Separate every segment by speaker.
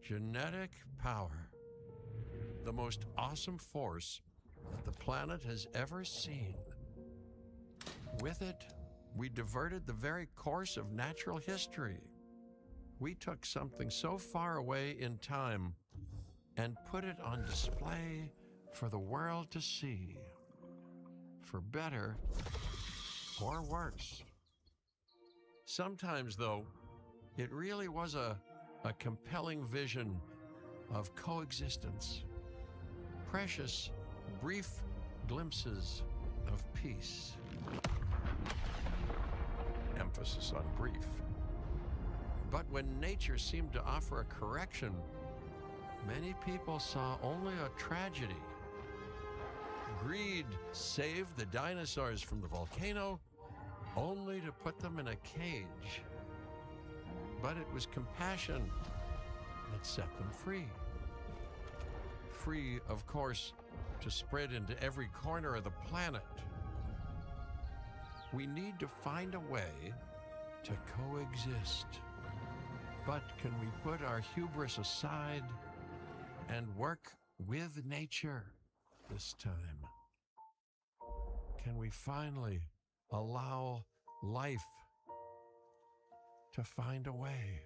Speaker 1: Genetic power. The most awesome force that the planet has ever seen. With it, we diverted the very course of natural history. We took something so far away in time and put it on display for the world to see. For better or worse. Sometimes, though, it really was a compelling vision of coexistence. Precious, brief glimpses of peace. Emphasis on brief. But when nature seemed to offer a correction, many people saw only a tragedy. Greed saved the dinosaurs from the volcano, only to put them in a cage. But it was compassion that set them free. Free, of course, to spread into every corner of the planet. We need to find a way to coexist. But can we put our hubris aside and work with nature this time? Can we finally allow life to find a way?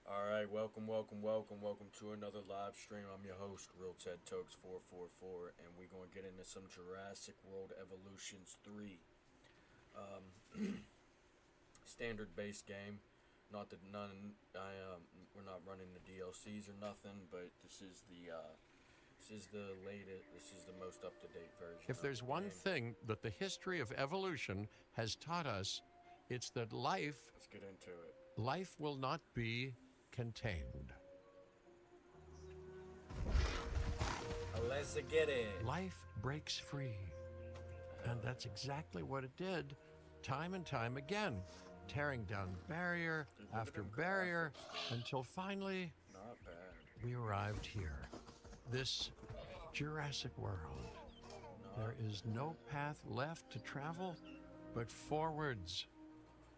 Speaker 2: Alright, welcome to another live stream. I'm your host, RealtedTOKEZ444, and we're going to get into some Jurassic World Evolutions 3. Standard base game. Not that we're not running the DLCs or nothing, but this is the latest, this is the most up-to-date version.
Speaker 1: If there's one thing that the history of evolution has taught us, it's that life...
Speaker 2: Let's get into it.
Speaker 1: Life will not be contained.
Speaker 2: Let's get it.
Speaker 1: Life breaks free. And that's exactly what it did, time and time again, tearing down barrier after barrier, until finally
Speaker 2: Not bad.
Speaker 1: we arrived here, this Jurassic world. There is no path left to travel but forwards.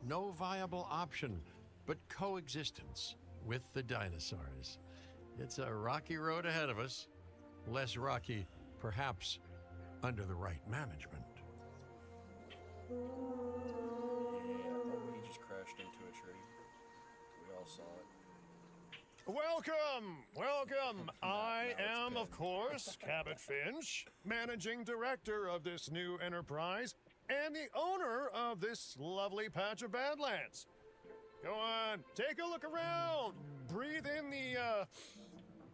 Speaker 1: No viable option but coexistence with the dinosaurs. It's a rocky road ahead of us. Less rocky, perhaps, under the right management.
Speaker 2: Yeah, he just crashed into a tree. We all saw it.
Speaker 3: Welcome. I am, of course, Cabot Finch, managing director of this new enterprise and the owner of this lovely patch of Badlands. Go on, take a look around. Breathe in the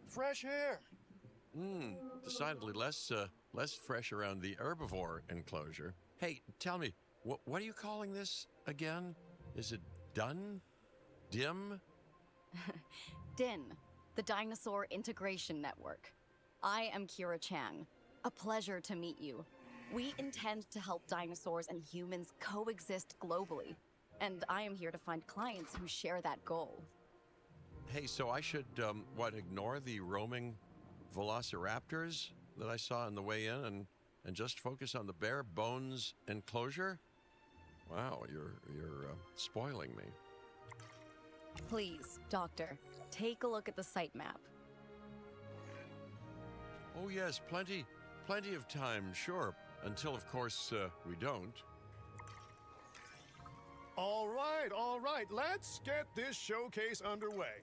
Speaker 3: fresh air.
Speaker 1: Decidedly less fresh around the herbivore enclosure. Hey, tell me, what are you calling this again? Is it done? Dim?
Speaker 4: DIN, the Dinosaur Integration Network. I am Kira Chang. A pleasure to meet you. We intend to help dinosaurs and humans coexist globally, and I am here to find clients who share that goal.
Speaker 1: Hey, so I should, ignore the roaming velociraptors that I saw on the way in and just focus on the bare bones enclosure? Wow, you're spoiling me.
Speaker 4: Please, Doctor, take a look at the site map.
Speaker 1: Oh yes, plenty of time, sure. Until, of course, we don't.
Speaker 3: All right, let's get this showcase underway.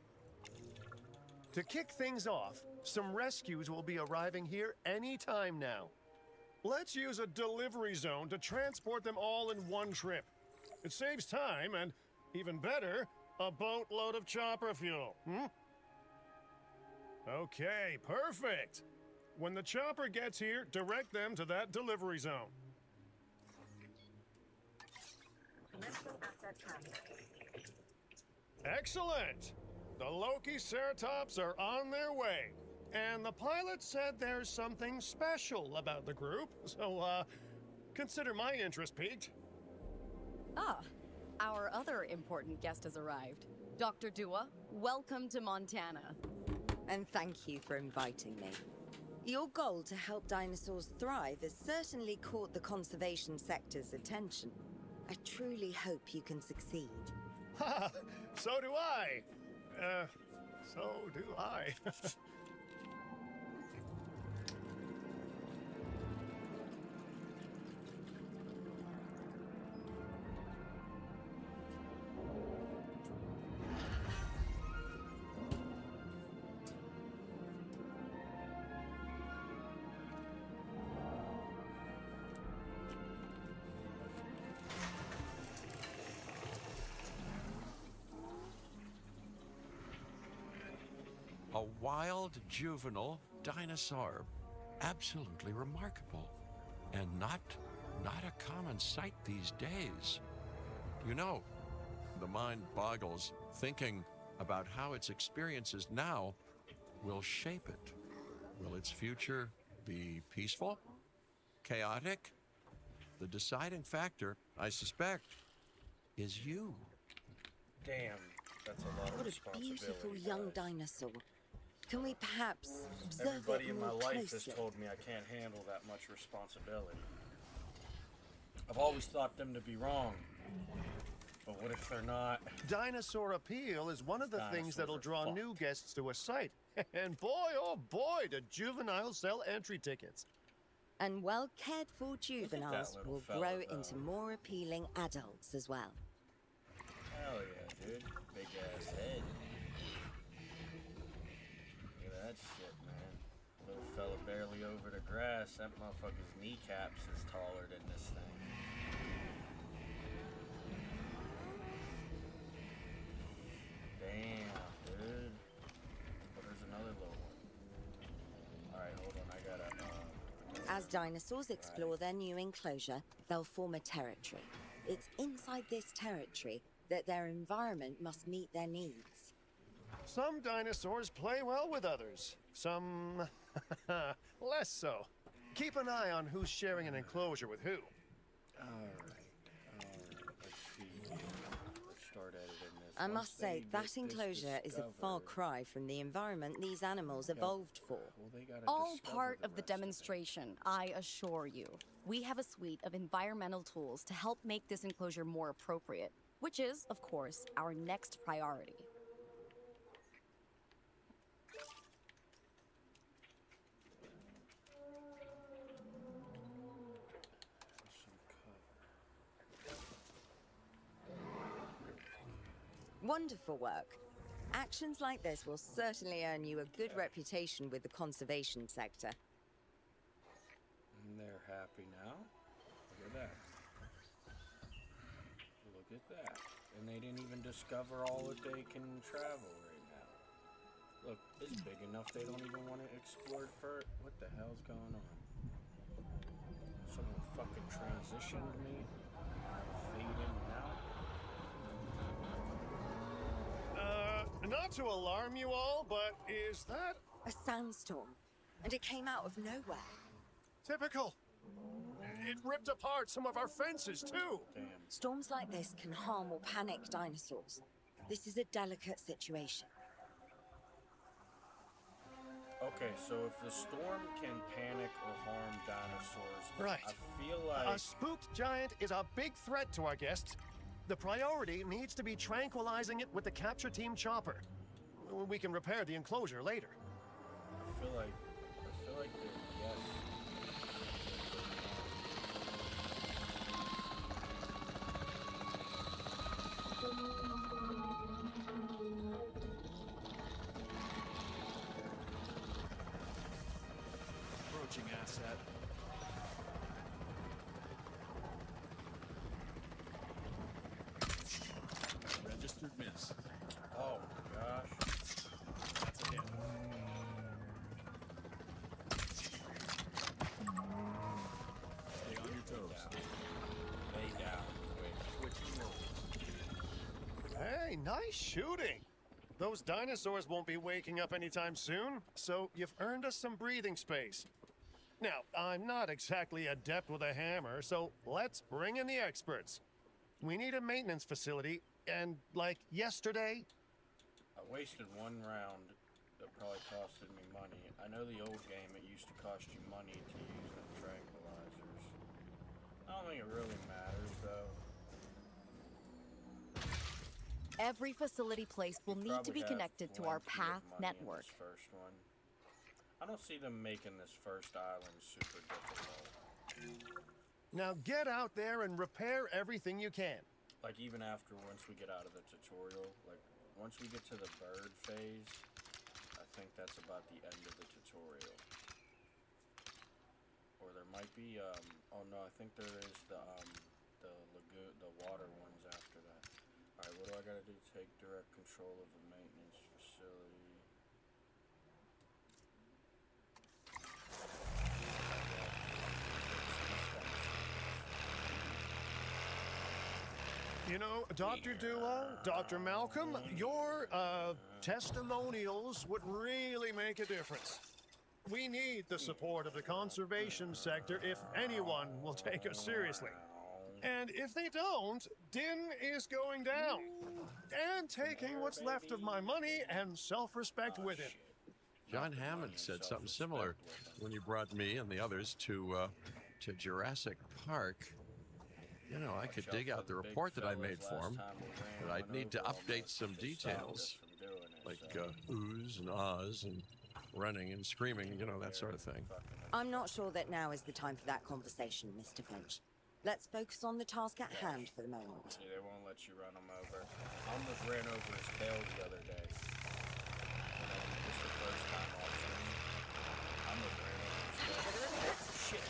Speaker 3: To kick things off, some rescues will be arriving here any time now. Let's use a delivery zone to transport them all in one trip. It saves time and, even better, a boatload of chopper fuel. Okay, perfect. When the chopper gets here, direct them to that delivery zone. Excellent! The Loki Ceratops are on their way. And the pilot said there's something special about the group, so, consider my interest piqued.
Speaker 4: Ah, our other important guest has arrived. Dr. Dua, welcome to Montana.
Speaker 5: And thank you for inviting me. Your goal to help dinosaurs thrive has certainly caught the conservation sector's attention. I truly hope you can succeed.
Speaker 3: Ha! So do I. So do I.
Speaker 1: A wild juvenile dinosaur. Absolutely remarkable. And not a common sight these days. You know, the mind boggles thinking about how its experiences now will shape it. Will its future be peaceful? Chaotic? The deciding factor, I suspect, is you.
Speaker 2: Damn, that's a lot of
Speaker 5: What a
Speaker 2: responsibility.
Speaker 5: beautiful young
Speaker 2: guys.
Speaker 5: dinosaur. Can we perhaps observe
Speaker 2: Everybody
Speaker 5: it
Speaker 2: in my
Speaker 5: more
Speaker 2: life has
Speaker 5: closely?
Speaker 2: told me I can't handle that much responsibility. I've always thought them to be wrong. But what if they're not?
Speaker 3: Dinosaur appeal is one of the things
Speaker 2: Dinosaurs
Speaker 3: that'll
Speaker 2: are
Speaker 3: draw
Speaker 2: fucked.
Speaker 3: new guests to a site. And boy, oh boy, do juveniles sell entry tickets.
Speaker 5: And well-cared-for juveniles
Speaker 2: little
Speaker 5: will
Speaker 2: fella,
Speaker 5: grow
Speaker 2: though.
Speaker 5: into more appealing adults as well.
Speaker 2: Hell yeah, dude. Big ass head. Look at that shit, man. Little fella barely over the grass. That motherfucker's kneecaps is taller than this thing. Damn, dude. But there's another little one. Alright, hold on. I gotta,
Speaker 5: As dinosaurs explore their new enclosure, they'll form a territory. It's inside this territory that their environment must meet their needs.
Speaker 3: Some dinosaurs play well with others. Some less so. Keep an eye on who's sharing an enclosure with who.
Speaker 2: Alright. Let's see here. Let's start editing this.
Speaker 5: I
Speaker 2: Once
Speaker 5: must
Speaker 2: they
Speaker 5: say,
Speaker 2: get
Speaker 5: that
Speaker 2: this
Speaker 5: enclosure is a far
Speaker 2: discovered-
Speaker 5: cry from the environment these animals evolved for.
Speaker 2: Well, they gotta
Speaker 4: All
Speaker 2: discover
Speaker 4: part
Speaker 2: the
Speaker 4: of the
Speaker 2: rest it.
Speaker 4: demonstration, I assure you. We have a suite of environmental tools to help make this enclosure more appropriate, which is, of course, our next priority.
Speaker 2: Some cover.
Speaker 5: Wonderful work. Actions like this will certainly earn you a good reputation with the conservation sector.
Speaker 2: And they're happy now. Look at that. Look at that. And they didn't even discover all that they can travel right now. Look, it's big enough they don't even want to explore it further. What the hell's going on? Someone fucking transitioned me. Fade in and out.
Speaker 3: Not to alarm you all, but is that...
Speaker 5: A sandstorm. and it came out of nowhere.
Speaker 3: Typical. It ripped apart some of our fences, too.
Speaker 2: Damn.
Speaker 5: Storms like this can harm or panic dinosaurs. This is a delicate situation.
Speaker 2: Okay, so if the storm can panic or harm dinosaurs,
Speaker 3: Right.
Speaker 2: I feel like
Speaker 3: A spooked giant is a big threat to our guests. The priority needs to be tranquilizing it with the capture team chopper. We can repair the enclosure later.
Speaker 2: I feel like the yes.
Speaker 6: Approaching asset. Registered miss.
Speaker 2: Oh my gosh.
Speaker 6: That's a hit. Stay on your toes.
Speaker 2: Lay down quick.
Speaker 6: Switching roles.
Speaker 3: Hey, nice shooting. Those dinosaurs won't be waking up anytime soon, so you've earned us some breathing space. Now, I'm not exactly adept with a hammer, so let's bring in the experts. We need a maintenance facility, and like yesterday,
Speaker 2: I wasted one round that probably costed me money. I know the old game, it used to cost you money to use them tranquilizers. I don't think it really matters, though.
Speaker 4: Every facility placed will
Speaker 2: You
Speaker 4: need to
Speaker 2: probably
Speaker 4: be
Speaker 2: have
Speaker 4: connected to our
Speaker 2: plenty of
Speaker 4: path
Speaker 2: money in
Speaker 4: network.
Speaker 2: this first one. I don't see them making this first island super difficult.
Speaker 3: now get out there and repair everything you can.
Speaker 2: Like, even after, once we get out of the tutorial, like, once we get to the bird phase, I think that's about the end of the tutorial. Or there might be, oh no, I think there is the lagoon, the water ones after that. Alright, what do I gotta do? Take direct control of the maintenance facility.
Speaker 3: You know, Dr. Duo, Dr. Malcolm, your testimonials would really make a difference. We need the support of the conservation sector if anyone will take us seriously. And if they don't, Din is going down. And taking what's left of my money and self-respect with it.
Speaker 1: John Hammond said something similar when you brought me and the others to Jurassic Park. You know, I could dig out the report that I made for him, but I'd need to update some details, like oohs and ahs and running and screaming, you know, that sort of thing.
Speaker 5: I'm not sure that now is the time for that conversation, Mr. Finch. Let's focus on the task at hand for the moment.
Speaker 2: See, they won't let you run them over. I almost ran over his tail the other day. You know, this is the first time off screen. I almost ran over his tail. Shit!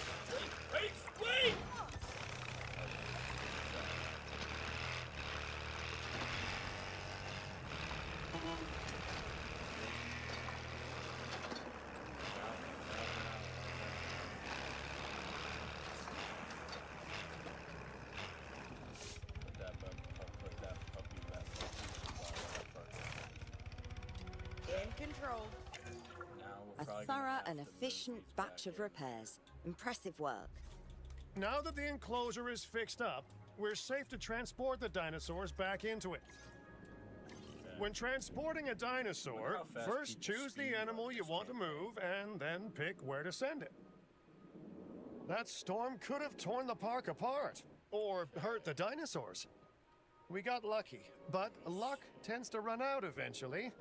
Speaker 2: Wait! Put that puppy back.
Speaker 5: In control.
Speaker 2: Now we're
Speaker 5: A
Speaker 2: probably gonna
Speaker 5: thorough
Speaker 2: have
Speaker 5: and
Speaker 2: to move
Speaker 5: efficient
Speaker 2: these
Speaker 5: batch
Speaker 2: back
Speaker 5: of
Speaker 2: in.
Speaker 5: repairs. Impressive work.
Speaker 3: Now that the enclosure is fixed up, we're safe to transport the dinosaurs back into it. When transporting a dinosaur,
Speaker 2: how fast
Speaker 3: first
Speaker 2: people
Speaker 3: choose
Speaker 2: speed
Speaker 3: the
Speaker 2: run
Speaker 3: animal you
Speaker 2: this
Speaker 3: want to
Speaker 2: game.
Speaker 3: move and then pick where to send it. That storm could have torn the park apart or hurt the dinosaurs. We got lucky, but luck tends to run out eventually.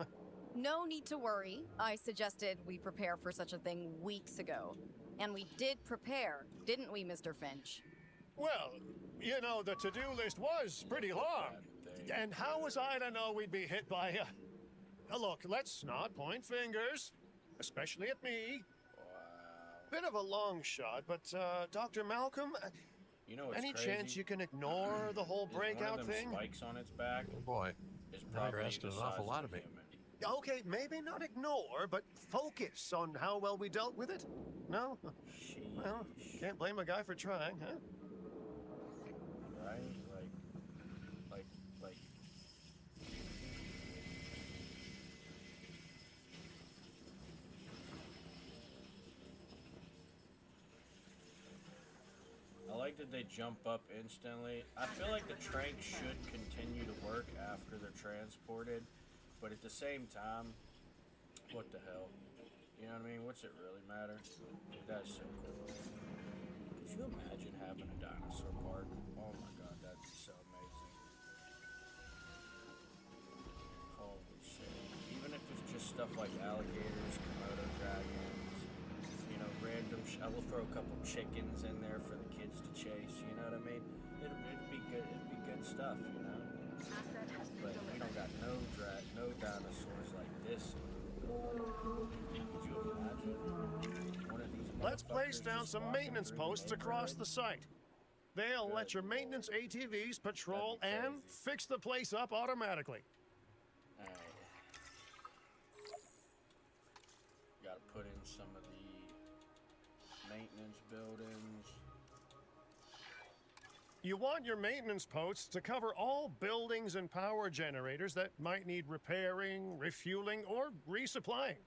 Speaker 4: No need to worry. I suggested we prepare for such a thing weeks ago. And we did prepare, didn't we, Mr. Finch?
Speaker 3: Well, you know, the to-do list was pretty long. And how was I to know we'd be hit by a... Look, let's not point fingers, especially at me.
Speaker 2: Wow.
Speaker 3: Bit of a long shot, but Dr. Malcolm,
Speaker 2: You know what's
Speaker 3: any
Speaker 2: crazy?
Speaker 3: chance you can ignore the whole
Speaker 2: Is one of
Speaker 3: breakout
Speaker 2: them
Speaker 3: thing?
Speaker 2: spikes on its back
Speaker 1: Oh boy,
Speaker 2: is
Speaker 1: now you're
Speaker 2: probably
Speaker 1: asking
Speaker 2: the
Speaker 1: an awful
Speaker 2: size
Speaker 1: lot
Speaker 2: of
Speaker 1: of
Speaker 2: a
Speaker 1: me.
Speaker 2: human.
Speaker 3: Okay, maybe not ignore, but focus on how well we dealt with it. No? Well, can't blame a guy for trying, huh?
Speaker 2: Right? Like. like that they jump up instantly. I feel like the trank should continue to work after they're transported, but at the same time, what the hell? You know what I mean? What's it really matter? Dude, that's so cool. Could you imagine having a dinosaur park? Oh my god, that'd be so amazing. Holy shit. Even if it's just stuff like alligators, Komodo dragons, you know, random I will throw a couple chickens in there for the kids to chase, you know what I mean? It'd be good, stuff, you know? But we don't got no dinosaurs like this. Could you imagine? One of these
Speaker 3: Let's place
Speaker 2: motherfuckers
Speaker 3: down
Speaker 2: just
Speaker 3: some
Speaker 2: walking
Speaker 3: maintenance
Speaker 2: through the
Speaker 3: posts across the
Speaker 2: neighborhood?
Speaker 3: site. They'll let
Speaker 2: Good
Speaker 3: your maintenance ATVs patrol
Speaker 2: That'd be
Speaker 3: and
Speaker 2: crazy.
Speaker 3: fix the place up automatically.
Speaker 2: Alright. Gotta put in some of the maintenance buildings.
Speaker 3: You want your maintenance posts to cover all buildings and power generators that might need repairing, refueling, or resupplying.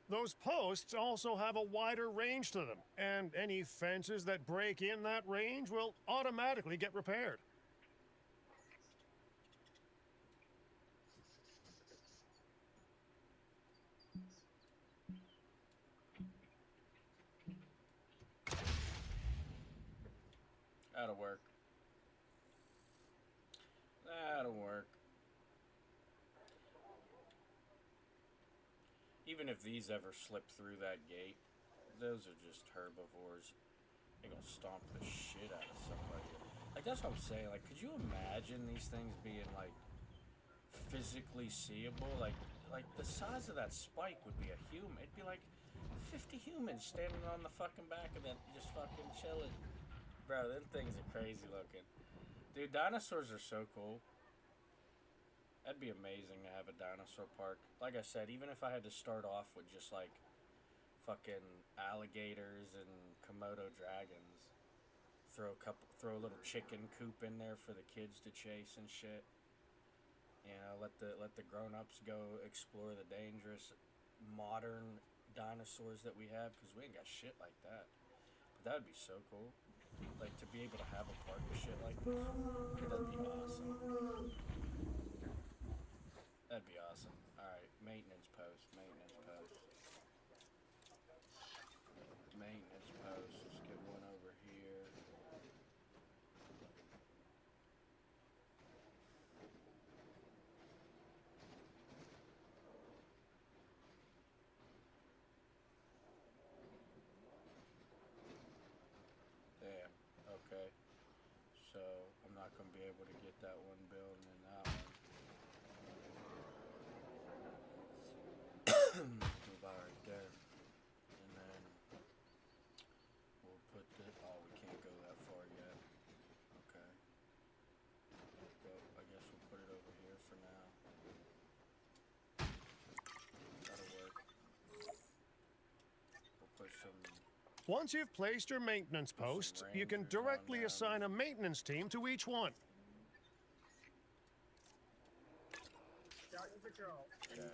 Speaker 3: Those posts also have a wider range to them, and any fences that break in that range will automatically get repaired.
Speaker 2: That'll work. That'll work. Even if these ever slip through that gate, those are just herbivores. They're gonna stomp the shit out of somebody. Like, that's what I'm saying. Like, could you imagine these things being, like, physically seeable? Like the size of that spike would be a human. It'd be like 50 humans standing on the fucking back of that, just fucking chilling. Bro, them things are crazy looking. Dude, dinosaurs are so cool. That'd be amazing to have a dinosaur park. Like I said, even if I had to start off with just like fucking alligators and Komodo dragons, throw a little chicken coop in there for the kids to chase and shit. You know, let the grown-ups go explore the dangerous modern dinosaurs that we have, because we ain't got shit like that. But that would be so cool. Like, to be able to have a park of shit like this, that'd be awesome. That'd be awesome. Alright, maintenance post. Maintenance post. Let's get one over here. Damn, okay. So, I'm not going to be able to get that one building and that one. Move out right there. And then we'll put the... Oh, we can't go that far yet. Okay. Well, I guess we'll put it over here for now. That'll work. We'll put some...
Speaker 3: Once you've placed your maintenance posts, you can
Speaker 2: rangers on
Speaker 3: directly
Speaker 2: them.
Speaker 3: assign a maintenance team to each one.
Speaker 2: Okay.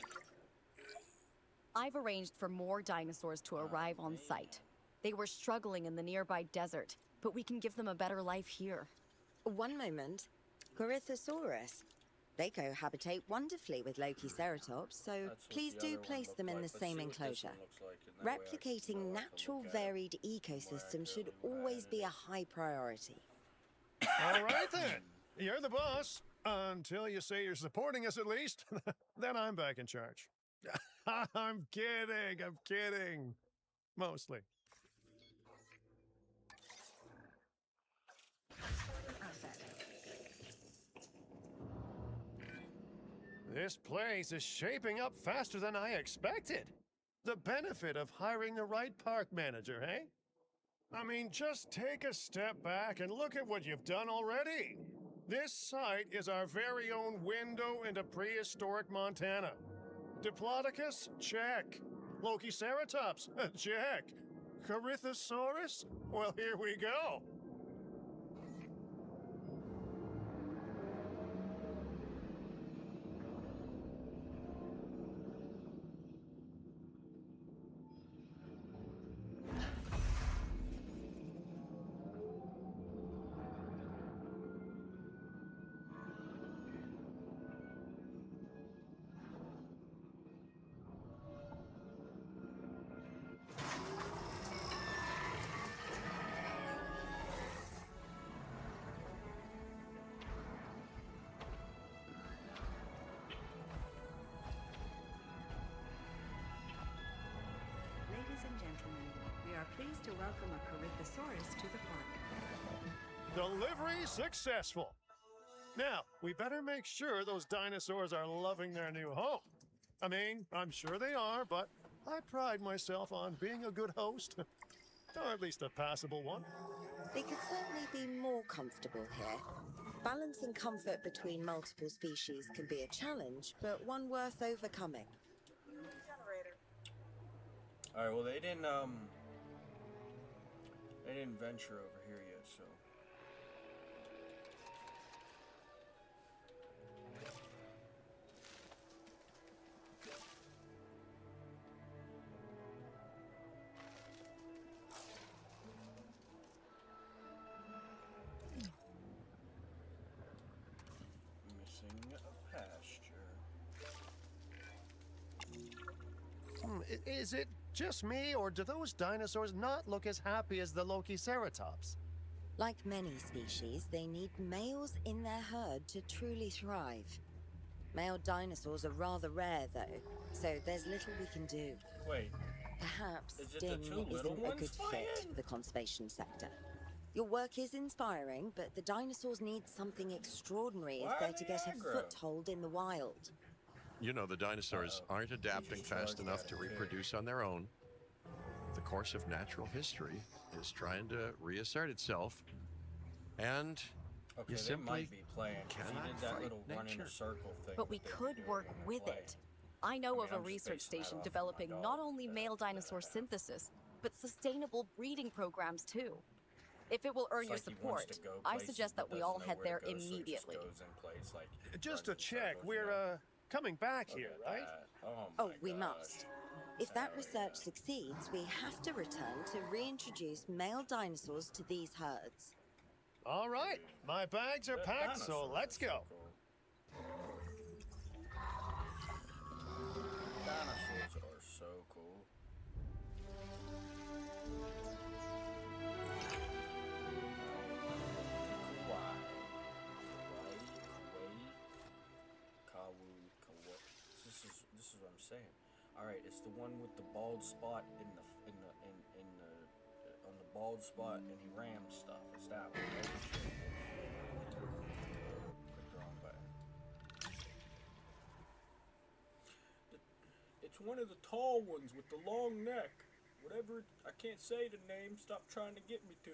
Speaker 4: I've arranged for more dinosaurs to arrive on site. They were struggling in the nearby desert, but we can give them a better life here.
Speaker 5: One moment. Corythosaurus. They cohabitate wonderfully with Lokiceratops, so
Speaker 2: That's what
Speaker 5: please
Speaker 2: the
Speaker 5: do
Speaker 2: other one
Speaker 5: place
Speaker 2: looked
Speaker 5: them in
Speaker 2: like.
Speaker 5: the
Speaker 2: Let's
Speaker 5: same
Speaker 2: see what this
Speaker 5: enclosure.
Speaker 2: one looks like, and that way I can
Speaker 5: Replicating
Speaker 2: know I can
Speaker 5: natural,
Speaker 2: look at it
Speaker 5: varied
Speaker 2: more
Speaker 5: ecosystems should
Speaker 2: accurately when I
Speaker 5: always be a
Speaker 2: edit
Speaker 5: high priority.
Speaker 3: All right, then. You're the boss. Until you say you're supporting us, at least. Then I'm back in charge. I'm kidding. Mostly. This place is shaping up faster than I expected. The benefit of hiring the right park manager, eh? I mean, just take a step back and look at what you've done already. This site is our very own window into prehistoric Montana. Diplodocus? Check. Lokiceratops? Check. Corythosaurus? Well, here we go.
Speaker 7: and gentlemen, we are pleased to welcome a Corythosaurus to the park.
Speaker 3: Delivery successful. Now, we better make sure those dinosaurs are loving their new home. I mean, I'm sure they are, but I pride myself on being a good host. Or at least a passable one.
Speaker 5: They could certainly be more comfortable here. Balancing comfort between multiple species can be a challenge, but one worth overcoming.
Speaker 2: All right. Well, they didn't venture over here yet, so. Missing a pasture.
Speaker 3: Is it just me, or do those dinosaurs not look as happy as the Lokiceratops?
Speaker 5: Like many species, they need males in their herd to truly thrive. Male dinosaurs are rather rare, though, so there's little we can do.
Speaker 2: Wait.
Speaker 5: Perhaps
Speaker 2: Is it the
Speaker 5: Ding
Speaker 2: two little
Speaker 5: isn't a
Speaker 2: ones
Speaker 5: good fit
Speaker 2: fighting?
Speaker 5: for the conservation sector. Your work is inspiring, but the dinosaurs need something extraordinary
Speaker 2: Why
Speaker 5: if they're
Speaker 2: are
Speaker 5: to
Speaker 2: they
Speaker 5: get a
Speaker 2: aggro?
Speaker 5: foothold in the wild.
Speaker 1: You know, the dinosaurs aren't adapting fast enough to reproduce on their own. The course of natural history is trying to reassert itself, and
Speaker 2: Okay,
Speaker 1: you
Speaker 2: they
Speaker 1: simply
Speaker 2: might be playing. 'Cause he
Speaker 1: cannot
Speaker 2: did that
Speaker 1: fight
Speaker 2: little run in
Speaker 1: nature.
Speaker 2: a circle thing.
Speaker 4: But we
Speaker 2: that they
Speaker 4: could
Speaker 2: do
Speaker 4: work
Speaker 2: when they
Speaker 4: with
Speaker 2: play.
Speaker 4: it. I know
Speaker 2: I
Speaker 4: of
Speaker 2: mean,
Speaker 4: a
Speaker 2: I'm just
Speaker 4: research
Speaker 2: basing that
Speaker 4: station
Speaker 2: off of
Speaker 4: developing
Speaker 2: my
Speaker 4: not
Speaker 2: dog,
Speaker 4: only male dinosaur synthesis, but sustainable breeding programs too. If it will earn
Speaker 2: It's
Speaker 4: your
Speaker 2: like he wants
Speaker 4: support,
Speaker 2: to go
Speaker 4: I
Speaker 2: places,
Speaker 4: suggest
Speaker 2: but
Speaker 4: that we
Speaker 2: doesn't
Speaker 4: all
Speaker 2: know
Speaker 4: head
Speaker 2: where
Speaker 4: there
Speaker 2: to go, so he just
Speaker 4: immediately.
Speaker 2: goes in place, like,
Speaker 3: Just
Speaker 2: runs
Speaker 3: to
Speaker 2: in
Speaker 3: check,
Speaker 2: circles, you know?
Speaker 3: we're coming back
Speaker 2: Look
Speaker 3: here,
Speaker 2: at
Speaker 3: right?
Speaker 2: that. Oh
Speaker 5: Oh,
Speaker 2: my
Speaker 5: we
Speaker 2: gosh.
Speaker 5: must. If that
Speaker 2: Hell
Speaker 5: research
Speaker 2: yeah.
Speaker 5: succeeds, we have to return to reintroduce male dinosaurs to these herds.
Speaker 3: All right, my bags are
Speaker 2: The
Speaker 3: packed, so
Speaker 2: dinosaurs
Speaker 3: let's
Speaker 2: are so
Speaker 3: go.
Speaker 2: cool. Dinosaurs are so cool. This is what I'm saying. All right, it's the one with the bald spot on the bald spot, and he rams stuff. It's that one. Oh shit! Clicked the wrong button. It's one of the tall ones with the long neck. Whatever. I can't say the name. Stop trying to get me to.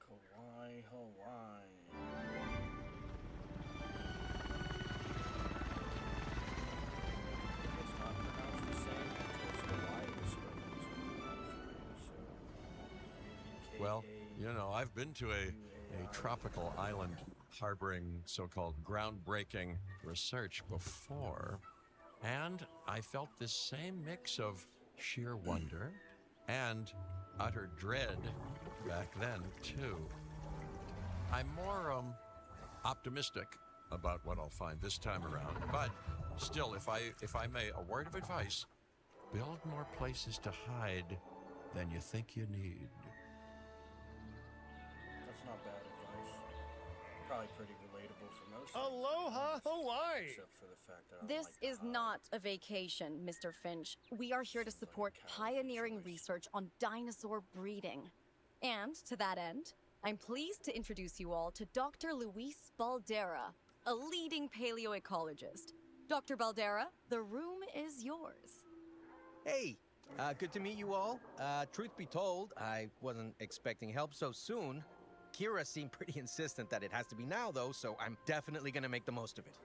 Speaker 2: Hawaii, Hawaii. It's not pronounced the same because Hawaii was spelled so
Speaker 1: Well, you know, I've been to a tropical island harboring so-called groundbreaking research before, and I felt this same mix of sheer wonder and utter dread back then, too. I'm more optimistic about what I'll find this time around, but still, if I may, a word of advice: build more places to hide than you think you need.
Speaker 2: That's not bad advice. Probably pretty relatable for most.
Speaker 3: Aloha, Hawaii!
Speaker 2: Except for the fact that I don't
Speaker 4: This
Speaker 2: like to
Speaker 4: is
Speaker 2: hide.
Speaker 4: not a vacation, Mr. Finch. We are here to support pioneering research on dinosaur breeding. And to that end, I'm pleased to introduce you all to Dr. Luis Baldera, a leading paleoecologist. Dr. Baldera, the room is yours.
Speaker 8: Hey, good to meet you all. Truth be told, I wasn't expecting help so soon. Kira seemed pretty insistent that it has to be now, though, so I'm definitely gonna make the most of it.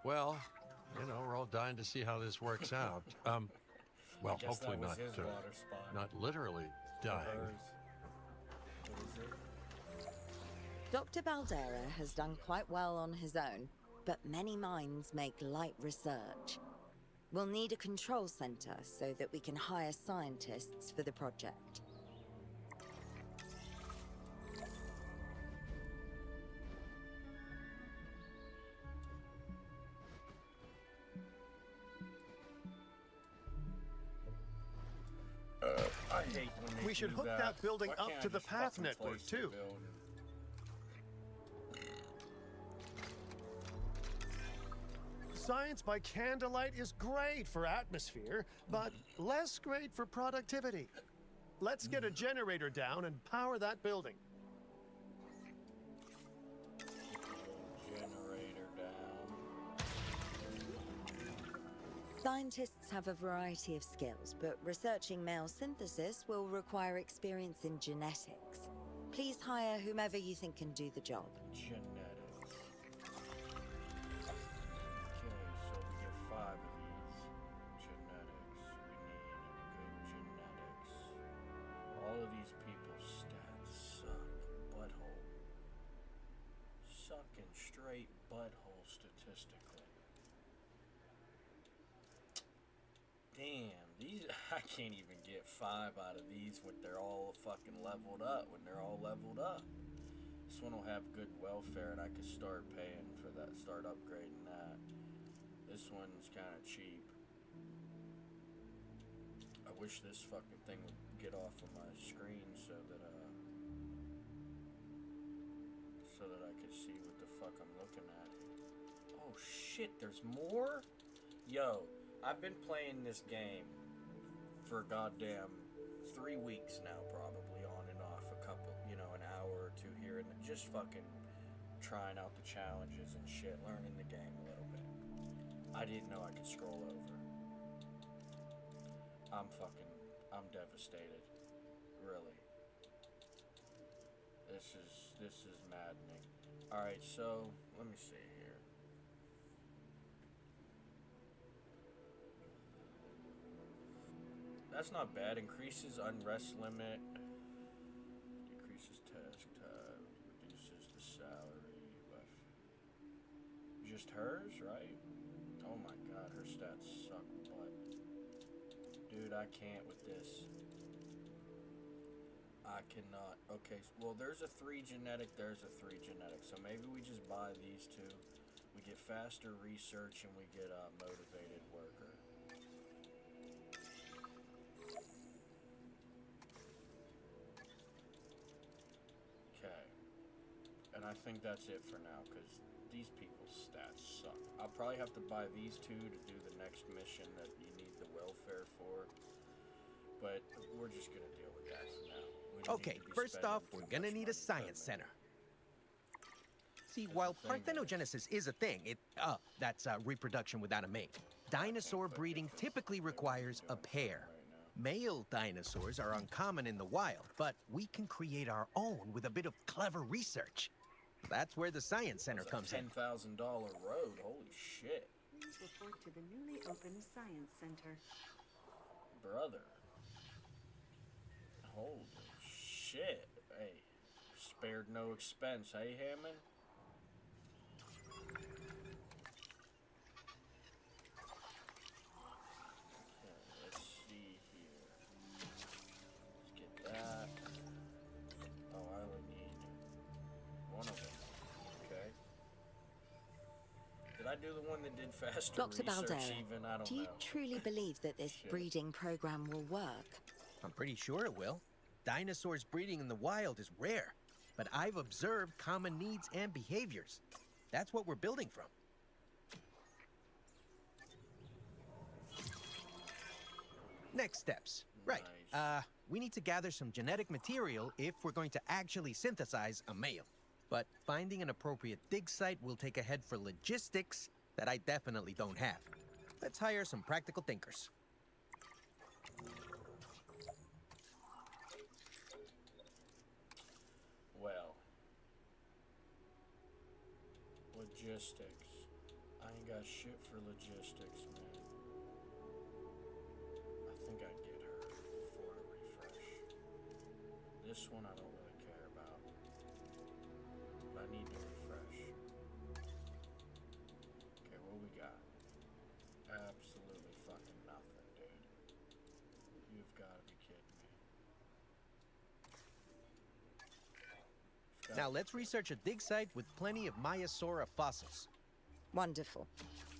Speaker 1: Well, you know, we're all dying to see how this works out. Well,
Speaker 2: Guess
Speaker 1: hopefully
Speaker 2: that was
Speaker 1: not,
Speaker 2: his water spot.
Speaker 1: not literally dying.
Speaker 2: What is it?
Speaker 5: Dr. Baldera has done quite well on his own, but many minds make light research. We'll need a control center so that we can hire scientists for the project.
Speaker 3: We should
Speaker 2: do
Speaker 3: hook that building
Speaker 2: Why
Speaker 3: up
Speaker 2: can't I
Speaker 3: to the
Speaker 2: just
Speaker 3: path
Speaker 2: fucking
Speaker 3: network,
Speaker 2: place the
Speaker 3: too.
Speaker 2: building?
Speaker 3: Science by candlelight is great for atmosphere, but less great for productivity. Let's get a generator down and power that building.
Speaker 2: Generator down.
Speaker 5: Scientists have a variety of skills, but researching male synthesis will require experience in genetics. Please hire whomever you think can do the job.
Speaker 2: Genetics. Okay, so we get 5 of these. Genetics. We need good genetics. All of these people's stats suck. Butthole. Sucking straight butthole statistically. Damn, these I can't even get 5 out of these when they're all fucking leveled up. This one will have good welfare and I could start paying for that, start upgrading that. This one's kind of cheap. I wish this fucking thing would get off of my screen so that I could see what the fuck I'm looking at. Oh shit, there's more? Yo, I've been playing this game for goddamn 3 weeks now, probably on and off, a couple, an hour or 2 here, and just fucking trying out the challenges and shit, learning the game a little bit. I didn't know I could scroll over. I'm devastated. Really. This is maddening. Alright, so, let me see here. That's not bad. Increases unrest limit. Decreases task time. Reduces the salary. Just hers, right? Oh my god, her stats suck butt. Dude, I can't with this. I cannot. Okay, well, there's a 3 genetic, there's a 3 genetic. So maybe we just buy these 2. We get faster research and we get a motivated worker. Okay. And I think that's it for now, because these people's stats suck. I'll probably have to buy these 2 to do the next mission that you need the welfare for. But we're just going to deal with that for now. We don't
Speaker 8: Okay,
Speaker 2: need to be
Speaker 8: first
Speaker 2: spending
Speaker 8: off,
Speaker 2: too
Speaker 8: we're gonna
Speaker 2: much
Speaker 8: need a
Speaker 2: money
Speaker 8: science
Speaker 2: for that.
Speaker 8: center. See,
Speaker 2: That's
Speaker 8: while
Speaker 2: the thing,
Speaker 8: parthenogenesis is a thing, that's reproduction without a mate. Dinosaur breeding typically requires a pair. Male dinosaurs are uncommon in the wild, but we can create our own with a bit of clever research. That's where the science center comes in.
Speaker 2: $10,000 road, holy shit.
Speaker 7: Please report to the newly opened Science Center.
Speaker 2: Brother. Holy shit. Hey, spared no expense, hey Hammond? Okay, let's see here. Let's get that. Oh, I only need one of them. Okay. Did I do the one that did faster
Speaker 5: Dr.
Speaker 2: research
Speaker 5: Baldera,
Speaker 2: even? I don't
Speaker 5: do you
Speaker 2: know.
Speaker 5: truly believe that this
Speaker 2: Shit.
Speaker 5: breeding program will work?
Speaker 8: I'm pretty sure it will. Dinosaurs breeding in the wild is rare, but I've observed common needs and behaviors. That's what we're building from. Next steps. Right.
Speaker 2: Nice.
Speaker 8: We need to gather some genetic material if we're going to actually synthesize a male. But finding an appropriate dig site will take a head for logistics that I definitely don't have. Let's hire some practical thinkers.
Speaker 2: Well, logistics. I ain't got shit for logistics, man. I think I'd get her for a refresh. This one I don't really care about. But I need to refresh. Okay, what we got? Absolutely fucking nothing, dude. You've got to be kidding me.
Speaker 8: Now let's research a dig site with plenty of Maiasaura fossils.
Speaker 5: Wonderful.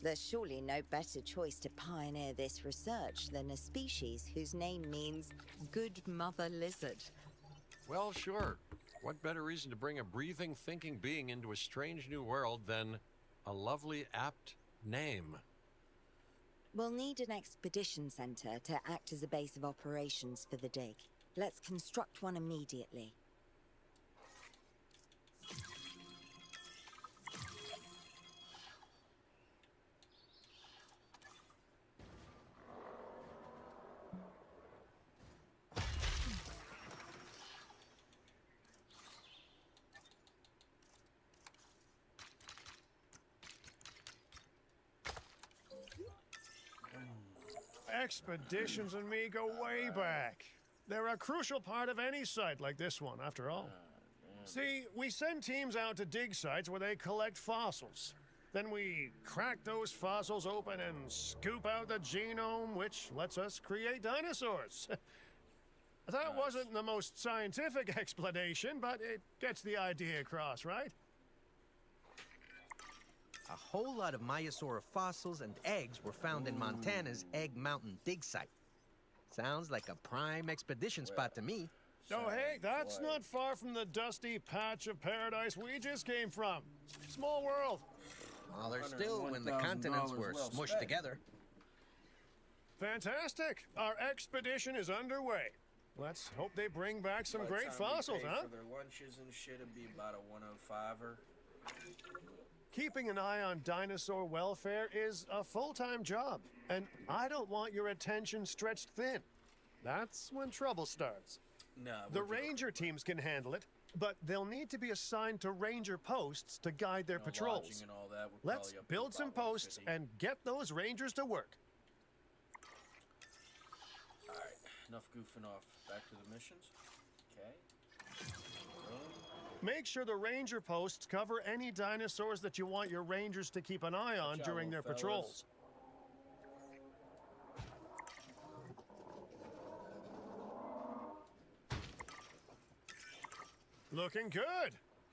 Speaker 5: There's surely no better choice to pioneer this research than a species whose name means good mother lizard.
Speaker 1: Well, sure. What better reason to bring a breathing, thinking being into a strange new world than a lovely, apt name?
Speaker 5: We'll need an expedition center to act as a base of operations for the dig. Let's construct one immediately.
Speaker 3: Expeditions and me go way back. They're a crucial part of any site like this one, after all. See, we send teams out to dig sites where they collect fossils. Then we crack those fossils open and scoop out the genome, which lets us create dinosaurs. That wasn't the most scientific explanation, but it gets the idea across, right?
Speaker 8: A whole lot of Maiasaura fossils and eggs were found in Montana's Egg Mountain dig site. Sounds like a prime expedition spot to me.
Speaker 3: Oh, hey, that's not far from the dusty patch of paradise we just came from. Small world.
Speaker 8: Smaller still when the continents were
Speaker 2: well
Speaker 8: smushed
Speaker 2: spent.
Speaker 8: together.
Speaker 3: Fantastic. Our expedition is underway. Let's hope they bring back some
Speaker 2: By the
Speaker 3: great
Speaker 2: time we
Speaker 3: fossils,
Speaker 2: pay
Speaker 3: huh?
Speaker 2: For their lunches and shit, it'd be about a 105er.
Speaker 3: Keeping an eye on dinosaur welfare is a full-time job, and I don't want your attention stretched thin. That's when trouble starts.
Speaker 2: No,
Speaker 3: The ranger teams can handle it, but they'll need to be assigned to ranger posts to guide their patrols.
Speaker 2: And all that would
Speaker 3: Let's
Speaker 2: probably up to
Speaker 3: build some
Speaker 2: about
Speaker 3: posts
Speaker 2: 150.
Speaker 3: and get those rangers to work.
Speaker 2: All right, enough goofing off. Back to the missions. Okay. Boom.
Speaker 3: Make sure the ranger posts cover any dinosaurs that you want your rangers to keep an eye on
Speaker 2: Watch out,
Speaker 3: during their
Speaker 2: little
Speaker 3: patrols. Looking good.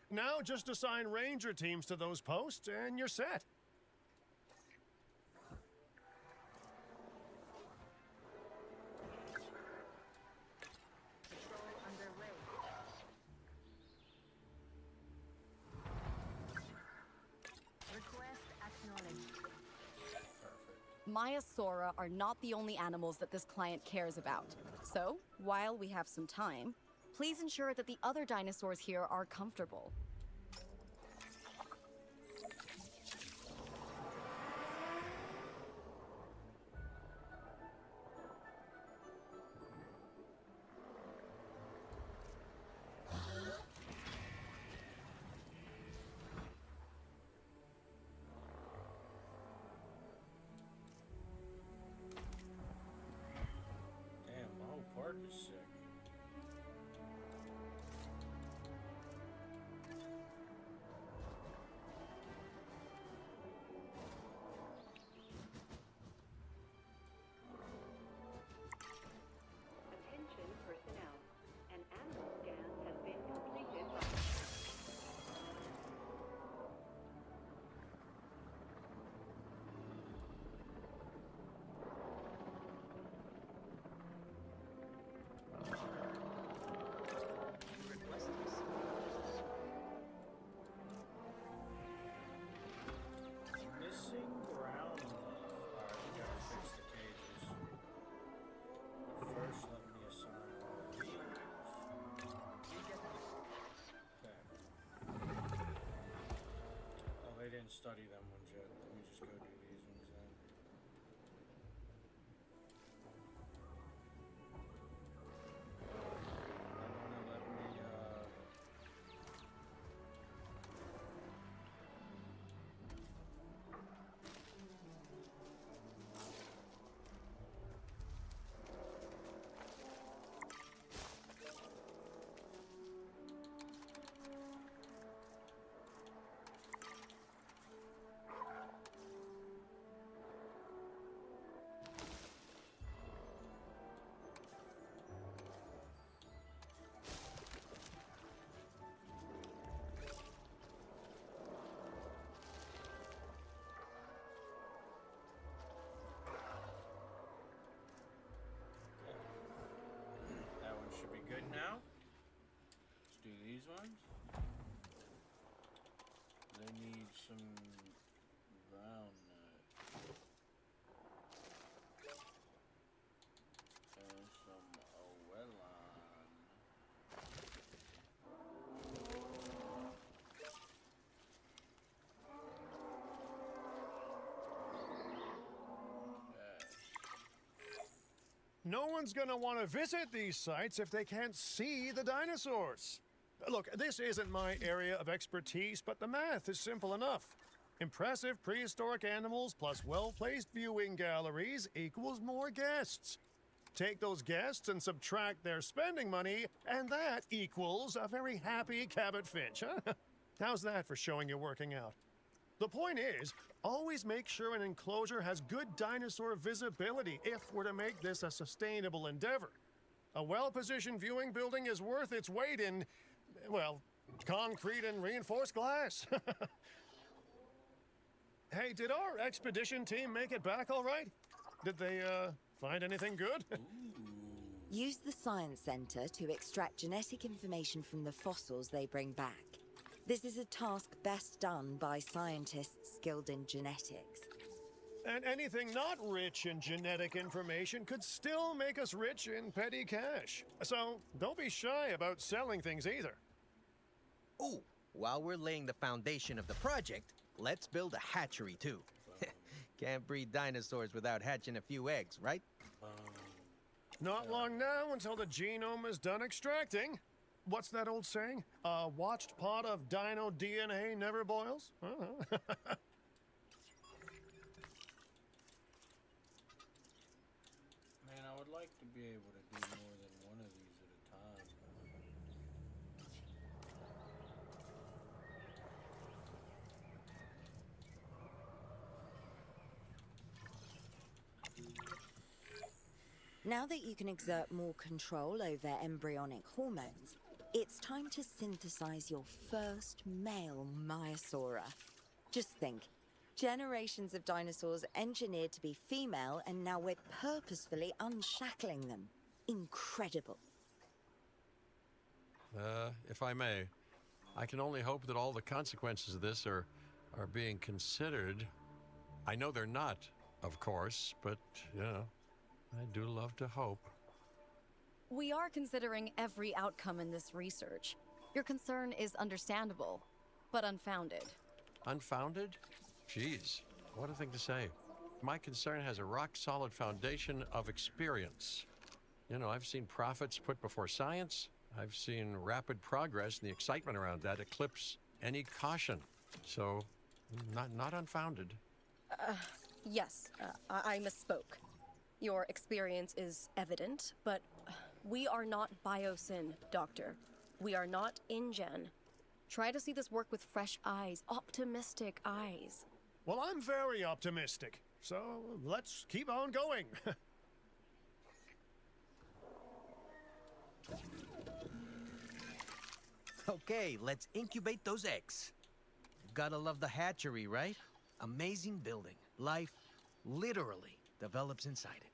Speaker 3: Now just assign ranger teams to those posts and you're set.
Speaker 7: Request acknowledged.
Speaker 4: Maiasaura are not the only animals that this client cares about. So, while we have some time, please ensure that the other dinosaurs here are comfortable.
Speaker 2: Damn, my whole park is sick.
Speaker 7: Attention personnel. An animal scan has been completed.
Speaker 2: Missing ground leaf. Alright, we gotta fix the cages. First, let me assign all of these. Okay. Oh, they didn't study them ones yet. Let me just go do these ones then. Let me, ones? They need some ground nut. And some Owelon.
Speaker 3: No one's gonna want to visit these sites if they can't see the dinosaurs. Look, this isn't my area of expertise, but the math is simple enough. Impressive prehistoric animals plus well-placed viewing galleries equals more guests. Take those guests and subtract their spending money, and that equals a very happy Cabot Finch, huh? How's that for showing you're working out? The point is, always make sure an enclosure has good dinosaur visibility if we're to make this a sustainable endeavor. A well-positioned viewing building is worth its weight in, well, concrete and reinforced glass. Hey, did our expedition team make it back all right? Did they, find anything good?
Speaker 5: Use the Science Center to extract genetic information from the fossils they bring back. This is a task best done by scientists skilled in genetics.
Speaker 3: And anything not rich in genetic information could still make us rich in petty cash. So don't be shy about selling things either.
Speaker 8: Ooh, while we're laying the foundation of the project, let's build a hatchery too. Can't breed dinosaurs without hatching a few eggs, right?
Speaker 3: Not long now until the genome is done extracting. What's that old saying? A watched pot of dino DNA never boils?
Speaker 2: Man, I would like to be able to do more than one of these at a time.
Speaker 5: Now that you can exert more control over embryonic hormones, it's time to synthesize your first male Maiasaura. Just think, generations of dinosaurs engineered to be female, and now we're purposefully unshackling them. Incredible.
Speaker 1: If I may, I can only hope that all the consequences of this are being considered. I know they're not, of course, but, you know, I do love to hope.
Speaker 4: We are considering every outcome in this research. Your concern is understandable, but unfounded.
Speaker 1: Unfounded? Geez, what a thing to say. My concern has a rock-solid foundation of experience. You know, I've seen profits put before science. I've seen rapid progress, and the excitement around that eclipse any caution. So, not unfounded.
Speaker 4: Yes, I misspoke. Your experience is evident, but we are not Biosyn, Doctor. We are not InGen. Try to see this work with fresh eyes, optimistic eyes.
Speaker 3: Well, I'm very optimistic, so let's keep on going.
Speaker 8: Okay, let's incubate those eggs. Gotta love the hatchery, right? Amazing building. Life literally develops inside it.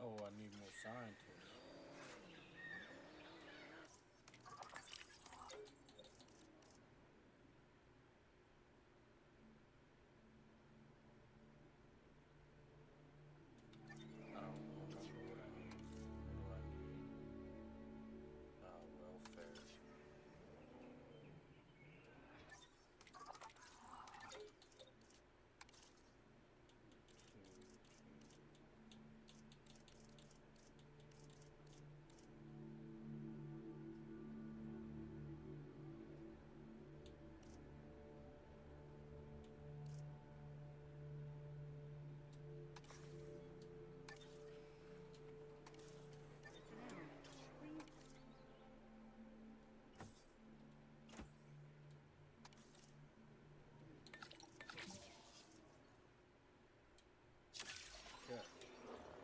Speaker 2: Oh, I need more scientists. I don't remember what I need. What do I need? Welfare.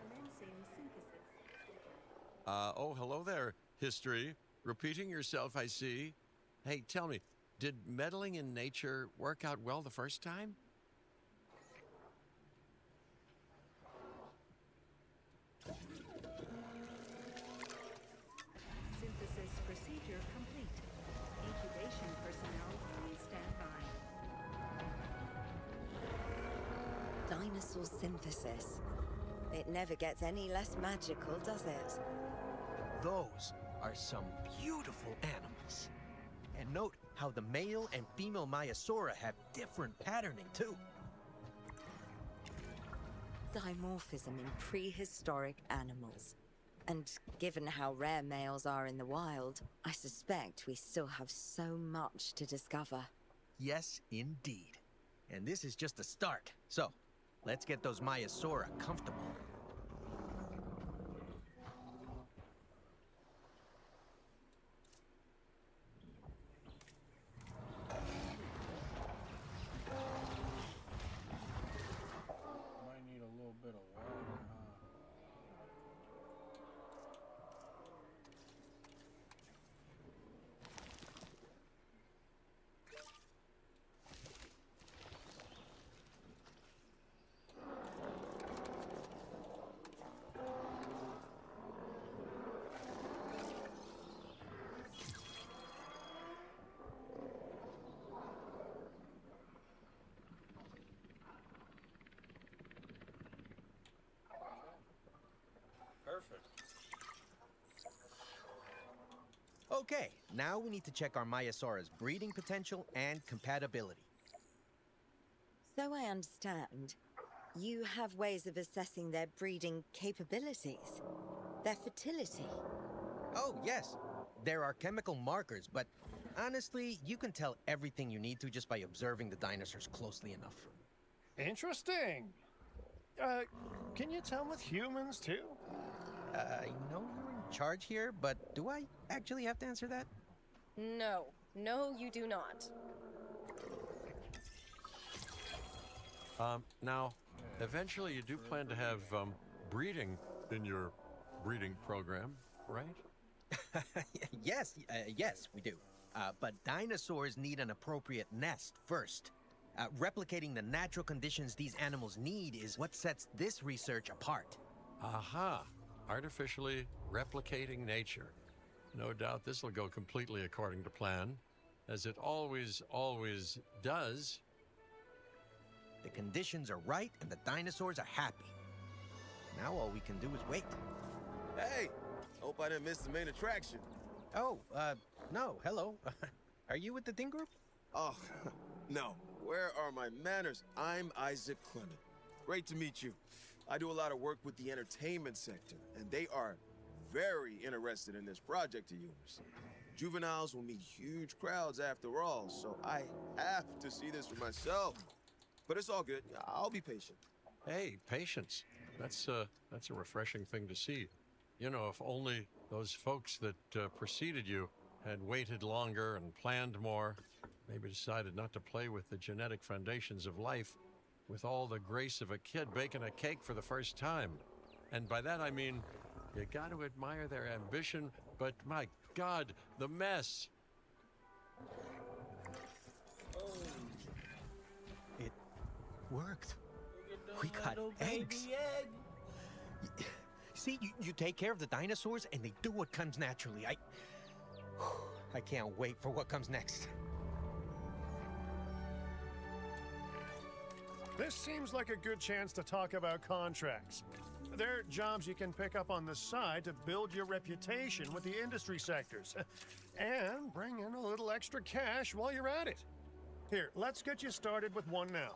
Speaker 7: Commencing synthesis.
Speaker 1: Oh, hello there, history. Repeating yourself, I see. Hey, tell me, did meddling in nature work out well the first time?
Speaker 5: Dinosaur synthesis. It never gets any less magical, does it?
Speaker 8: Those are some beautiful animals. And note how the male and female Maiasaura have different patterning, too.
Speaker 5: Dimorphism in prehistoric animals. And given how rare males are in the wild, I suspect we still have so much to discover.
Speaker 8: Yes, indeed. And this is just a start. So, let's get those Maiasaura comfortable.
Speaker 2: Might need a little bit of water, huh? Perfect.
Speaker 8: Okay, now we need to check our Maiasaura's breeding potential and compatibility.
Speaker 5: So I understand, you have ways of assessing their breeding capabilities, their fertility.
Speaker 8: Oh, yes. There are chemical markers, but honestly, you can tell everything you need to just by observing the dinosaurs closely enough.
Speaker 3: Interesting. Can you tell with humans too?
Speaker 8: I know you're in charge here, but do I actually have to answer that?
Speaker 4: No. No, you do not.
Speaker 1: Now, eventually you do plan to have breeding in your breeding program, right?
Speaker 8: Yes, yes, we do. But dinosaurs need an appropriate nest first. Replicating the natural conditions these animals need is what sets this research apart.
Speaker 1: Aha! Artificially replicating nature. No doubt this will go completely according to plan, as it always does.
Speaker 8: The conditions are right and the dinosaurs are happy. Now all we can do is wait.
Speaker 9: Hey, hope I didn't miss the main attraction.
Speaker 8: Oh, no, hello. Are you with the Ding Group?
Speaker 9: Oh, no. Where are my manners? I'm Isaac Clement. Great to meet you. I do a lot of work with the entertainment sector, and they are very interested in this project of yours. Juveniles will meet huge crowds after all, so I have to see this for myself. But it's all good. I'll be patient.
Speaker 1: Hey, patience. That's a refreshing thing to see. You know, if only those folks that preceded you had waited longer and planned more, maybe decided not to play with the genetic foundations of life with all the grace of a kid baking a cake for the first time. And by that I mean, you got to admire their ambition, but my God, the mess.
Speaker 8: It worked.
Speaker 2: Look
Speaker 8: We
Speaker 2: at the
Speaker 8: got
Speaker 2: little
Speaker 8: eggs.
Speaker 2: baby egg.
Speaker 8: See, you take care of the dinosaurs and they do what comes naturally. I can't wait for what comes next.
Speaker 3: This seems like a good chance to talk about contracts. They're jobs you can pick up on the side to build your reputation with the industry sectors. And bring in a little extra cash while you're at it. Here, let's get you started with one now.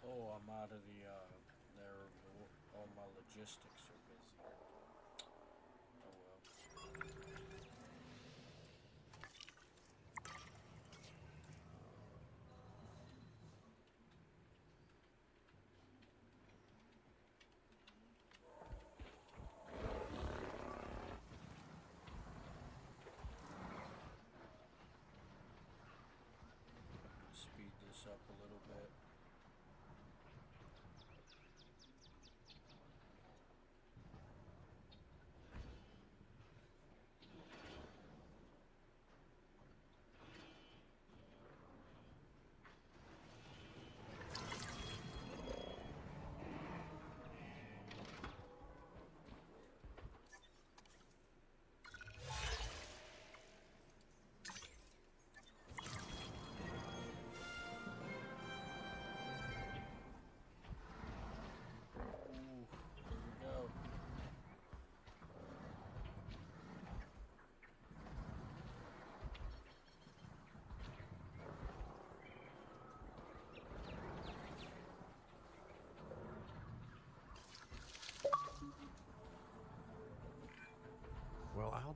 Speaker 2: Oh, I'm out of the, all my logistics are busy. Oh well.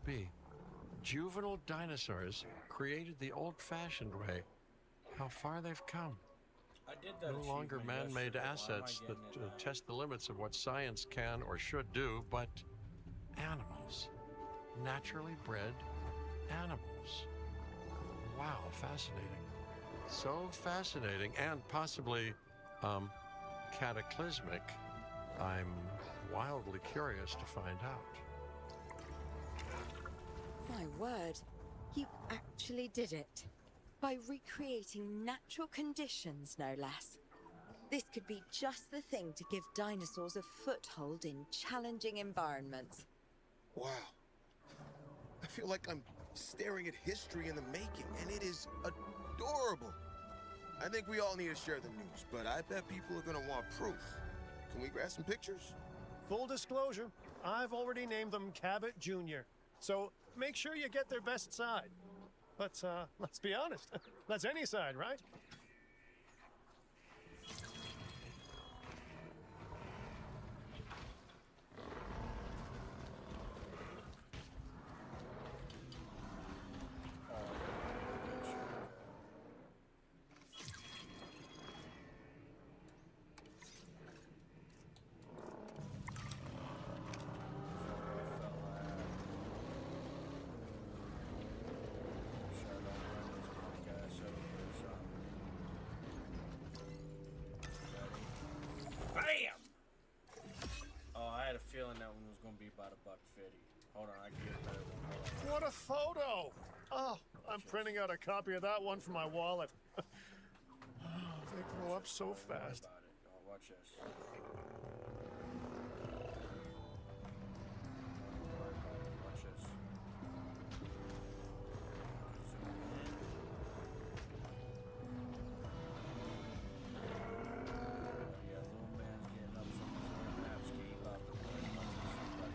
Speaker 1: be. Juvenile dinosaurs created the old-fashioned way. How far they've come.
Speaker 2: I did that
Speaker 1: No longer
Speaker 2: achievement
Speaker 1: man-made
Speaker 2: yesterday. Why am I
Speaker 1: assets that
Speaker 2: getting it now?
Speaker 1: test the limits of what science can or should do, but animals. Naturally bred animals. Wow, fascinating. So fascinating and possibly, cataclysmic. I'm wildly curious to find out.
Speaker 5: My word, you actually did it. By recreating natural conditions, no less. This could be just the thing to give dinosaurs a foothold in challenging environments.
Speaker 9: Wow. I feel like I'm staring at history in the making, and it is adorable. I think we all need to share the news, but I bet people are gonna want proof. Can we grab some pictures?
Speaker 3: Full disclosure, I've already named them Cabot Jr., so make sure you get their best side. But let's be honest, that's any side, right?
Speaker 2: Bam! Oh, I had a feeling that one was gonna be about $1.50. Hold on, I can get a better one. Hold on.
Speaker 3: What a photo! Oh, I'm printing out a copy of that one for my wallet. They grow up so
Speaker 2: Don't worry
Speaker 3: fast.
Speaker 2: about it. Oh, watch this. Watch this. Zoom in. Yeah, little man's getting up from his own maps. Keep up.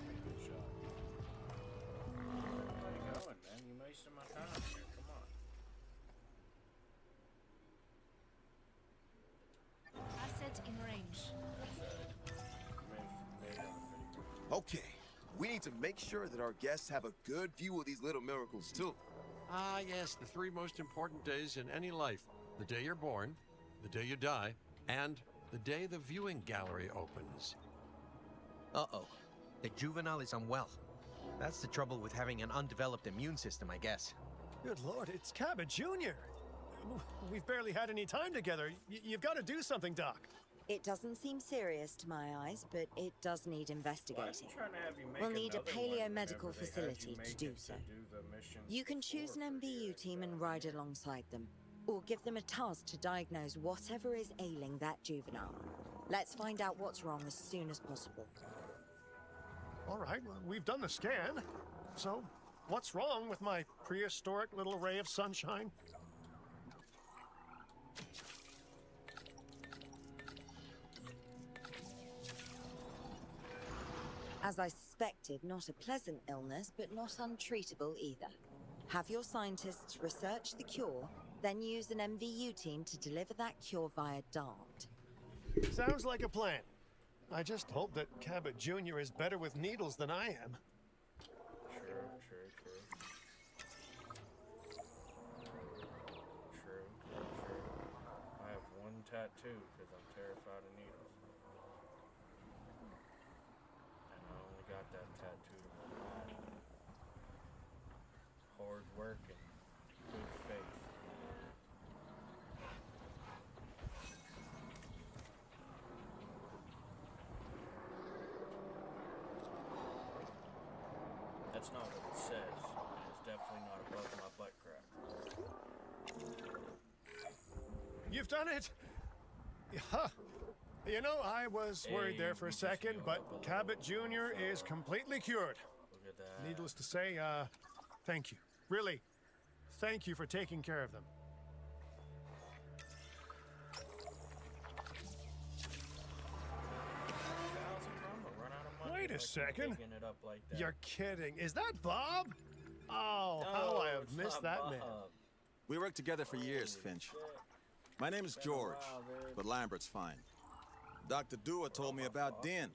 Speaker 2: Pretty good shot. Where you going, man? You wasting my time here. Come on.
Speaker 10: Asset in range.
Speaker 2: Made it on a pretty good.
Speaker 9: Okay, we need to make sure that our guests have a good view of these little miracles, too.
Speaker 1: Ah, yes, the three most important days in any life. The day you're born, the day you die, and the day the viewing gallery opens.
Speaker 8: Uh-oh. The juvenile is unwell. That's the trouble with having an undeveloped immune system, I guess.
Speaker 3: Good Lord, it's Cabot Jr. We've barely had any time together. You've got to do something, Doc.
Speaker 5: It doesn't seem serious to my eyes, but it does need
Speaker 2: Why
Speaker 5: investigating.
Speaker 2: I'm trying to have you make
Speaker 5: We'll need a
Speaker 2: another one
Speaker 5: paleo-medical
Speaker 2: whenever they had
Speaker 5: facility
Speaker 2: you
Speaker 5: to
Speaker 2: make
Speaker 5: do
Speaker 2: it
Speaker 5: so.
Speaker 2: the missions
Speaker 5: You can
Speaker 2: before
Speaker 5: choose an
Speaker 2: for
Speaker 5: MVU
Speaker 2: years,
Speaker 5: team and
Speaker 2: but-
Speaker 5: ride alongside them, or give them a task to diagnose whatever is ailing that juvenile. Let's find out what's wrong as soon as possible.
Speaker 3: All right, well, we've done the scan. So, what's wrong with my prehistoric little ray of sunshine?
Speaker 5: As I suspected, not a pleasant illness, but not untreatable either. Have your scientists research the cure, then use an MVU team to deliver that cure via DART.
Speaker 3: Sounds like a plan. I just hope that Cabot Jr. is better with needles than I am.
Speaker 2: True. I have one tattoo because I'm terrified of needles. And I only got that tattoo to my hard work and good faith. That's not what it says. And it's definitely not above my butt crack.
Speaker 3: You've done it! Huh. You know, I was worried there for a second, but Cabot Jr. is completely cured.
Speaker 2: Look at that.
Speaker 3: Needless to say, thank you. Really, thank you for taking care of them. Wait a second. You're kidding. Is that Bob? Oh, how I have missed that man.
Speaker 6: We worked together for years, Finch. My name is George, but Lambert's fine. Dr. Dua told me about Den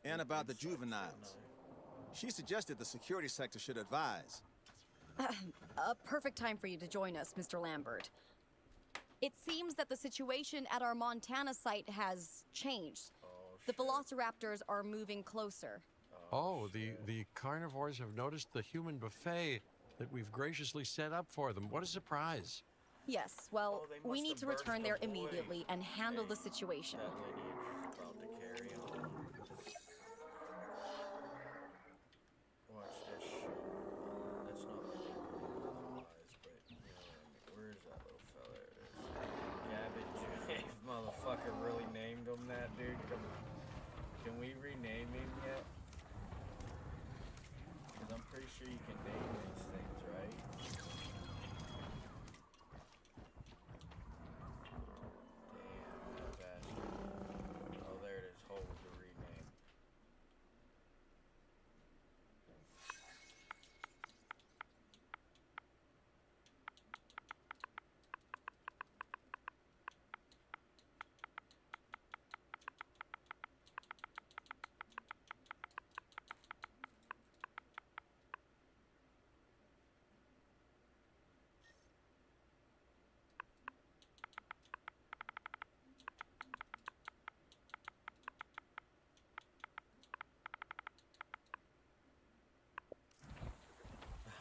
Speaker 6: and about the juveniles.
Speaker 2: I just did this like 2 years ago.
Speaker 6: He said that they were the ones who were responsible for the juvenile.
Speaker 2: What the hell?
Speaker 6: He said that they were the ones who were responsible for the juvenile.
Speaker 2: What the hell?
Speaker 6: And about the juveniles. She suggested the security sector should advise.
Speaker 4: A perfect time for you to join us, Mr. Lambert. It seems that the situation at our Montana site has changed. The velociraptors are moving closer.
Speaker 1: Oh, the carnivores have noticed the human buffet that we've graciously set up for them. What a surprise.
Speaker 4: Yes, well,
Speaker 2: they
Speaker 4: we
Speaker 2: must
Speaker 4: need
Speaker 2: have
Speaker 4: to
Speaker 2: birthed
Speaker 4: return
Speaker 2: a
Speaker 4: there
Speaker 2: boy.
Speaker 4: immediately and handle the situation.
Speaker 2: That lineage is about to carry on. Watch this shit. That's not like it really otherwise, but you know what I mean. Where is that little fella? There it is. Gabbit Jave, motherfucker really named him that, dude. Come on. Can we rename him yet? Because I'm pretty sure you can name these things, right? Damn, that bastard. Oh, there it is. Hold to rename.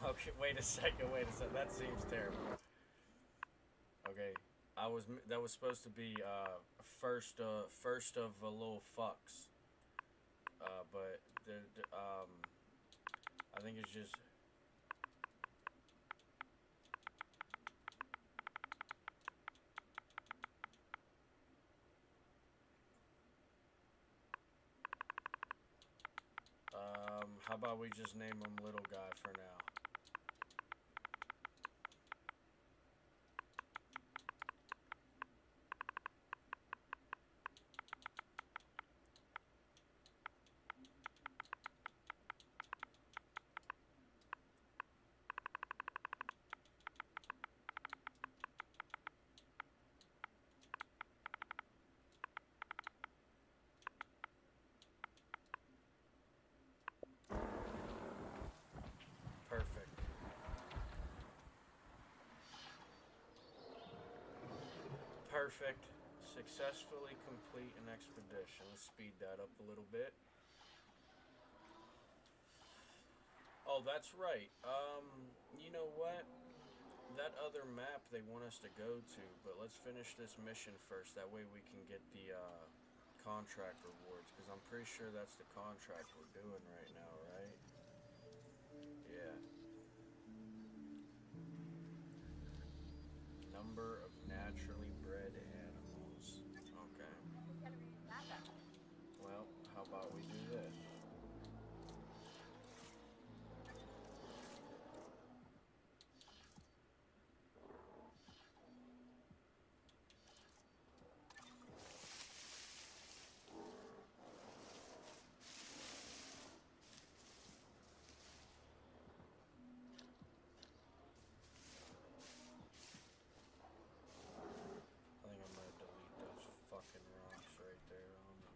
Speaker 2: Okay, wait a second. That seems terrible. Okay, that was supposed to be first of a little fucks. But I think it's just how about we just name him Little Guy for now? Perfect. Perfect. Successfully complete an expedition. Let's speed that up a little bit. Oh, that's right. You know what? That other map they want us to go to, but let's finish this mission first. That way we can get the contract rewards, because I'm pretty sure that's the contract we're doing right now, right? Yeah. Number of naturally bred animals. Okay. Well, how about we do this? I think I'm gonna delete those fucking rocks right there on them.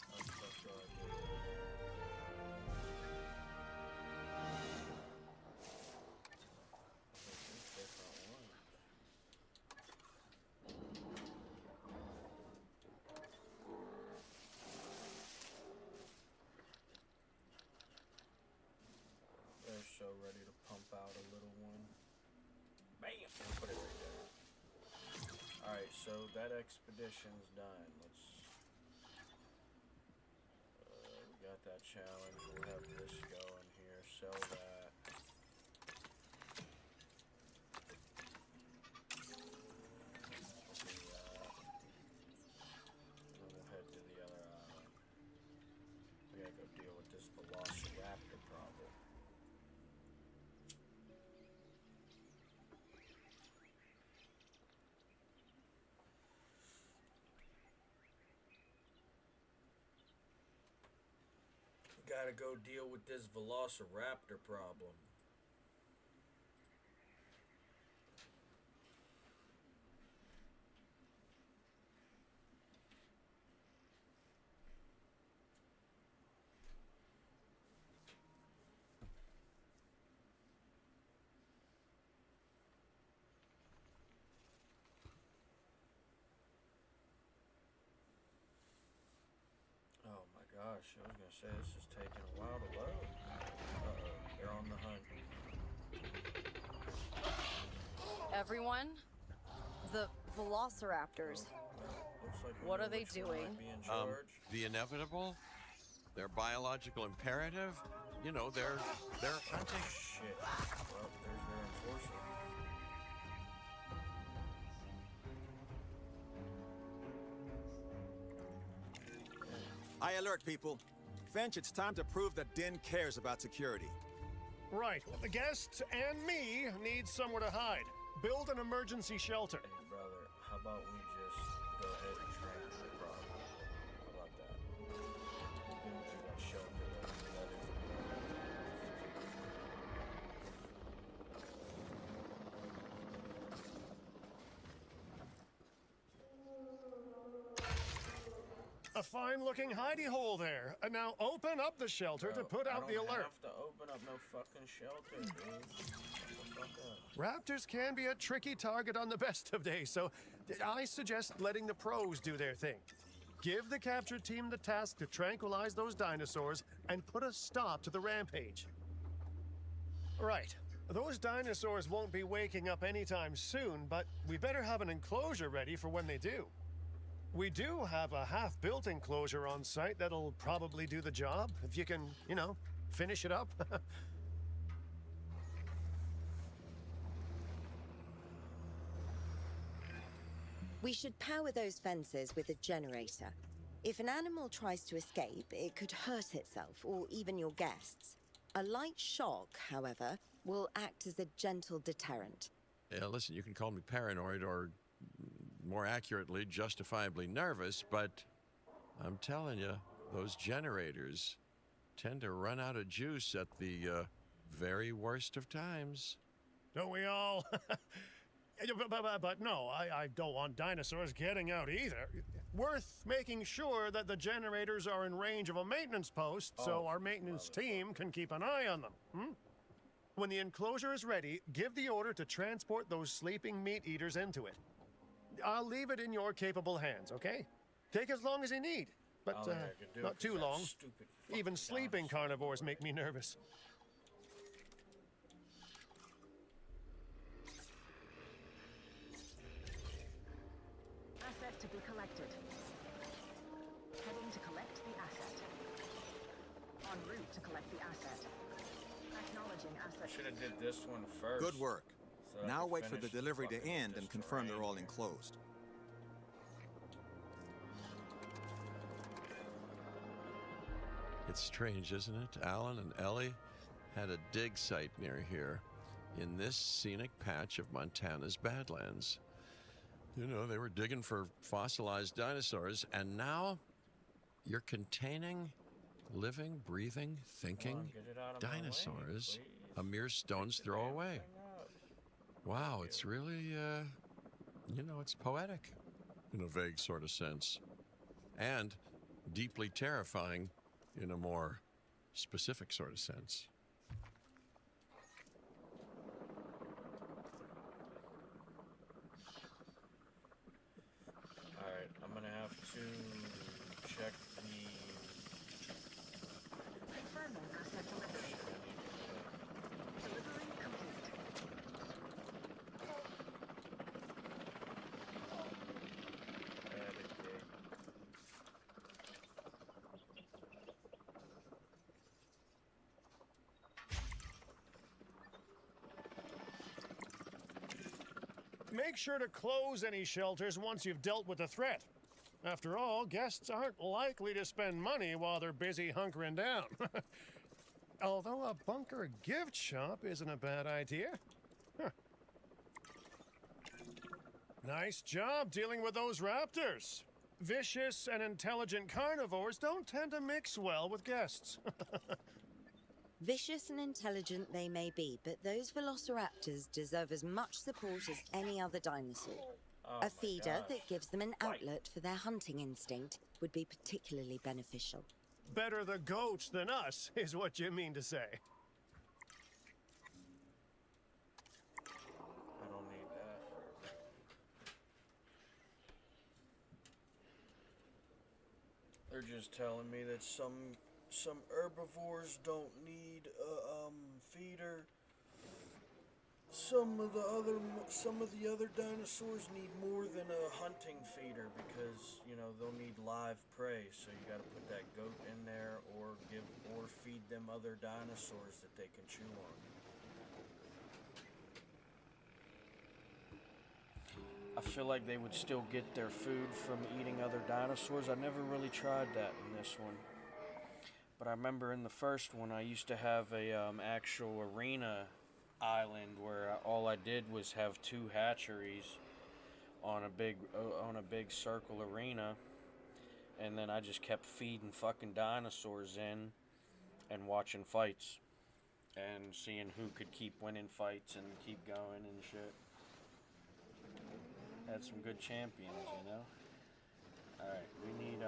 Speaker 2: That's what I did. I think these different ones. They're so ready to pump out a little one. Bam! Put it right there. Alright, so that expedition's done. Let's... we got that challenge. We'll have this going here. Sell that. Do that. And then we'll head to the other island. We gotta go deal with this velociraptor problem. Gotta go deal with this velociraptor problem. gosh, I was gonna say this is taking a while to load. Uh-oh, they're on the hunt.
Speaker 4: Everyone, the velociraptors.
Speaker 2: Looks like we
Speaker 4: What
Speaker 2: know
Speaker 4: are they
Speaker 2: which one
Speaker 4: doing?
Speaker 2: might be in charge.
Speaker 1: The inevitable, their biological imperative, you know, they're hunting.
Speaker 2: Shit. Well, there's their enforcer.
Speaker 6: I alert people. Finch, it's time to prove that Din cares about security.
Speaker 3: Right. Well, the guests and me need somewhere to hide. Build an emergency shelter.
Speaker 2: Hey, brother, how about we just go ahead and train the problem? How about that? Build you that shelter that is.
Speaker 3: A fine-looking hidey hole there. And now open up the shelter to put out the alert.
Speaker 2: I don't have to open up no fucking shelter, dude. Shut the fuck up.
Speaker 3: Raptors can be a tricky target on the best of days, so I suggest letting the pros do their thing. Give the capture team the task to tranquilize those dinosaurs and put a stop to the rampage. Right. Those dinosaurs won't be waking up anytime soon, but we better have an enclosure ready for when they do. We do have a half-built enclosure on site that'll probably do the job, if you can, you know, finish it up.
Speaker 5: We should power those fences with a generator. If an animal tries to escape, it could hurt itself or even your guests. A light shock, however, will act as a gentle deterrent.
Speaker 1: Yeah, listen, you can call me paranoid or, more accurately, justifiably nervous, but I'm telling you, those generators tend to run out of juice at the very worst of times.
Speaker 3: Don't we all? But no, I don't want dinosaurs getting out either. Worth making sure that the generators are in range of a maintenance post so our maintenance team can keep an eye on them. When the enclosure is ready, give the order to transport those sleeping meat eaters into it. I'll leave it in your capable hands, okay? Take as long as you need, but not too long. Even sleeping carnivores make me nervous.
Speaker 11: Asset to be collected. Heading to collect the asset. En route to collect the asset. Acknowledging asset.
Speaker 2: Should have did this one first.
Speaker 6: Good work.
Speaker 2: So I
Speaker 6: Now
Speaker 2: could
Speaker 6: wait for the
Speaker 2: finish
Speaker 6: delivery to
Speaker 2: fucking
Speaker 6: end and confirm they're all
Speaker 2: terrain.
Speaker 6: enclosed.
Speaker 1: It's strange, isn't it? Alan and Ellie had a dig site near here in this scenic patch of Montana's Badlands. You know, they were digging for fossilized dinosaurs, and now you're containing living, breathing, thinking
Speaker 2: Get it out of my way,
Speaker 1: dinosaurs
Speaker 2: please.
Speaker 1: a mere stone's throw away. Wow, it's really, you know, it's poetic in a vague sort of sense, and deeply terrifying in a more specific sort of sense.
Speaker 2: Alright, I'm gonna have to check the...
Speaker 11: Confirming asset delivery. Delivery complete.
Speaker 2: Added gate.
Speaker 3: Make sure to close any shelters once you've dealt with the threat. After all, guests aren't likely to spend money while they're busy hunkering down. Although a bunker gift shop isn't a bad idea. Huh. Nice job dealing with those raptors. Vicious and intelligent carnivores don't tend to mix well with guests.
Speaker 5: Vicious and intelligent they may be, but those velociraptors deserve as much support as any other dinosaur.
Speaker 2: Oh
Speaker 5: A feeder
Speaker 2: my
Speaker 5: that
Speaker 2: gosh.
Speaker 5: gives them an outlet for their hunting instinct would be particularly beneficial.
Speaker 3: Better the goats than us, is what you mean to say.
Speaker 2: I don't need that. They're just telling me that some herbivores don't need a feeder. Some of the other dinosaurs need more than a hunting feeder because, you know, they'll need live prey. So you got to put that goat in there or feed them other dinosaurs that they can chew on. I feel like they would still get their food from eating other dinosaurs. I never really tried that in this one. But I remember in the first one, I used to have a actual arena island where all I did was have 2 hatcheries on a big circle arena, and then I just kept feeding fucking dinosaurs in and watching fights and seeing who could keep winning fights and keep going and shit. Had some good champions, you know. All right, we need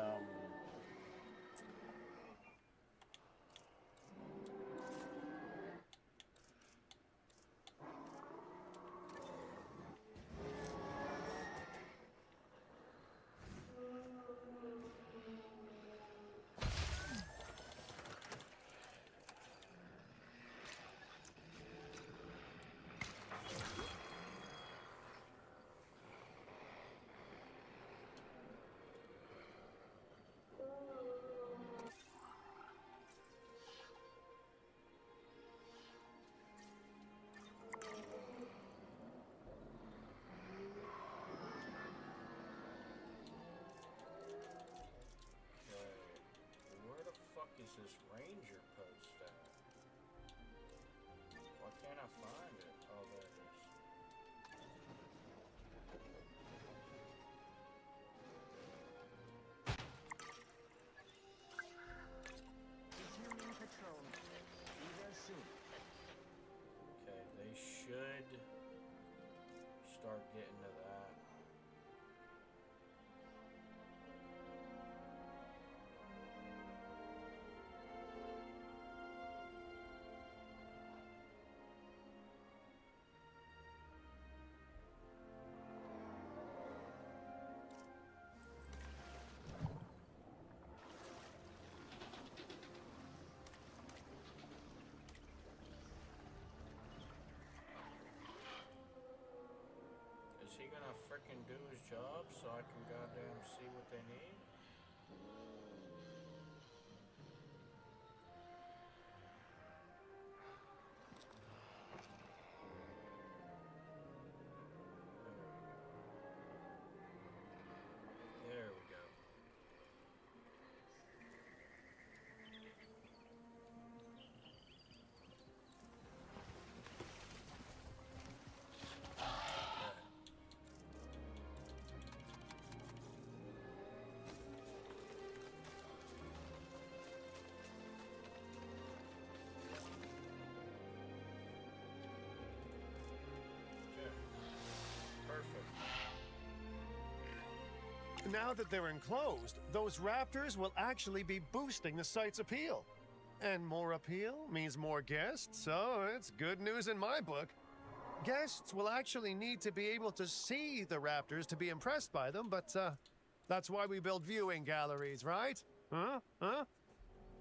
Speaker 2: is this ranger post at? Why can't I find it? Oh, there it is.
Speaker 11: Resuming patrol. Be there soon.
Speaker 2: Okay, they should start getting to that. Is he gonna frickin' do his job so I can goddamn see what they need? There we go.
Speaker 3: Now that they're enclosed, those raptors will actually be boosting the site's appeal. And more appeal means more guests, so it's good news in my book. Guests will actually need to be able to see the raptors to be impressed by them, but that's why we build viewing galleries, right? Huh?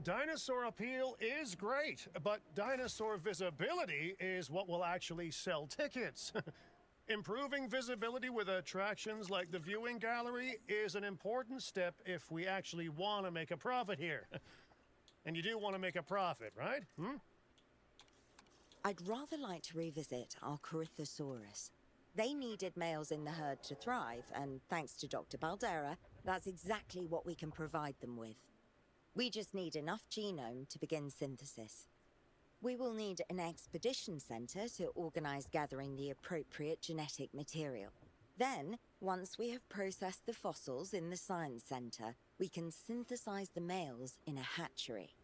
Speaker 3: Dinosaur appeal is great, but dinosaur visibility is what will actually sell tickets. Improving visibility with attractions like the viewing gallery is an important step if we actually want to make a profit here. And you do want to make a profit, right?
Speaker 5: I'd rather like to revisit our Corythosaurus. They needed males in the herd to thrive, and thanks to Dr. Baldera, that's exactly what we can provide them with. We just need enough genome to begin synthesis. We will need an expedition center to organize gathering the appropriate genetic material. Then, once we have processed the fossils in the science center, we can synthesize the males in a hatchery.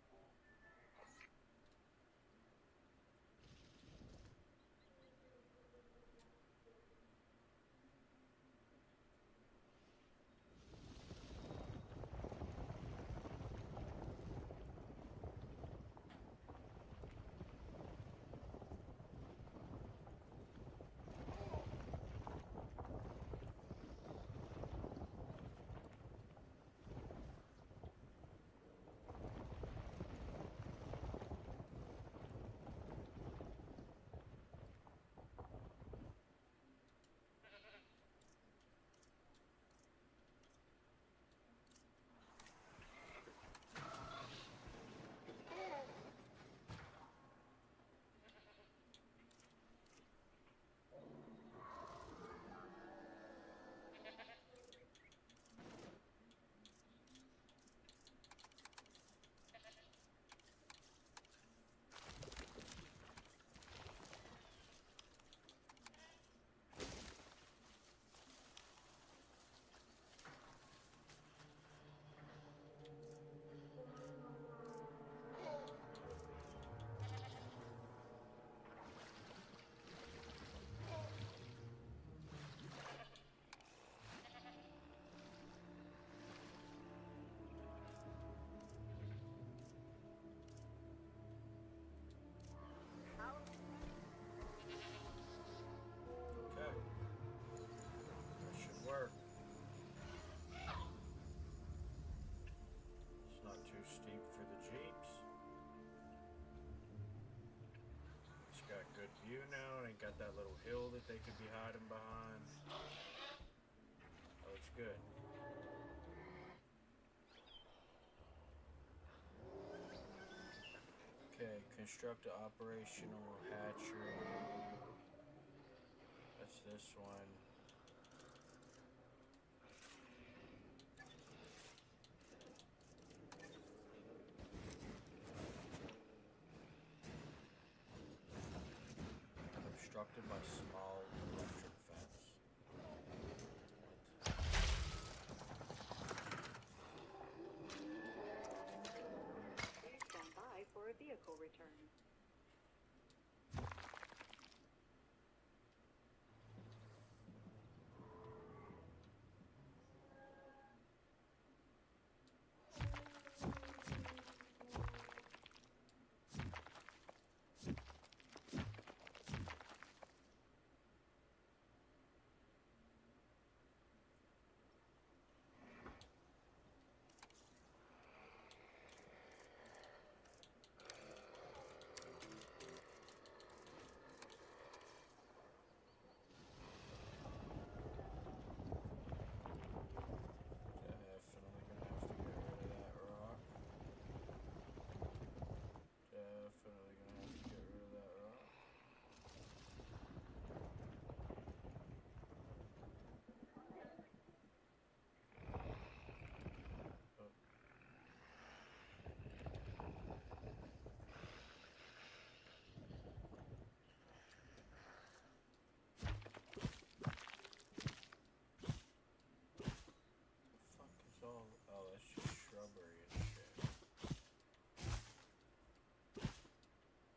Speaker 2: got that little hill that they could be hiding behind. That looks good. Okay, construct an operational hatchery. That's this one. Obstructed by small electric fence.
Speaker 7: Please stand by for a vehicle return.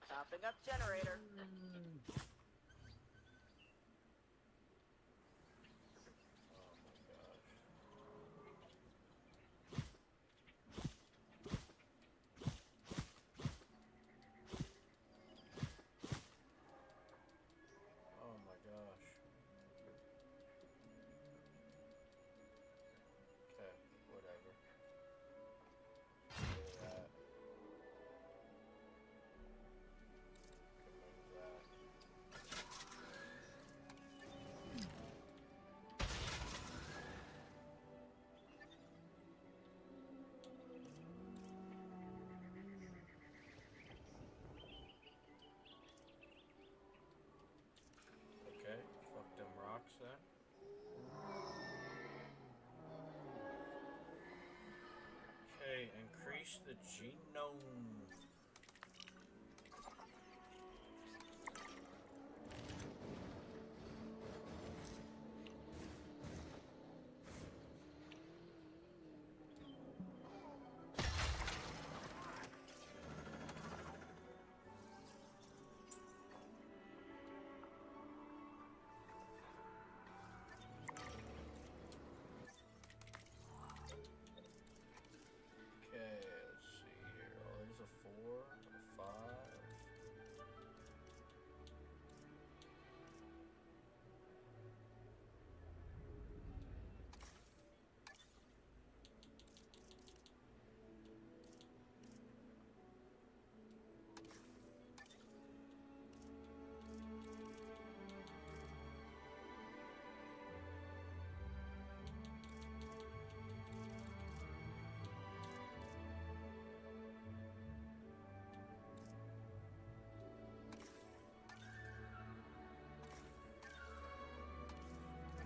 Speaker 11: Topping up generator.
Speaker 2: Okay, increase the genome.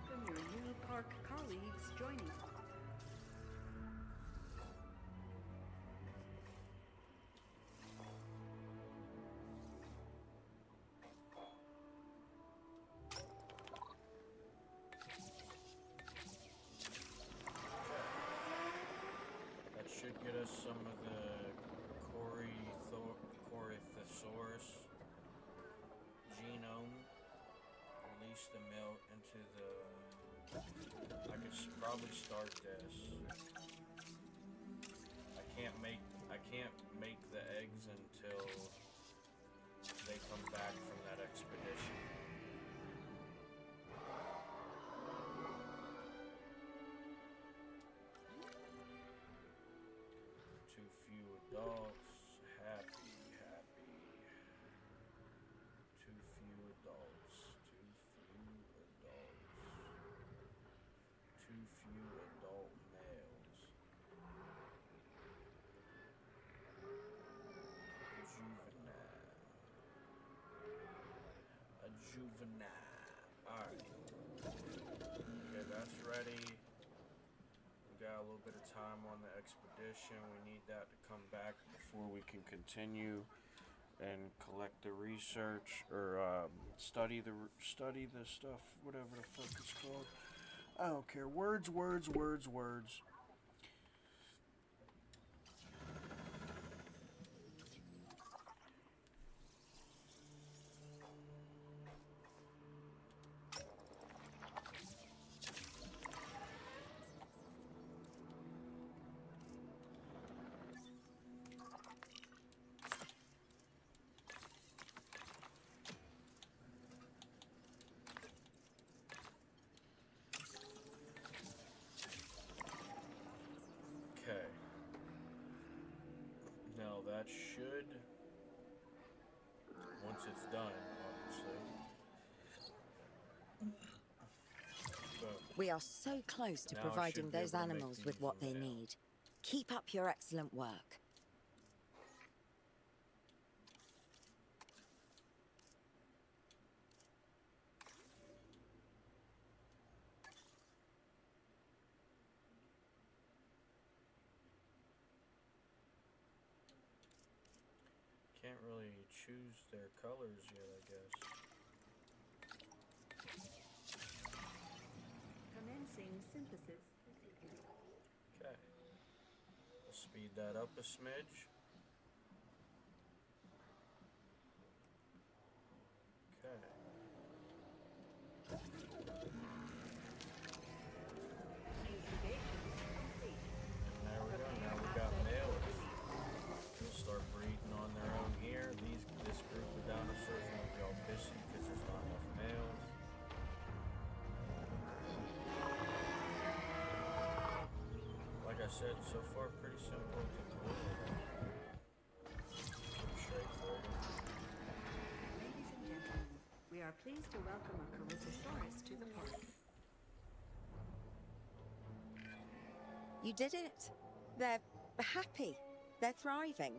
Speaker 7: Welcome your new park colleagues joining.
Speaker 2: That should get us some of the Corythosaurus genome. Release the milk into the... I could probably start this. I can't make the eggs until they come back from that expedition. Too few adults. Happy. Too few adults. few adult males. A juvenile. Alright. Okay, that's ready. We got a little bit of time on the expedition. We need that to come back before we can continue and collect the research or study the stuff, whatever the fuck it's called. I don't care. Words. Okay. Now that should, once it's done, obviously.
Speaker 5: We are so close to
Speaker 2: Now I
Speaker 5: providing
Speaker 2: should be
Speaker 5: those
Speaker 2: able to make
Speaker 5: animals with
Speaker 2: these
Speaker 5: what they
Speaker 2: male.
Speaker 5: need. Keep up your excellent work.
Speaker 2: Can't really choose their colors yet, I guess.
Speaker 7: Commencing synthesis.
Speaker 2: Okay. We'll speed that up a smidge. Okay. And there we go. Now we got males. They'll start breeding on their own here. This group of dinosaurs won't be all pissy because there's not enough males. Like I said, so far pretty simple to deliver. Pretty straightforward.
Speaker 7: Ladies and gentlemen, we are pleased to welcome a Charissasaurus to the park.
Speaker 5: You did it. They're happy. They're thriving.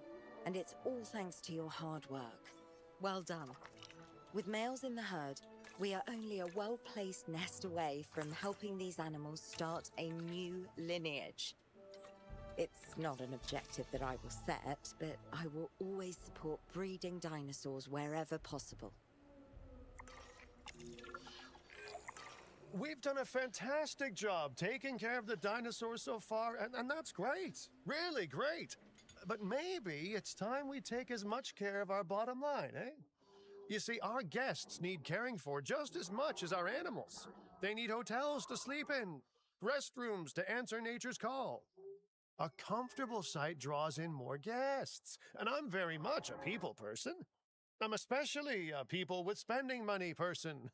Speaker 5: And it's all thanks to your hard work. Well done. With males in the herd, we are only a well-placed nest away from helping these animals start a new lineage. It's not an objective that I will set, but I will always support breeding dinosaurs wherever possible.
Speaker 3: We've done a fantastic job taking care of the dinosaurs so far, and that's great. Really great. But maybe it's time we take as much care of our bottom line, eh? You see, our guests need caring for just as much as our animals. They need hotels to sleep in, restrooms to answer nature's call. A comfortable site draws in more guests, and I'm very much a people person. I'm especially a people with spending money person.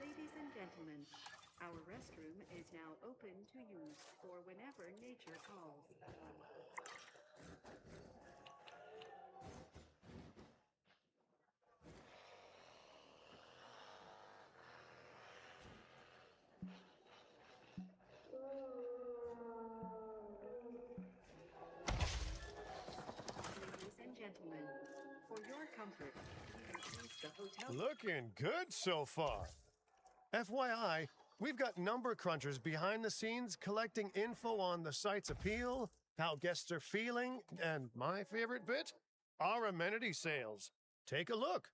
Speaker 7: Ladies and gentlemen, our restroom is now open to use for whenever nature calls. Ladies and gentlemen, for your comfort, use the hotel.
Speaker 3: Looking good so far. FYI, we've got number crunchers behind the scenes collecting info on the site's appeal, how guests are feeling, and my favorite bit, our amenity sales. Take a look.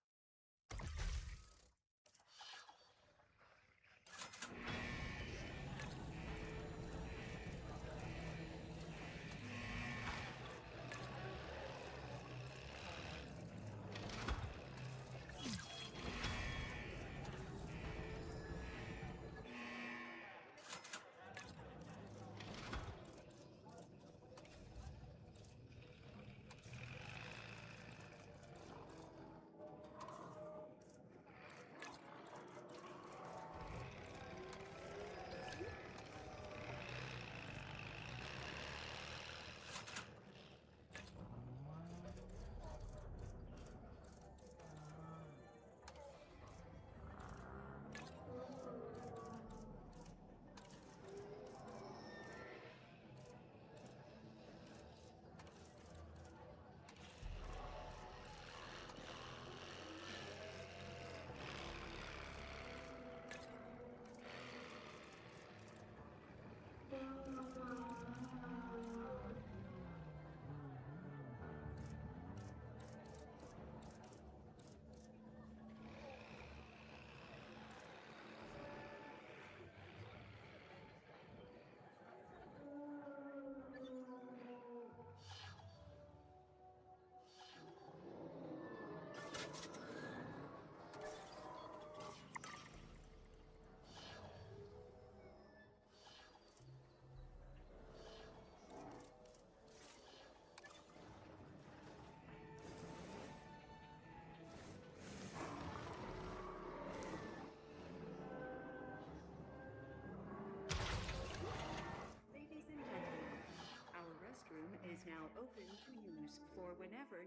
Speaker 7: now open to use for whenever.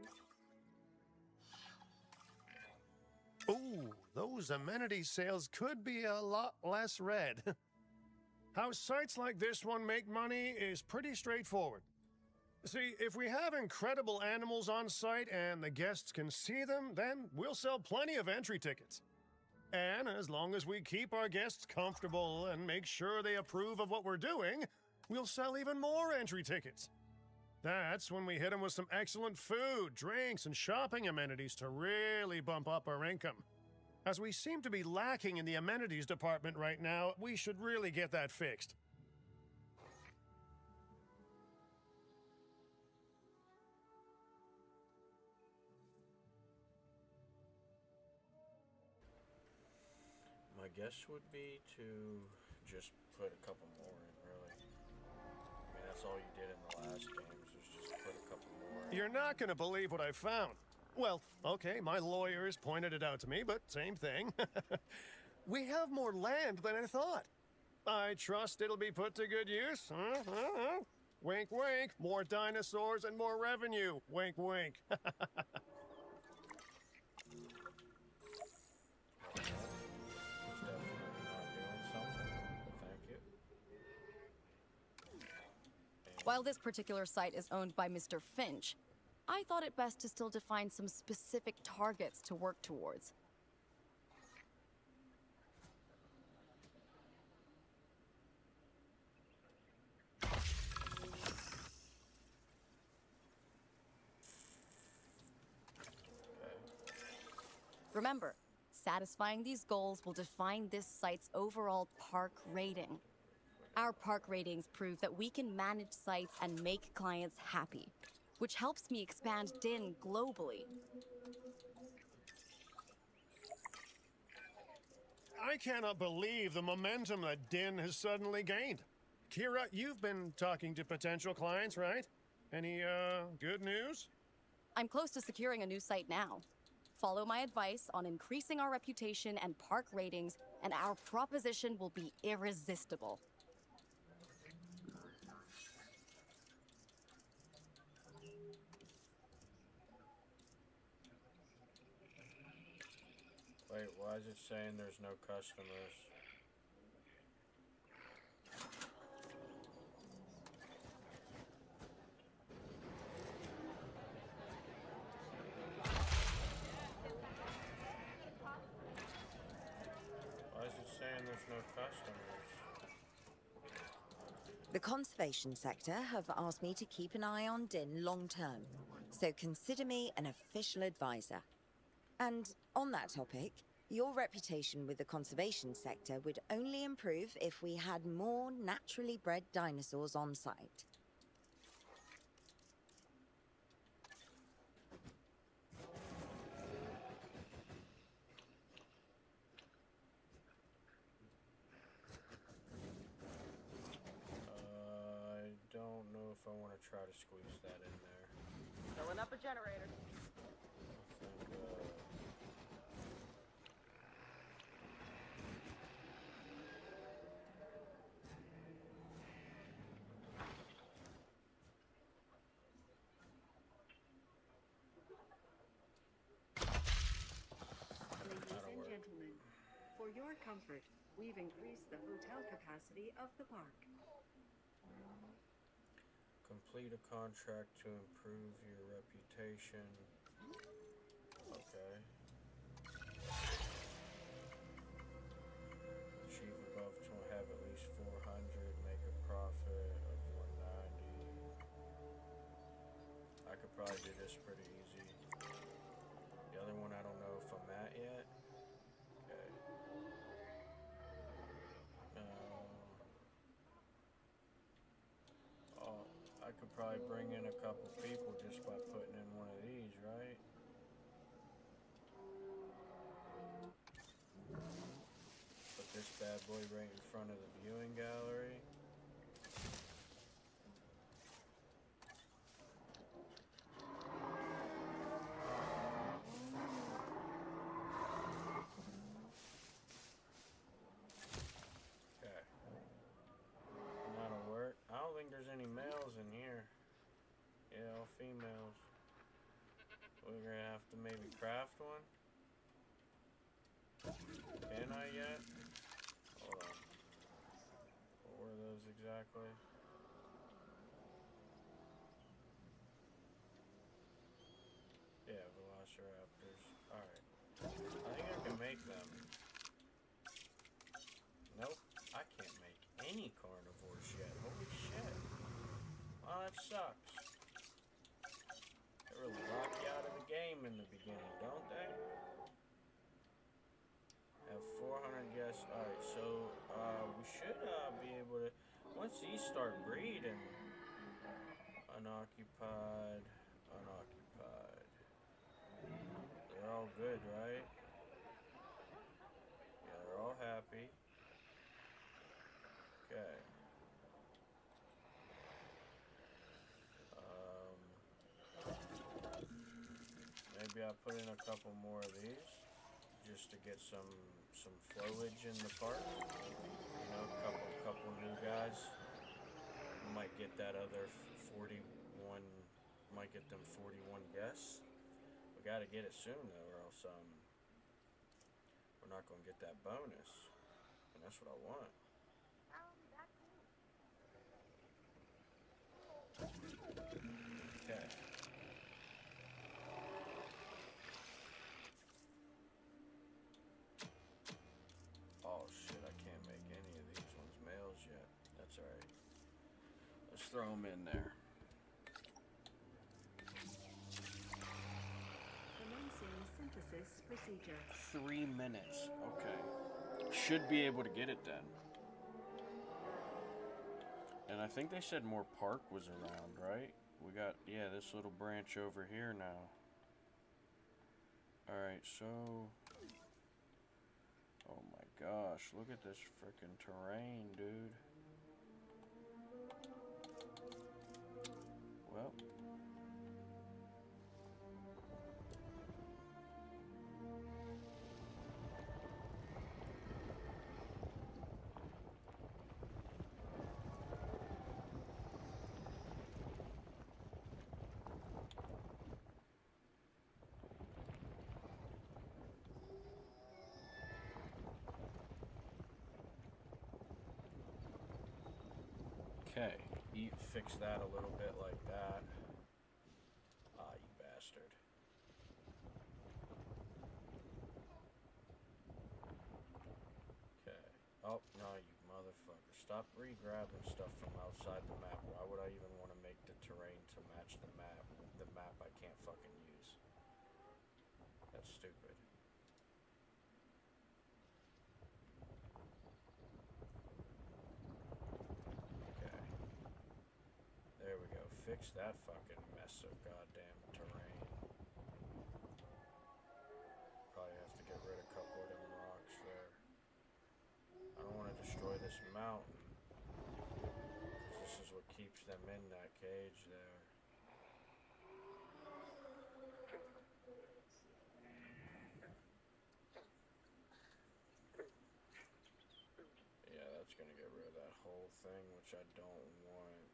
Speaker 3: Ooh, those amenity sales could be a lot less red. How sites like this one make money is pretty straightforward. See, if we have incredible animals on site and the guests can see them, then we'll sell plenty of entry tickets. And as long as we keep our guests comfortable and make sure they approve of what we're doing, we'll sell even more entry tickets. That's when we hit them with some excellent food, drinks, and shopping amenities to really bump up our income. As we seem to be lacking in the amenities department right now, we should really get that fixed.
Speaker 2: My guess would be to just put a couple more in, really. I mean, that's all you did in the last games, was just put a couple more in.
Speaker 3: You're not going to believe what I found. Well, okay, my lawyers pointed it out to me, but same thing. We have more land than I thought. I trust it'll be put to good use. Wink, wink. More dinosaurs and more revenue. Wink, wink.
Speaker 4: While this particular site is owned by Mr. Finch, I thought it best to still define some specific targets to work towards. Remember, satisfying these goals will define this site's overall park rating. Our park ratings prove that we can manage sites and make clients happy, which helps me expand DIN globally.
Speaker 3: I cannot believe the momentum that DIN has suddenly gained. Kira, you've been talking to potential clients, right? Any, good news?
Speaker 4: I'm close to securing a new site now. Follow my advice on increasing our reputation and park ratings, and our proposition will be irresistible.
Speaker 2: Wait, why is it saying there's no customers? Why is it saying there's no customers?
Speaker 5: The conservation sector have asked me to keep an eye on DIN long term, so consider me an official advisor. And on that topic, your reputation with the conservation sector would only improve if we had more naturally bred dinosaurs on site.
Speaker 2: I don't know if I want to try to squeeze that in there.
Speaker 11: Filling up a generator.
Speaker 2: I think,
Speaker 7: Ladies and gentlemen, for your comfort, we've increased the hotel capacity of the park.
Speaker 2: complete a contract to improve your reputation. Okay. Achieve above to have at least 400, make a profit of 190. I could probably do this pretty easy. The other one I don't know if I'm at yet. Okay. Oh, I could probably bring in a couple people just by putting in one of these, right? Put this bad boy right in front of the viewing gallery. Okay. That'll work. I don't think there's any males in here. Yeah, to maybe craft one? Can I yet? Hold on. What were those exactly? Yeah, velociraptors. Alright. I think I can make them. Nope. I can't make any carnivores yet. Holy shit. Oh, that sucks. They really lock you out of the game in the beginning, don't they? Have 400 guests. Alright, so we should be able to, once these start breeding, unoccupied, unoccupied. They're all good, right? Yeah, they're all happy. Okay. Maybe I'll put in a couple more of these just to get some flowage in the park. You know, couple new guys. Might get that other 41. Might get them 41 guests. We gotta get it soon though, or else we're not gonna get that bonus, and that's what I want. Okay. Oh shit, I can't make any of these ones males yet. That's alright. Let's throw them in there.
Speaker 7: Commencing synthesis procedure.
Speaker 2: 3 minutes. Okay. Should be able to get it then. And I think they said more park was around, right? We got, yeah, this little branch over here now. Alright, so... Oh my gosh, look at this freaking terrain, dude. Well... Okay, fix that a little bit like that. Ah, you bastard. Okay. Oh, no, you motherfucker. Stop re-grabbing stuff from outside the map. Why would I even want to make the terrain to match the map? The map I can't fucking use. That's stupid. There we go. Fix that fucking mess of goddamn terrain. Probably have to get rid of a couple of them rocks there. I don't want to destroy this mountain. This is what keeps them in that cage there. Yeah, that's gonna get rid of that whole thing, which I don't want.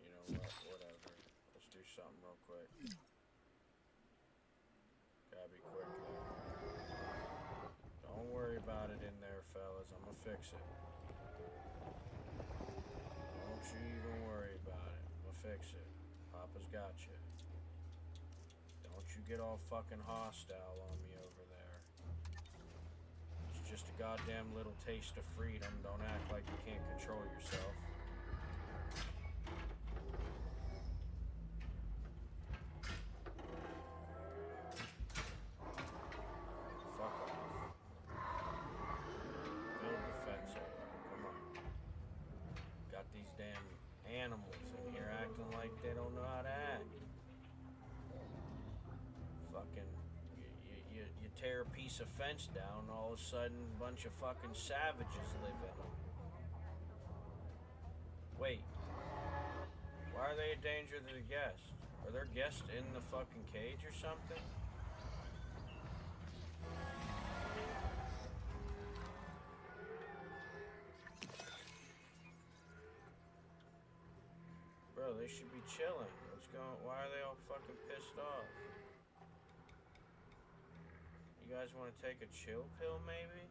Speaker 2: You know what, whatever. Let's do something real quick. Gotta be quick though. Don't worry about it in there, fellas. I'm gonna fix it. Don't you even worry about it. I'm gonna fix it. Papa's got you. Don't you get all fucking hostile on me over there. It's just a goddamn little taste of freedom. Don't act like you can't control yourself. Animals in here acting like they don't know how to act. Fucking, you tear a piece of fence down, all of a sudden a bunch of fucking savages live in them. Wait, why are they a danger to the guests? Are there guests in the fucking cage or something? Bro, they should be chilling. What's going? Why are they all fucking fucking pissed off. You guys want to take a chill pill, maybe?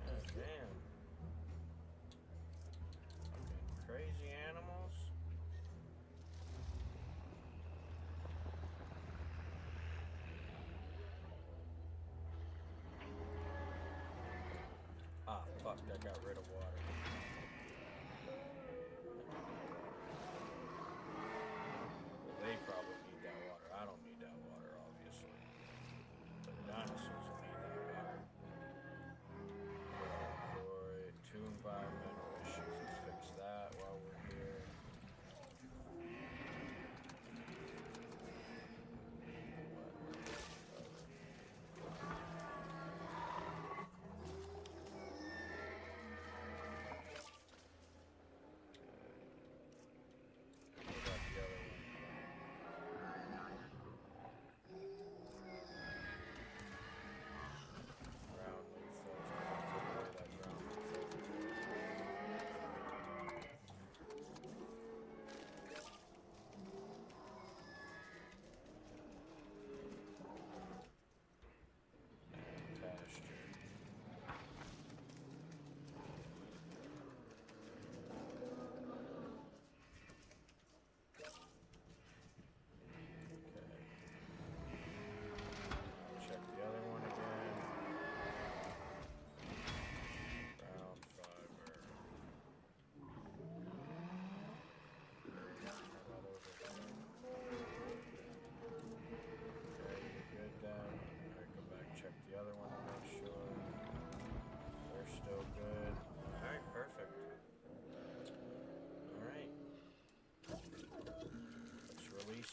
Speaker 2: God damn. Fucking crazy animals. Ah, fuck, that got rid of water. Well, they probably need that water. I don't need that water, obviously. But the dinosaurs will need that water. Corey, 2 environmental issues. Let's fix that while we're here.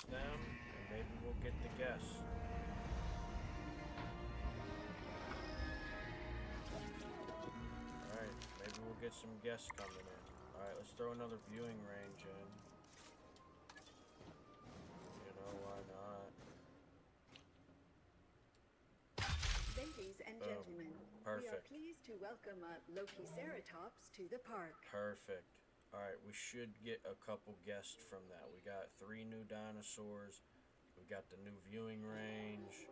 Speaker 2: Them, and maybe we'll get the guests. Alright, maybe we'll get some guests coming in. Alright, let's throw another viewing range in. You know, why not?
Speaker 7: Ladies and gentlemen, we are pleased to welcome Lokiceratops to the park.
Speaker 2: Perfect. Alright, we should get a couple guests from that. We got 3 new dinosaurs. We got the new viewing range.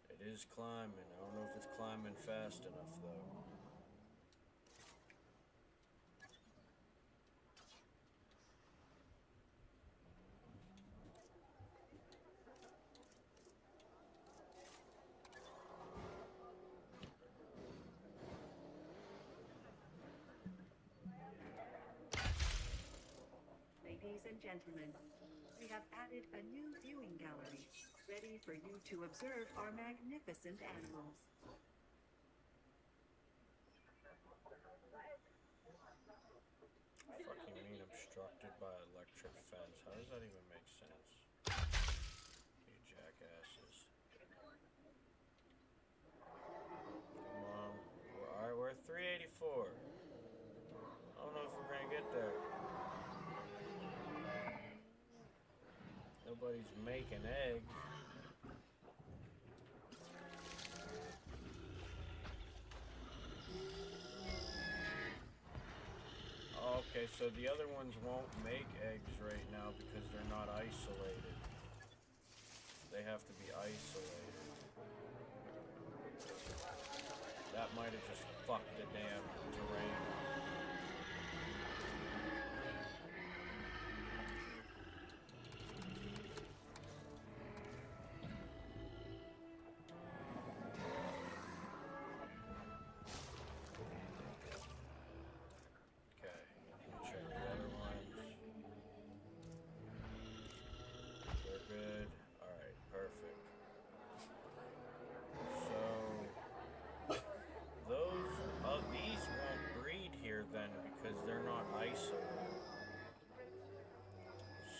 Speaker 2: It is climbing. I don't know if it's climbing fast enough, though.
Speaker 7: Ladies and gentlemen, we have added a new viewing gallery, ready for you to observe our magnificent animals.
Speaker 2: Fucking mean obstructed by electric fence. How does that even make sense? You jackasses. Come on. Alright, we're at 384. I don't know if we're gonna get there. Nobody's making eggs. Okay, so the other ones won't make eggs right now because they're not isolated. They have to be isolated. That might have just fucked the damn terrain up.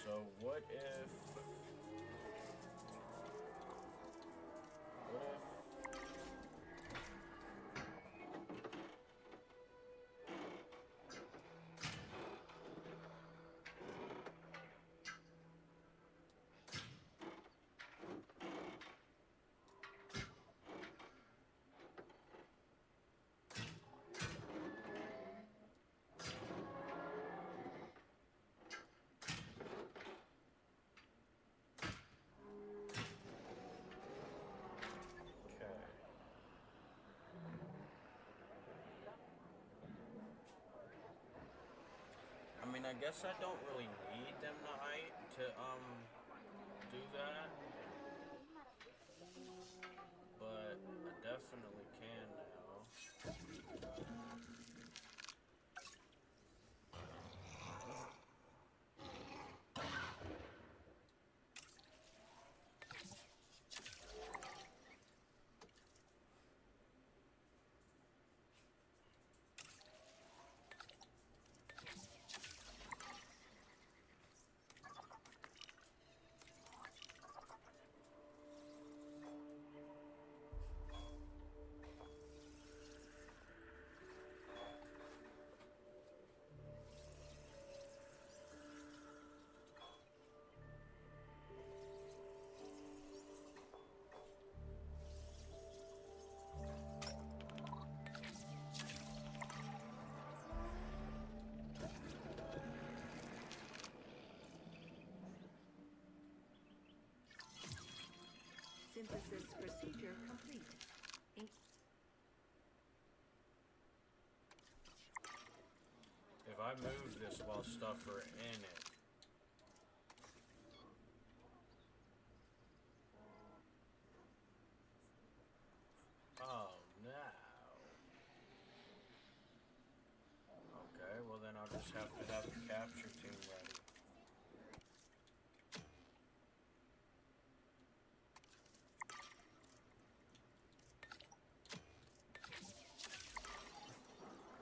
Speaker 2: So what if... I guess I don't really need them to do that. But I definitely can now.
Speaker 7: Synthesis procedure complete.
Speaker 2: If I move this while stuff are in it. Oh no. Okay, well then I'll just have to have the capture team ready.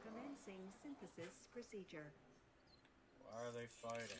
Speaker 7: Commencing synthesis procedure.
Speaker 2: Why are they fighting?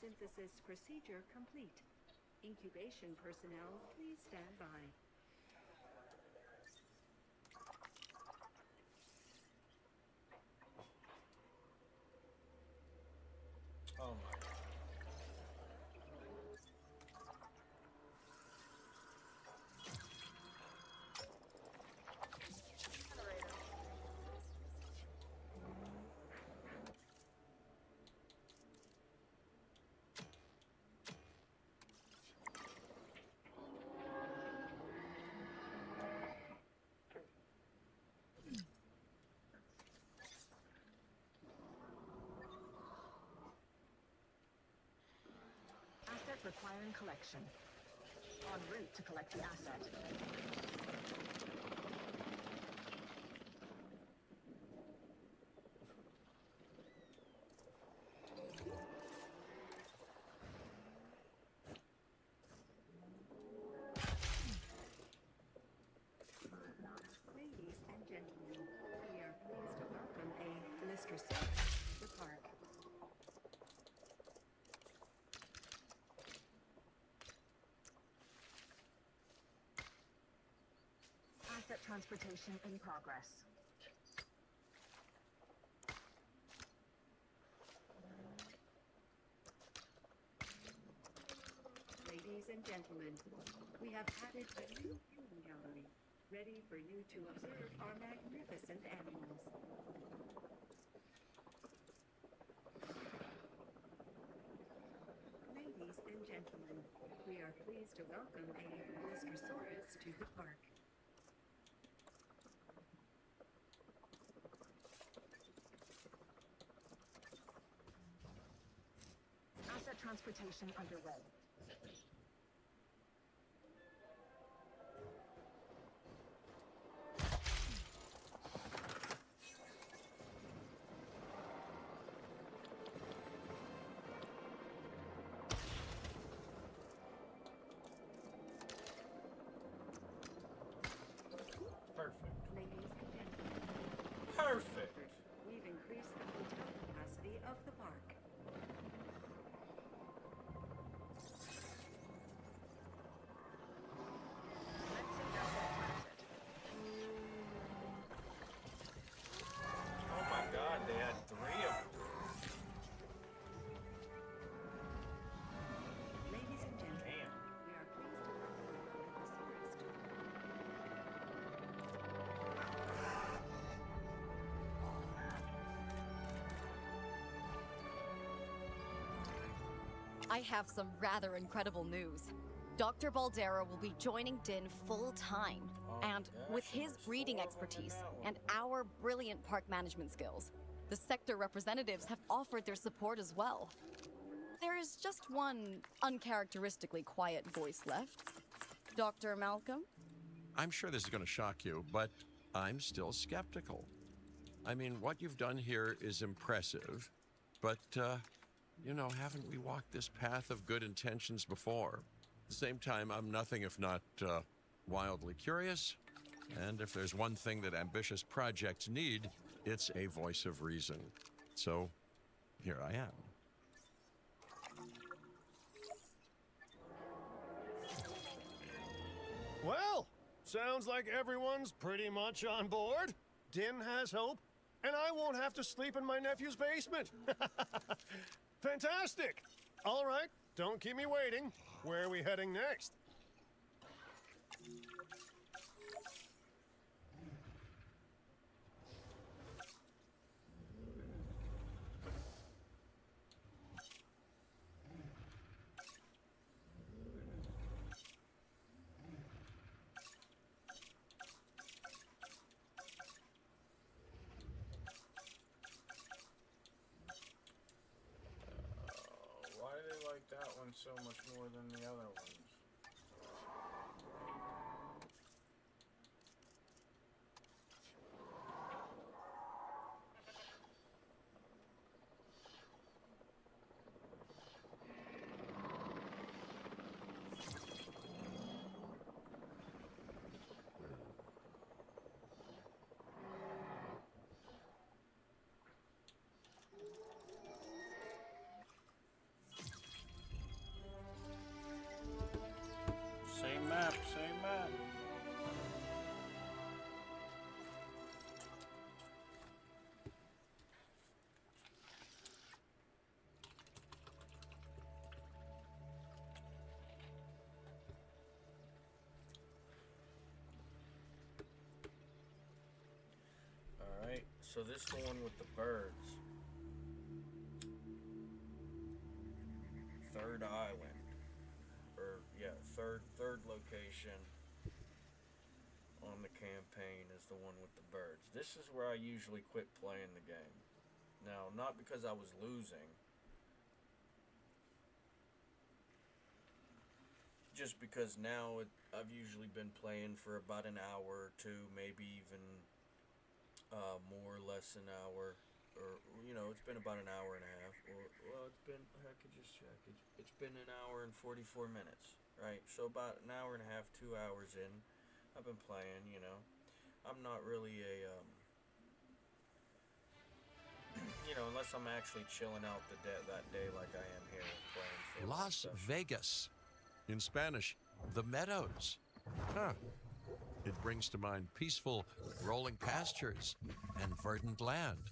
Speaker 7: Synthesis procedure complete. Incubation personnel, please stand by.
Speaker 2: Oh my god.
Speaker 11: Asset requiring collection. En route to collect the asset.
Speaker 7: Ladies and gentlemen, we are pleased to welcome a blister service to the park.
Speaker 11: Asset transportation in progress.
Speaker 7: Ladies and gentlemen, we have added a new viewing gallery, ready for you to observe our magnificent animals. Ladies gentlemen, we are pleased to welcome a Bliscosaurus to the park.
Speaker 11: Asset transportation underway.
Speaker 2: Perfect.
Speaker 7: Ladies and gentlemen,
Speaker 2: Perfect.
Speaker 7: we've increased the hotel capacity of the park.
Speaker 11: Commencing asset transit.
Speaker 2: Oh my god, they had 3 of them.
Speaker 7: Ladies and gentlemen,
Speaker 2: Damn.
Speaker 7: we are pleased to welcome a Bliscosaurus to the park.
Speaker 4: I have some rather incredible news. Dr. Baldera will be joining Din full time.
Speaker 2: Oh,
Speaker 4: And
Speaker 2: gosh,
Speaker 4: with
Speaker 2: and
Speaker 4: his
Speaker 2: there's
Speaker 4: breeding
Speaker 2: 4 of 'em in
Speaker 4: expertise
Speaker 2: that one.
Speaker 4: and our brilliant park management skills, the sector representatives have offered their support as well. There is just one uncharacteristically quiet voice left. Dr. Malcolm?
Speaker 1: I'm sure this is going to shock you, but I'm still skeptical. I mean, what you've done here is impressive, but, haven't we walked this path of good intentions before? At the same time, I'm nothing if not wildly curious. And if there's one thing that ambitious projects need, it's a voice of reason. So, here I am.
Speaker 3: Well, sounds like everyone's pretty much on board. Din has hope, and I won't have to sleep in my nephew's basement. Fantastic! All right, don't keep me waiting. Where are we heading next?
Speaker 2: Why do they like that one so much more than the other ones? Same map, same map. Alright, so this is the one with the birds. Third island. Or, yeah, third location on the campaign is the one with the birds. This is where I usually quit playing the game. Now, not because I was losing. Just because now I've usually been playing for about an hour or two, maybe even more or less an hour. Or, it's been about an hour and a half. Or, well, I could just check. It's been an hour and 44 minutes, right? So about an hour and a half, 2 hours in, I've been playing, I'm not really a, unless I'm actually chilling out that day like I am here playing for
Speaker 1: Las Vegas. In Spanish, the Meadows. Huh. It brings to mind peaceful, rolling pastures and verdant land.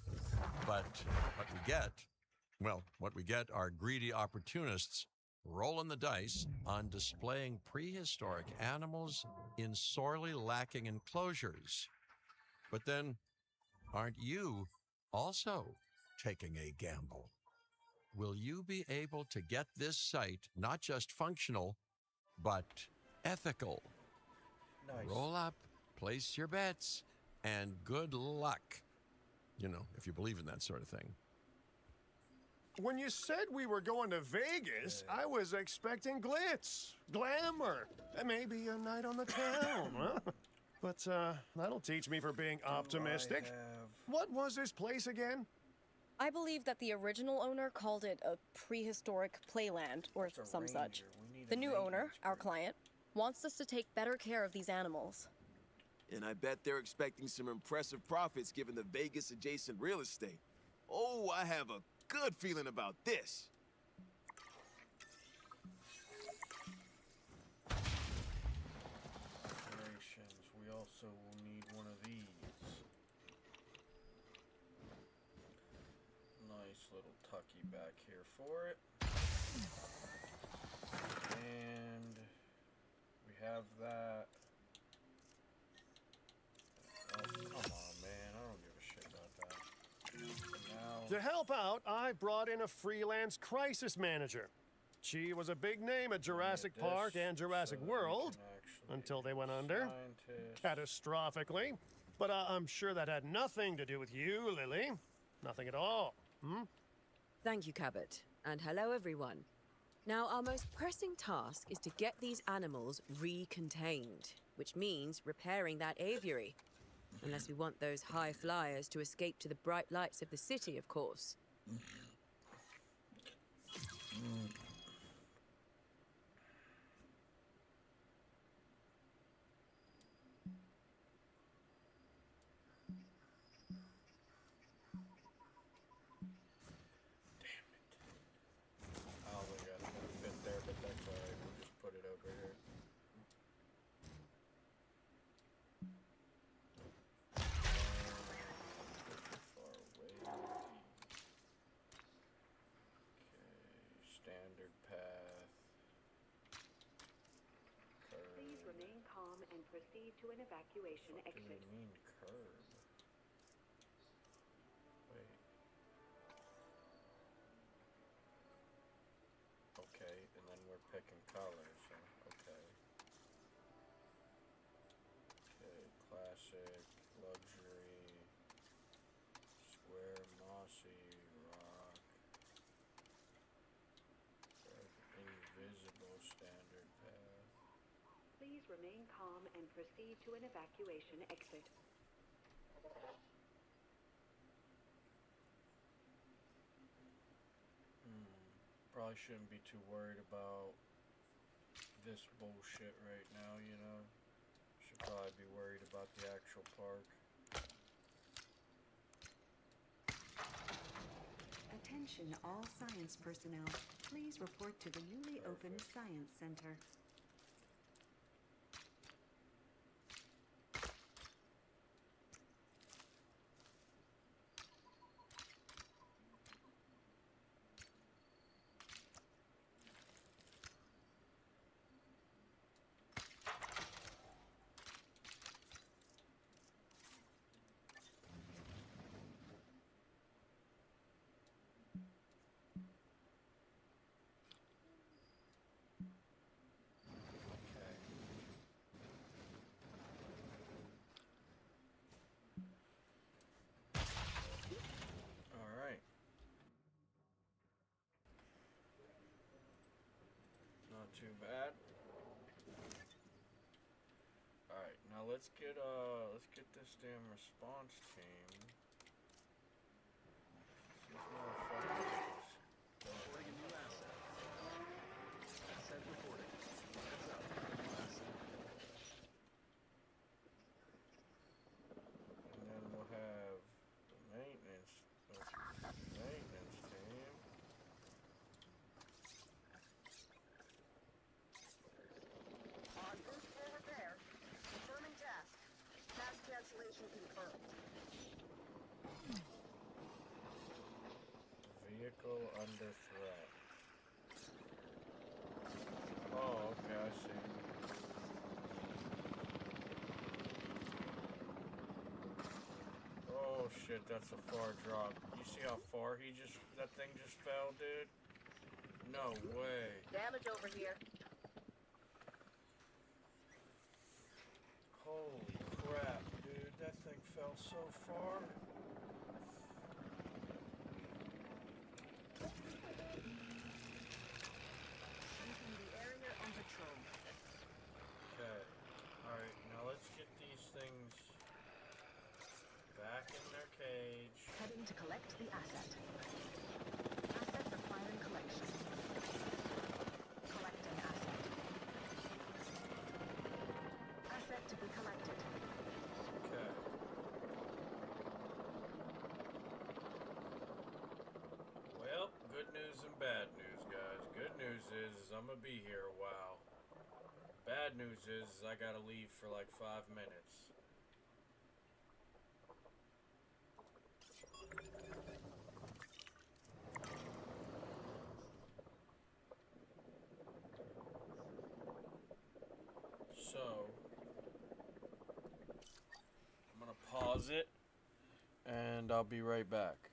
Speaker 1: But what we get are greedy opportunists rolling the dice on displaying prehistoric animals in sorely lacking enclosures. But then, aren't you also taking a gamble? will you be able to get this site not just functional, but ethical.
Speaker 2: Nice.
Speaker 1: Roll up, place your bets, and good luck. You know, if you believe in that sort of thing.
Speaker 3: When you said we were going to Vegas, I was expecting glitz, glamour, and maybe a night on the town, huh? But that'll teach me for being optimistic. What was this place again?
Speaker 4: I believe that the original owner called it a prehistoric playland, or some such. The new owner, our client, wants us to take better care of these animals.
Speaker 9: And I bet they're expecting some impressive profits given the Vegas adjacent real estate. Oh, I have a good feeling about this.
Speaker 2: Decorations. We also will need one of these. Nice little tucky back here for it. And we have that. Oh, come on, man. I don't give a shit about that. Now,
Speaker 3: To help out, I brought in a freelance crisis manager. She was a big name at Jurassic Park and Jurassic World until they went under, catastrophically. But I'm sure that had nothing to do with you, Lily. Nothing at all.
Speaker 12: Thank you, Cabot. And hello, everyone. Now, our most pressing task is to get these animals recontained, which means repairing that aviary. Unless we want those high flyers to escape to the bright lights of the city, of course.
Speaker 2: oh, we got it gonna fit there, but that's alright. We'll just put it over here. Far away. Okay, standard path.
Speaker 7: Please remain calm and proceed to an evacuation
Speaker 2: What do
Speaker 7: exit.
Speaker 2: you mean curb? Wait. Okay, and then we're picking colors, so okay. Okay, classic, luxury, square, mossy, rock, invisible, standard path.
Speaker 7: Please remain calm and proceed to an evacuation exit.
Speaker 2: Probably shouldn't be too worried about this bullshit right now, you know? Should probably be worried about the actual park.
Speaker 7: Attention all science personnel. Please report to the newly opened Science Center.
Speaker 2: Alright. Not too bad. Alright, now let's get this damn response team. These motherfuckers. And then we'll have the maintenance team.
Speaker 11: On first floor repair. Confirming task. Task cancellation confirmed.
Speaker 2: Vehicle under threat. Oh, okay, I see. Oh shit, that's a far drop. You see how far that thing just fell, dude? No way.
Speaker 11: Damage over here.
Speaker 2: Holy crap, dude. That thing fell so far.
Speaker 11: Keeping the area on patrol.
Speaker 2: Okay. Alright, now let's get these things back in their cage.
Speaker 11: Heading to collect the asset. Asset requiring collection. Collecting asset. Asset to be collected.
Speaker 2: Okay. Well, good news and bad news, guys. Good news is I'm gonna be here a while. Bad news is I gotta leave for like 5 minutes. So, I'm gonna pause it, and I'll be right back.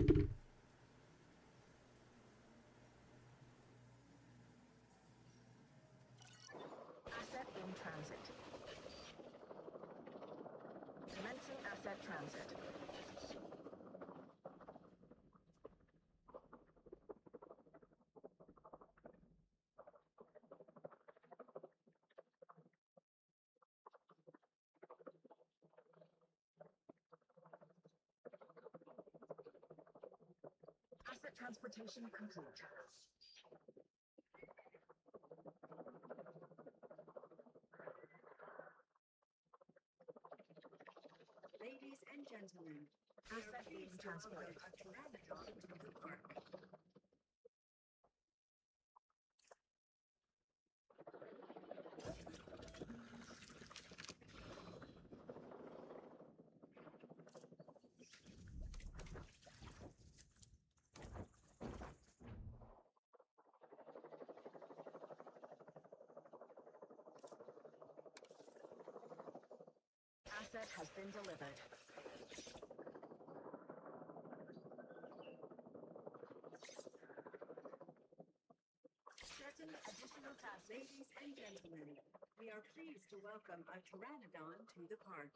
Speaker 11: Asset in transit. Commencing asset transit. Asset transportation complete.
Speaker 7: Ladies and gentlemen, we are pleased to welcome a pteranodon to the park.
Speaker 11: Asset has been delivered.
Speaker 7: Certain additional tasks. Ladies and gentlemen, we are pleased to welcome a pteranodon to the park.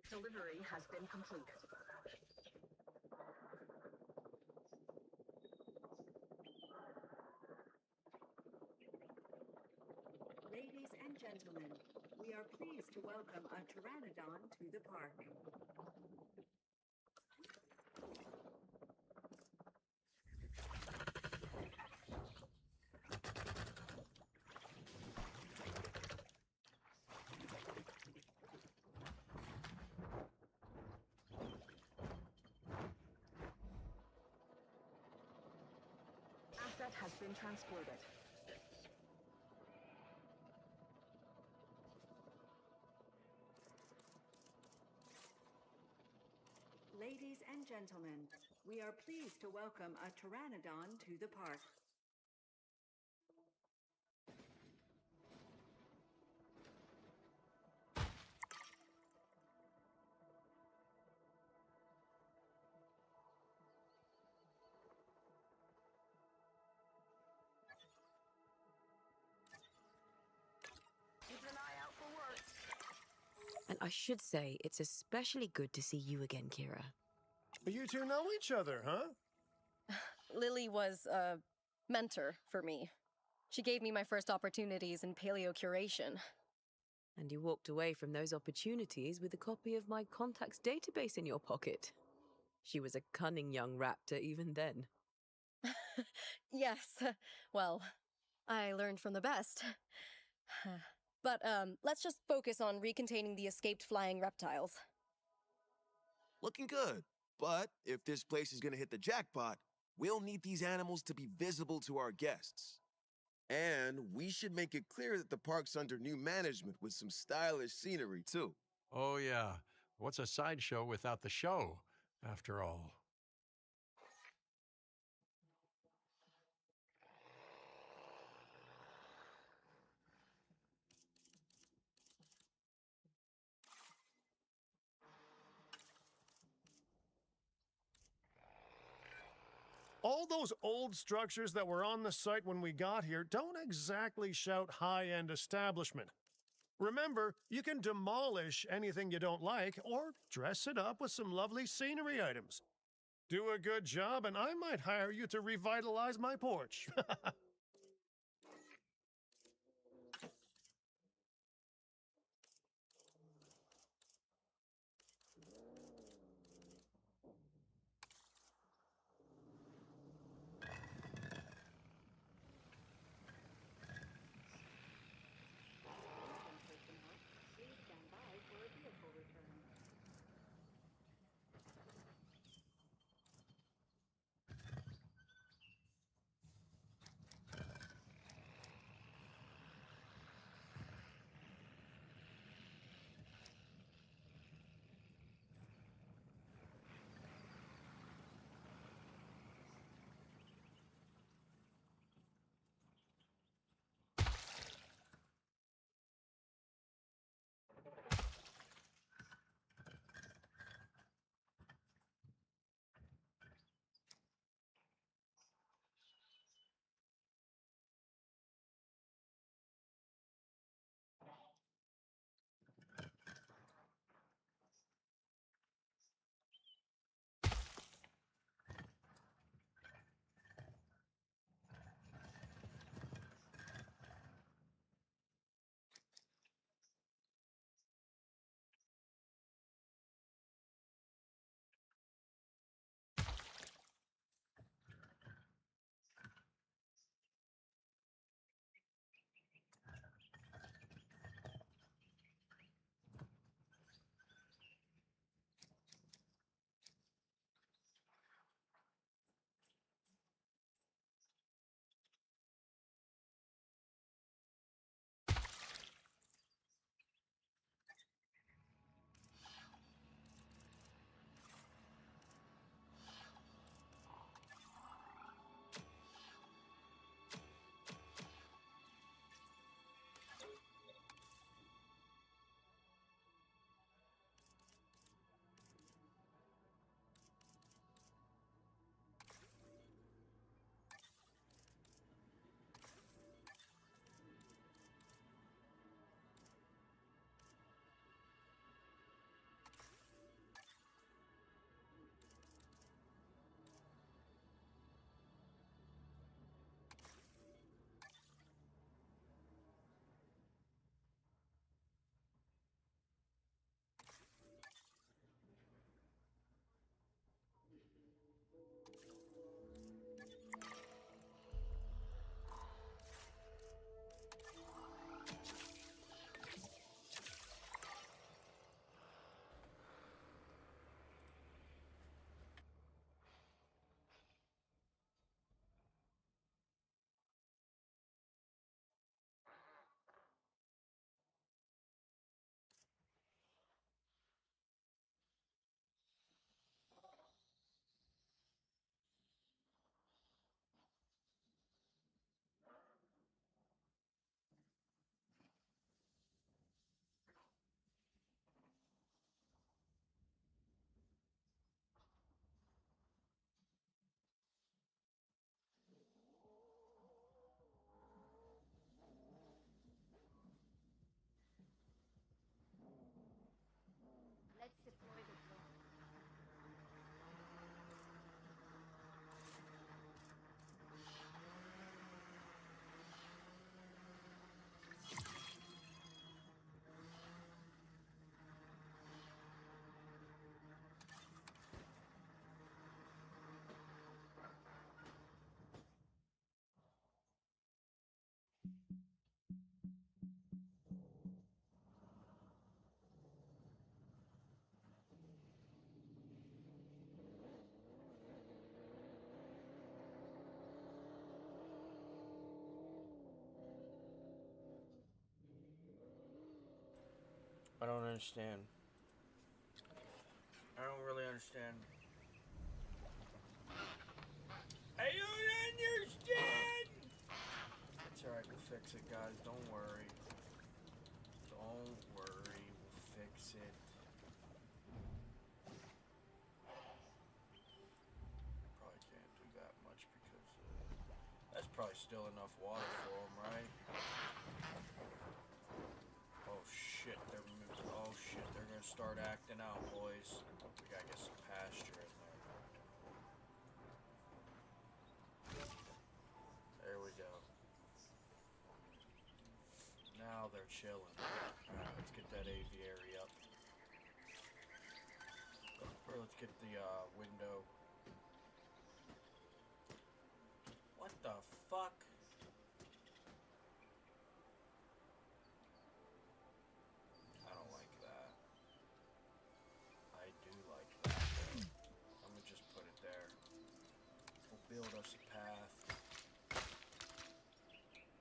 Speaker 11: Delivery has been completed.
Speaker 7: Ladies and gentlemen, we are pleased to welcome a pteranodon to the park.
Speaker 11: Asset has been transported.
Speaker 7: Ladies and gentlemen, we are pleased to welcome a pteranodon to the park.
Speaker 11: Keep an eye out for words.
Speaker 12: And I should say, it's especially good to see you again, Kira.
Speaker 3: You two know each other, huh?
Speaker 4: Lily was a mentor for me. She gave me my first opportunities in paleo curation.
Speaker 12: And you walked away from those opportunities with a copy of my contacts database in your pocket. She was a cunning young raptor even then.
Speaker 4: Yes, well, I learned from the best. But let's just focus on recontaining the escaped flying reptiles.
Speaker 9: Looking good. But if this place is gonna hit the jackpot, we'll need these animals to be visible to our guests. And we should make it clear that the park's under new management with some stylish scenery, too.
Speaker 1: Oh, yeah. What's a sideshow without the show, after all?
Speaker 3: All those old structures that were on the site when we got here don't exactly shout high-end establishment. Remember, you can demolish anything you don't like or dress it up with some lovely scenery items. Do a good job and I might hire you to revitalize my porch.
Speaker 7: Please stand by for a vehicle return.
Speaker 2: I don't understand. I don't really understand. I don't understand! It's alright, we'll fix it, guys. Don't worry. Don't worry, we'll fix it. Probably can't do that much because that's probably still enough water for them, right? Oh shit, they're moving. Oh shit, they're gonna start acting out, boys. We gotta get some pasture in there. There we go. Now they're chilling. Alright, let's get that aviary up. Or let's get the window. What the fuck? I don't like that. I do like that though. I'm gonna just put it there. We'll build us a path.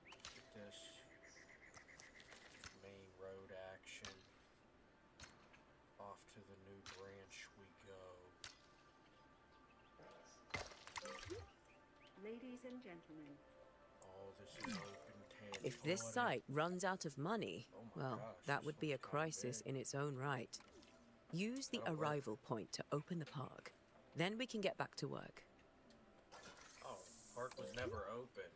Speaker 2: Let's get this main road action. Off to the new branch we go.
Speaker 7: Ladies and gentlemen.
Speaker 2: Oh, this is open tent.
Speaker 12: If this site runs out of money, well,
Speaker 2: gosh,
Speaker 12: that
Speaker 2: this
Speaker 12: would be a
Speaker 2: looks kinda
Speaker 12: crisis
Speaker 2: big.
Speaker 12: in its own right. Use the
Speaker 2: That'll work.
Speaker 12: arrival point to open the park. Then we can get back to work.
Speaker 2: Oh, park was never open,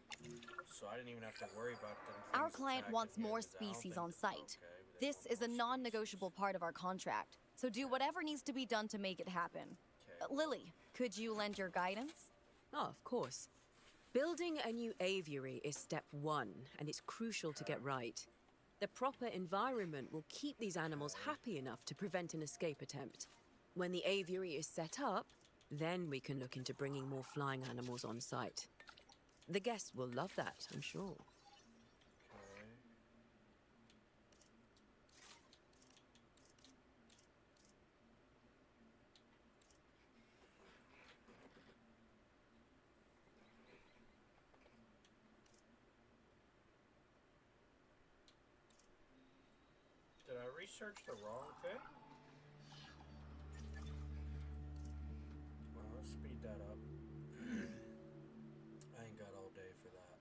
Speaker 2: so I didn't even have to worry about them.
Speaker 4: Our
Speaker 2: things
Speaker 4: client
Speaker 2: attacking
Speaker 4: wants
Speaker 2: me.
Speaker 4: more
Speaker 2: I don't
Speaker 4: species
Speaker 2: think
Speaker 4: on
Speaker 2: they're
Speaker 4: site.
Speaker 2: okay, but they
Speaker 4: This
Speaker 2: want
Speaker 4: is a
Speaker 2: more
Speaker 4: non-negotiable part of our contract, so do whatever needs to be done to make it happen.
Speaker 2: Okay.
Speaker 4: Lily, could you lend your guidance?
Speaker 12: Oh, of course. Building a new aviary is step one, and it's crucial to get right. The proper environment will keep these animals happy enough to prevent an escape attempt. When the aviary is set up, then we can look into bringing more flying animals on site. The guests will love that, I'm sure.
Speaker 2: Okay. Did I research the wrong thing? Well, let's speed that up. I ain't got all day for that.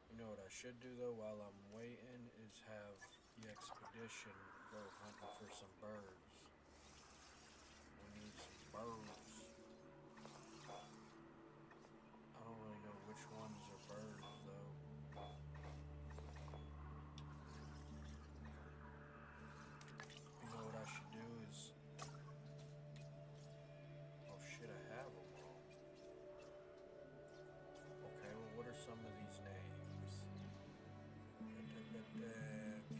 Speaker 2: You know what I should do though while I'm waiting is have the expedition go hunting for some birds. We need some birds. I don't really know which ones are birds though. You know what I should do is... Oh shit, I have them all. Okay, well what are some of these names?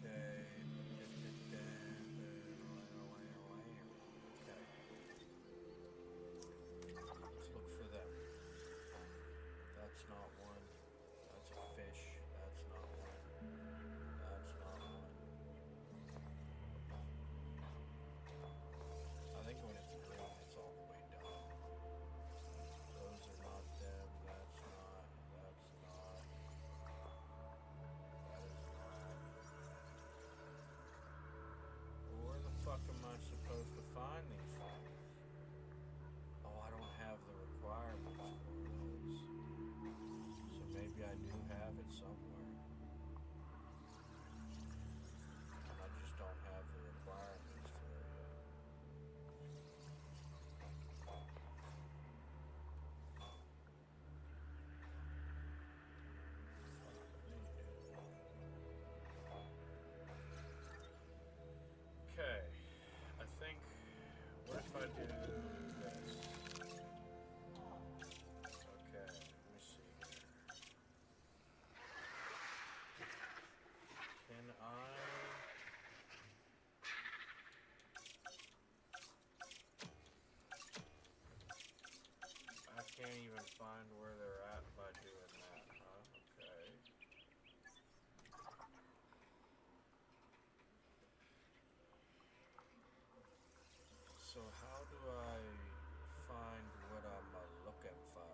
Speaker 2: Okay. Let's look for them. That's not one. That's a fish. That's not one. That's not one. I think when it's green, it's all the way down. Those are not them. That's not. That's not. That is not. Well, where the fuck am I supposed to find these things? Oh, I don't have the requirements for those. So maybe I do have it somewhere. And I just don't have the requirements for it yet. Okay, I think, what if I do this? Okay, let me see here. Can I can't even find where they're at by doing that, huh? Okay. So how do I find what I'm looking for?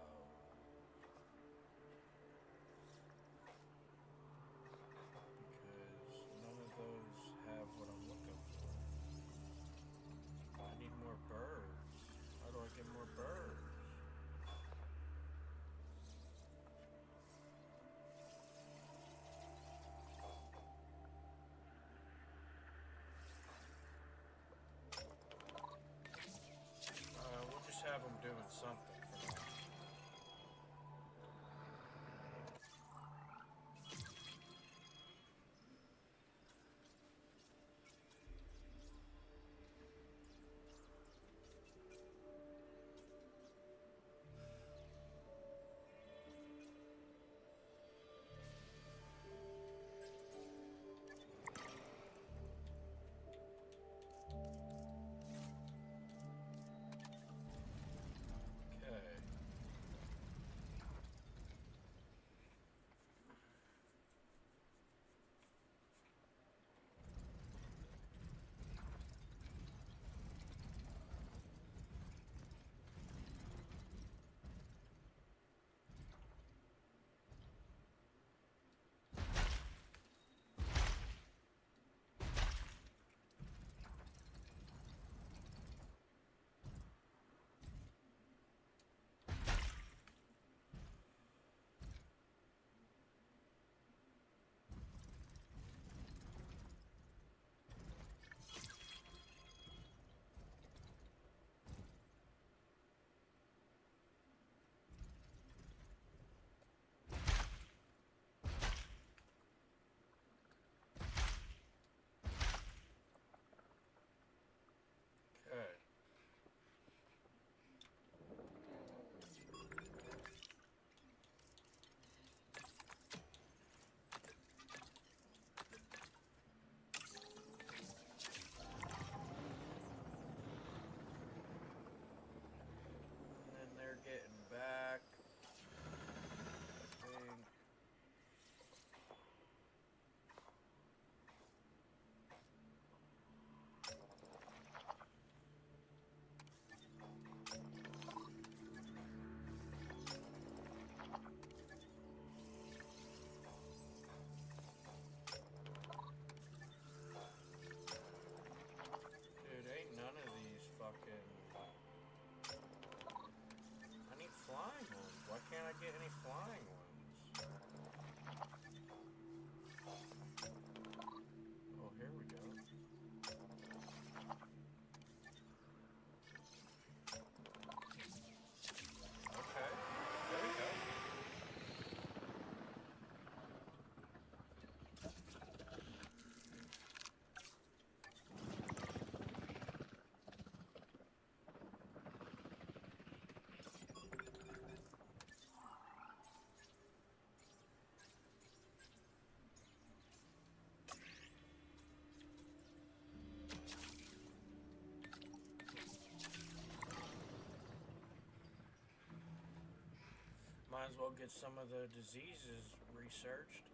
Speaker 2: Might as well get some of the diseases researched.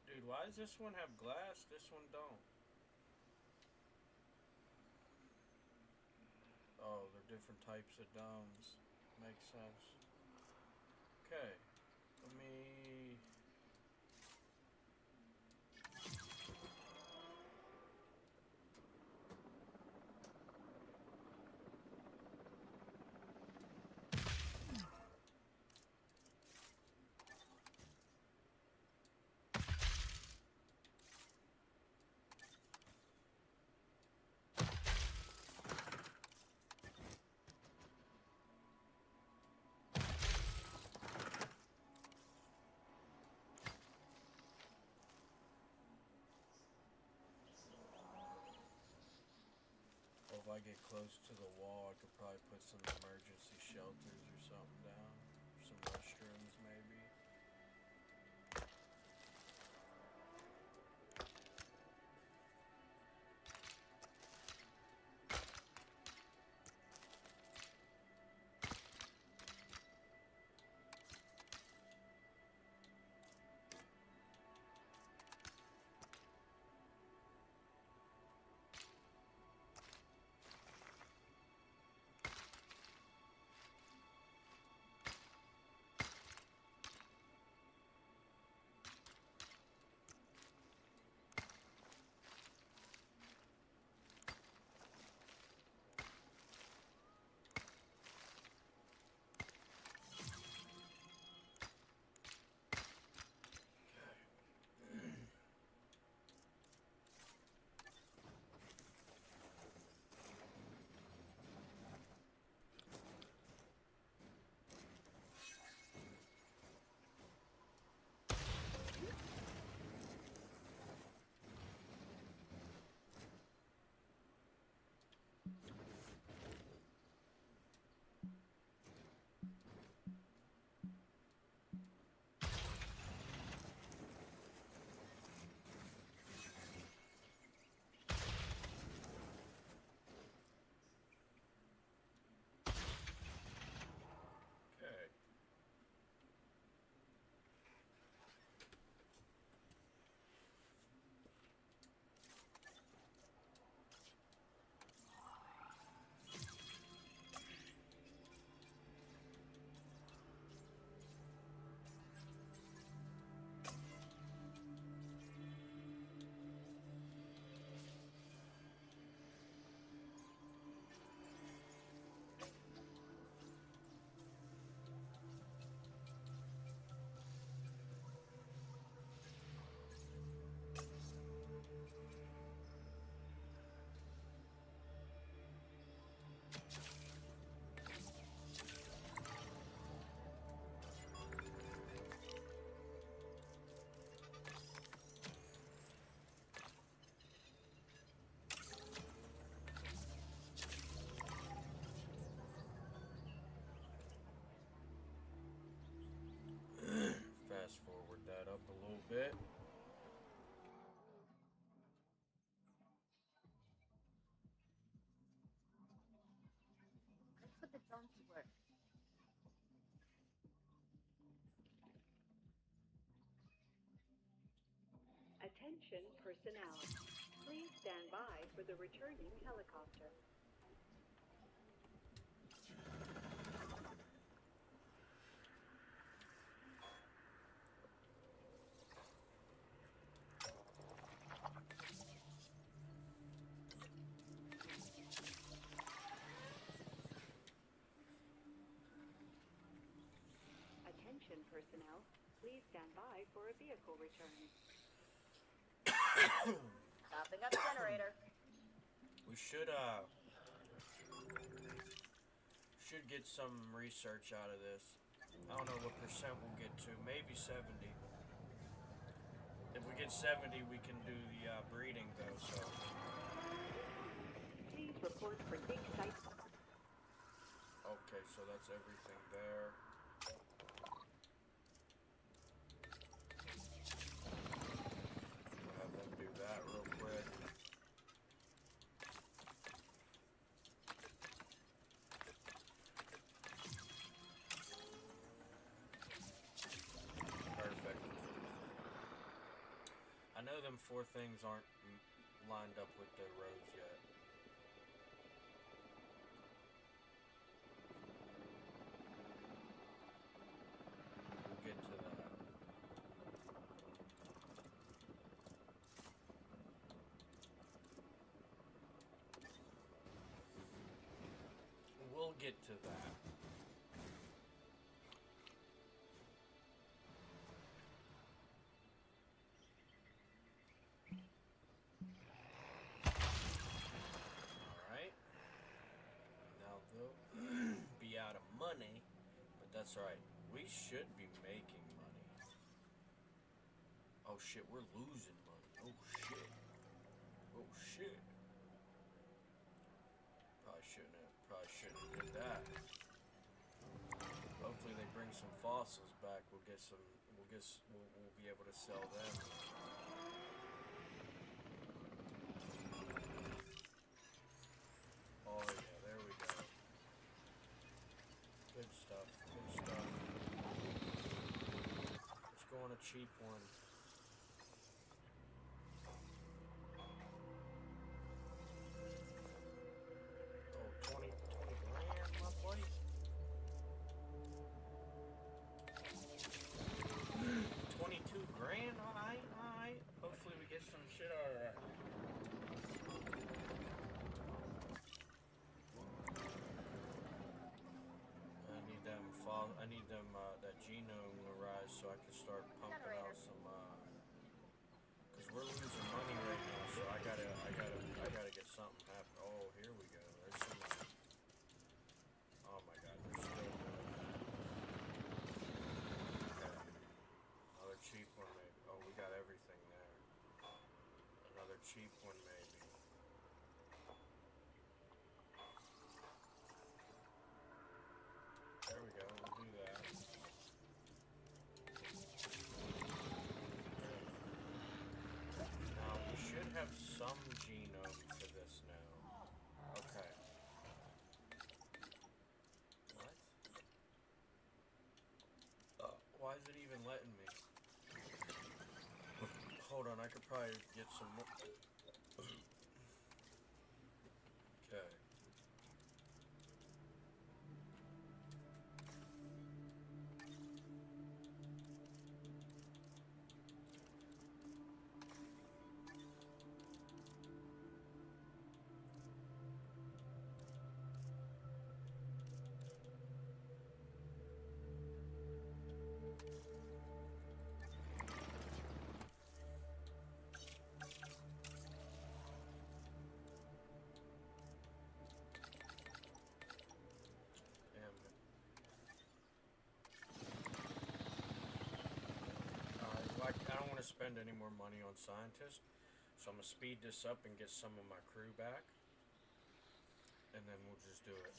Speaker 2: Dude, why does this one have glass? This one don't. Oh, they're different types of domes. Makes sense. Okay. Let me... If I get close to the wall, I could probably put some emergency shelters or something down. Some restrooms, maybe. Fast forward that up a little bit.
Speaker 7: Let's put the drone to work. Attention personnel. Please stand by for the returning helicopter. Attention personnel. Please stand by for a vehicle return.
Speaker 4: Stopping up generator.
Speaker 2: We should get some research out of this. I don't know what percent we'll get to. Maybe 70. If we get 70, we can do the breeding though. So.
Speaker 7: Please report for dig site.
Speaker 2: Okay, so that's everything there. We'll have them do that real quick. know them 4 things aren't lined up with the roads yet. We'll get to that. We'll get to that. Alright. Now they'll be out of money, but that's alright. We should be making money. Oh shit, we're losing money. Oh shit. Oh shit. Probably shouldn't have did that. Hopefully they bring some fossils back. We'll be able to sell them. Oh yeah, there we go. Good stuff, good stuff. Let's go on a cheap one. Oh, 20 grand, my boy. 22 grand, alright. Hopefully we get some shit out of that. I need them that genome to rise so I can start pumping out some because we're losing money right now, so I gotta get something happen. Oh, here we go. There's some oh my god, they're still doing that. Okay. Another cheap one maybe. Oh, we got everything there. Another cheap one maybe. There we go, we'll do that. Now, we should have some genome for this now. Okay. What? Why is it even letting me? Hold on, I could probably get some more. Okay. I don't want to spend any more money on scientists, so I'm going to speed this up and get some of my crew back, and then we'll just do it.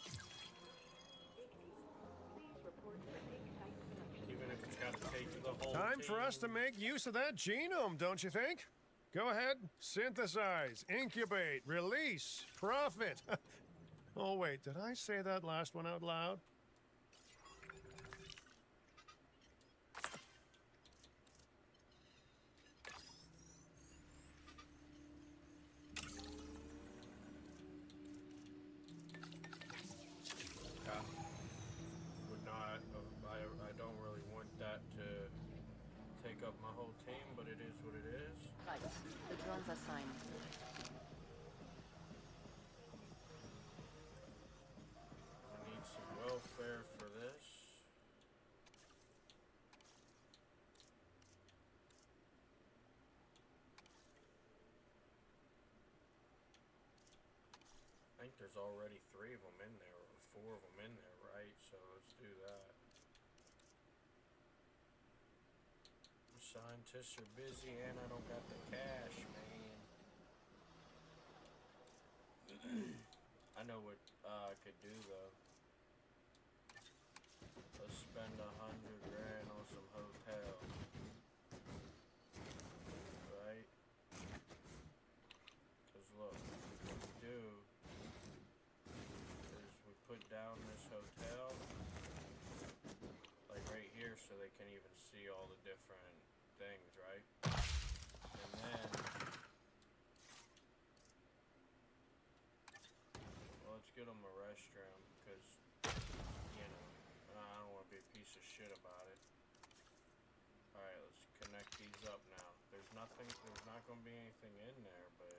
Speaker 2: Even if it's got to take the whole
Speaker 3: Time
Speaker 2: team.
Speaker 3: for us to make use of that genome, don't you think? Go ahead, synthesize, incubate, release, profit. Oh wait, did I say that last one out loud?
Speaker 2: Would not. I don't really want that to take up my whole team, but it is what it is.
Speaker 11: Right, the drones are signed.
Speaker 2: I need some welfare for this. I think there's already 3 of them in there, or 4 of them in there, right? So let's do that. The scientists are busy and I don't got the cash, man. I know what I could do though. Let's spend 100 grand on some hotel. Right? Cause look, what we do is we put down this hotel like right here so they can even see all the different things, right? And then get them a restroom, because, you know, I don't want to be a piece of shit about it. Alright, let's connect these up now. There's not going to be anything in there, but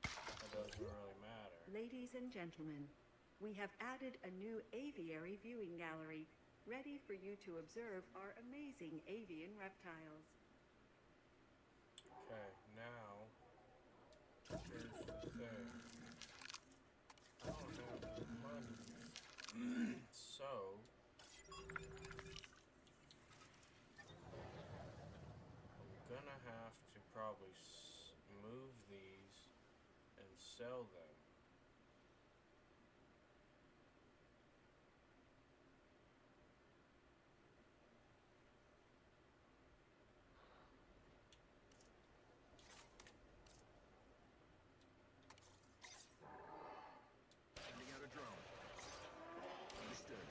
Speaker 2: that doesn't really matter.
Speaker 7: Ladies and gentlemen, we have added a new aviary viewing gallery, ready for you to observe our amazing avian reptiles.
Speaker 2: Okay, now, here's the thing. I don't have the money. So, I'm gonna have to probably move these and sell them.
Speaker 13: Sending out a drone. Understood.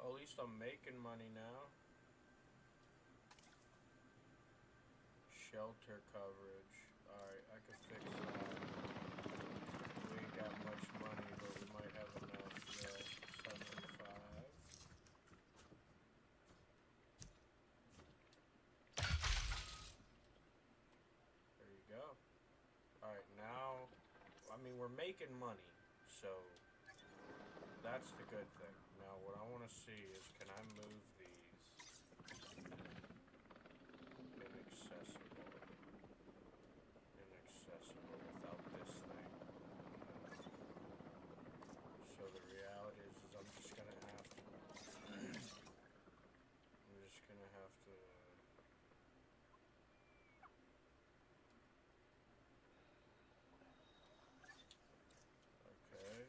Speaker 2: At least I'm making money now. Shelter coverage. Alright, I can fix that. We ain't got much money, but we might have enough. Yeah, 75. There you go. Alright, now, I mean, we're making money, so that's the good thing. Now, what I want to see is, can I move these inaccessible without this thing? So the reality is I'm just gonna have to. Okay.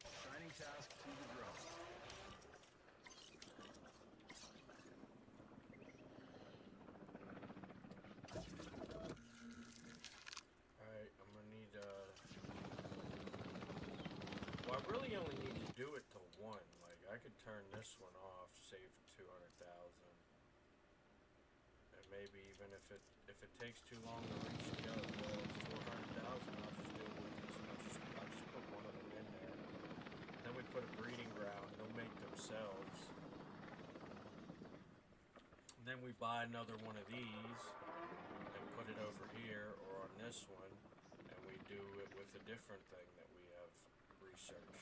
Speaker 13: Assigning task to the drone.
Speaker 2: Alright, I'm gonna need well, I really only need to do it to one. Like, I could turn this one off, save 200,000. And maybe even if it takes too long to reach the other 400,000, I'll just do it with this. I'll just put one of them in there. Then we put a breeding ground, they'll make themselves. Then we buy another one of these and put it over here or on this one, and we do it with a different thing that we have researched.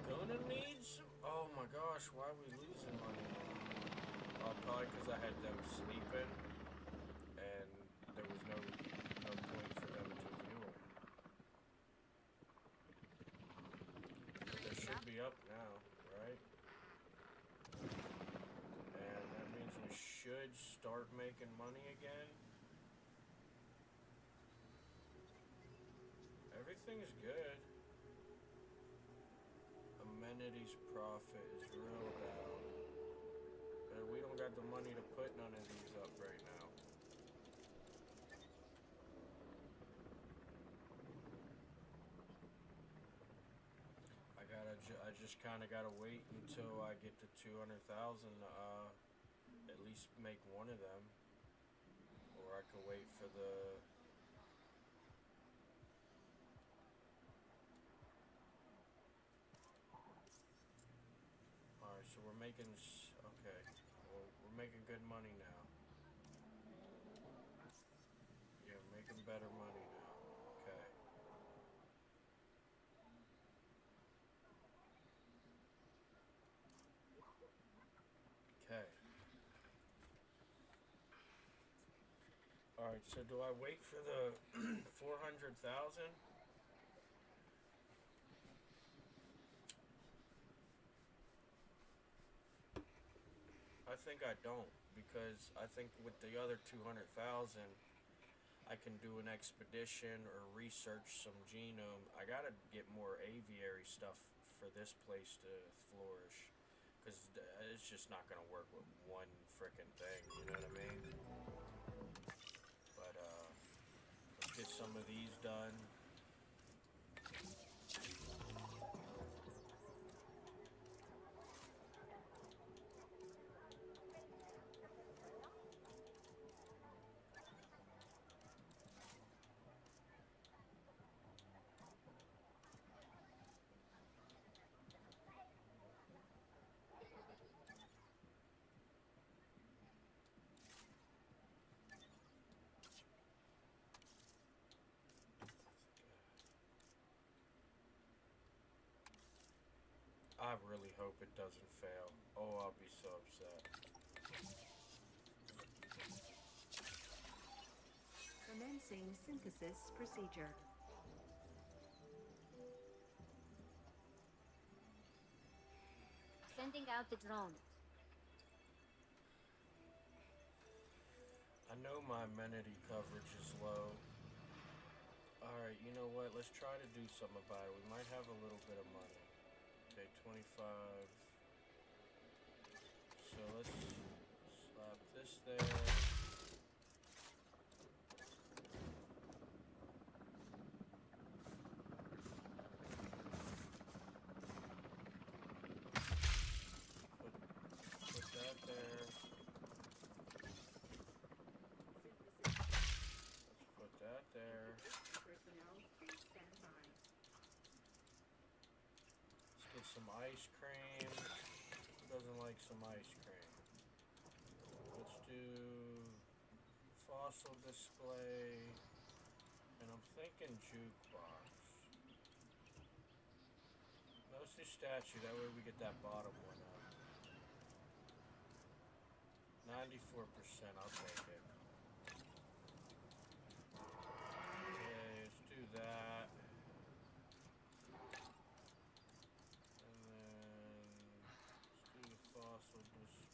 Speaker 2: Gunning needs? Oh my gosh, why are we losing money now? Probably because I had them sleeping and there was no point for them to view them. But they should be up now, right? And that means we should start making money again. Everything's good. Amenities profit is real down. But we don't got the money to put none of these up right now. I just kind of gotta wait until I get to 200,000 at least make one of them. Or I could wait for the Okay. Well, we're making good money now. Yeah, we're making better money now. Okay. Okay. Alright, so do I wait for the 400,000? I think I don't, because I think with the other 200,000, I can do an expedition or research some genome. I gotta get more aviary stuff for this place to flourish, because it's just not gonna work with one frickin' thing, you know what I mean? But, let's get some of these done. I really hope it doesn't fail. Oh, I'll be so upset.
Speaker 7: Commencing synthesis procedure.
Speaker 14: Sending out the drone.
Speaker 2: I know my amenity coverage is low. Alright, you know what? Let's try to do something about it. We might have a little bit of money. Okay, 25. So let's slap this there. Put that there. Let's put that there.
Speaker 7: Personnel, please stand by.
Speaker 2: Let's get some ice cream. Who doesn't like some ice cream? Let's do fossil display. And I'm thinking jukebox. Let's do statue, that way we get that bottom one up. 94%, I'll take it. Okay, let's do that. And then let's do the fossil display.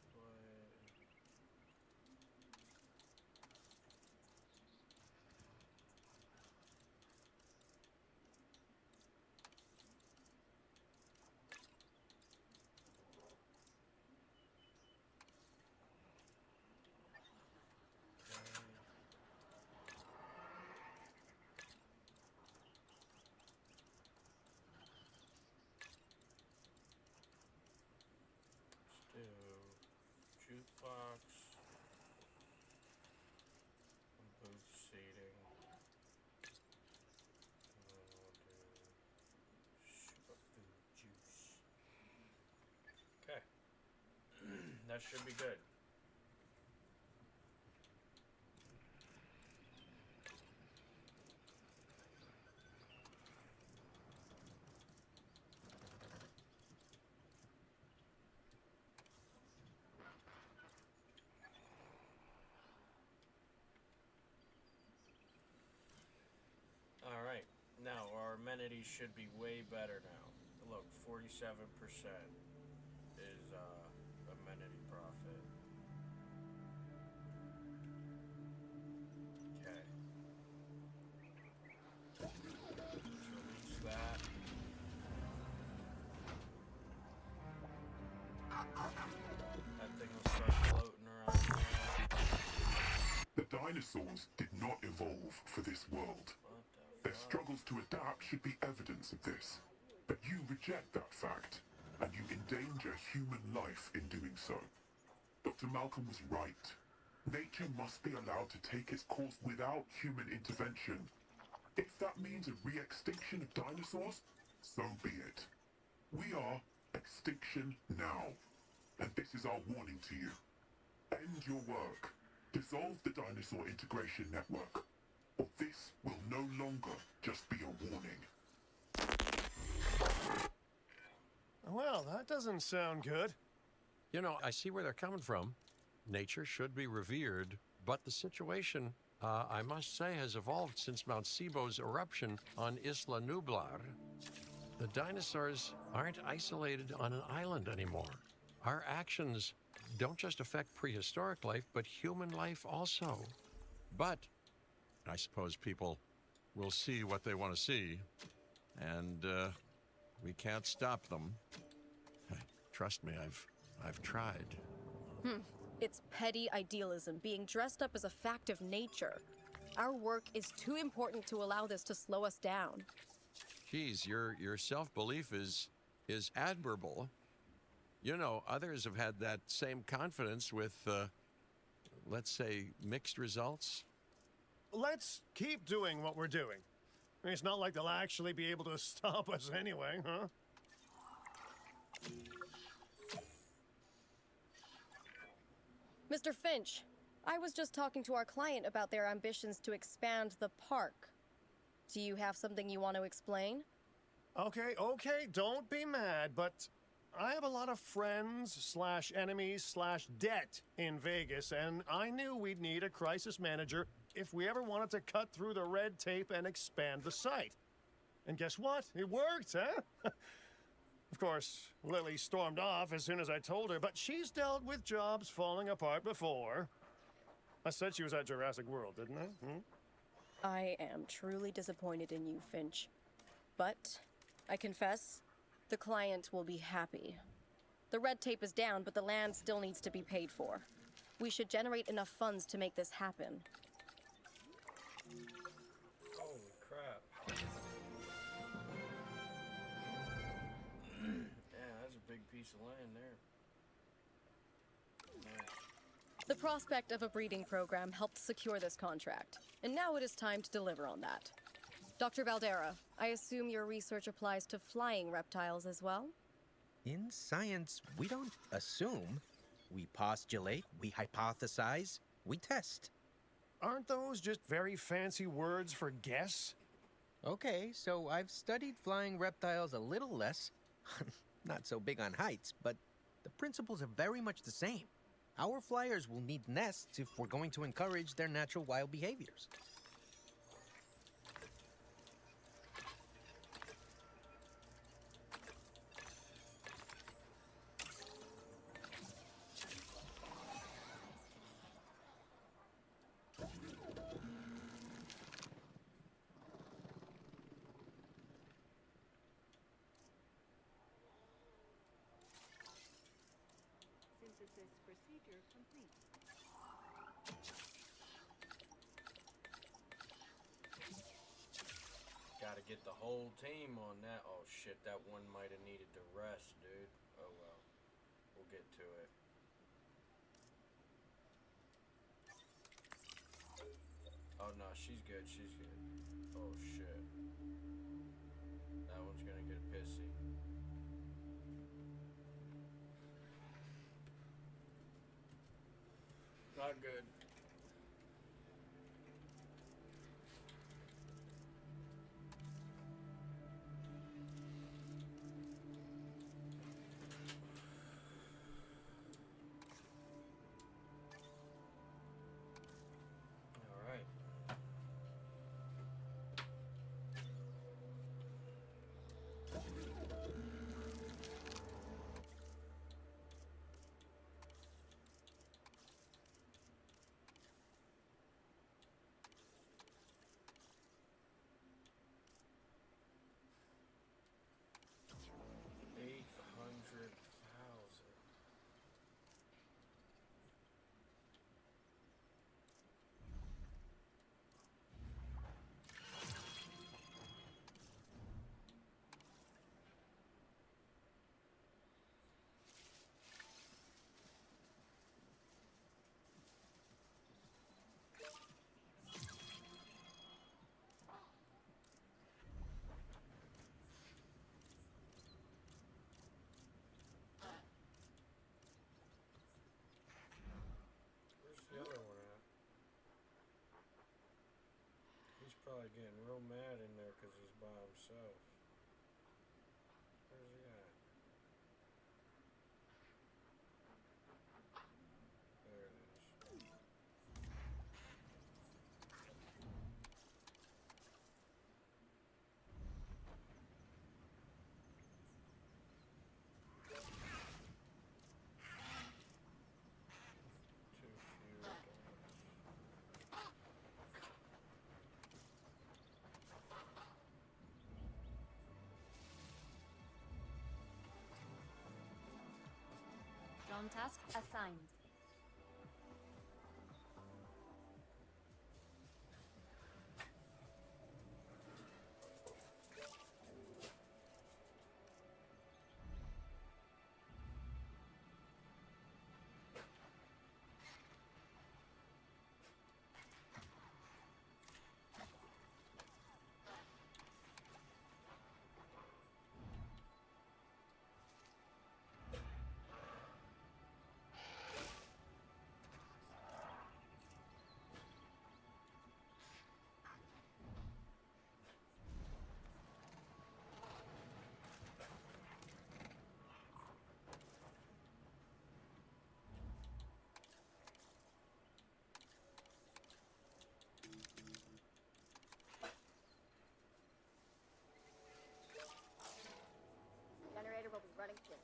Speaker 2: Jukebox and booth seating, and then we'll do superfood juice. Okay, that should be good. Alright, now our amenities should be way better now. Look, 47% is amenity profit. Okay. Let's release that. That thing will start floating around there.
Speaker 13: The dinosaurs did not evolve for this world. Their struggles to adapt should be evidence of this. But you reject that fact, and you endanger human life in doing so. Dr. Malcolm was right. Nature must be allowed to take its course without human intervention. If that means a re-extinction of dinosaurs, so be it. We are extinction now. and this is our warning to you. End your work. Dissolve the dinosaur integration network, or this will no longer just be a warning.
Speaker 3: Well, that doesn't sound good.
Speaker 1: You know, I see where they're coming from. Nature should be revered, but the situation, I must say, has evolved since Mount Sibo's eruption on Isla Nublar. The dinosaurs aren't isolated on an island anymore. Our actions don't just affect prehistoric life, but human life also. But I suppose people will see what they want to see, and we can't stop them. Trust me, I've tried.
Speaker 4: It's petty idealism being dressed up as a fact of nature. Our work is too important to allow this to slow us down.
Speaker 1: Geez, your self-belief is admirable. You know, others have had that same confidence with, let's say, mixed results.
Speaker 3: Let's keep doing what we're doing. I mean, it's not like they'll actually be able to stop us anyway, huh?
Speaker 4: Mr. Finch, I was just talking to our client about their ambitions to expand the park. Do you have something you want to explain?
Speaker 3: Okay, don't be mad, but I have a lot of friends / enemies / debt in Vegas, and I knew we'd need a crisis manager if we ever wanted to cut through the red tape and expand the site. And guess what? It worked, huh? Of course, Lily stormed off as soon as I told her, but she's dealt with jobs falling apart before. I said she was at Jurassic World, didn't I?
Speaker 4: I am truly disappointed in you, Finch. But, I confess, the client will be happy. The red tape is down, but the land still needs to be paid for. We should generate enough funds to make this happen.
Speaker 2: Holy crap. Yeah, that's a big piece of land there. Nice.
Speaker 4: The prospect of a breeding program helped secure this contract, and now it is time to deliver on that. Dr. Valdera, I assume your research applies to flying reptiles as well?
Speaker 8: In science, we don't assume. We postulate, we hypothesize, we test.
Speaker 3: Aren't those just very fancy words for guess?
Speaker 8: Okay, so I've studied flying reptiles a little less. Not so big on heights, but the principles are very much the same. Our flyers will need nests if we're going to encourage their natural wild behaviors.
Speaker 7: Synthesis procedure complete.
Speaker 2: Gotta get the whole team on that. Oh shit, that one might have needed to rest, dude. Oh well. We'll get to it. Oh no, she's good, she's good. Oh shit. That one's gonna get pissy. Not good. All right. Probably getting real mad in there because he's by himself. Where's he at? There it is. Too few dogs.
Speaker 10: Drone task assigned.
Speaker 4: Generator will be running soon.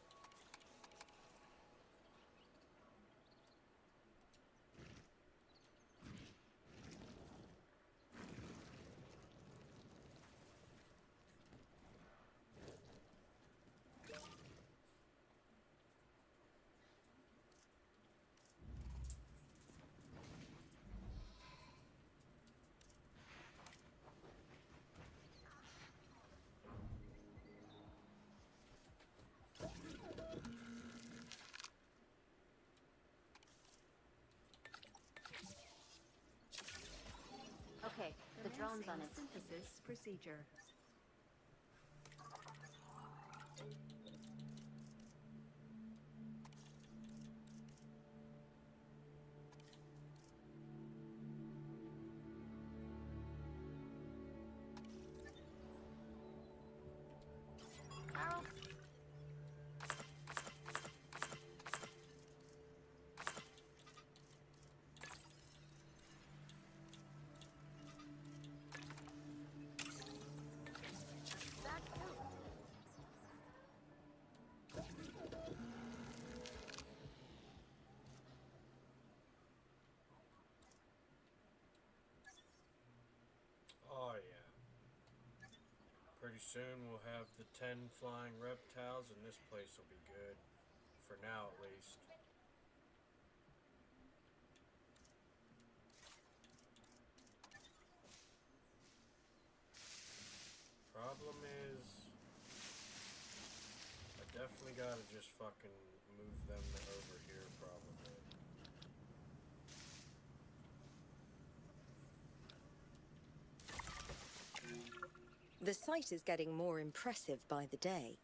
Speaker 10: Okay, the drone's on it.
Speaker 7: Synthesis procedure.
Speaker 10: Carol?
Speaker 2: Oh yeah. Pretty soon we'll have the 10 flying reptiles and this place will be good. For now at least. Problem is, I definitely gotta just fucking move them over here probably.
Speaker 5: The site is getting more impressive by the day,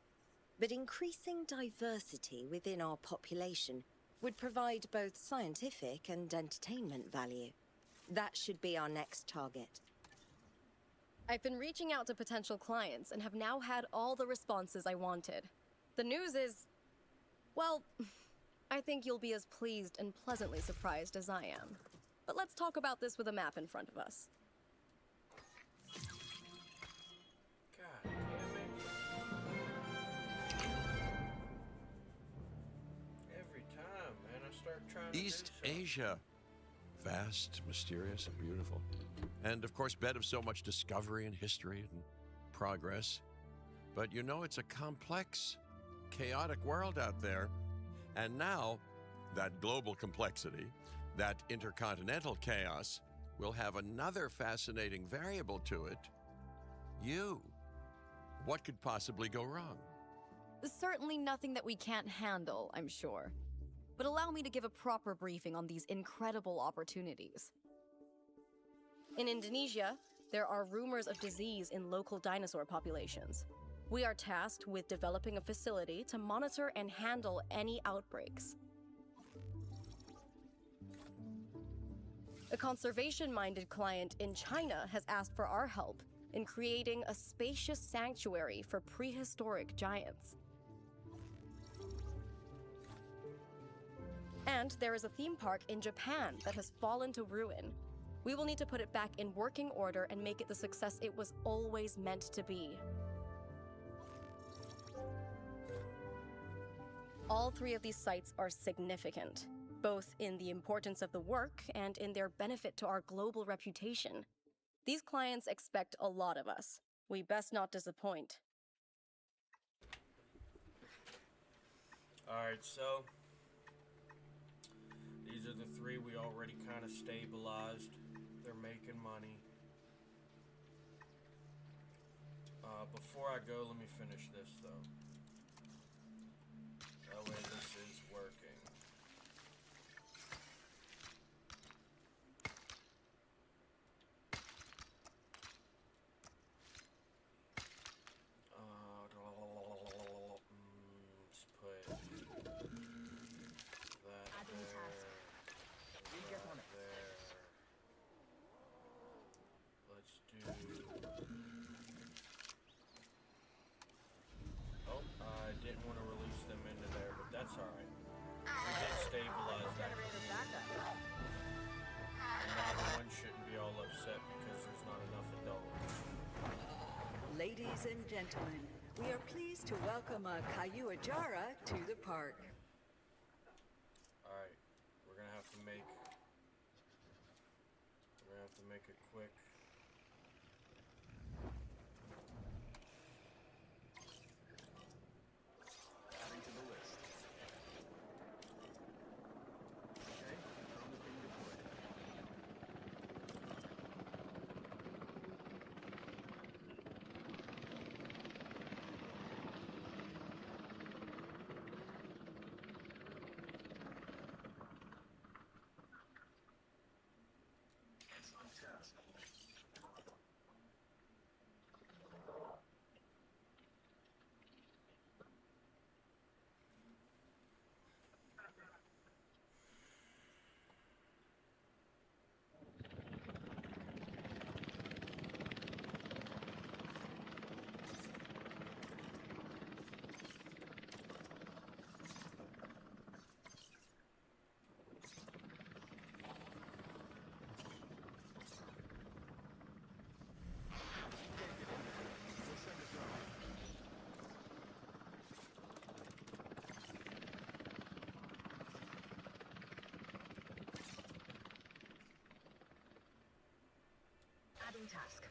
Speaker 5: but increasing diversity within our population would provide both scientific and entertainment value. That should be our next target.
Speaker 4: I've been reaching out to potential clients and have now had all the responses I wanted. The news is, well, I think you'll be as pleased and pleasantly surprised as I am. But let's talk about this with a map in front of us.
Speaker 2: God damn it. Every time, man, I start trying to
Speaker 1: East
Speaker 2: do something.
Speaker 1: Asia. Vast, mysterious, and beautiful. And of course, bed of so much discovery and history and progress. But you know, it's a complex, chaotic world out there. And now, that global complexity, that intercontinental chaos, will have another fascinating variable to it. You. What could possibly go wrong?
Speaker 4: Certainly nothing that we can't handle, I'm sure. But allow me to give a proper briefing on these incredible opportunities. In Indonesia, there are rumors of disease in local dinosaur populations. We are tasked with developing a facility to monitor and handle any outbreaks. A conservation-minded client in China has asked for our help in creating a spacious sanctuary for prehistoric giants. And there is a theme park in Japan that has fallen to ruin. We will need to put it back in working order and make it the success it was always meant to be. All three of these sites are significant, both in the importance of the work and in their benefit to our global reputation. These clients expect a lot of us. We best not disappoint.
Speaker 2: Alright, so these are the three we already kind of stabilized. They're making money. Before I go, let me finish this though. That way this is working. Let's put that there. Let's do. Oh, I didn't want to release them into there, but that's alright. We did stabilize that. And now the one shouldn't be all upset because there's not enough adults.
Speaker 7: Ladies and gentlemen, we are pleased to welcome a Kayuajara to the park.
Speaker 2: Alright, we're gonna have to make a quick.
Speaker 6: Adding to the list. Okay, drone is being deployed. It's on task.
Speaker 11: Adding task.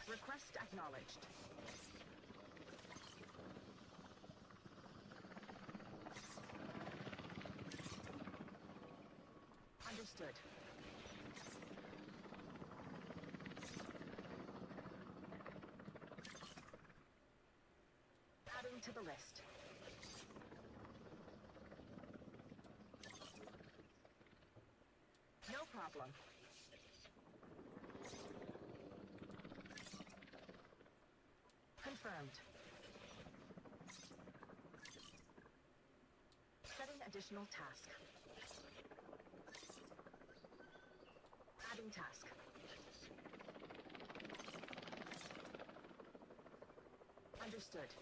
Speaker 11: Request acknowledged. Understood. Adding to the list. No problem. Confirmed. Setting additional task. Adding task. Understood.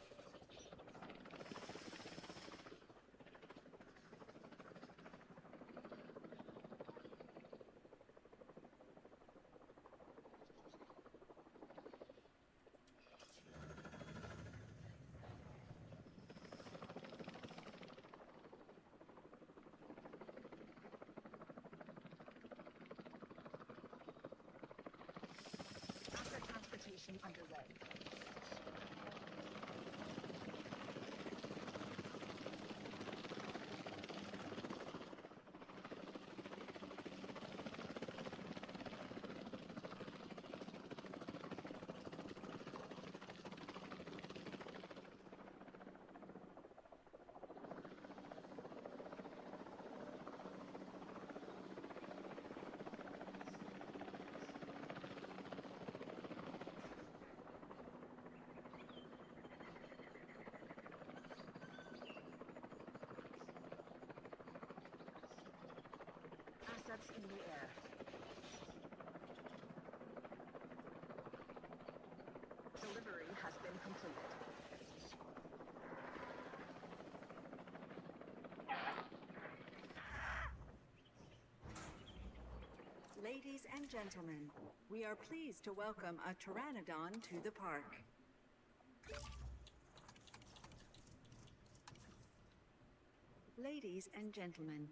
Speaker 11: Asset transportation underway. Assets in the air. Delivery has been completed.
Speaker 7: Ladies and gentlemen, we are pleased to welcome a pteranodon to the park. Ladies and gentlemen,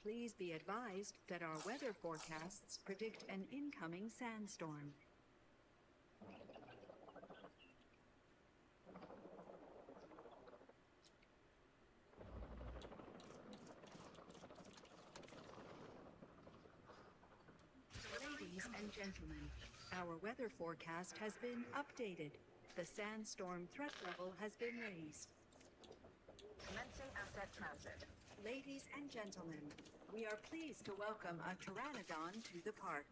Speaker 7: please be advised that our weather forecasts predict an incoming sandstorm. Ladies and gentlemen, our weather forecast has been updated. The sandstorm threat level has been raised.
Speaker 11: Commencing asset transit.
Speaker 7: Ladies and gentlemen, we are pleased to welcome a pteranodon to the park.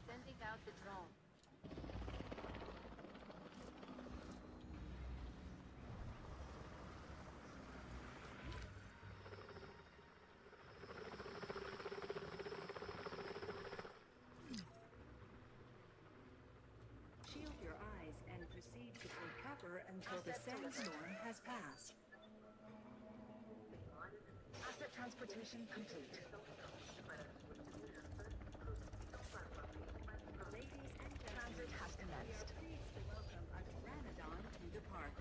Speaker 10: Sending out the drone.
Speaker 7: Shield your eyes and proceed to take cover until the sandstorm has passed.
Speaker 11: Asset transportation complete.
Speaker 7: Ladies and gentlemen,
Speaker 11: Transit has
Speaker 7: we are
Speaker 11: commenced.
Speaker 7: pleased to welcome a pteranodon to the park.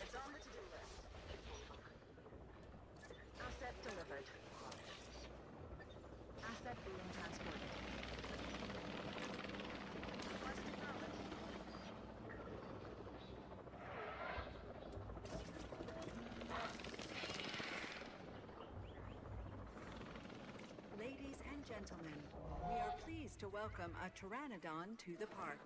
Speaker 11: It's on the to-do list. Asset delivered. Asset being transported. Request acknowledged.
Speaker 7: Ladies and gentlemen, we are pleased to welcome a pteranodon to the park.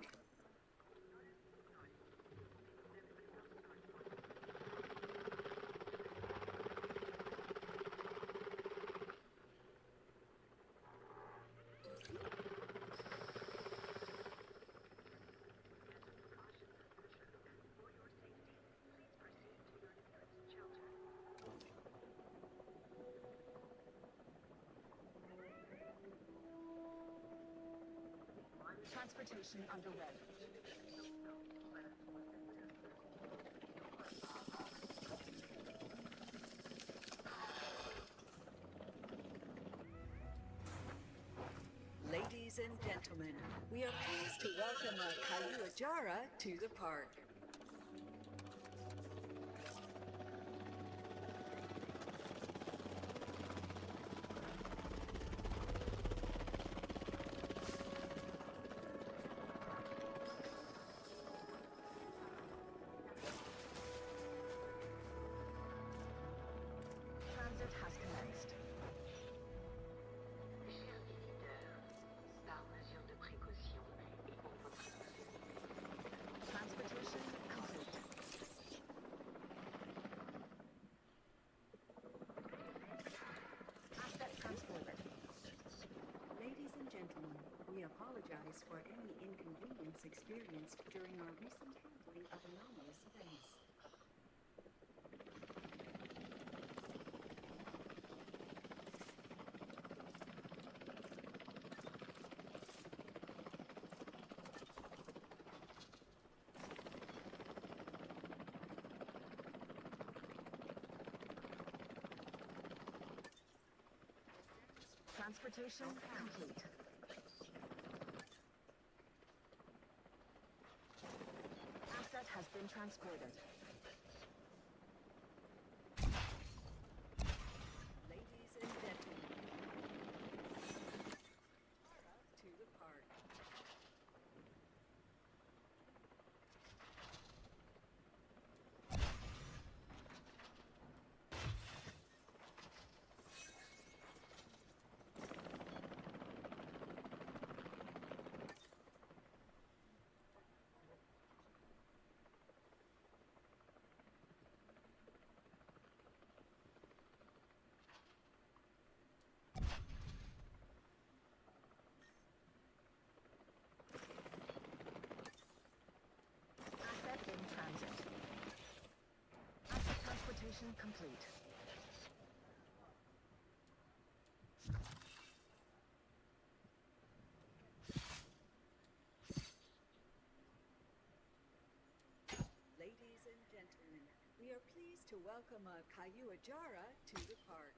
Speaker 11: Transportation underway.
Speaker 7: Ladies and gentlemen, we are pleased to welcome a Kayuajara to the park.
Speaker 11: Transit has commenced.
Speaker 14: Chers visiteurs, par mesure de précaution et pour votre
Speaker 11: Transportation complete. Asset transported.
Speaker 7: Ladies and gentlemen, we apologize for any inconvenience experienced during our recent handling of anomalous events.
Speaker 11: Transportation complete. Asset has been transported. transportation complete.
Speaker 7: Ladies and gentlemen, we are pleased to welcome a Kayuajara to the park.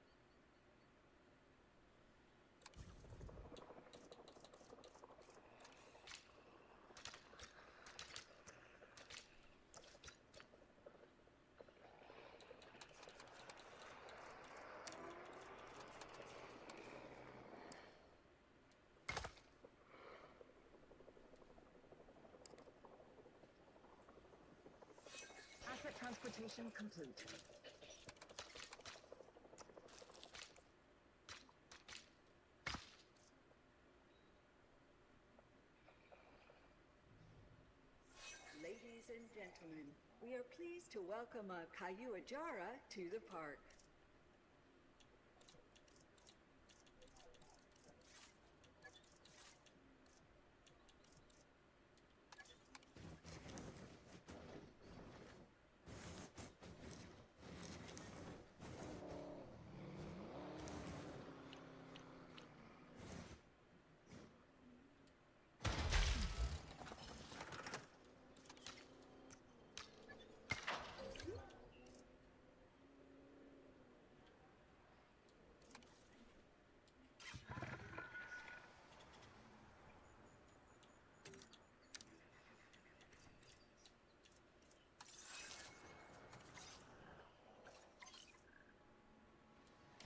Speaker 11: Asset transportation complete.
Speaker 7: Ladies and gentlemen, we are pleased to welcome a Kayuajara to the park.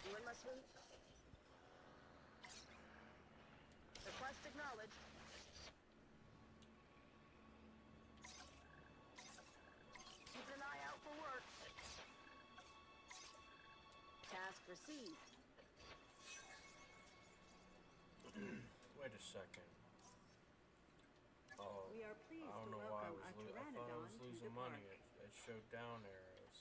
Speaker 11: You in my suite? Request acknowledged. Keep an eye out for work. Task received.
Speaker 2: Wait a second. Oh,
Speaker 7: We are pleased
Speaker 2: I don't
Speaker 7: to
Speaker 2: know why
Speaker 7: welcome a
Speaker 2: I thought I
Speaker 7: Pteranodon
Speaker 2: was
Speaker 7: to the
Speaker 2: losing
Speaker 7: park.
Speaker 2: money. It showed down arrows.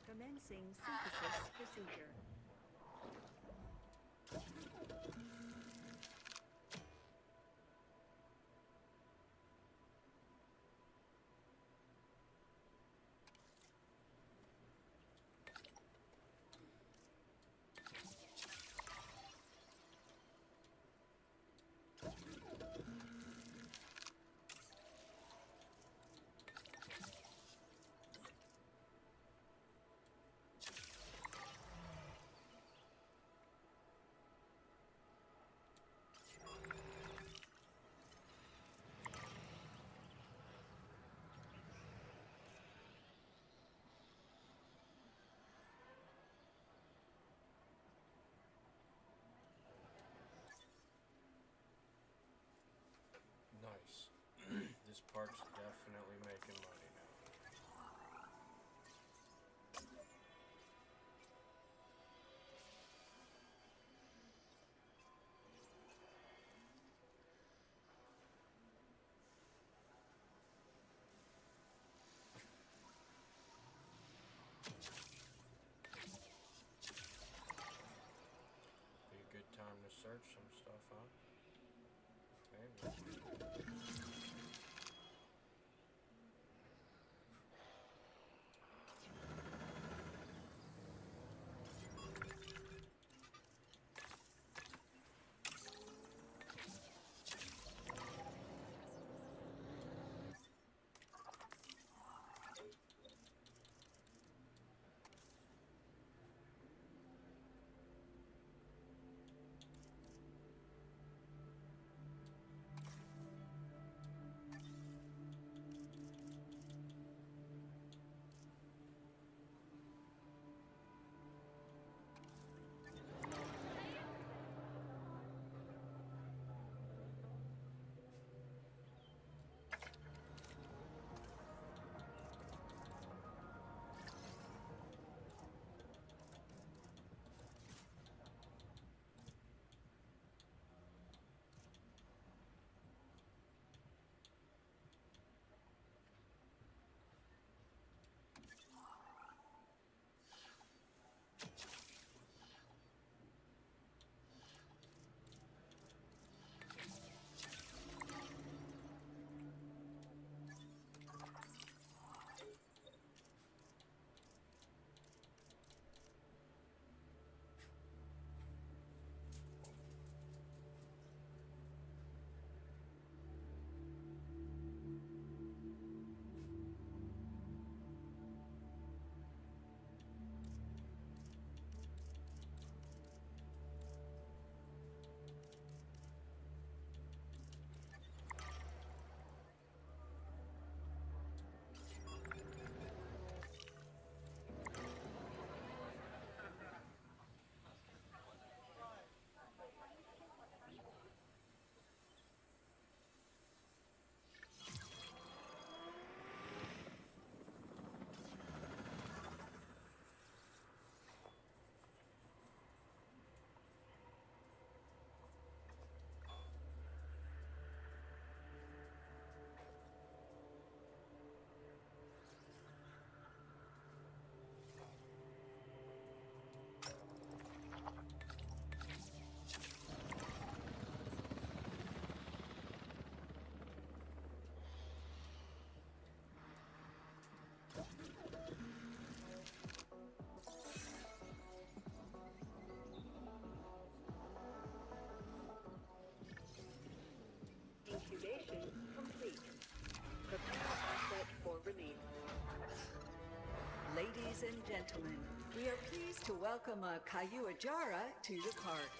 Speaker 7: Commencing synthesis procedure.
Speaker 2: park's definitely making money now. Be a good time to search some stuff, huh? Maybe.
Speaker 7: Incubation complete. Prepare asset for release. Ladies and gentlemen, we are pleased to welcome a Kayuajara to the park.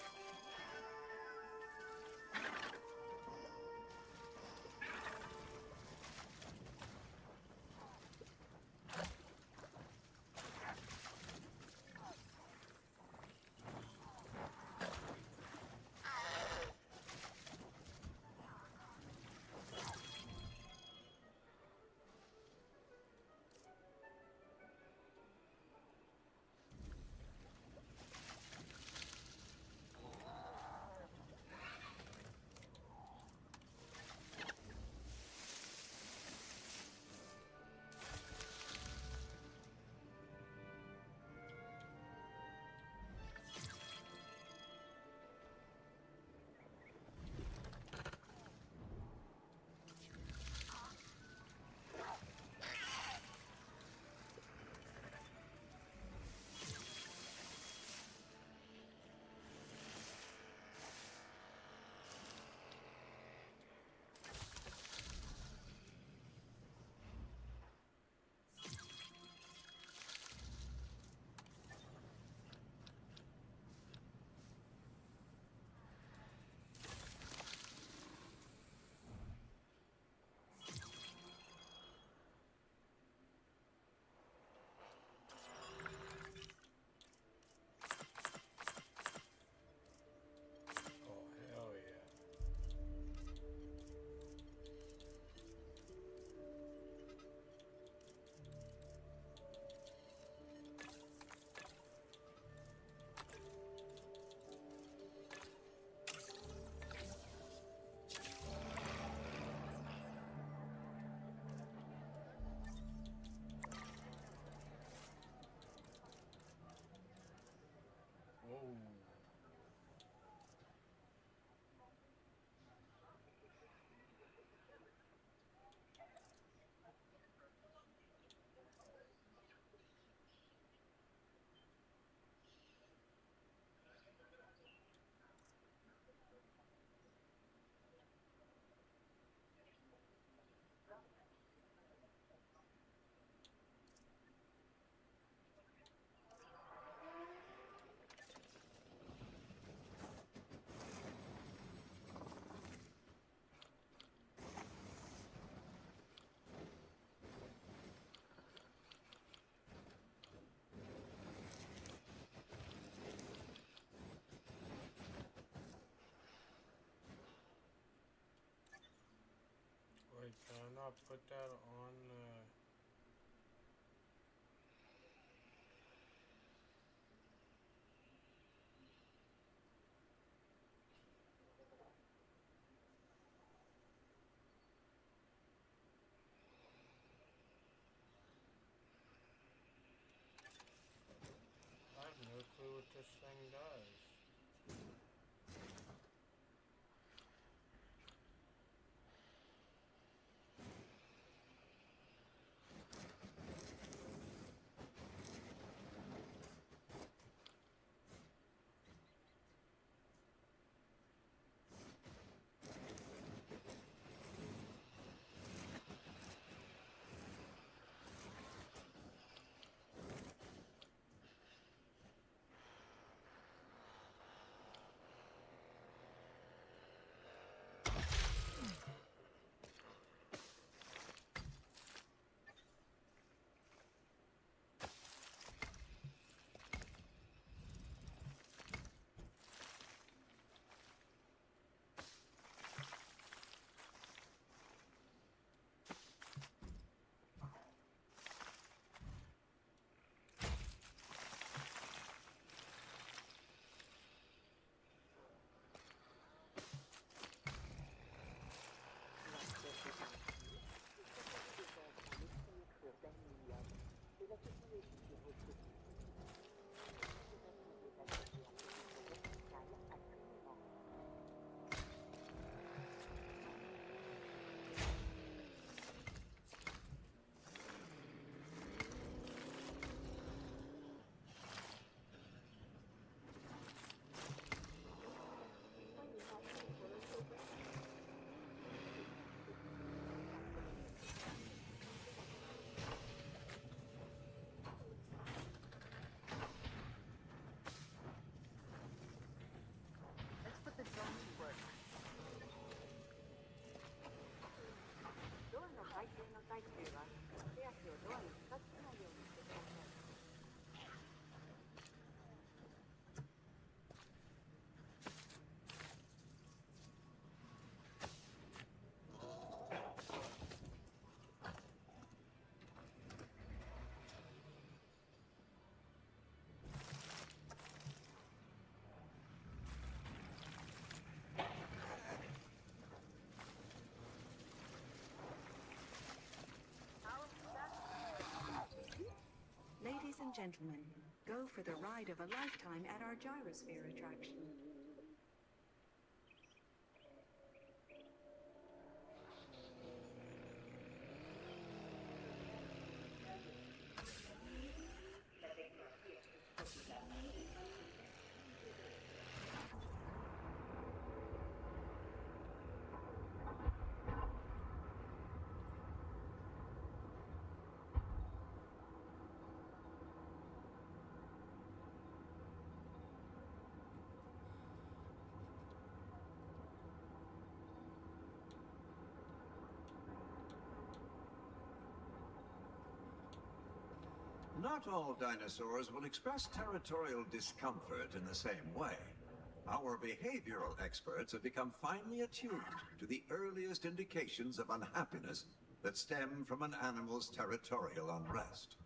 Speaker 2: not put that on I have no clue what this thing does.
Speaker 11: Let's put the drone to work.
Speaker 7: Ladies and gentlemen, go for the ride of a lifetime at our gyrosphere attraction.
Speaker 15: Not all dinosaurs will express territorial discomfort in the same way. Our behavioral experts have become finely attuned to the earliest indications of unhappiness that stem from an animal's territorial unrest.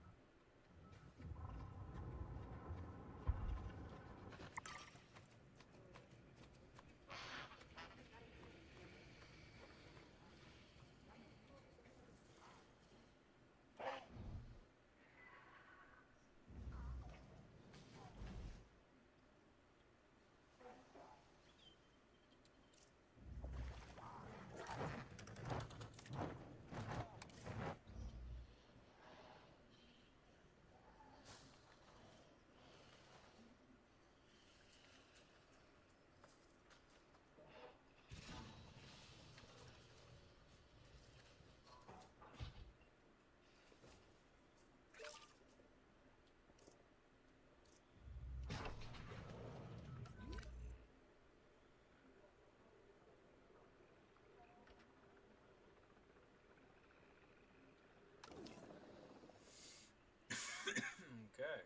Speaker 2: Okay.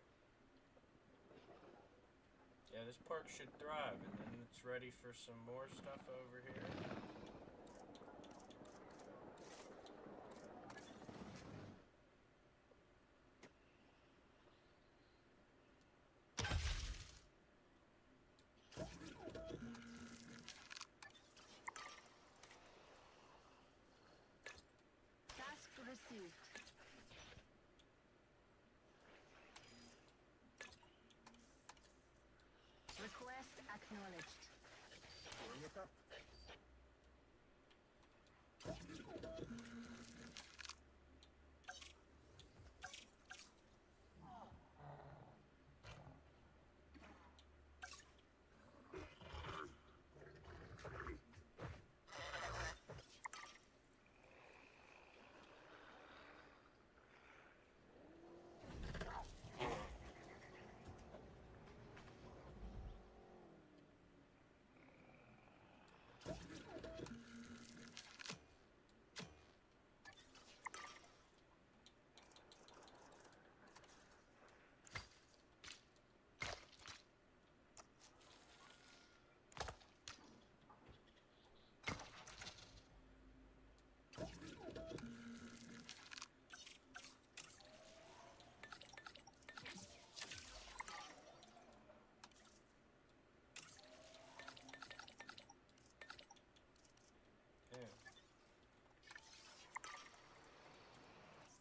Speaker 2: Yeah, this park should thrive, and then it's ready for some more stuff over here.
Speaker 10: received. Request acknowledged.
Speaker 15: Bring it up.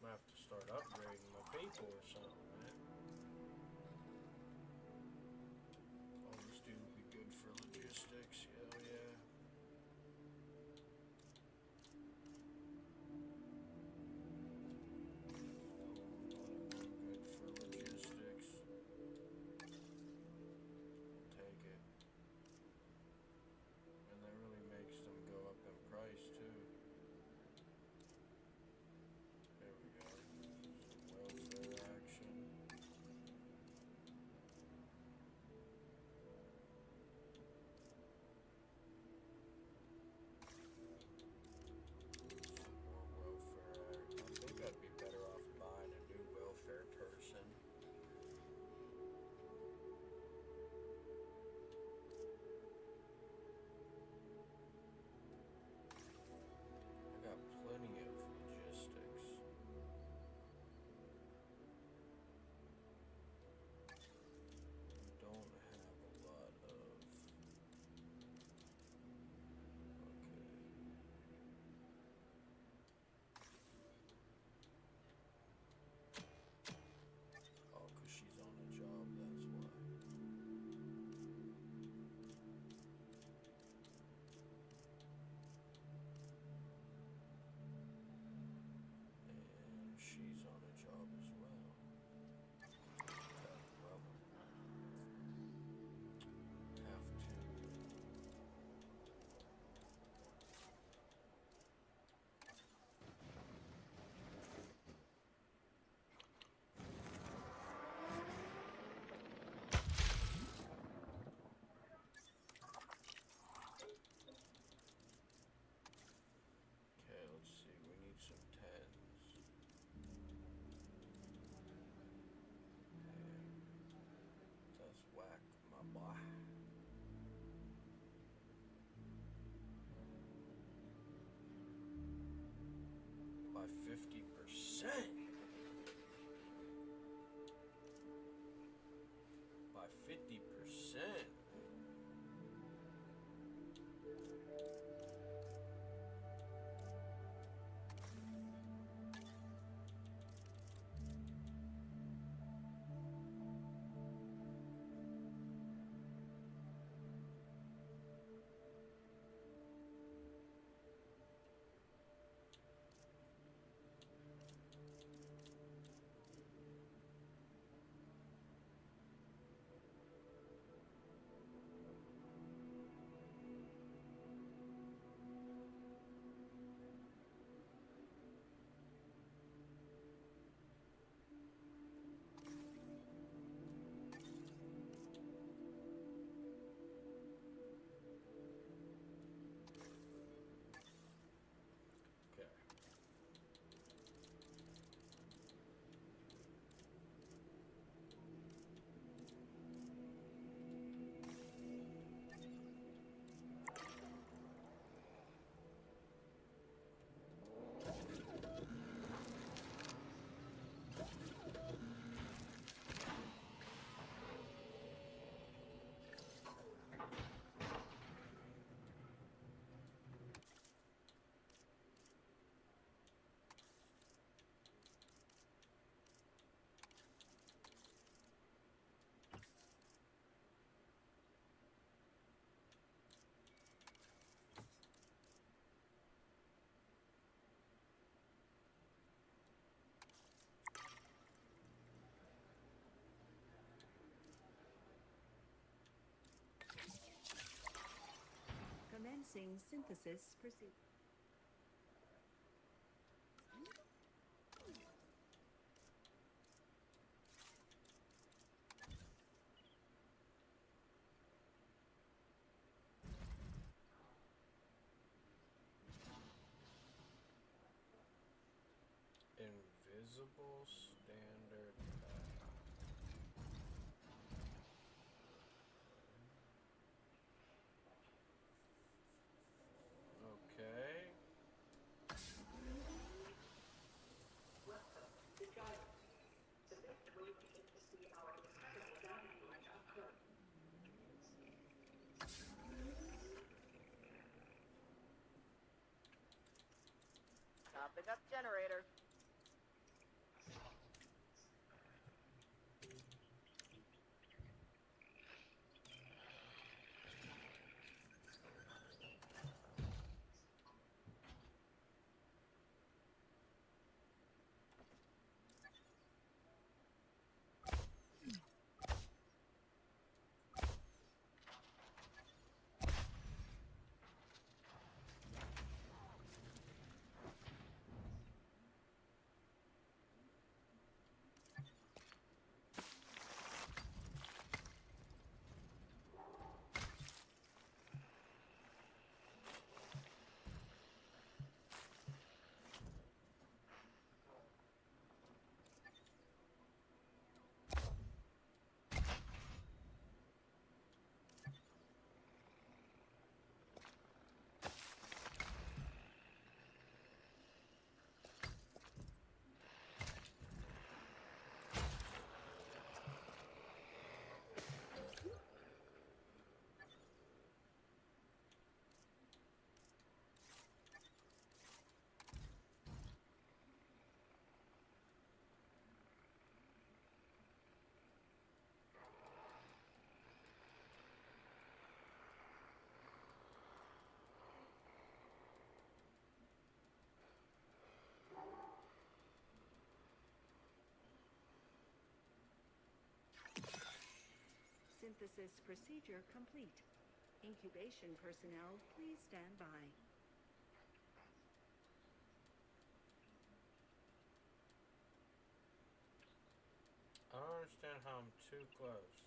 Speaker 2: Might have to start upgrading my people or something, man. Oh, this dude would be good for logistics. Hell yeah. Good for logistics. Take it. And that really makes them go up in price too. There we go. Some welfare action. Some more welfare act. I think I'd be better off buying a new welfare person. I got plenty of logistics. Don't have a lot of. Okay. Oh, 'cause she's on a job, that's why. And she's on a job as well. Okay, well. Have to. Okay, let's see. We need some tens. And that's whack, my boy. By 50%. By 50%.
Speaker 7: Commencing synthesis procedure.
Speaker 2: Invisible standard pack. Okay.
Speaker 11: Topping up generator.
Speaker 7: Synthesis procedure complete. Incubation personnel, please stand by.
Speaker 2: I don't understand how I'm too close.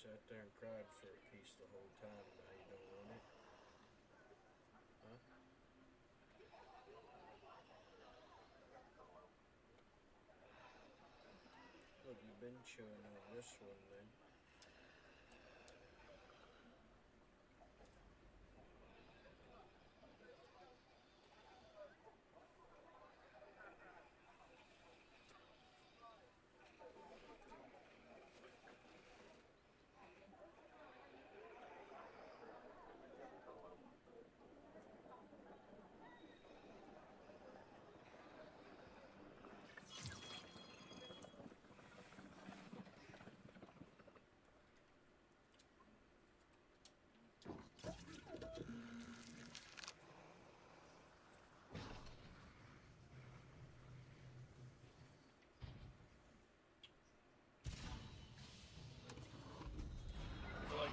Speaker 2: sat there and cried for a piece the whole time. Now you don't want it? Huh? Look, you've been chewing on this one then.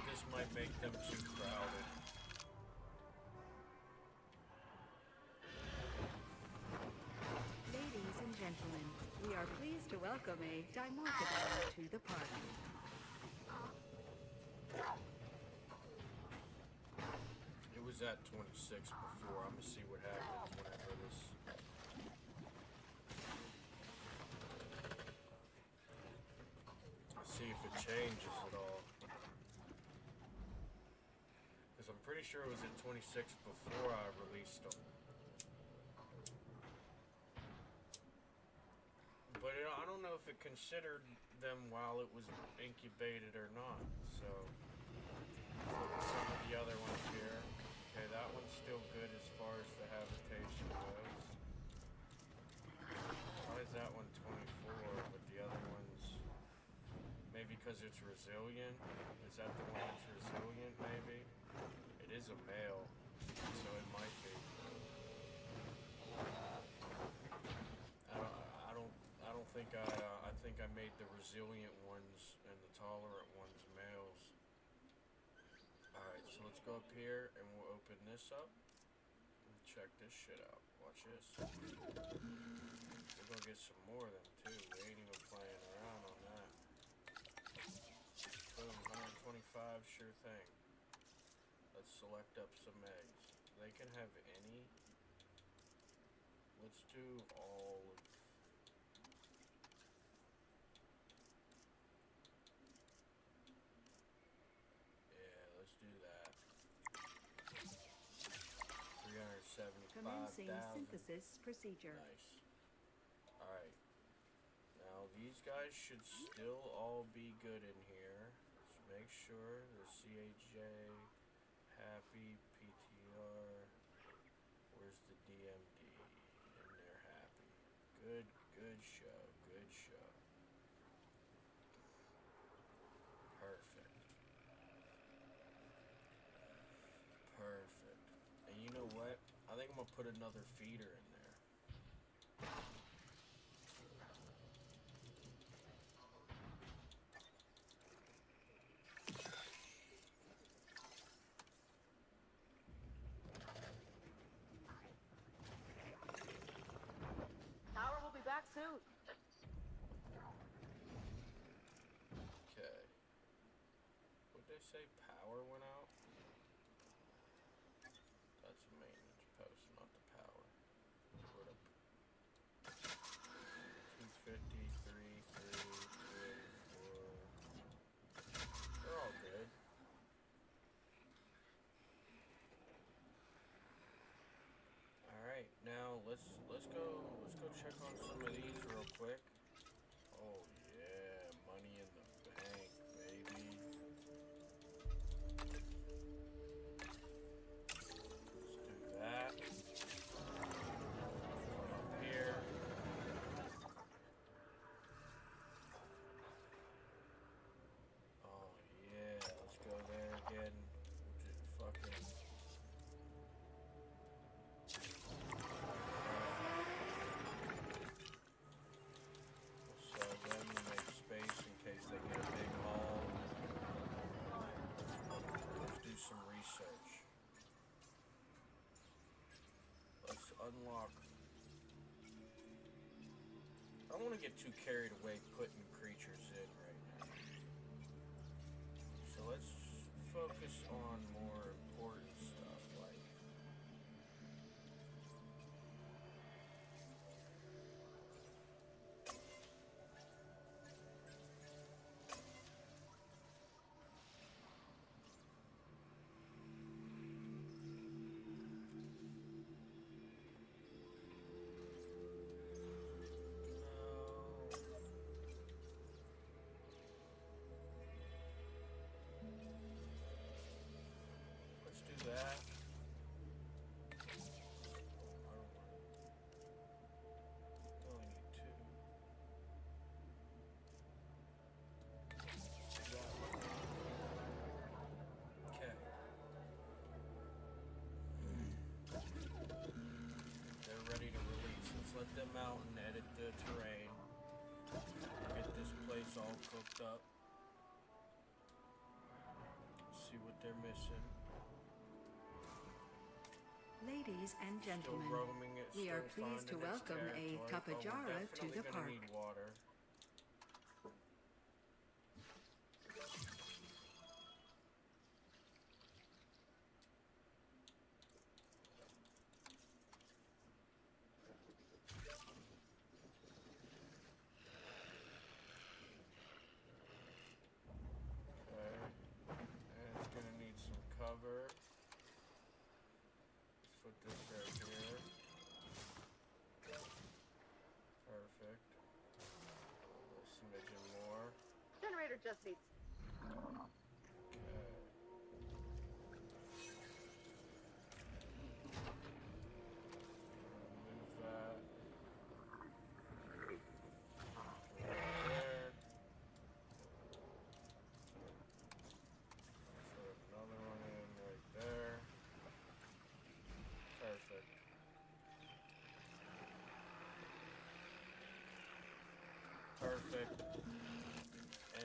Speaker 2: This might make them too crowded.
Speaker 7: Ladies and gentlemen, we are pleased to welcome a Dimorphodon to the party.
Speaker 2: It was at 26 before. I'm gonna see what happens whenever this. See if it changes at all. I'm pretty sure it was at 26 before I released them. But I don't know if it considered them while it was incubated or not. So, look at some of the other ones here. Okay, that one's still good as far as the habitation goes. Why is that one 24, but the other one's... Maybe because it's resilient? Is that the one that's resilient, maybe? It is a male, so it might be. I don't think I think I made the resilient ones and the tolerant ones males. Alright, so let's go up here and we'll open this up and check this shit out. Watch this. We're gonna get some more of them too. We ain't even playing around on that. Boom, 125, sure thing. Let's select up some eggs. They can have any. Let's do all of... Yeah, let's do that. 375,000.
Speaker 7: Commencing synthesis procedure.
Speaker 2: Nice. Alright. Now, these guys should still all be good in here. Let's make sure the CHJ... Happy, PTR, where's the DMD? And they're happy. Good show, good show. Perfect. Perfect. And you know what? I think I'm gonna put another feeder in there.
Speaker 11: Back soon.
Speaker 2: Okay. Would they say power went out? That's a maintenance post, not the power. Put up 250, 3, 4. They're all good. Alright, now let's go check on some of these real quick. Oh yeah, money in the bank, baby. Let's do that. Come up here. Oh yeah, let's go there again. Just fucking... Unlock. I don't want to get too carried away putting creatures in right now. so let's focus on more important stuff like let's do that. I only need two. Okay. They're ready to release. Let's let them out and edit the terrain. Get this place all cooked up. See what they're missing.
Speaker 7: Ladies and gentlemen,
Speaker 2: roaming it,
Speaker 7: we are
Speaker 2: still
Speaker 7: pleased to
Speaker 2: finding its
Speaker 7: welcome a
Speaker 2: territory.
Speaker 7: Tapajara
Speaker 2: We're
Speaker 7: to the
Speaker 2: definitely gonna
Speaker 7: park.
Speaker 2: need water. Okay. And it's gonna need some cover. Let's put this right here. Perfect. A smidgen more.
Speaker 10: Generator just needs.
Speaker 2: Okay. Move that. Right there. Put another one in right there. Perfect. Perfect.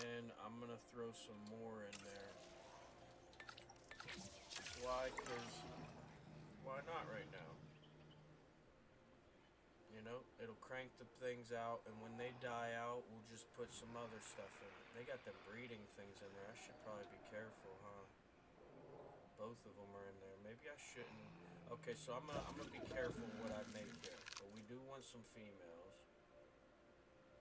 Speaker 2: And I'm gonna throw some more in there. Why? 'Cause why not right now? You know, it'll crank the things out, and when they die out, we'll just put some other stuff in. They got the breeding things in there. I should probably be careful, huh? Both of them are in there. Maybe I shouldn't. Okay, so I'm gonna be careful what I make here. But we do want some females.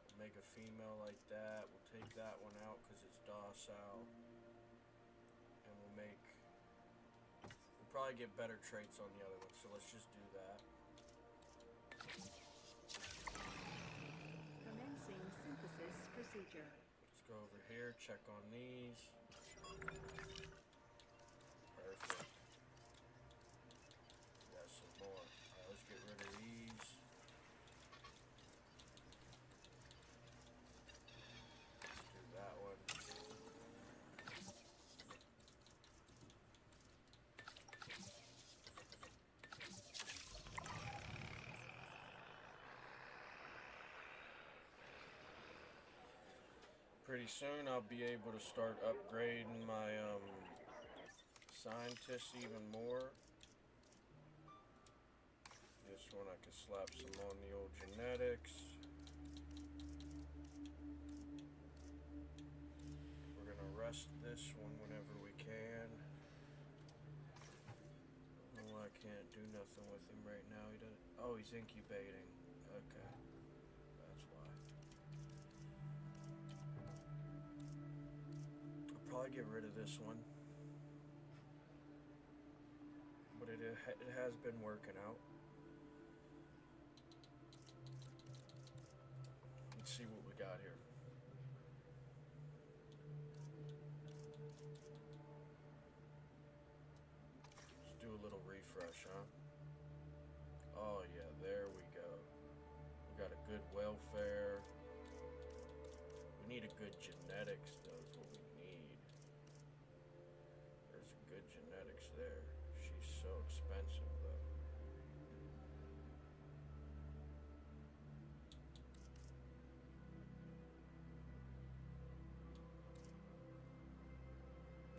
Speaker 2: We'll make a female like that. We'll take that one out because it's docile. And we'll probably get better traits on the other one. So let's just do that.
Speaker 7: Commencing synthesis procedure.
Speaker 2: Let's go over here, check on these. Perfect. Got some more. Alright, let's get rid of these. Let's do that one. Pretty soon I'll be able to start upgrading my scientists even more. This one I can slap some on the old genetics. We're gonna rest this one whenever we can. No, I can't do nothing with him right now. He doesn't. Oh, he's incubating. Okay, that's why. I'll probably get rid of this one, but it has been working out. Let's see what we got here. Let's do a little refresh, huh? Oh yeah, there we go. We got a good welfare. We need a good genetics, though, is what we need. There's a good genetics there. She's so expensive, though.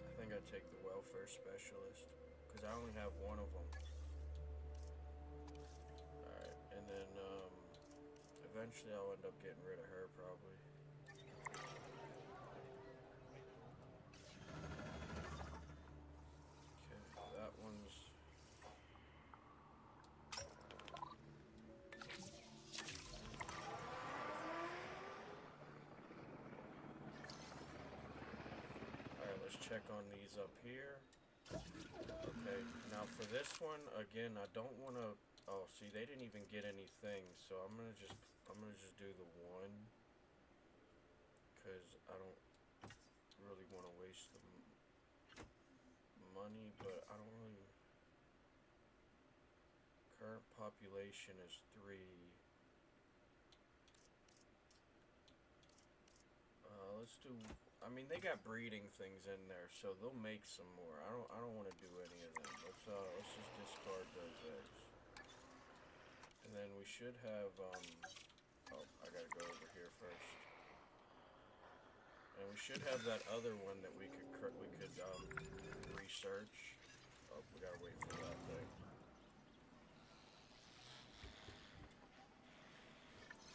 Speaker 2: I think I'd take the welfare specialist, because I only have one of them. Alright, and then, eventually I'll end up getting rid of her, probably. Let's check on these up here. Okay, now for this one, again, I don't want to. Oh, see, they didn't even get anything, so I'm gonna just do the one, cause I don't really want to waste the money, but I don't really. Current population is 3. Let's do. I mean, they got breeding things in there, so they'll make some more. I don't want to do any of them. Let's just discard those eggs. And then we should have, oh, I gotta go over here first. And we should have that other one that we could research. Oh, we gotta wait for that thing.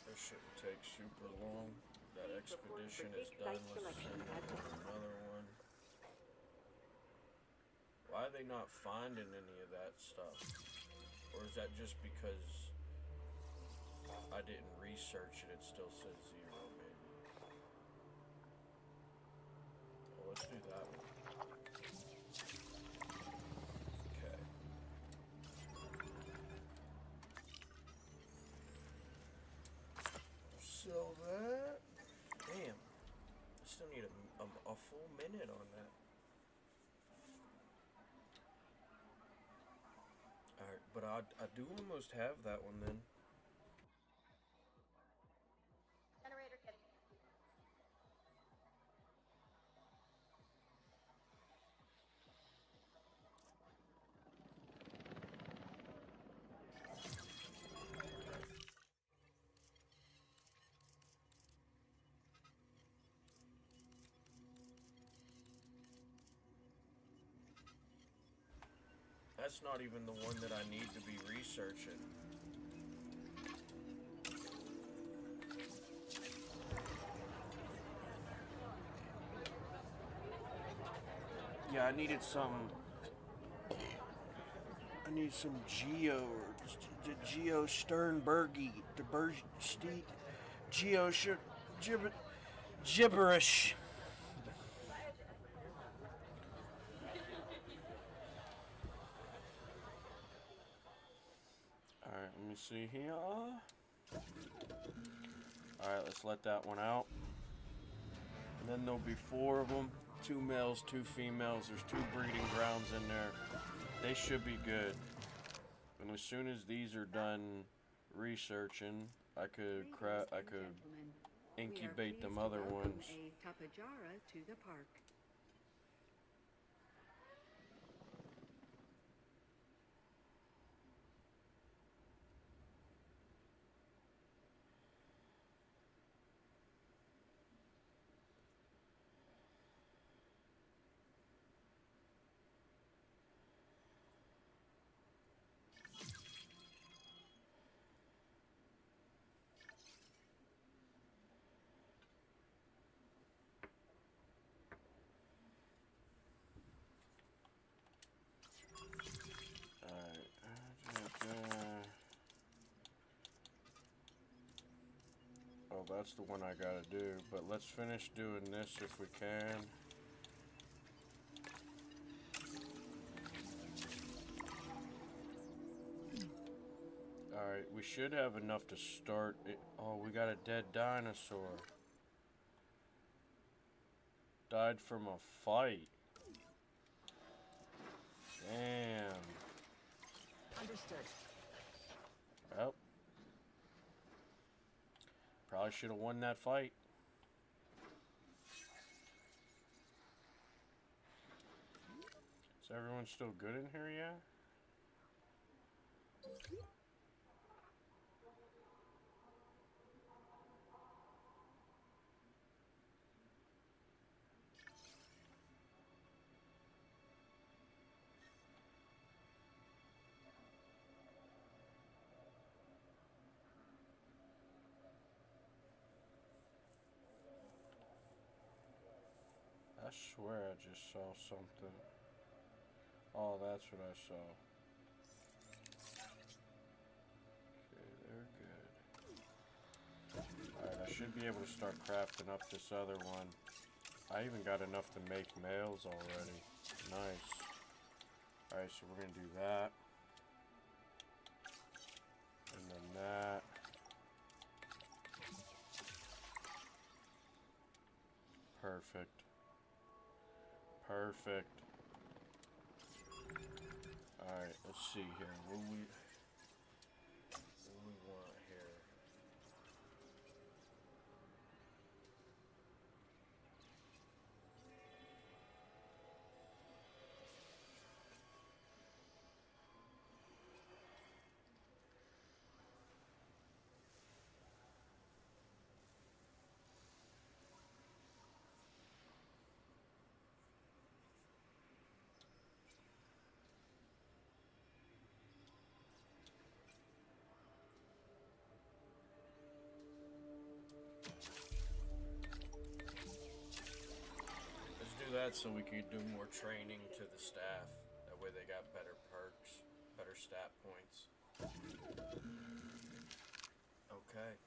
Speaker 2: This shouldn't take super long. That expedition is done. Let's send another one. Why are they not finding any of that stuff? Or is that just because I didn't research it? It still says 0, maybe. Well, let's do that one. Okay. Sell that. Damn. I still need a full minute on that. Alright, but I do almost have that one then.
Speaker 11: Generator kit.
Speaker 2: That's not even the one that I need to be researching. Yeah, I need some Geo Sternbergy, gibberish. Alright, let me see here. Alright, let's let that one out. And then there'll be 4 of them. 2 males, 2 females. There's 2 breeding grounds in there. They should be good. And as soon as these are done researching, I could incubate them other ones.
Speaker 7: A tapajara to the park.
Speaker 2: Oh, that's the one I gotta do, but let's finish doing this if we can. Alright, we should have enough to start it. Oh, we got a dead dinosaur. Died from a fight. Damn.
Speaker 11: Understood.
Speaker 2: Well. Probably should have won that fight. Is everyone still good in here, yeah? I swear I just saw something. Oh, that's what I saw. Okay, they're good. Alright, I should be able to start crafting up this other one. I even got enough to make males already. Nice. Alright, so we're gonna do that. And then that. Perfect. Perfect. Alright, let's see here. What do we want here? That so we could do more training to the staff. That way they got better perks, better stat points. Okay.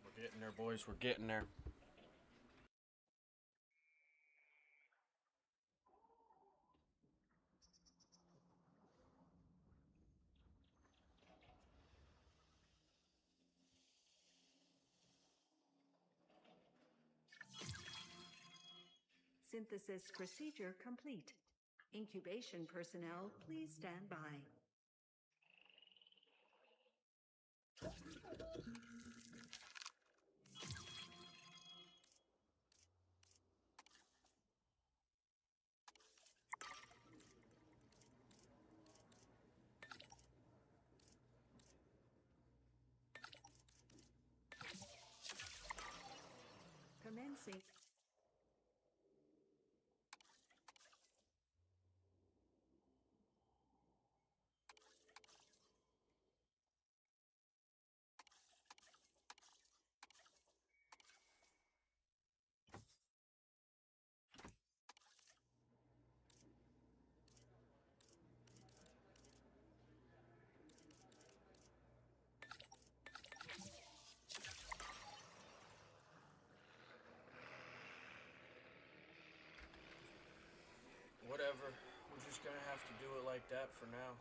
Speaker 2: We're getting there, boys. We're getting there.
Speaker 7: Synthesis procedure complete. Incubation personnel, please stand by. Commencing.
Speaker 2: Whatever. We're just gonna have to do it like that for now.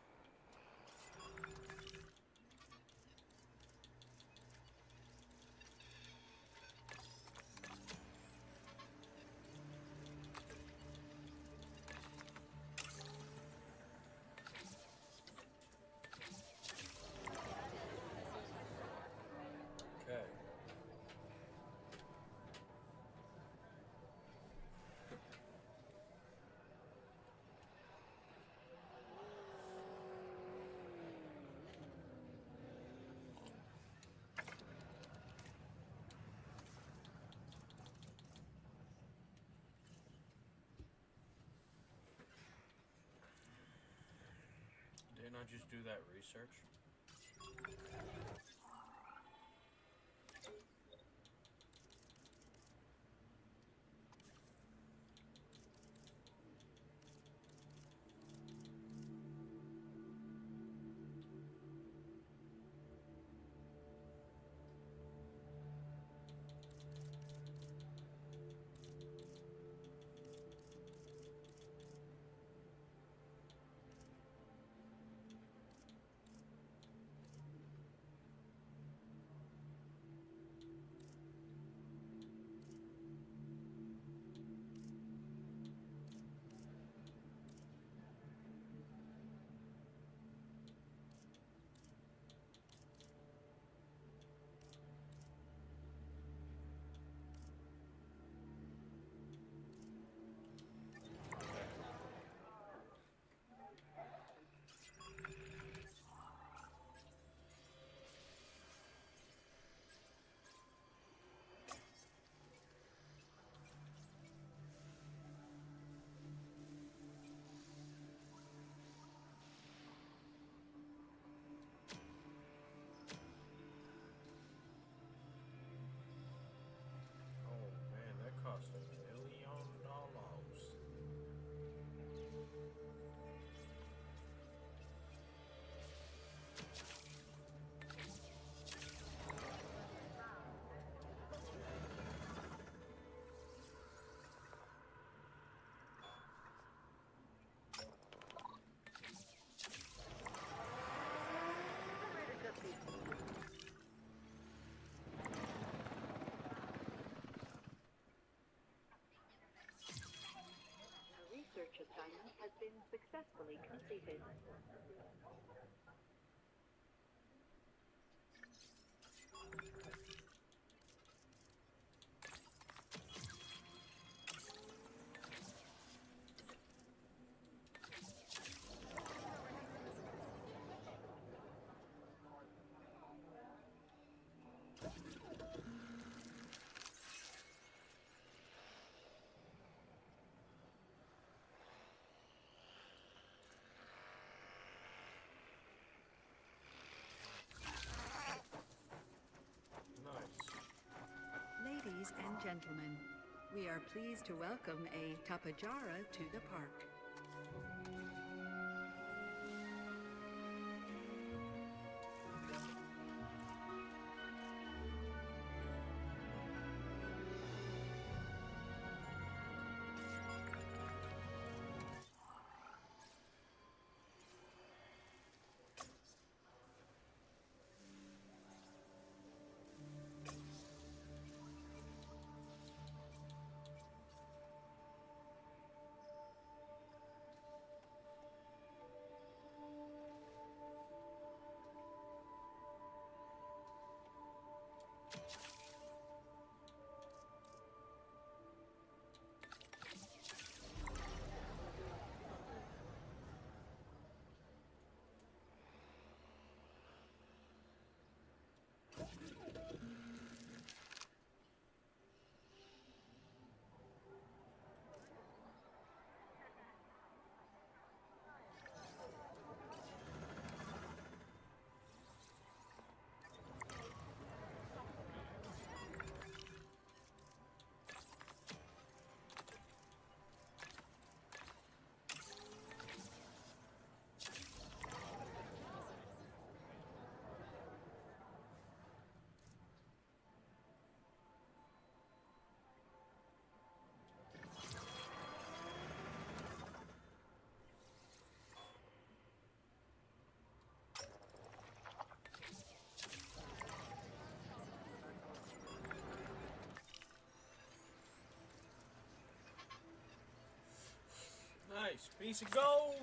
Speaker 2: Okay. Didn't I just do that research?
Speaker 7: successfully completed. Ladies and gentlemen, we are pleased to welcome a Tapajara to the park.
Speaker 2: Nice piece of gold.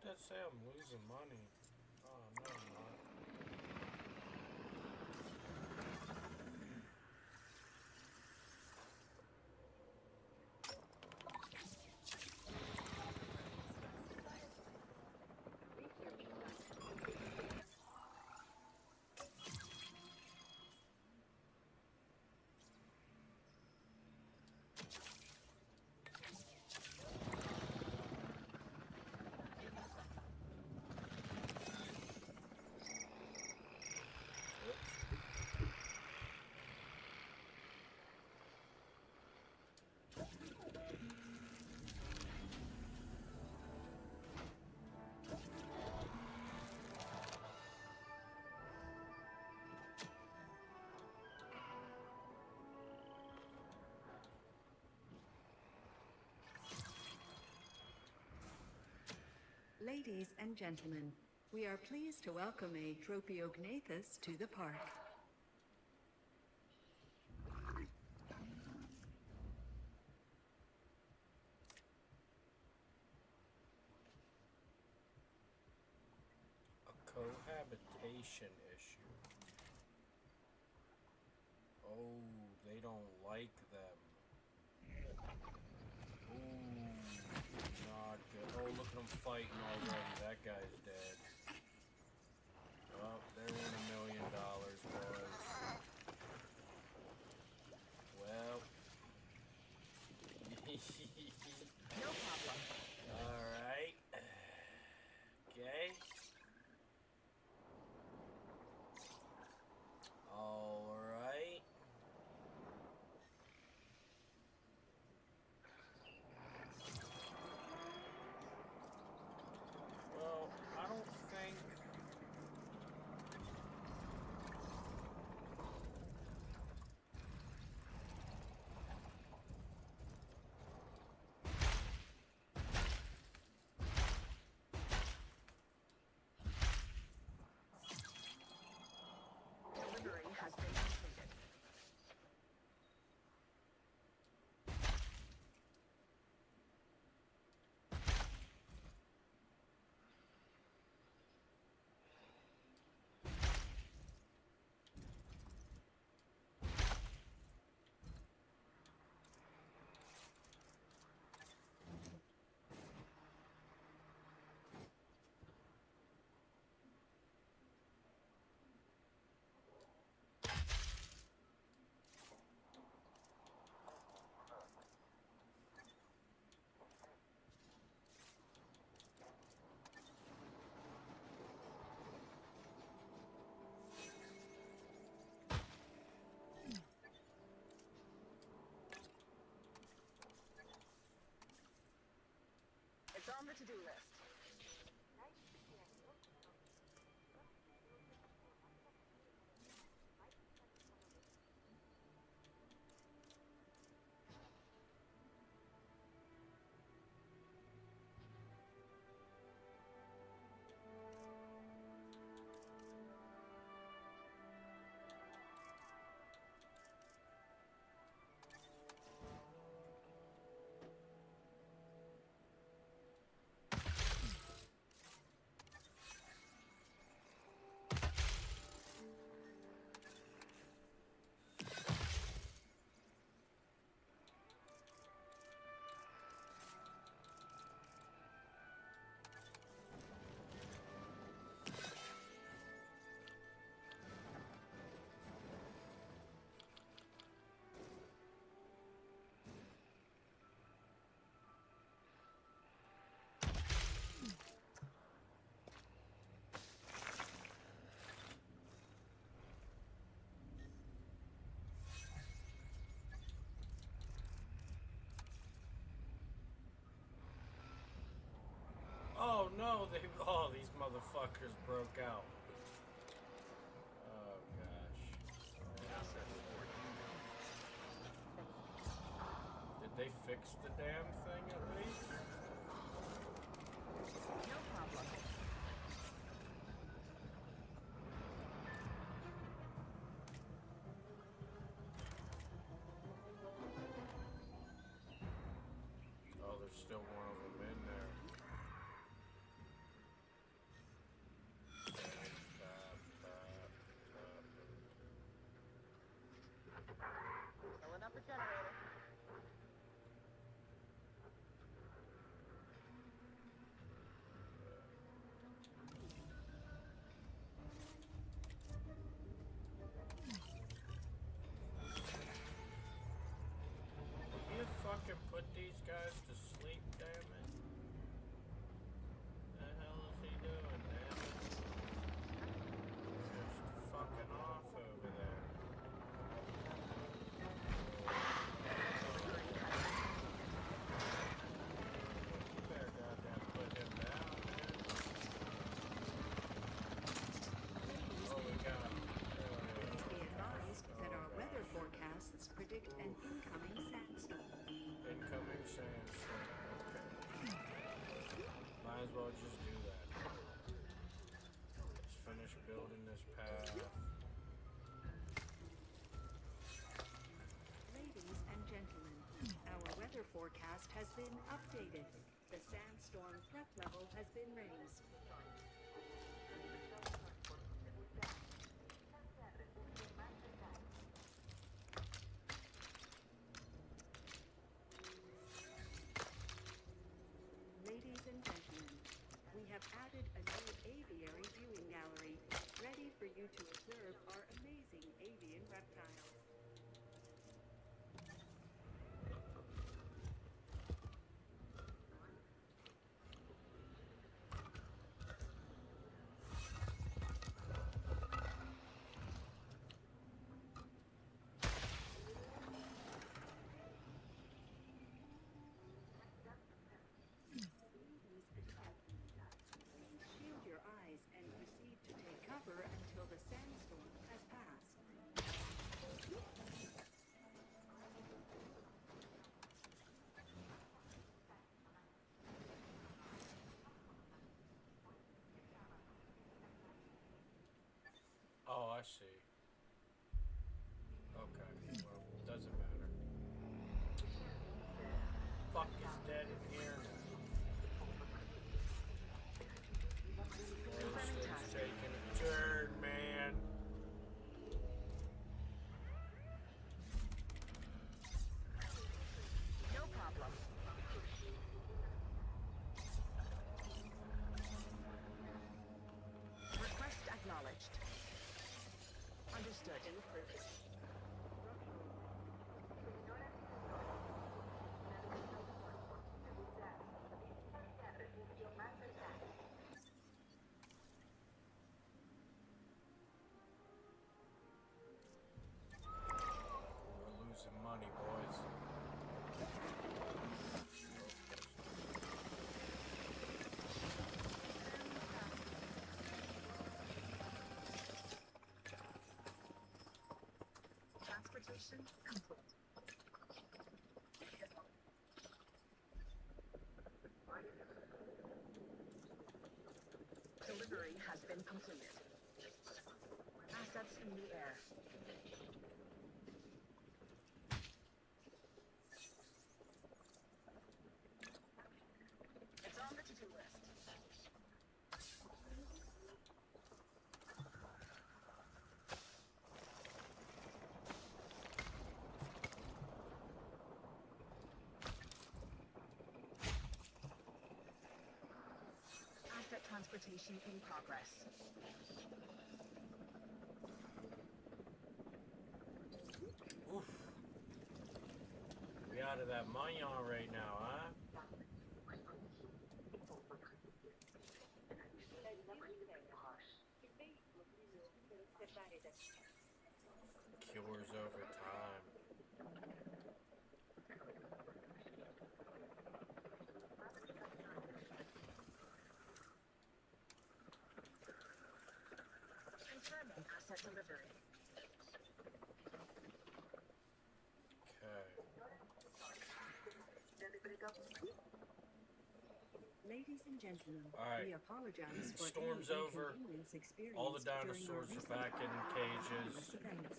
Speaker 2: That say I'm losing money. Oh no, I'm not.
Speaker 7: Ladies and gentlemen, we are pleased to welcome a Tropiognathus to the park.
Speaker 2: A cohabitation issue. Oh, they don't like them. Ooh, not good. Oh, look at them fighting already. That guy's dead. Oh, they're in $1 million, boys. Well.
Speaker 11: No problem.
Speaker 2: Alright. Okay. Alright. Well, I don't think...
Speaker 11: Delivery has been completed. It's on the to-do list.
Speaker 2: Oh no, these motherfuckers broke out. Oh gosh. Did they fix the damn thing at least?
Speaker 11: No problem.
Speaker 2: Oh, there's still one of them in there.
Speaker 11: Filling up the generator.
Speaker 2: Will you fucking put these guys to sleep, damn it? The hell is he doing, damn it? Just fucking off over there. You better goddamn put him down, man. Oh, we got him.
Speaker 7: Please be advised that our weather forecasts predict an incoming sandstorm.
Speaker 2: Incoming sandstorm. Okay. Might as well just do
Speaker 7: forecast has been updated. The sandstorm threat level has been raised. Ladies and gentlemen, we have added a new aviary viewing gallery, ready for you to observe our amazing avian reptiles. Shield your eyes and proceed to take cover until the sandstorm has passed.
Speaker 2: Oh, I see. Okay, well, doesn't matter. Fuck is dead in here now. This thing's taking a turn, man.
Speaker 11: No problem. Request acknowledged. Understood.
Speaker 2: We're losing money, boys.
Speaker 11: Transportation complete. Delivery has been completed. Assets in the air. It's on the to-do list. Asset transportation in progress.
Speaker 2: Oof. We out of that money on right now, huh? Cures over time.
Speaker 11: Confirming asset delivery.
Speaker 7: Ladies and gentlemen,
Speaker 2: Alright.
Speaker 7: we apologize for
Speaker 2: Storm's
Speaker 7: any
Speaker 2: over.
Speaker 7: inconvenience experienced
Speaker 2: All the
Speaker 7: during our
Speaker 2: dinosaurs are
Speaker 7: recent
Speaker 2: back in cages.
Speaker 7: anomalous events.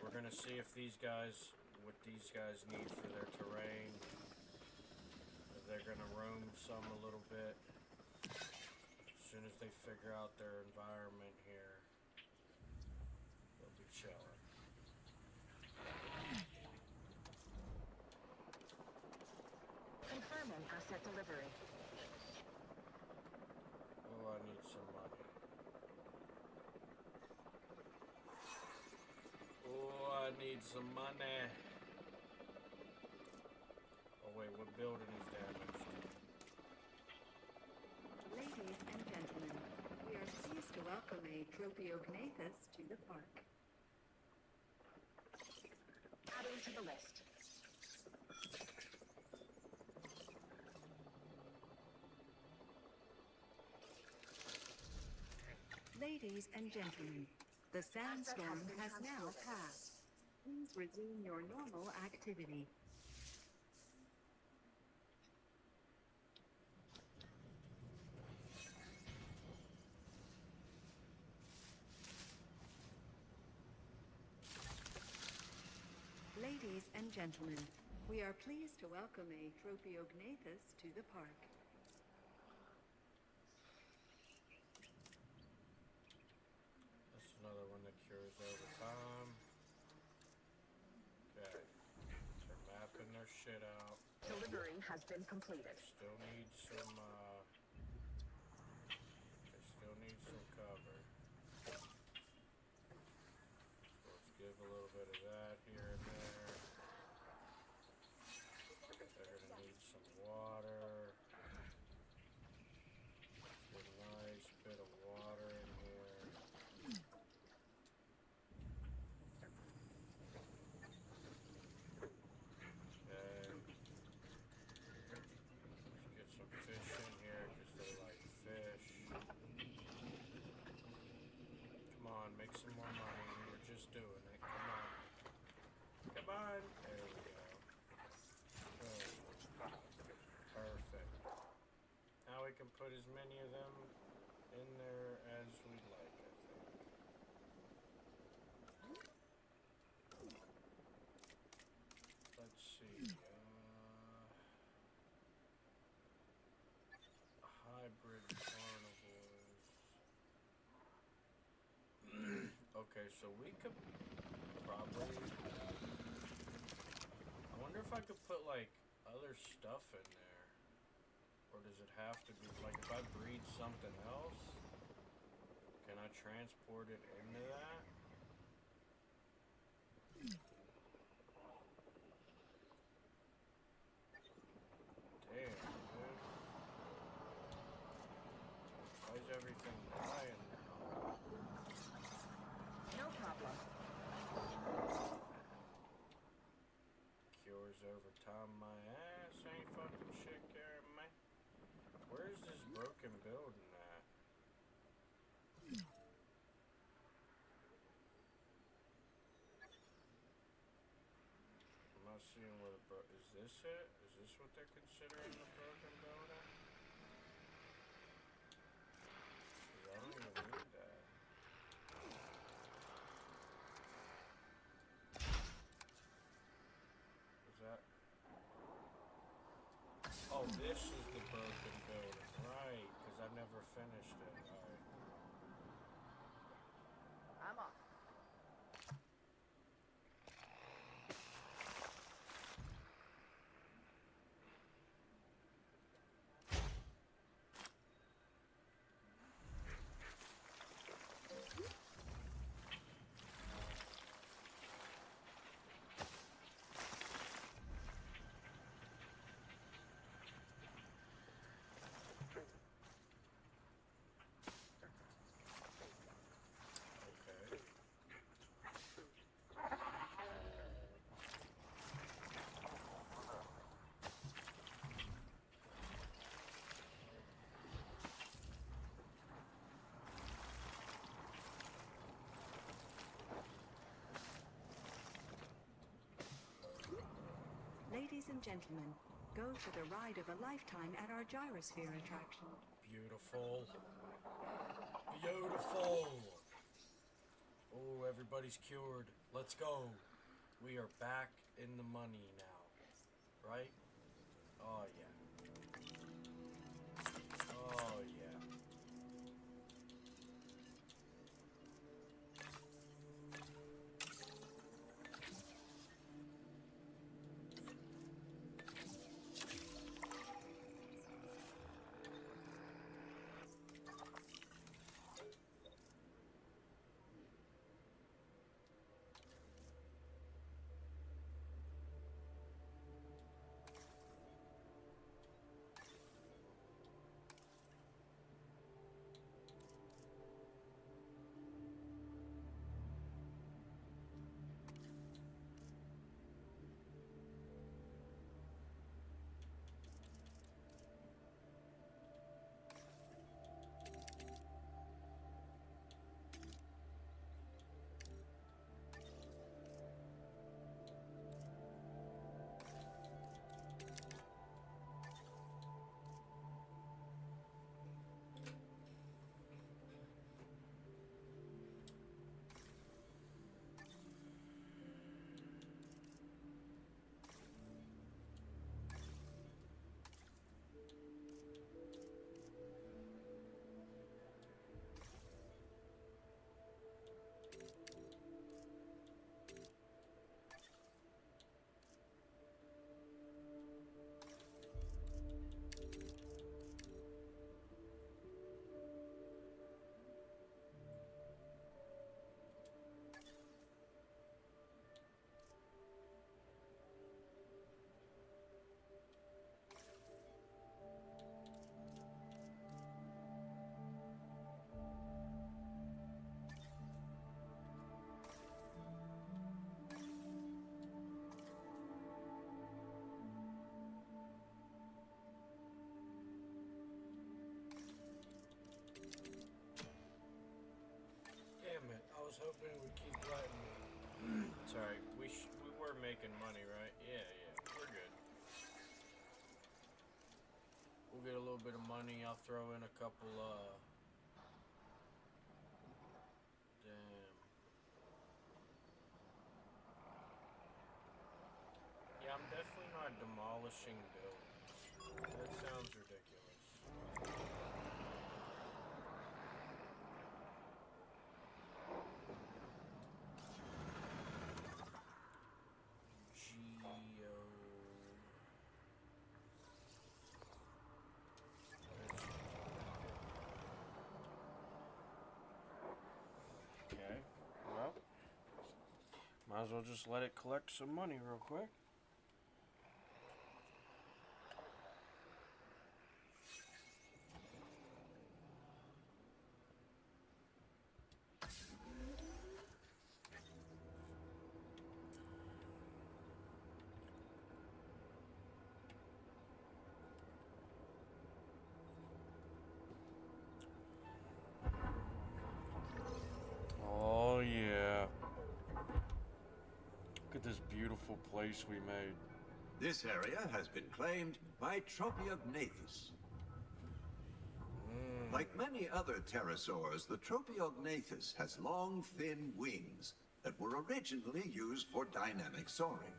Speaker 2: We're gonna see if these guys, what these guys need for their terrain. If they're gonna roam some a little bit. As soon as they figure out their environment here, they'll be chilling.
Speaker 11: Confirming asset delivery.
Speaker 2: Oh, I need some money. Oh, I need some money. Oh wait, what building is damaged?
Speaker 7: Ladies and gentlemen, we are pleased to welcome a Tropiognathes to the park.
Speaker 11: Adding to the list.
Speaker 7: Ladies and gentlemen, the sandstorm has now passed. Please resume your normal activity. Ladies and gentlemen, We are pleased to welcome a Tropiognathus to the park.
Speaker 2: That's another one that cures over time. Okay. They're mapping their shit out.
Speaker 11: Delivery has been completed.
Speaker 2: Still need some, they still need some cover. So let's give a little bit of that here and there. They're gonna need some water. Let's get a nice bit of water in here. Okay. Let's get some fish in here because they like fish. Come on, make some more money. We were just doing it. Come on. Come on. There we go. Good. Perfect. Now we can put as many of them in there as we'd like, I think. Let's see. Hybrid carnivores. Okay, so we could probably... I wonder if I could put, like, other stuff in there. Or does it have to be... Like, if I breed something else, can I transport it into that? Damn, dude. Why is everything dying now?
Speaker 11: No problem.
Speaker 2: Cures over time, my ass ain't fucking shit carrying me. Where's this broken building at? I'm not seeing where the is this it? Is this what they're considering the broken building? 'Cause I don't even need that. Is that? Oh, this is the broken building, right? Because I never finished it. Alright.
Speaker 11: I'm off.
Speaker 2: Okay.
Speaker 7: Ladies and gentlemen, go for the ride of a lifetime at our gyrosphere attraction.
Speaker 2: Beautiful. Beautiful. Oh, everybody's cured. Let's go. We are back in the money now. Right? Oh, yeah. Oh, yeah. It would keep letting me. It's alright. We were making money, right? Yeah, we're good. We'll get a little bit of money. I'll throw in a couple, damn. Yeah, I'm definitely not demolishing buildings. That sounds ridiculous. Okay, well, might as well just let it collect some money real quick. Oh yeah. Look at this beautiful place we made.
Speaker 15: This area has been claimed by Tropiognathus. Like many other pterosaurs, the Tropiognathus has long, thin wings that were originally used for dynamic soaring.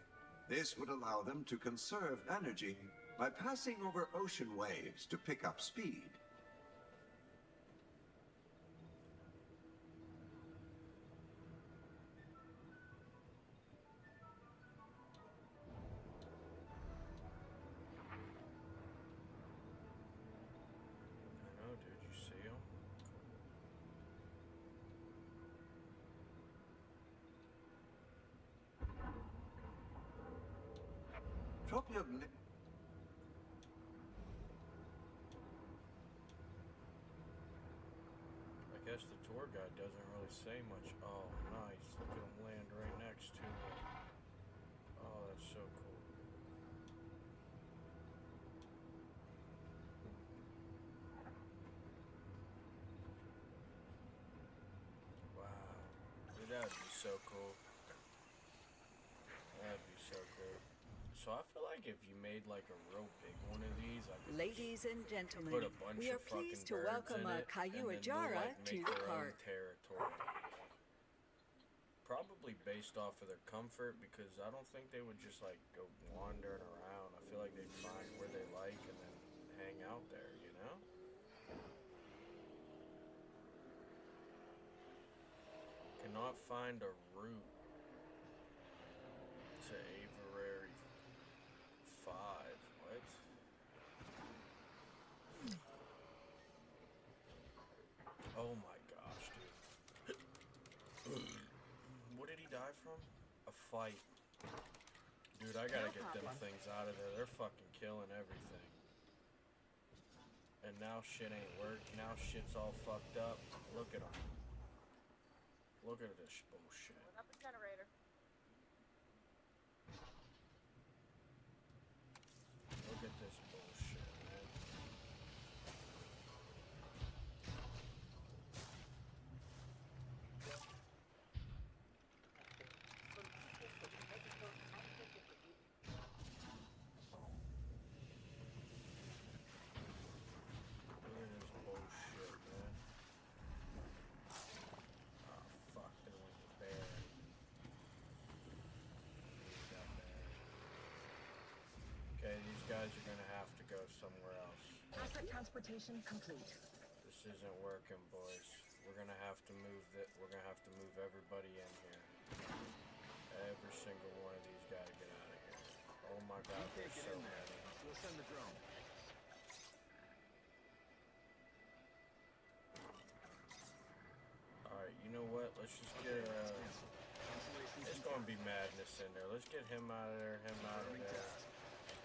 Speaker 15: This would allow them to conserve energy by passing over ocean waves to pick up speed.
Speaker 2: I know, dude. You see him?
Speaker 15: Tropiognathus.
Speaker 2: I guess the tour guide doesn't really say much. Oh, nice. Look at him land right next to it. Oh, that's so cool. Wow. Dude, that'd be so cool. That'd be so cool. So I feel like if you made like a real big one of these, I could
Speaker 7: Ladies and
Speaker 2: put
Speaker 7: gentlemen,
Speaker 2: a bunch
Speaker 7: we are
Speaker 2: of fucking
Speaker 7: pleased to
Speaker 2: birds
Speaker 7: welcome
Speaker 2: in
Speaker 7: our
Speaker 2: it, and then we'll,
Speaker 7: Kayuajara
Speaker 2: like,
Speaker 7: to
Speaker 2: make
Speaker 7: the
Speaker 2: their own
Speaker 7: park.
Speaker 2: territory. Probably based off of their comfort, because I don't think they would just like go wandering around. I feel like they'd find where they like and then hang out there, you know? Cannot find a route to Aviary 5. What? Oh my gosh, dude. What did he die from? A fight. Dude, I gotta get them things out of there. They're fucking killing everything. And now shit ain't worked. Now shit's all fucked up. Look at them. Look at this bullshit.
Speaker 16: Up the generator.
Speaker 2: Look at this bullshit, man. Look at this bullshit, man. Oh, fuck, there went the bear. There's that bear. Okay, these guys are gonna have to go somewhere else.
Speaker 11: Asset transportation complete.
Speaker 2: This isn't working, boys. We're gonna have to move we're gonna have to move everybody in here. Every single one of these gotta get out of here. Oh my god, there's so many.
Speaker 6: We'll send the drone.
Speaker 2: Alright, you know what? Let's just get it's gonna be madness in there. Let's get him out of there, him out of there,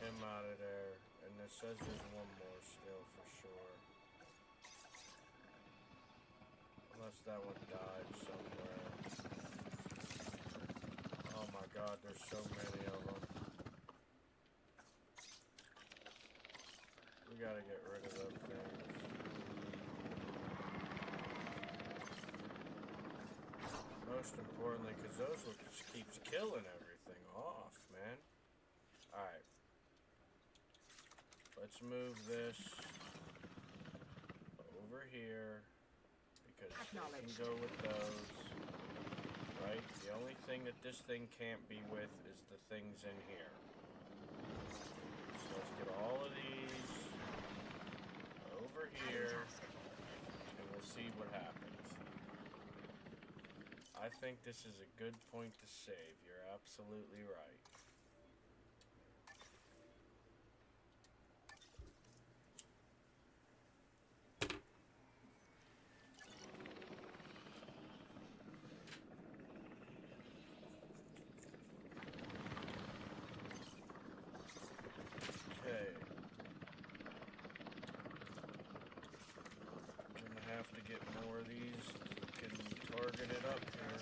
Speaker 2: him out of there. And it says there's one more still for sure. Unless that one died somewhere. Oh my god, there's so many of them. We gotta get rid of those things. most importantly, because those will just keeps killing everything off, man. Alright. Let's move this over here, because they can go with those. Right? The only thing that this thing can't be with is the things in here. So let's get all of these over here, and we'll see what happens. I think this is a good point to save. You're absolutely right. Okay. Gonna have to get more of these. We can target it up here.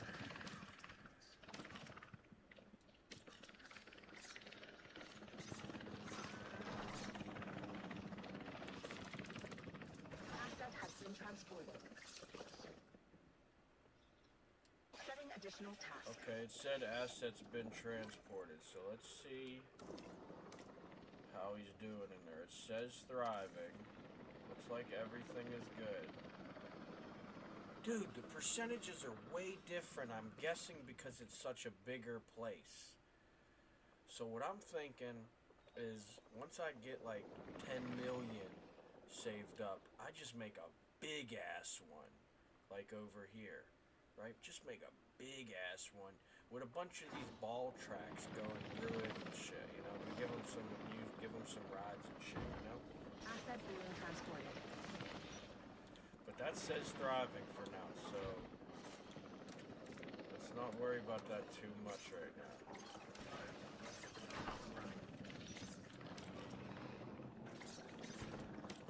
Speaker 11: Asset has been transported. Setting additional tasks.
Speaker 2: Okay, it said asset's been transported, so let's see how he's doing in there. It says thriving. Looks like everything is good. Dude, the percentages are way different, I'm guessing because it's such a bigger place. So what I'm thinking is, once I get like 10 million saved up, I just make a big ass one, like over here, right? Just make a big ass one with a bunch of these ball tracks going through it and shit, you know? We give them some rides and shit, you know?
Speaker 11: Asset being transported.
Speaker 2: But that says thriving for now, so let's not worry about that too much right now.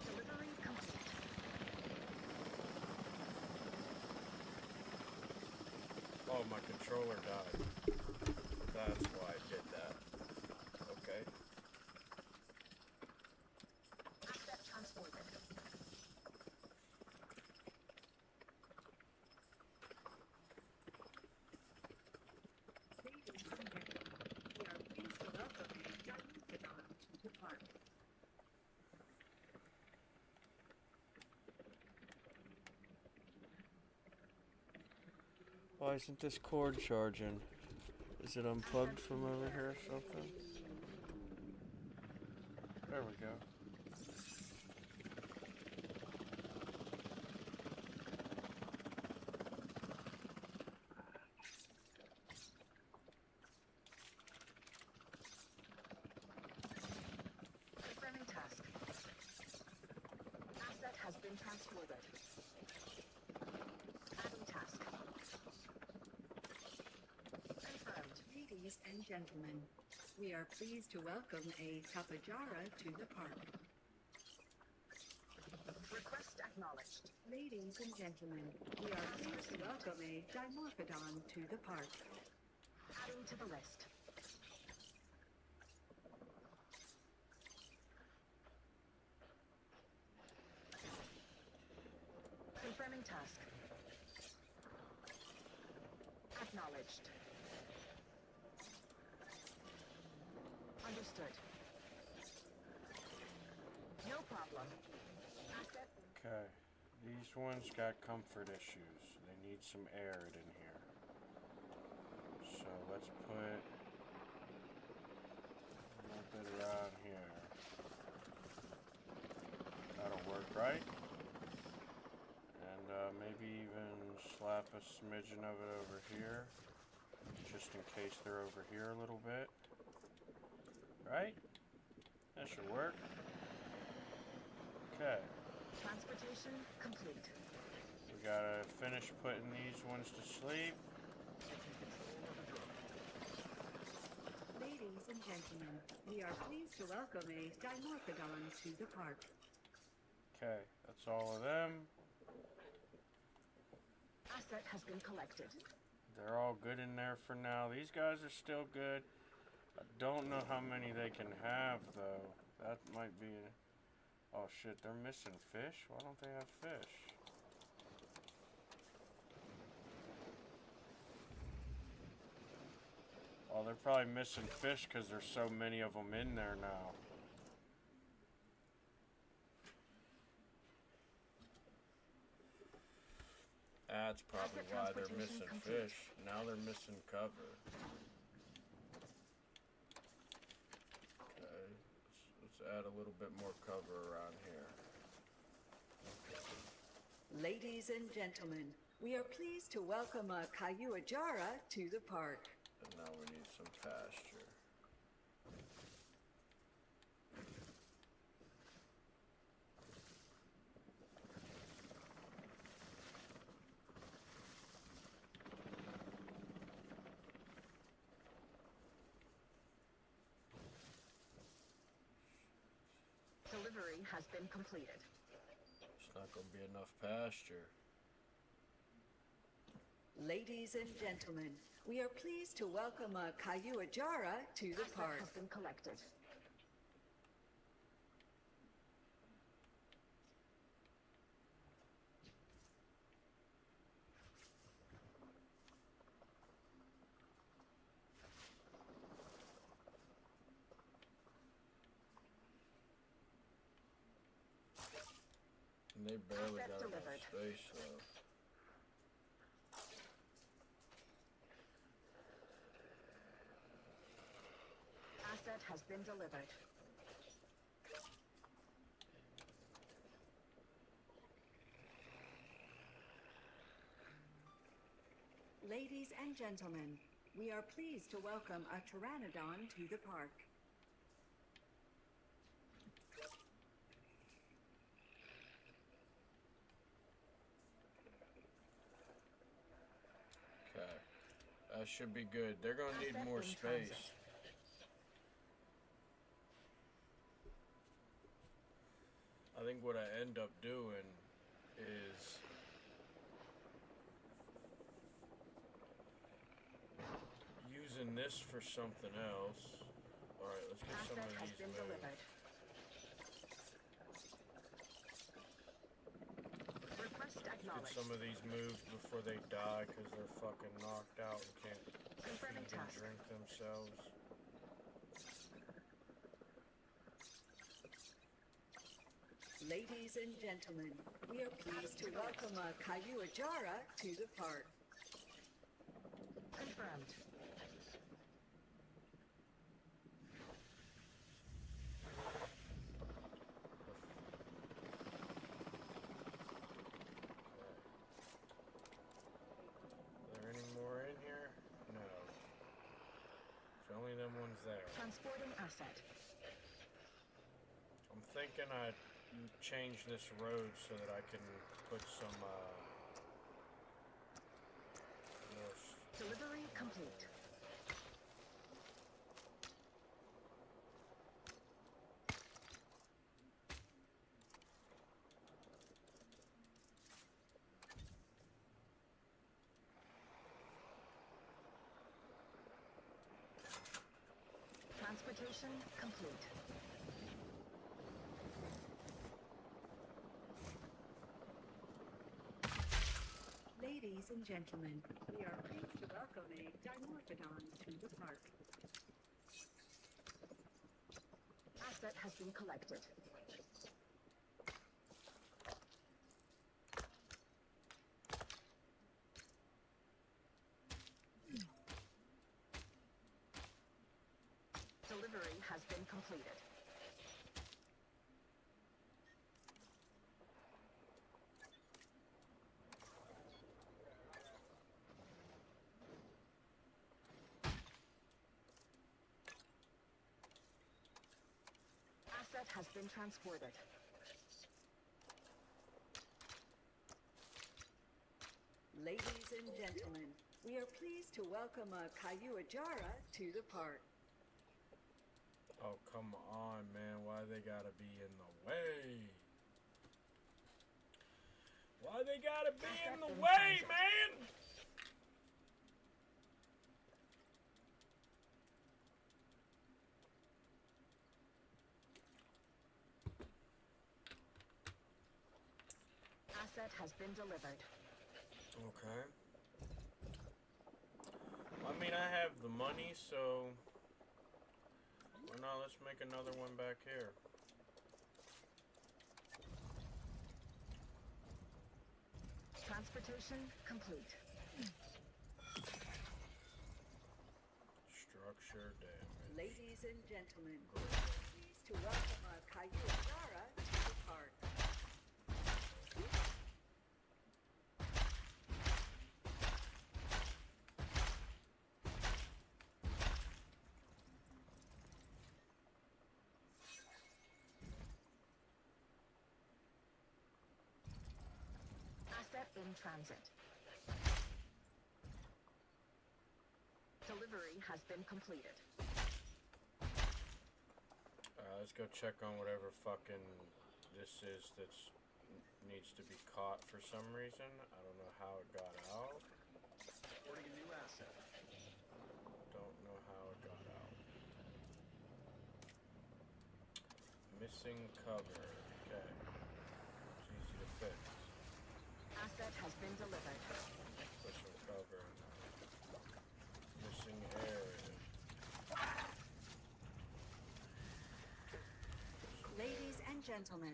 Speaker 11: Delivery complete.
Speaker 2: Oh, my controller died. That's why I did that. Okay.
Speaker 11: Asset transported.
Speaker 7: Ladies and gentlemen, we are pleased to welcome JURASSIC to the park.
Speaker 2: Why isn't this cord charging? Is it unplugged from over here or something? There we go.
Speaker 11: Confirming task. Asset has been transported. Adding task. Confirmed.
Speaker 7: Ladies and gentlemen, we are pleased to welcome a Tapajara to the park.
Speaker 11: Request acknowledged.
Speaker 7: Ladies and gentlemen, we are pleased to welcome a Dimorphodon to the park.
Speaker 11: Adding to the list. Confirming task. Acknowledged. Understood. No problem. Asset.
Speaker 2: Okay. These ones got comfort issues. They need some air in here. So let's put a little bit around here. That'll work, right? And maybe even slap a smidgen of it over here, just in case they're over here a little bit. Right? That should work. Okay.
Speaker 11: Transportation complete.
Speaker 2: We gotta finish putting these ones to sleep.
Speaker 7: Ladies and gentlemen, we are pleased to welcome a Dimorphodon to the park.
Speaker 2: Okay, that's all of them.
Speaker 11: Asset has been collected.
Speaker 2: They're all good in there for now. These guys are still good. I don't know how many they can have, though. That might be... Oh, shit, they're missing fish? Why don't they have fish? Well, they're probably missing fish because there's so many of them in there now. That's probably why they're missing fish. Now they're missing cover. Okay, let's add a little bit more cover around here.
Speaker 7: Ladies and gentlemen, we are pleased to welcome a Kayuajara to the park.
Speaker 2: And now we need some pasture.
Speaker 11: Delivery has been completed.
Speaker 2: It's not going to be enough pasture.
Speaker 7: Ladies and gentlemen, we are pleased to welcome a Kayuajara to the park.
Speaker 11: Has been collected.
Speaker 2: And they barely got enough space though.
Speaker 11: Asset has been delivered.
Speaker 7: Ladies and gentlemen, we are pleased to welcome a Pteranodon to the park.
Speaker 2: Okay, that should be good. They're gonna need more space. I think what I end up doing is using this for something else. Alright, let's get some of these moved. Let's get some of these moved before they die because they're fucking knocked out and can't feed and drink themselves.
Speaker 7: Ladies and gentlemen, we are pleased to welcome a Kayuajara to the park.
Speaker 11: Confirmed.
Speaker 2: Are there any more in here? No. There's only them ones there.
Speaker 11: Transporting asset.
Speaker 2: I'm thinking I'd change this road so that I can put some,
Speaker 11: Delivery complete. Transportation complete.
Speaker 7: Ladies and gentlemen, we are pleased to welcome a Dimorphodon to the park.
Speaker 11: Asset has been collected. Delivery has been completed. Asset has been transported.
Speaker 7: Ladies and gentlemen, we are pleased to welcome a Kayuajara to the park.
Speaker 2: Oh, come on, man. Why they gotta be in the way? Why they gotta be in the way, man?
Speaker 11: Asset has been delivered.
Speaker 2: Okay. My mean, I have the money, so why not? Let's make another one back here.
Speaker 11: Transportation complete.
Speaker 2: Structure damage.
Speaker 7: Ladies and gentlemen, pleased to welcome a.k.a. to the park.
Speaker 11: Asset in transit. Delivery has been completed.
Speaker 2: Let's go check on whatever fucking this is that's needs to be caught for some reason. I don't know how it got out.
Speaker 16: Reporting a new asset.
Speaker 2: Don't know how it got out. Missing cover. Okay. It's easy to fix.
Speaker 11: Asset has been delivered.
Speaker 2: Put some cover. Missing area.
Speaker 7: Ladies and gentlemen,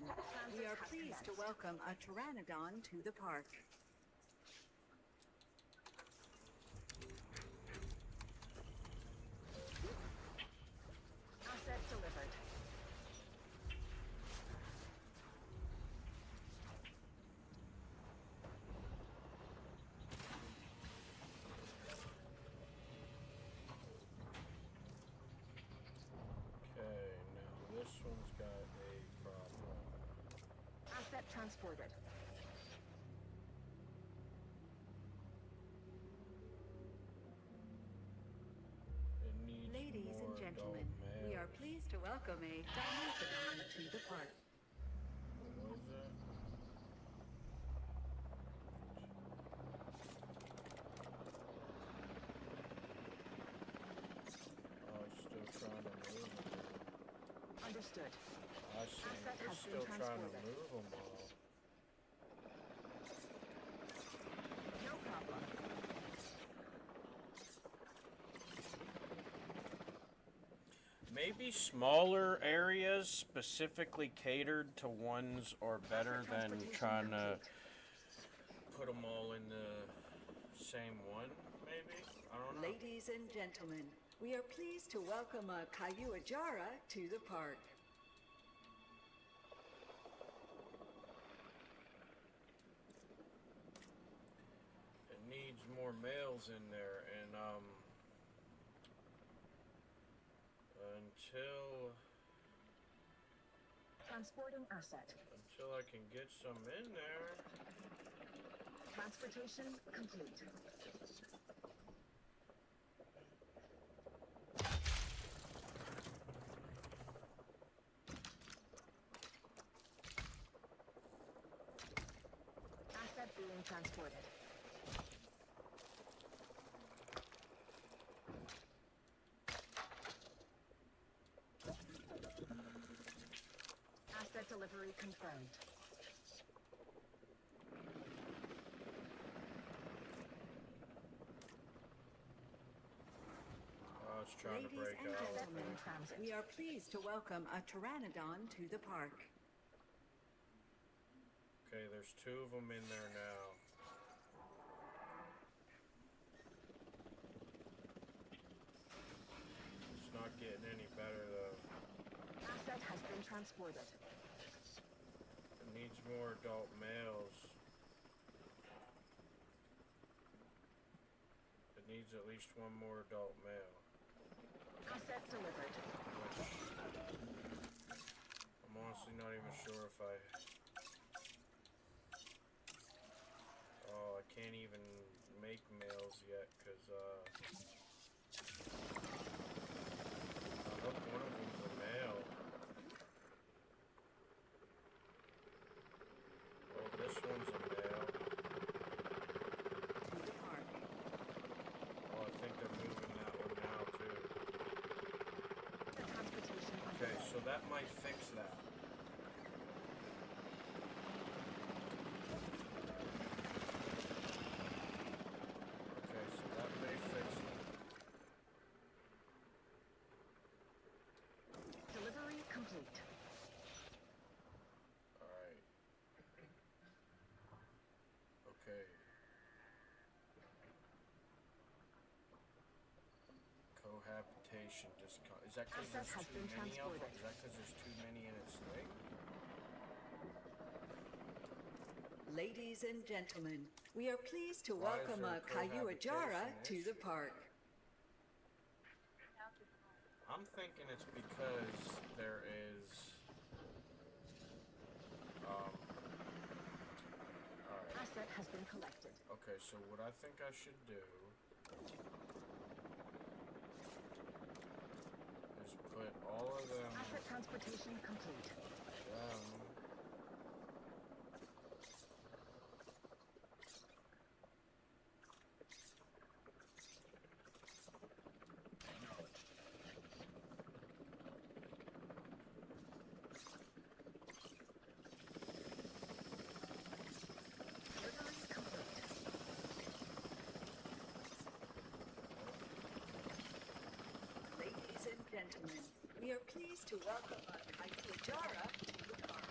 Speaker 7: we are pleased to welcome a pteranodon to the park.
Speaker 11: Asset delivered.
Speaker 2: Okay, now this one's got a problem.
Speaker 11: Asset transported.
Speaker 2: It needs
Speaker 7: Ladies
Speaker 2: more
Speaker 7: and gentlemen,
Speaker 2: adult
Speaker 7: we are
Speaker 2: males.
Speaker 7: pleased to welcome a Dinophodon to the park.
Speaker 2: What was it? Oh, it's still trying to move them.
Speaker 11: Understood.
Speaker 2: I see.
Speaker 11: Asset
Speaker 2: They're
Speaker 11: has been
Speaker 2: still trying to
Speaker 11: transported.
Speaker 2: move them all.
Speaker 11: No problem.
Speaker 2: Maybe smaller areas specifically catered to ones are better than trying to put them all in the same one, maybe? I don't know.
Speaker 7: Ladies and gentlemen, we are pleased to welcome a Kayuajara to the park.
Speaker 2: It needs more males in there, and
Speaker 11: Transporting asset.
Speaker 2: until I can get some in there.
Speaker 11: Transportation complete. Asset being transported. Asset delivery confirmed.
Speaker 2: Oh, it's trying to
Speaker 7: Ladies
Speaker 2: break
Speaker 7: and
Speaker 2: out.
Speaker 7: gentlemen, we are pleased to welcome a pteranodon to the park.
Speaker 2: Okay, there's 2 of them in there now. It's not getting any better though.
Speaker 11: Asset has been transported.
Speaker 2: It needs more adult males. It needs at least one more adult male.
Speaker 11: Asset delivered.
Speaker 2: I'm honestly not even sure if I... Oh, I can't even make males yet, because, I hope one of them's a male. Oh, this one's a male.
Speaker 7: To the park.
Speaker 2: Oh, I think they're moving that one now, too.
Speaker 11: Transportation
Speaker 2: Okay, so that might fix that. Okay, so that may fix that.
Speaker 11: complete.
Speaker 2: Alright. Okay. Cohabitation discount. Is that because there's too many of them? Is that because there's too many in its thing?
Speaker 7: Ladies and gentlemen, we are pleased to welcome a.k.a. to the park.
Speaker 2: I'm thinking it's because there is, alright.
Speaker 11: Asset has been collected.
Speaker 2: Okay, so what I think I should do is put all of them
Speaker 11: Asset transportation complete.
Speaker 2: down.
Speaker 7: Ladies and gentlemen, we are pleased to welcome a.k.a. to the park.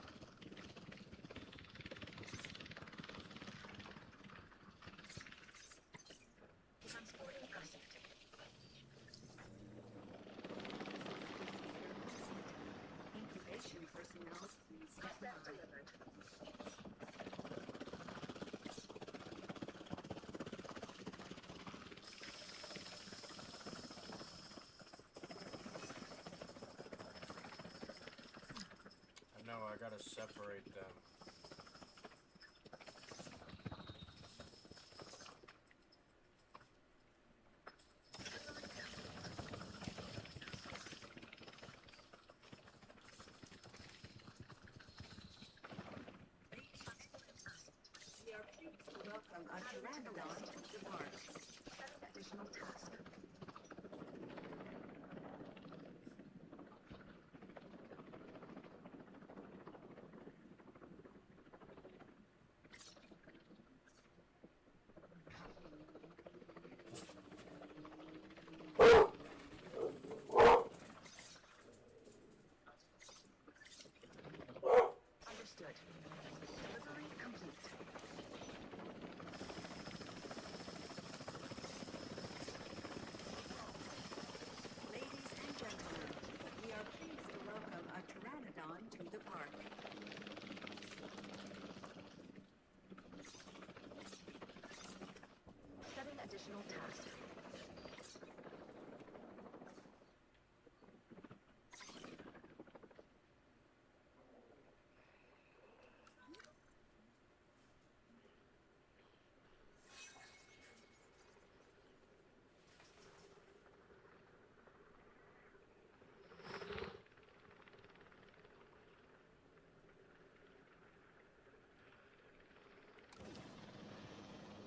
Speaker 11: Transporting asset.
Speaker 7: Incubation personnel, please stand
Speaker 11: Asset
Speaker 7: by.
Speaker 11: delivered.
Speaker 2: No, I gotta separate them.
Speaker 7: We are pleased to welcome a pteranodon to the park.
Speaker 11: Additional task. Understood. Delivery complete.
Speaker 7: Ladies and gentlemen, we are pleased to welcome a pteranodon to the park.
Speaker 11: Setting additional task.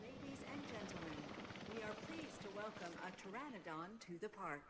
Speaker 7: Ladies and gentlemen, we are pleased to welcome a pteranodon to the park.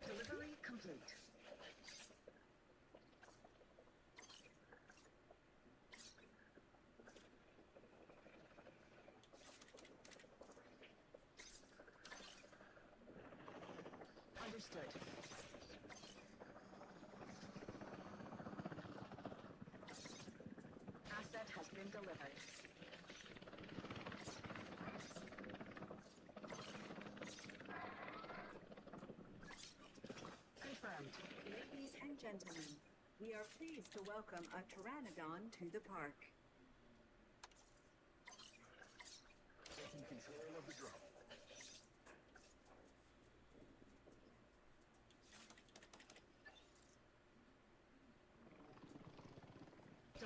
Speaker 11: Delivery complete. Understood. Asset has been delivered. Confirmed.
Speaker 7: Ladies and gentlemen, we are pleased to welcome a pteranodon to the park.
Speaker 16: Taking control of the drone.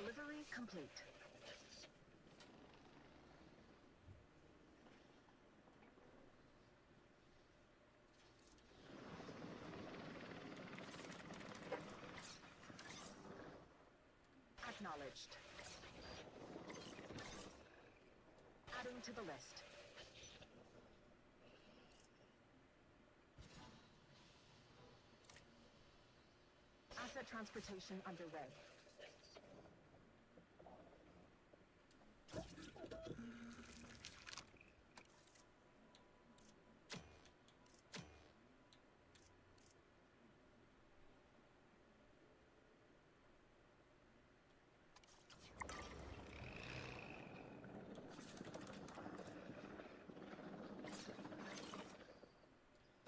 Speaker 11: Delivery complete. Acknowledged. Adding to the list. Asset transportation underway.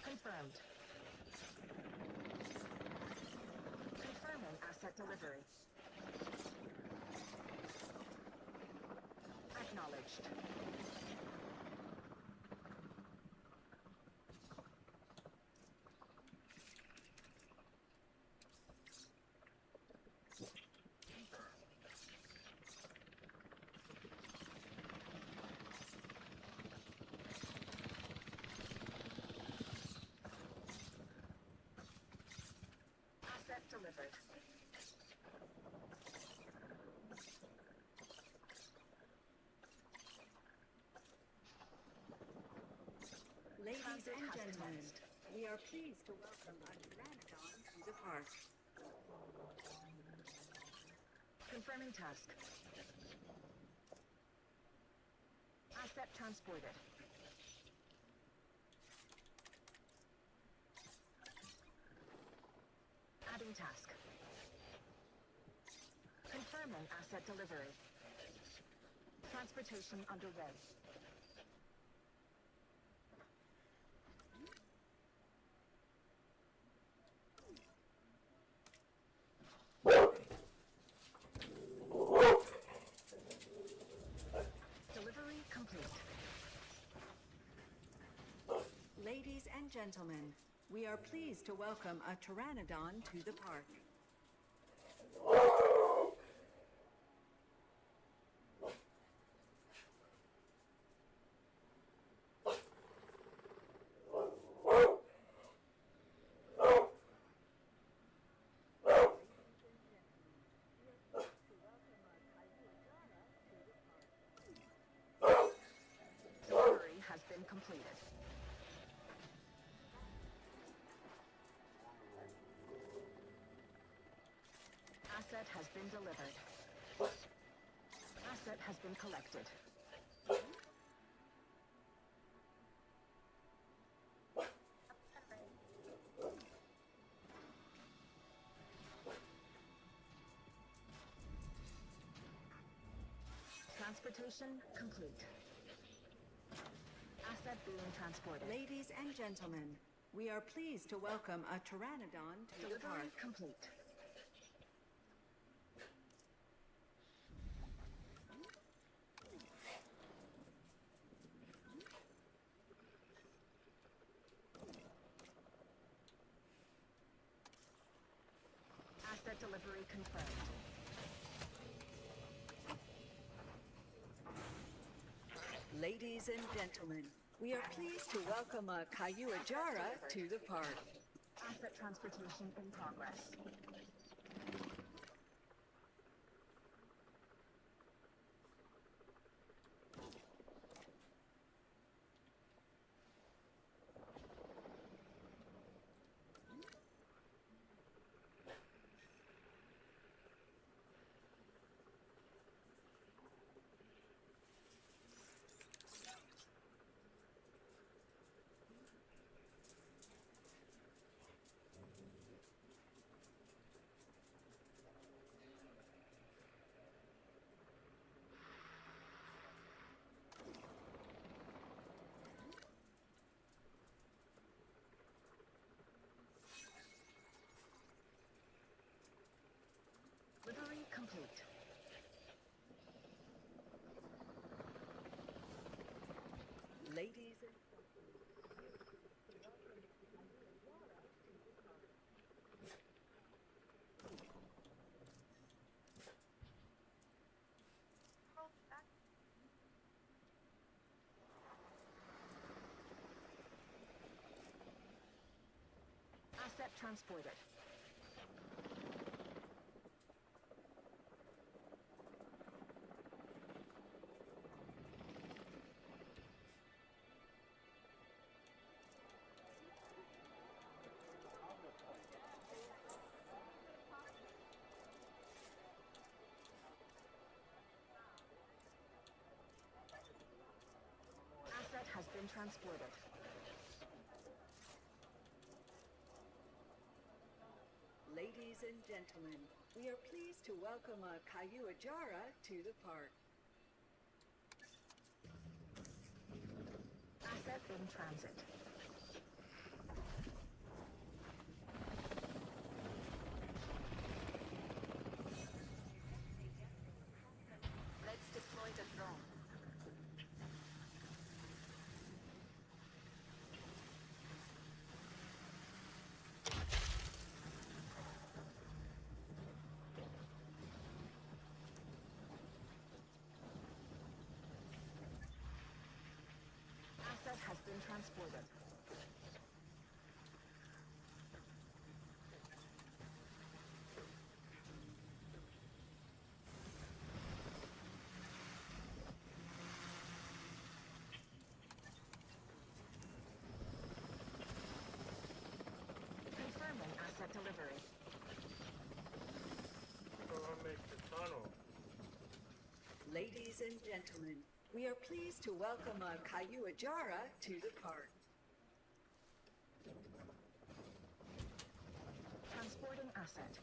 Speaker 11: Confirmed. Confirming asset delivery. Acknowledged. Asset delivered.
Speaker 7: Ladies and gentlemen, we are pleased to welcome a pteranodon to the park.
Speaker 11: Confirming task. Asset transported. Adding task. Confirming asset delivery. Transportation underway. Delivery complete.
Speaker 7: Ladies and gentlemen, we are pleased to welcome a pteranodon to the park.
Speaker 11: Delivery has been completed. Asset has been delivered. Asset has been collected. Transportation complete. Asset being transported.
Speaker 7: Ladies and gentlemen, we are pleased to welcome a pteranodon to the
Speaker 11: Delivery
Speaker 7: park.
Speaker 11: complete. Asset delivery confirmed.
Speaker 7: Ladies and gentlemen, we are pleased to welcome a Kayuajara to the park.
Speaker 11: Asset transportation in progress. Delivery complete.
Speaker 7: Ladies and
Speaker 11: Asset transported. Asset has been transported.
Speaker 7: Ladies and gentlemen, we are pleased to welcome a Kayuajara to the park.
Speaker 11: Asset in transit. Let's deploy the drone. Asset has been transported. Confirming asset delivery.
Speaker 2: I'll make the tunnel.
Speaker 7: Ladies and gentlemen, we are pleased to welcome a Kayuajara to the park.
Speaker 11: Transporting asset.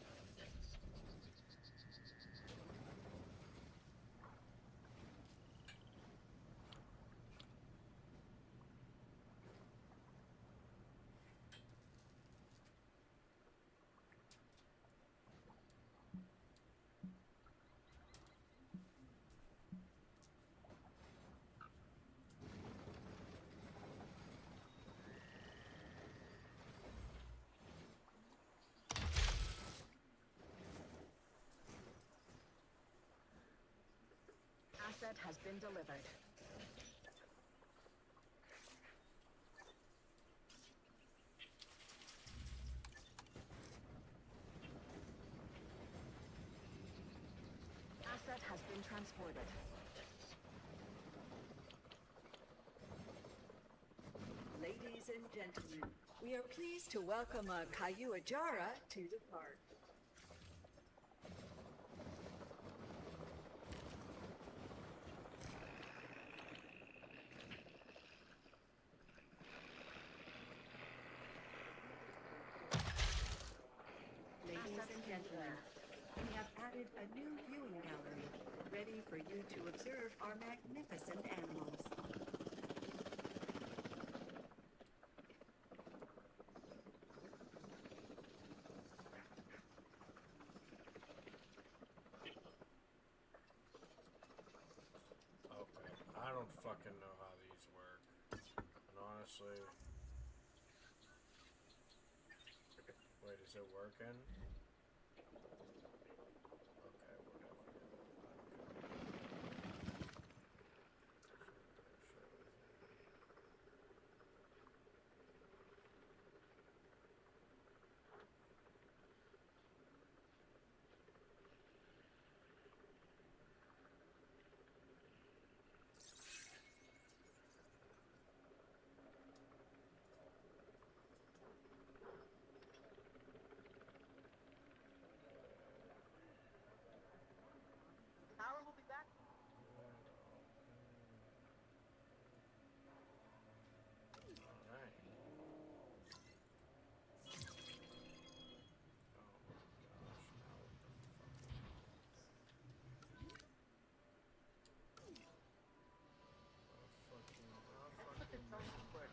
Speaker 11: Asset has been delivered. Asset has been transported.
Speaker 7: Ladies and gentlemen, we are pleased to welcome a Kayuajara to the park. Ladies and gentlemen, we have added a new viewing gallery, ready for you to observe our magnificent animals.
Speaker 2: Okay, I don't fucking know how these work. And honestly... Wait, is it working? Okay, whatever.
Speaker 11: Power will be back.
Speaker 2: Alright.
Speaker 11: Put the drone to work.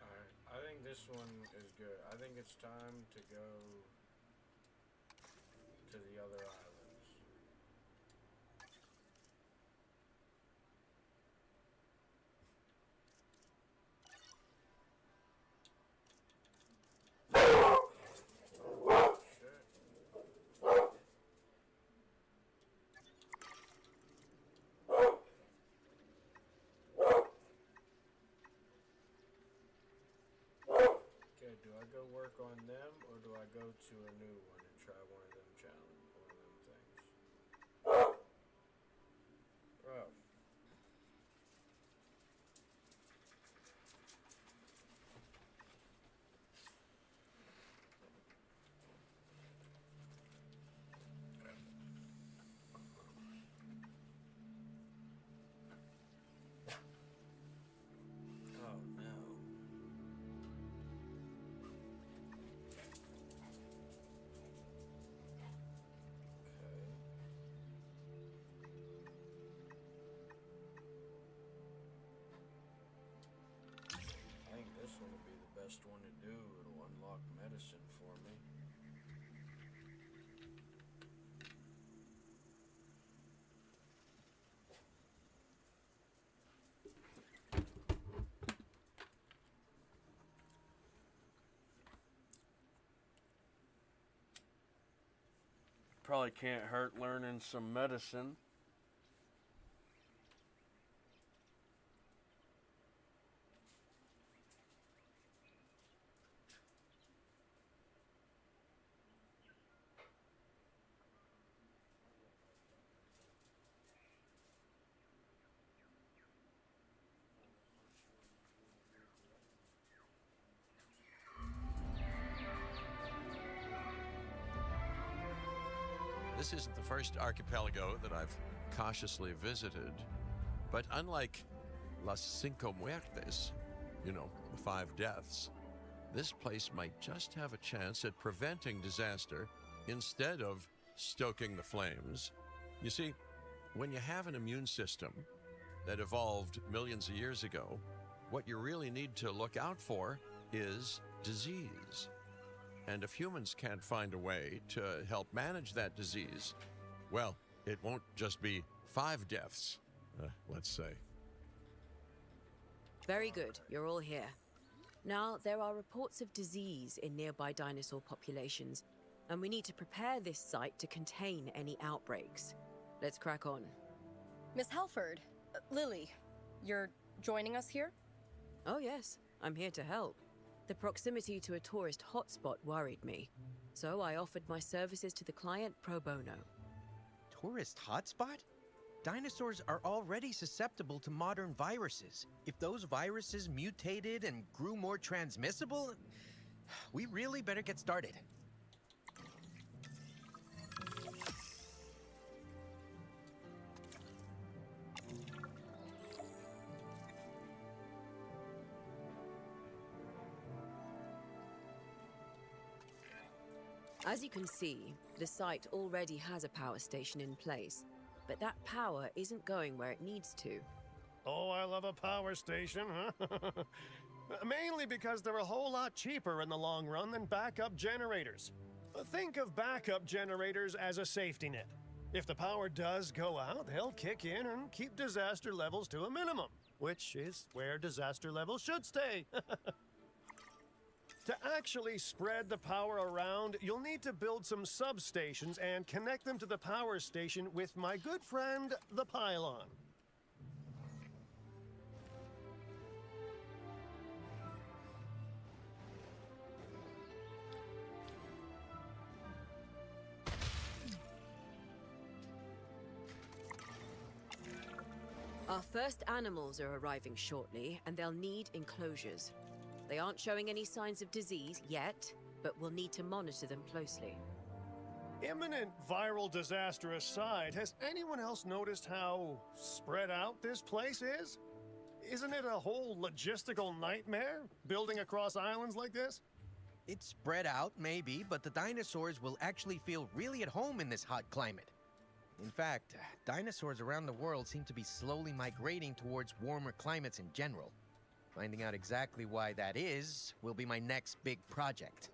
Speaker 2: Alright, I think this one is good. I think it's time to go to the other islands. Shit. do I go work on them, or do I go to a new one and try one of them things? Rough. Oh no. I think this one will be the best one to do. It'll unlock medicine for me. Probably can't hurt learning some medicine.
Speaker 1: This isn't the first archipelago that I've cautiously visited, but unlike Las Cinco Muertes, you know, the 5 deaths, this place might just have a chance at preventing disaster instead of stoking the flames. You see, when you have an immune system that evolved millions of years ago, what you really need to look out for is disease. And if humans can't find a way to help manage that disease, well, it won't just be 5 deaths, let's say.
Speaker 12: Very good. You're all here. Now, there are reports of disease in nearby dinosaur populations, and we need to prepare this site to contain any outbreaks. Let's crack on.
Speaker 4: Miss Halford, Lily, you're joining us here?
Speaker 12: Oh, yes. I'm here to help. The proximity to a tourist hotspot worried me, so I offered my services to the client pro bono.
Speaker 8: Tourist hotspot? Dinosaurs are already susceptible to modern viruses. If those viruses mutated and grew more transmissible, we really better get started.
Speaker 12: As you can see, the site already has a power station in place, but that power isn't going where it needs to.
Speaker 3: Oh, I love a power station, huh? Mainly because they're a whole lot cheaper in the long run than backup generators. Think of backup generators as a safety net. If the power does go out, they'll kick in and keep disaster levels to a minimum, which is where disaster levels should stay. To actually spread the power around, you'll need to build some substations and connect them to the power station with my good friend, the pylon.
Speaker 12: Our first animals are arriving shortly, and they'll need enclosures. They aren't showing any signs of disease yet, but we'll need to monitor them closely.
Speaker 3: Imminent viral disaster aside, has anyone else noticed how spread out this place is? Isn't it a whole logistical nightmare, building across islands like this?
Speaker 8: It's spread out, maybe, but the dinosaurs will actually feel really at home in this hot climate. In fact, dinosaurs around the world seem to be slowly migrating towards warmer climates in general. Finding out exactly why that is will be my next big project.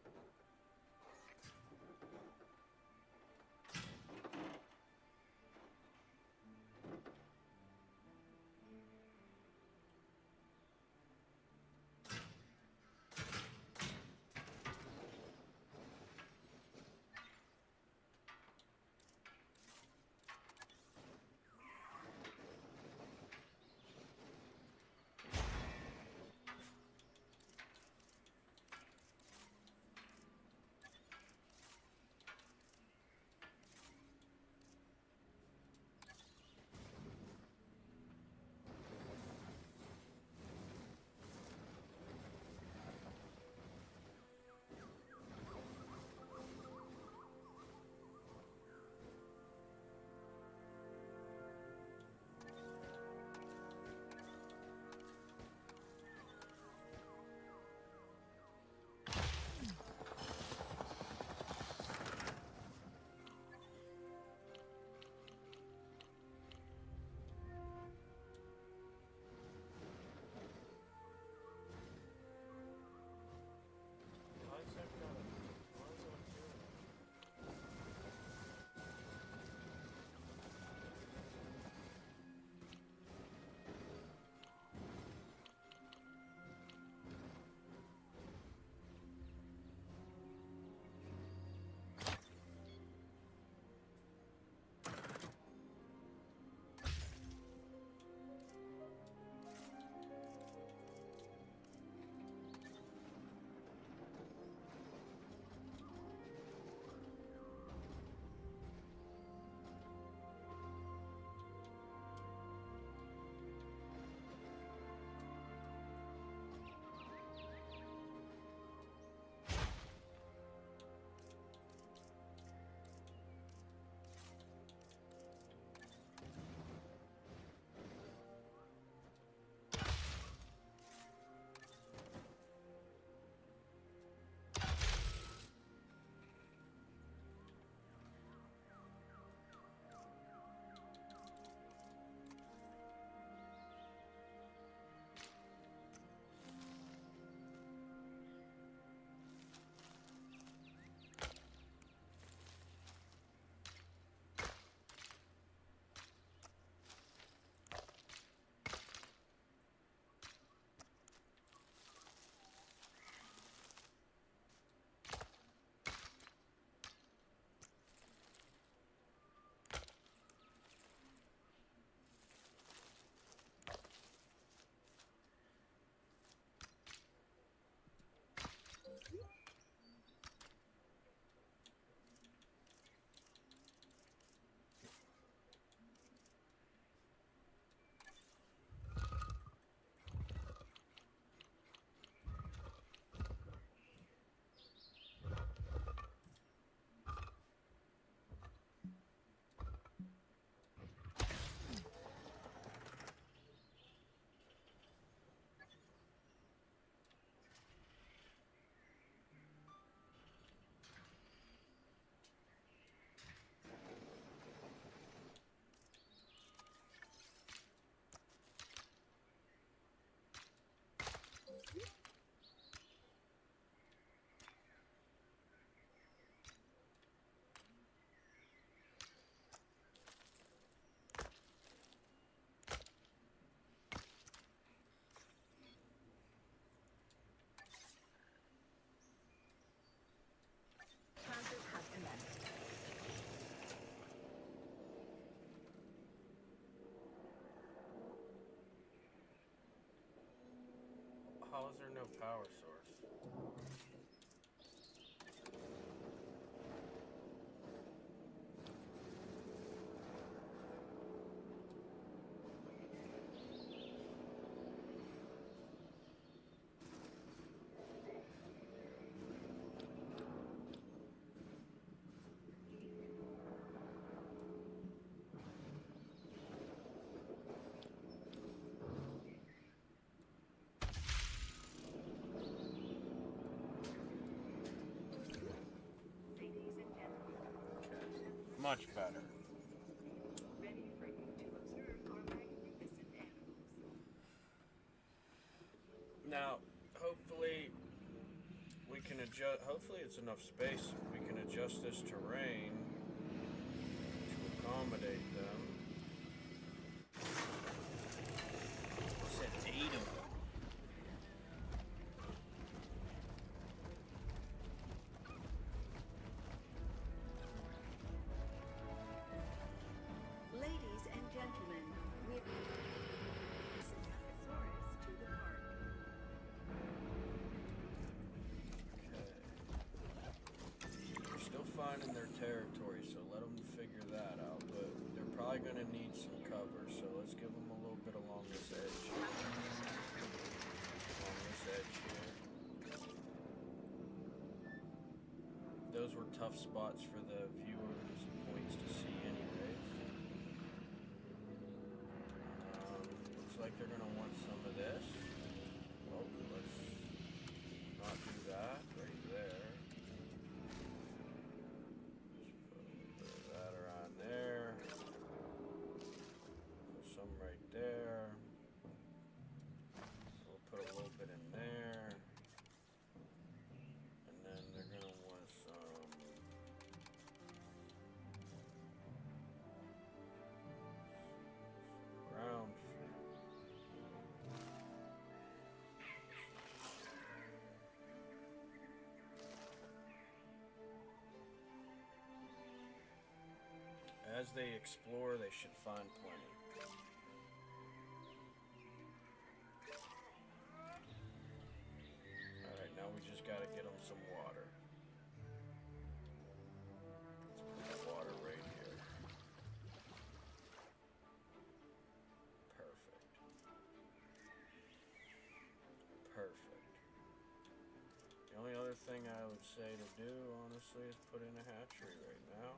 Speaker 2: is there no power source? Much better.
Speaker 7: Ready for you to observe our magnificent animals.
Speaker 2: Now, hopefully we can adjust. Hopefully it's enough space. We can adjust this terrain to accommodate them. I said 8 of them.
Speaker 7: Ladies and gentlemen, we've Tyrannosaurus to the park.
Speaker 2: They're still finding their territory, so let them figure that out. But they're probably going to need some cover, so let's give them a little bit along this edge. Along this edge here. Those were tough spots for the viewers' points to see anyways. Looks like they're going to want some of this. Well, let's not do that right there. Put that around there. Put some right there. We'll put a little bit in there. And then they're going to want some ground. As they explore, they should find plenty. Alright, now we just gotta get them some water. Let's put the water right here. Perfect. Perfect. The only other thing I would say to do, honestly, is put in a hatchery right now.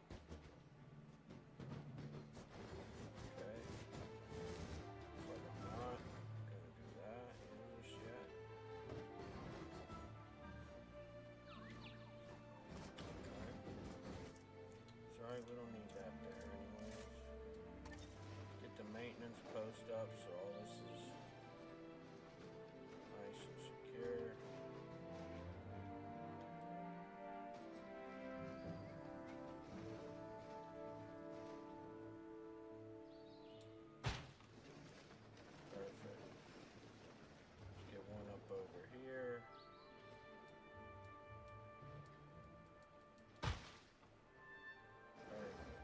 Speaker 2: Okay. Looks like I'm not gonna do that just yet. Okay. Sorry, we don't need that there anyways. Let's get the maintenance post up so all this is nice and secure. Perfect. Let's get one up over here. Perfect.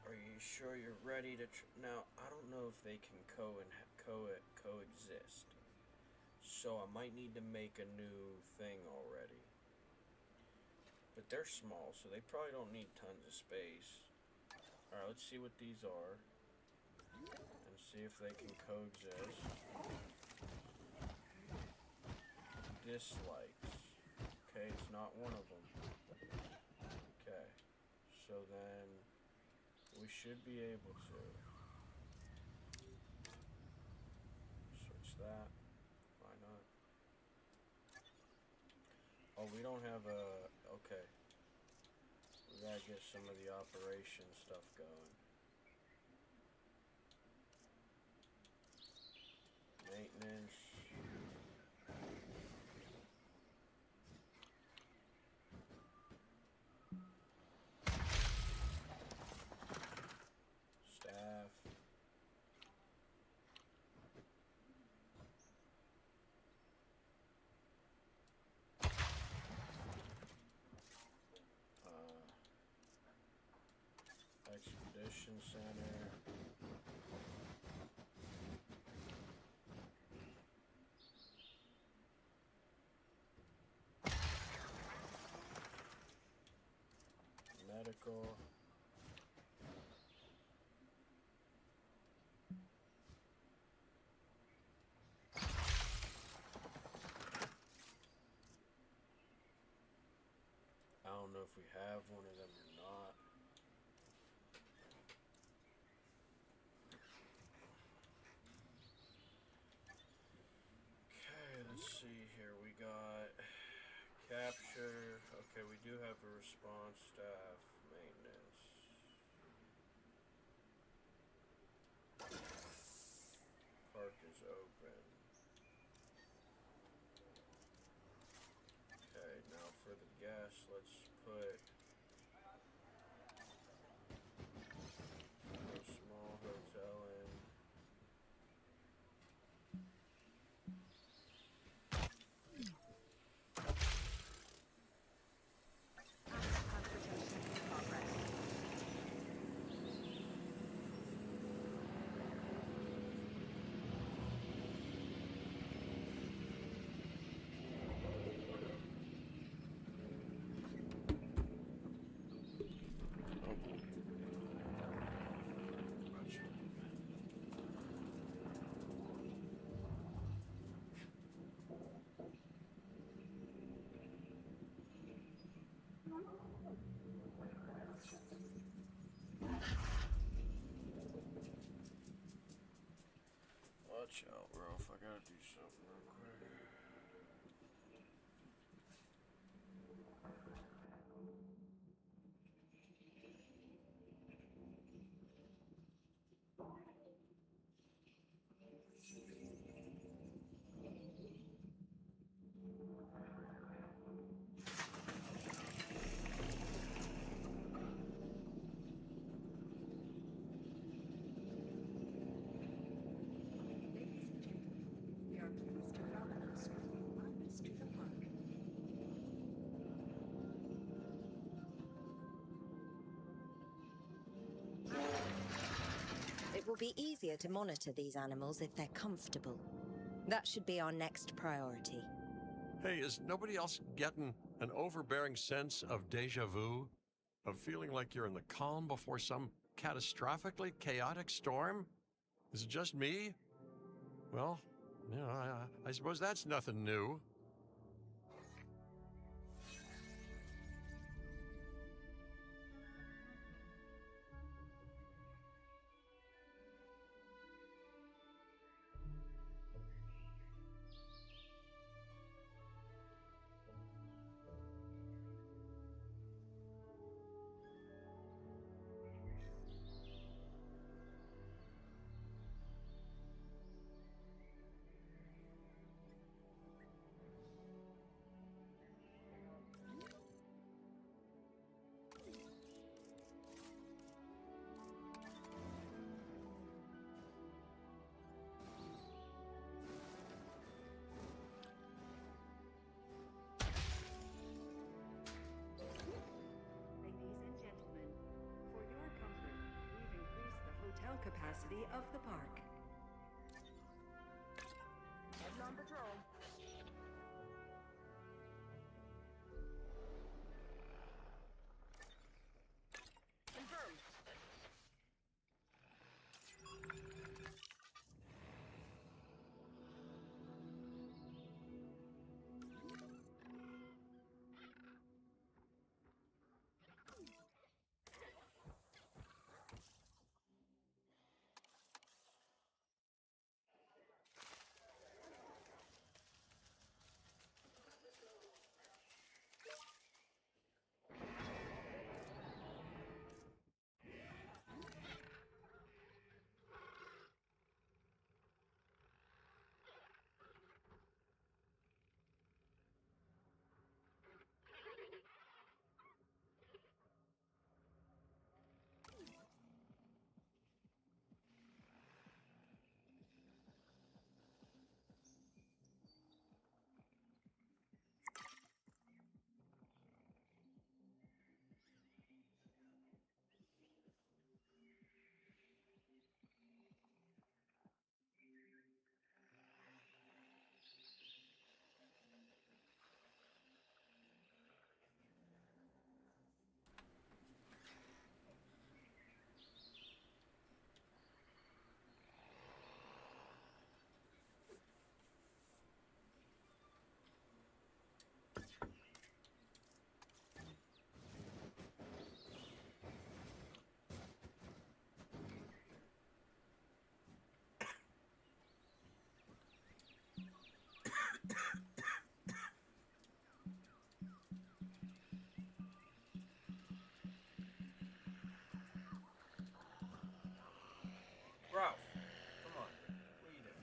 Speaker 2: Are you sure you're ready to now? I don't know if they can coexist. So I might need to make a new thing already. But they're small, so they probably don't need tons of space. Alright, let's see what these are. And see if they can coexist. Dislikes. Okay, it's not one of them. Okay. So then we should be able to switch that. Why not? Oh, we don't have a... Okay. We gotta get some of the operation stuff going. Maintenance. Staff. Expedition Center. medical. I don't know if we have one of them or not. Okay, let's see here. We got capture. Okay, we do have a response staff. Maintenance. Park is open. Okay, now for the guests, let's put a small hotel in.
Speaker 11: Transportation in progress.
Speaker 2: Watch out, Ralph. I gotta do something real quick.
Speaker 7: Ladies and gentlemen, we are pleased to welcome swiftly arrivals to the park.
Speaker 5: It will be easier to monitor these animals if they're comfortable. That should be our next priority.
Speaker 1: Hey, is nobody else getting an overbearing sense of deja vu? Of feeling like you're in the calm before some catastrophically chaotic storm? Is it just me? Well, you know, I suppose that's nothing new.
Speaker 7: Ladies and gentlemen, for your comfort, we've increased the hotel capacity of the park.
Speaker 11: Heading on patrol. Confirmed.
Speaker 2: Ralph, come on. What are you doing?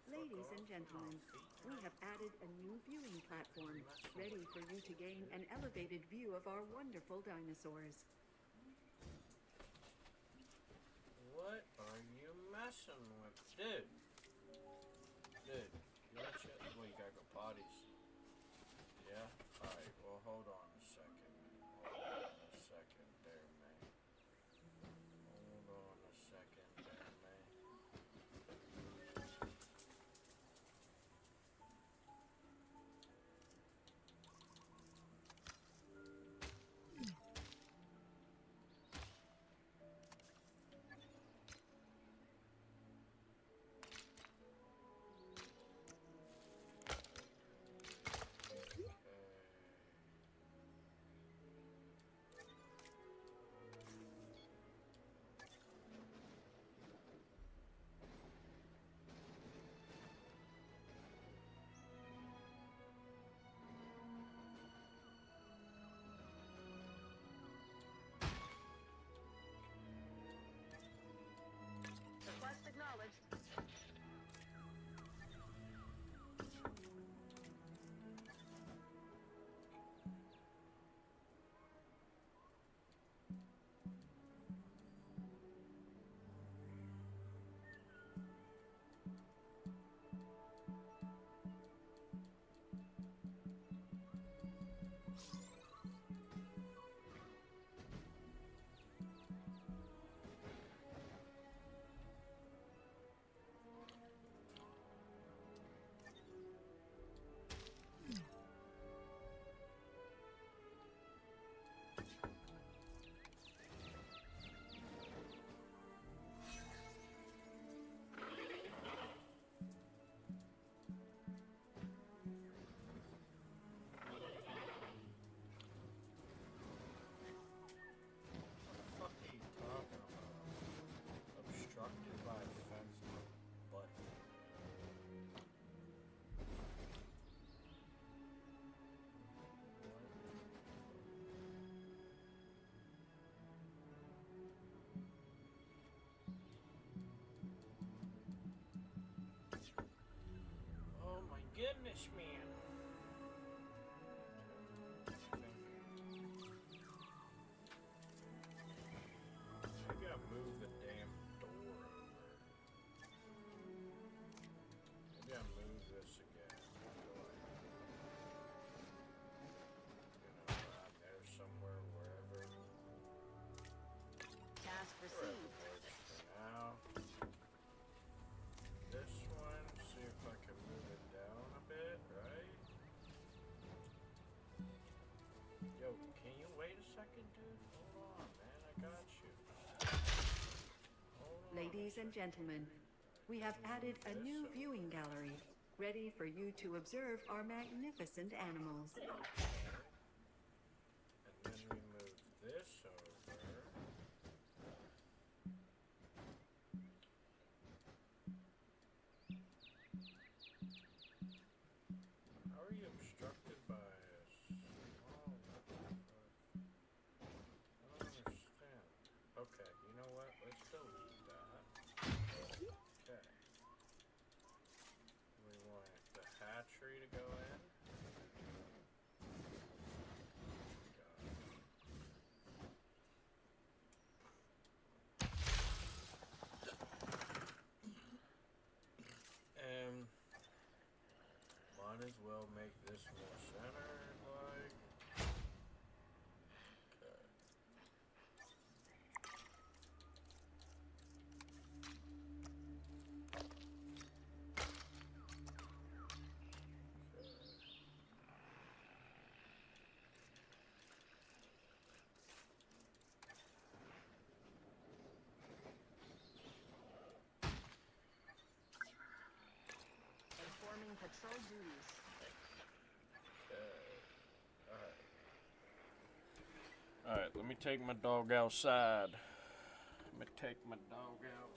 Speaker 7: Ladies and gentlemen, we have added a new viewing platform, ready for you to gain an elevated view of our wonderful dinosaurs.
Speaker 2: What are you messing with? Dude. Dude, you want shit? Well, you gotta go potties. Yeah? Alright, well, hold on a second. Hold on a second there, man. Hold on a second there, man.
Speaker 11: Request acknowledged.
Speaker 2: What the fuck are you talking about? Obstructed by a fence, but oh my goodness, man. Maybe I move the damn door over. Maybe I move this again. Around there somewhere, wherever.
Speaker 11: Task received.
Speaker 2: For now. This one, see if I can move it down a bit, right? Yo, can you wait a second, dude? Hold on, man, I got you.
Speaker 7: Ladies and gentlemen, we have added a new viewing gallery, ready for you to observe our magnificent animals.
Speaker 2: And then we move this over. How are you obstructed by a small... What the fuck? I don't understand. Okay, you know what? Let's delete that. Okay. We want the hatchery to go in. make this more centered, like. Okay.
Speaker 11: Informing patrol duties.
Speaker 2: Alright, let me take my dog outside. Let me take my dog out.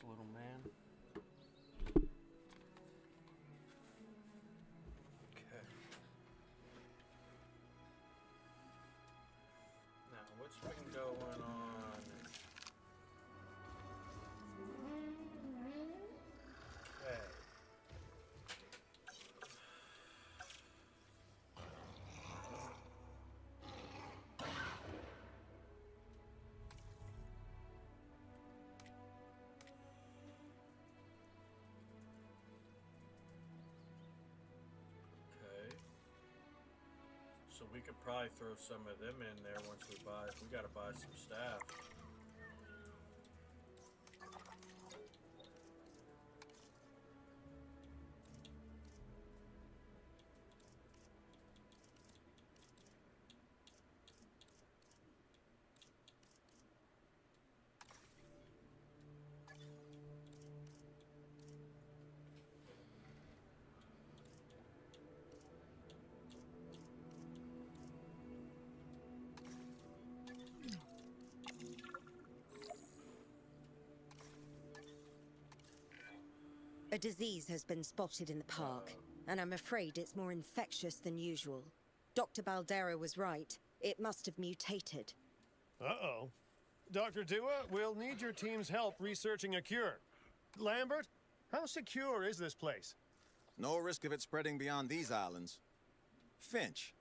Speaker 2: Little man. Okay. Now, what's been going on? Okay. So we could probably throw some of them in there once we buy. We got to buy some staff.
Speaker 5: A disease has been spotted in the park, and I'm afraid it's more infectious than usual. Dr. Baldera was right. It must have mutated.
Speaker 3: Uh-oh. Dr. Dua, we'll need your team's help researching a cure. Lambert, how secure is this place?
Speaker 6: No risk of it spreading beyond these islands. Finch,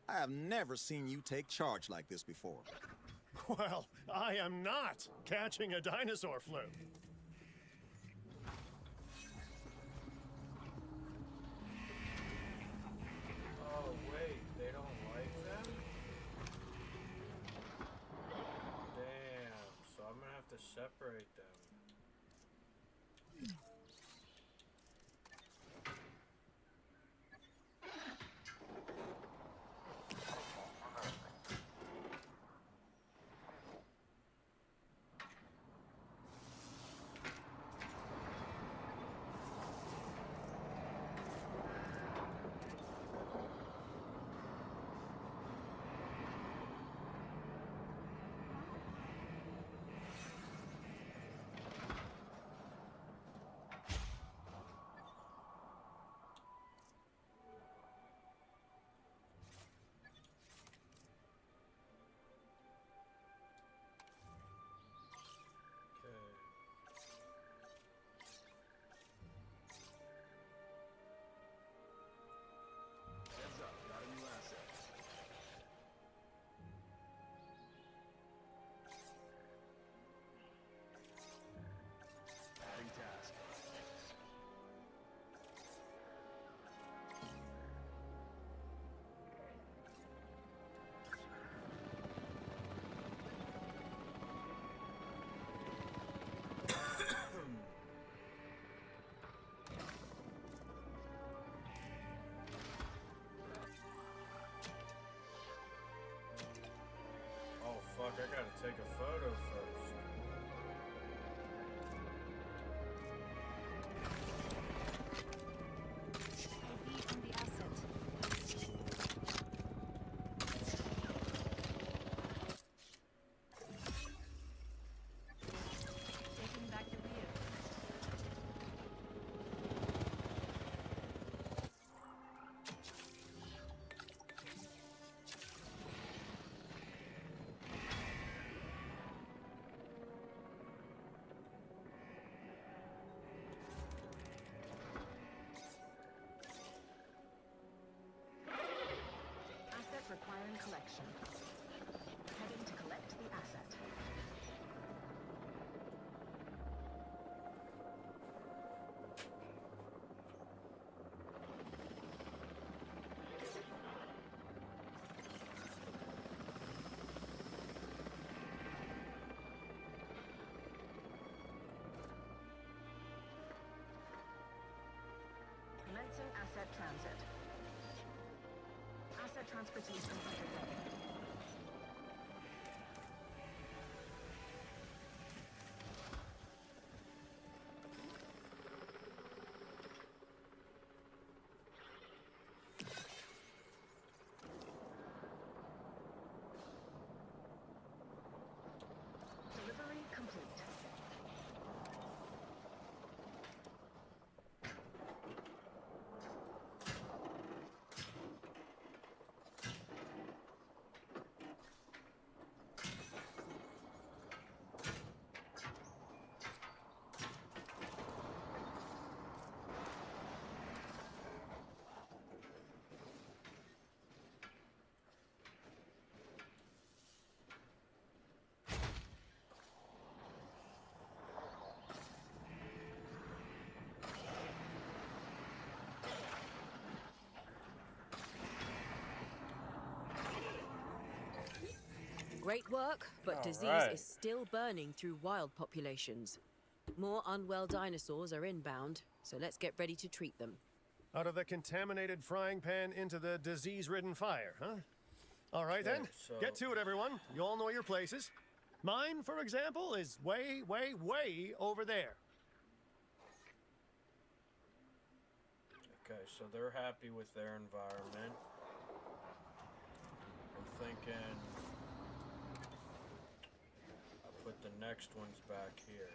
Speaker 6: I have never seen you take charge like this before.
Speaker 3: Well, I am not catching a dinosaur flu.
Speaker 2: Oh, wait, they don't like them? Damn, so I'm gonna have to separate them.
Speaker 16: Heads up, got a new asset. Adding task.
Speaker 2: Oh fuck, I gotta take a photo first.
Speaker 4: AV from the asset. Taking back the wheel.
Speaker 11: Asset requiring collection. Heading to collect the asset. Commencing asset transit. Asset transportation underway. Delivery complete.
Speaker 12: Great work, but
Speaker 2: All
Speaker 12: disease
Speaker 2: right.
Speaker 12: is still burning through wild populations. More unwell dinosaurs are inbound, so let's get ready to treat them.
Speaker 3: Out of the contaminated frying pan into the disease-ridden fire, huh? All right then, get to it, everyone. You all know your places. Mine, for example, is way, way, way over there.
Speaker 2: Okay, so they're happy with their environment. I'm thinking I'll put the next ones back here.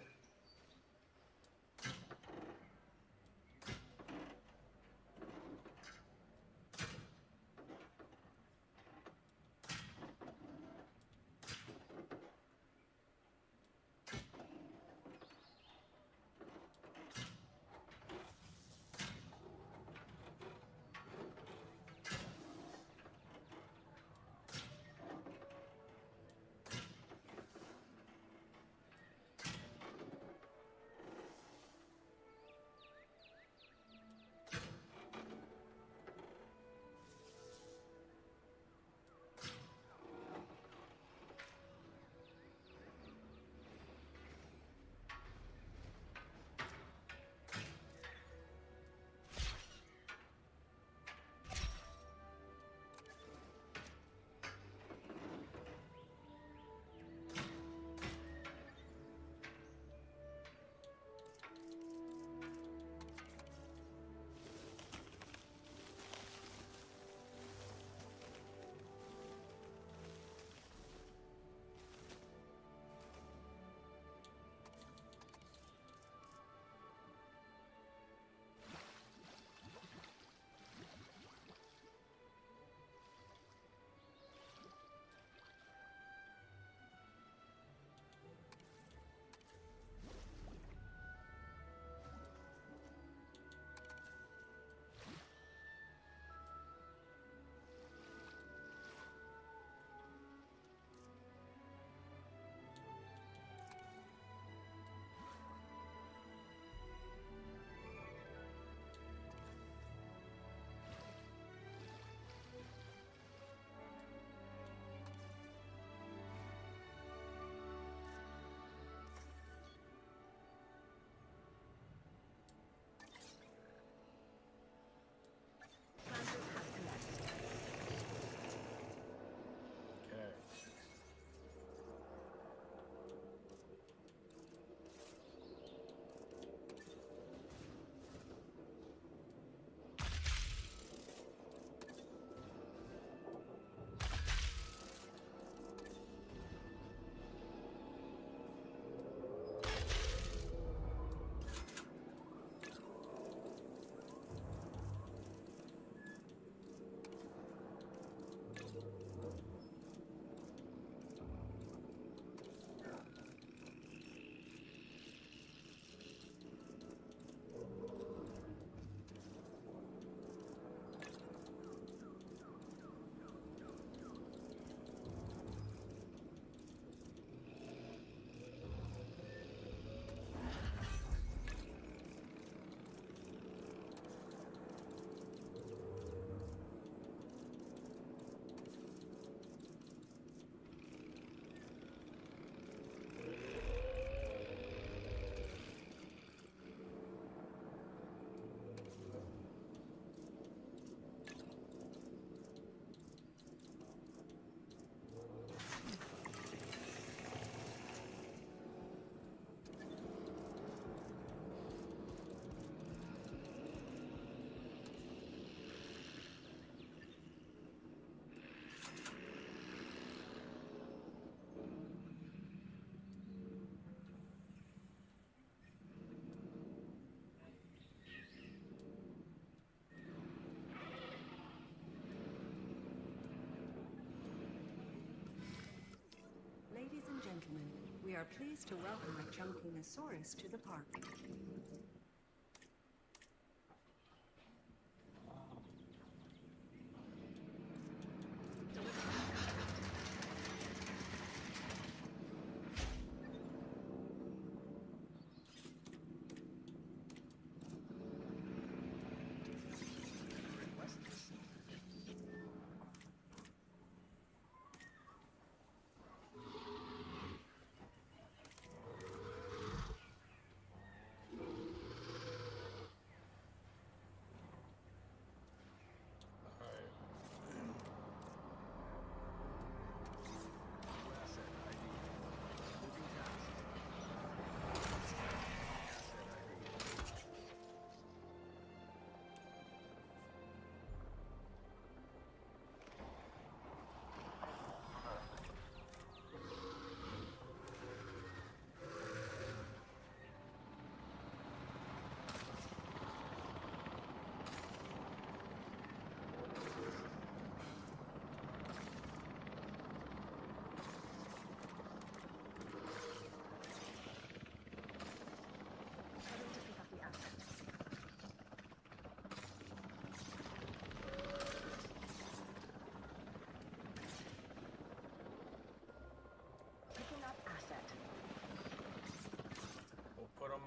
Speaker 7: are pleased to welcome a Chunkinosaurus to the park.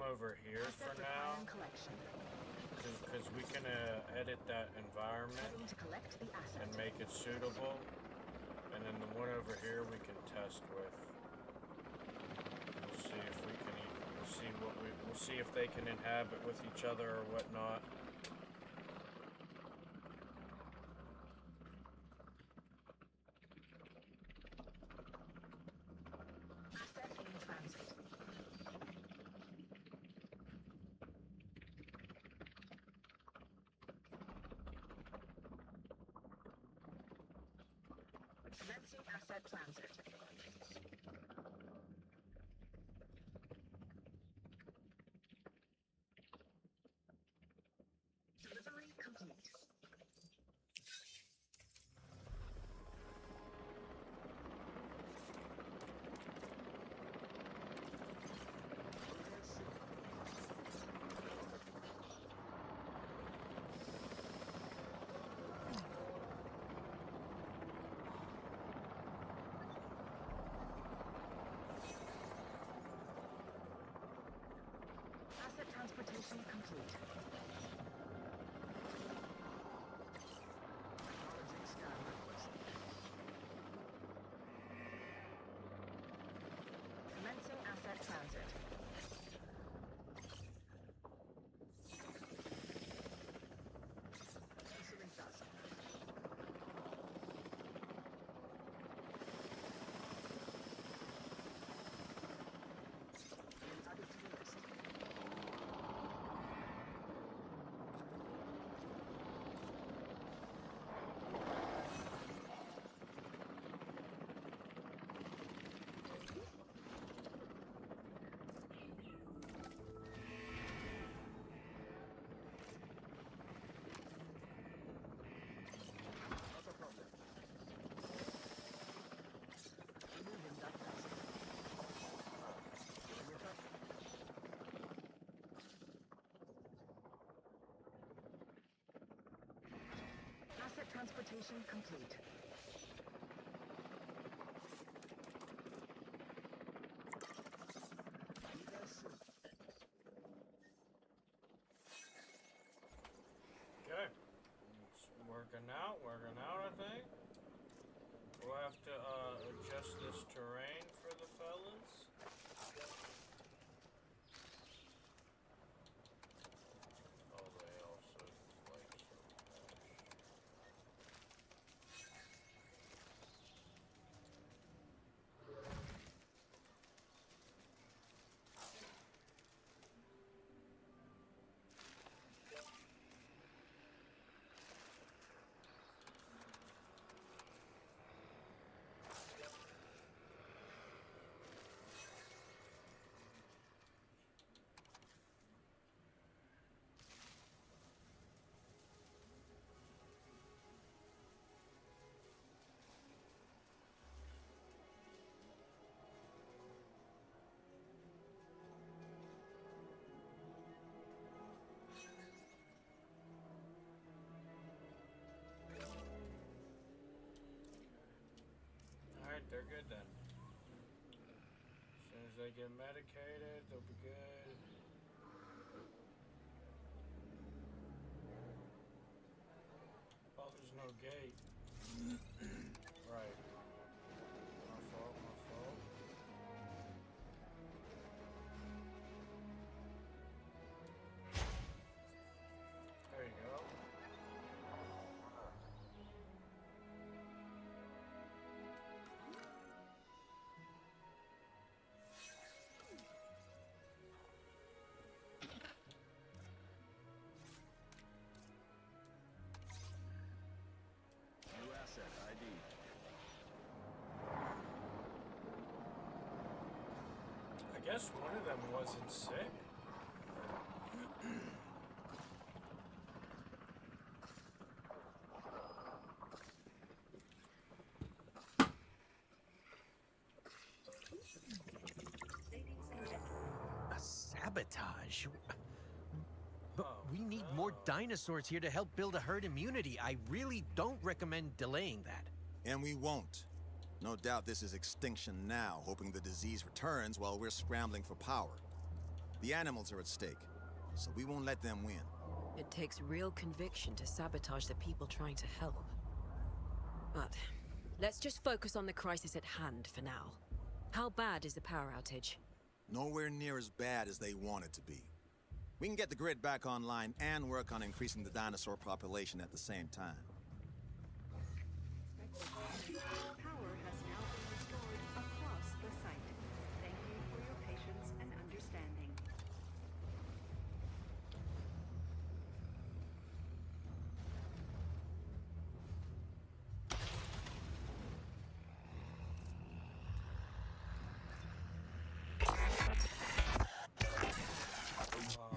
Speaker 2: Over here for now, because we can edit that environment and make it suitable, and then the one over here we can test with. We'll see if we can we'll see if they can inhabit with each other or whatnot.
Speaker 11: Commencing asset transit. Delivery complete. Asset transportation complete. Acknowledging scan request. Commencing asset transit. Canceling task. Added to the list. Asset transportation complete.
Speaker 2: Okay, it's working out, I think. We'll have to adjust this terrain for the fellas. Oh, they also like some they get medicated, they'll be good. Oh, there's no gate. Right. My fault, my fault. There you go.
Speaker 16: New asset ID.
Speaker 2: I guess one of them wasn't sick.
Speaker 8: A sabotage? But we need more dinosaurs here to help build a herd immunity. I really don't recommend delaying that.
Speaker 6: And we won't. No doubt this is extinction now, hoping the disease returns while we're scrambling for power. The animals are at stake, so we won't let them win.
Speaker 12: It takes real conviction to sabotage the people trying to help. But let's just focus on the crisis at hand for now. How bad is the power outage?
Speaker 6: Nowhere near as bad as they want it to be. We can get the grid back online and work on increasing the dinosaur population at the same time.
Speaker 7: Power has now been restored across the site. Thank you for your patience and understanding.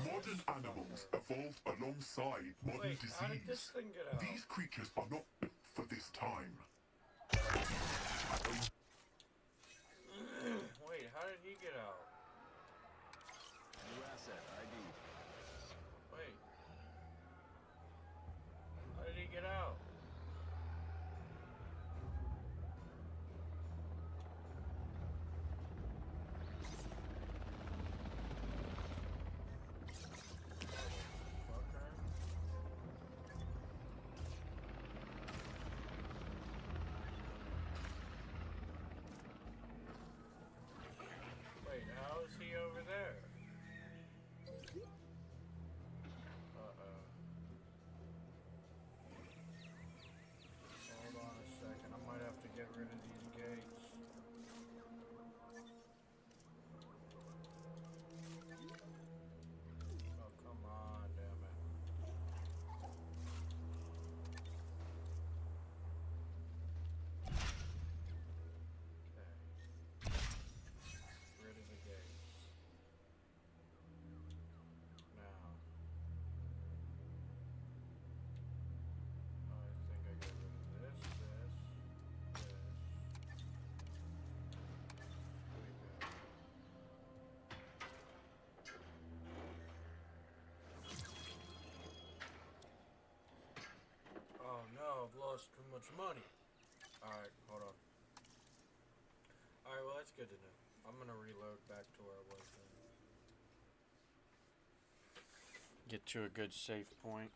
Speaker 13: Modern animals evolved alongside modern
Speaker 2: Wait,
Speaker 13: disease.
Speaker 2: how did this thing get out?
Speaker 13: These creatures are not built for this time.
Speaker 2: Wait, how did he get out?
Speaker 16: New asset ID.
Speaker 2: Wait. How did he get out? Wait, how is he over there? Uh-oh. Hold on a second, I might have to get rid of these gates. Oh, come on, damn it. Okay. Rid of the gates. Now. I think I get rid of this. There we go. Oh no, I've lost too much money. Alright, hold on. Alright, well that's good to know. I'm gonna reload back to where I was then. Get to a good safe point.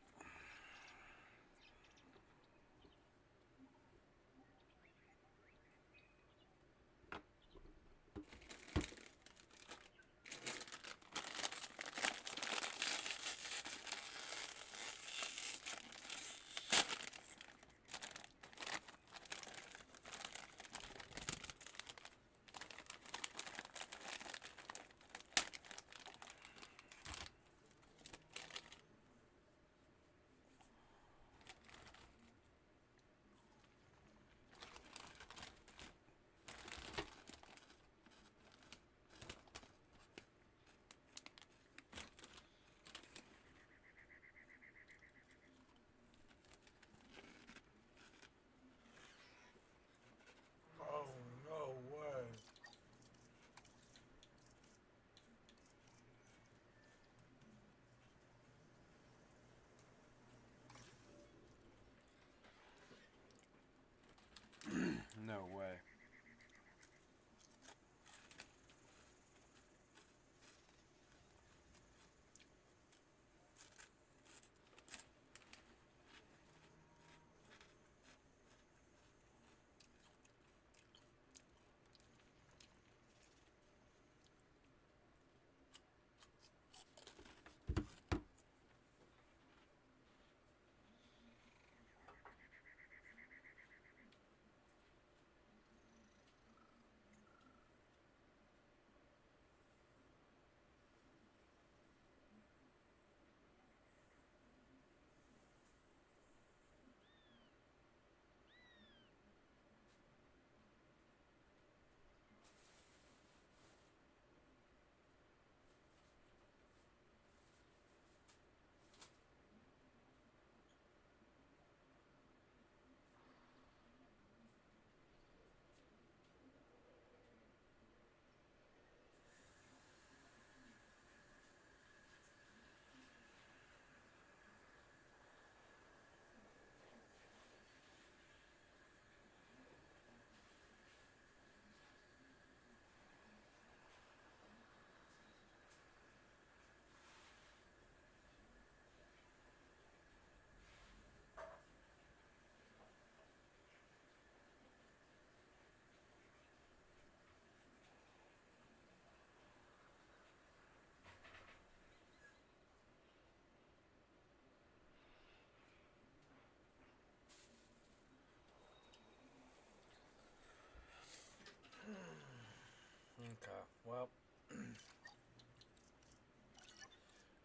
Speaker 2: Well,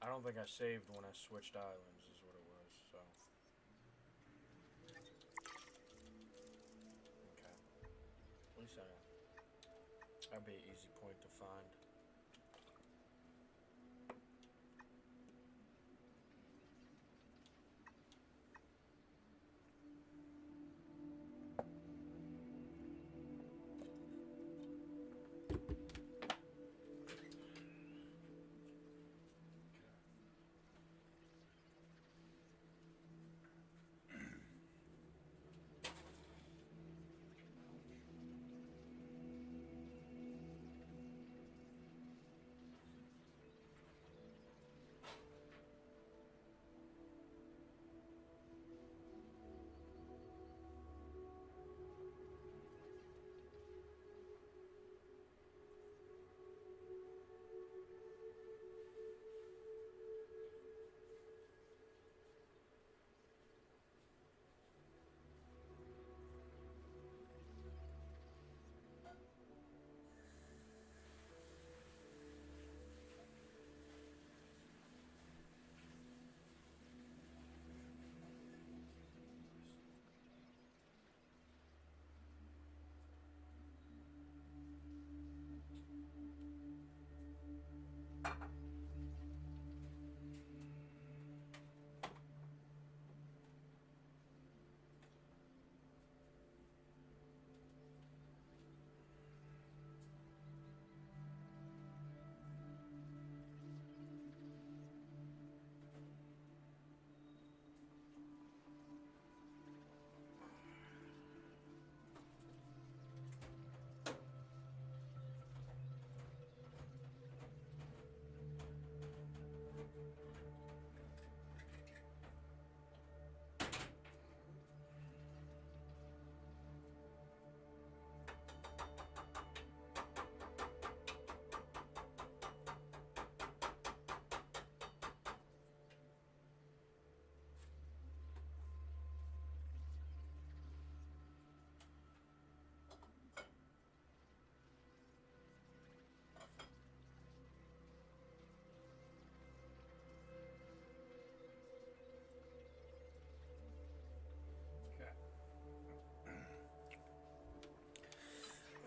Speaker 2: I don't think I saved when I switched islands, is what it was, so. Okay. At least that'd be an easy point to find.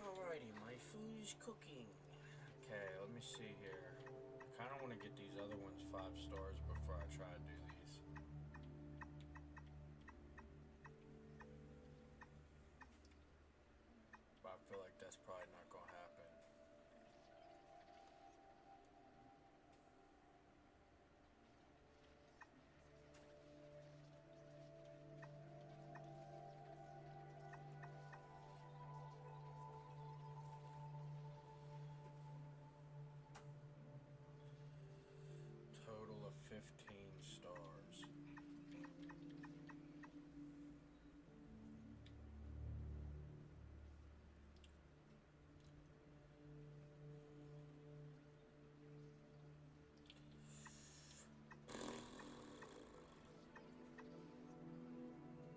Speaker 2: Alrighty, my food is cooking. Okay, let me see here. I kind of want to get these other ones 5 stars before I try to do these. But I feel like that's probably not going to happen. Total of 15 stars.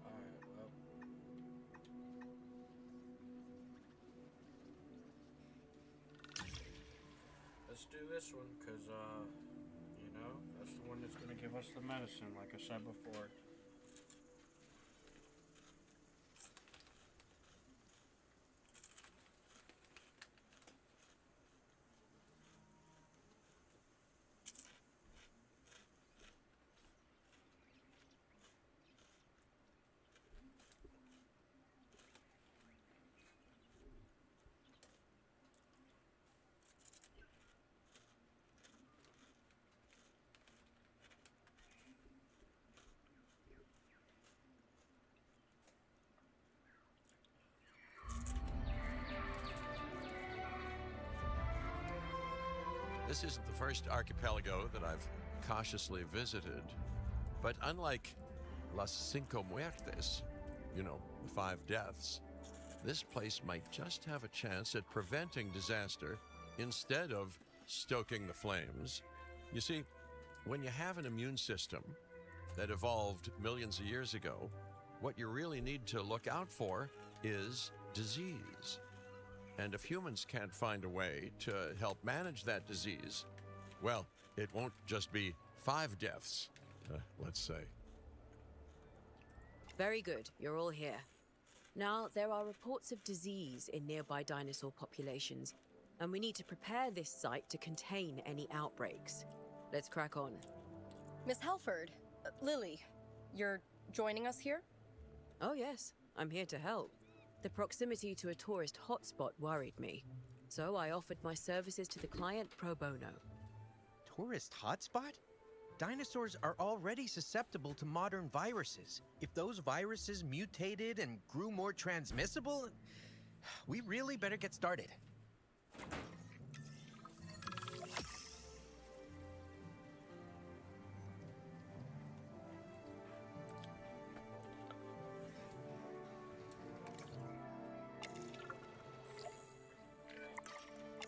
Speaker 2: Alright, well. Let's do this one, because, you know, that's the one that's going to give us the medicine, like I said before.
Speaker 1: This isn't the first archipelago that I've cautiously visited, but unlike Las Cinco Muertes, you know, the 5 deaths, this place might just have a chance at preventing disaster instead of stoking the flames. You see, when you have an immune system that evolved millions of years ago, what you really need to look out for is disease. And if humans can't find a way to help manage that disease, well, it won't just be 5 deaths, let's say.
Speaker 12: Very good. You're all here. Now, there are reports of disease in nearby dinosaur populations, and we need to prepare this site to contain any outbreaks. Let's crack on.
Speaker 4: Miss Halford, Lily, you're joining us here?
Speaker 12: Oh yes, I'm here to help. The proximity to a tourist hotspot worried me, so I offered my services to the client pro bono.
Speaker 8: Tourist hotspot? Dinosaurs are already susceptible to modern viruses. If those viruses mutated and grew more transmissible, we really better get started.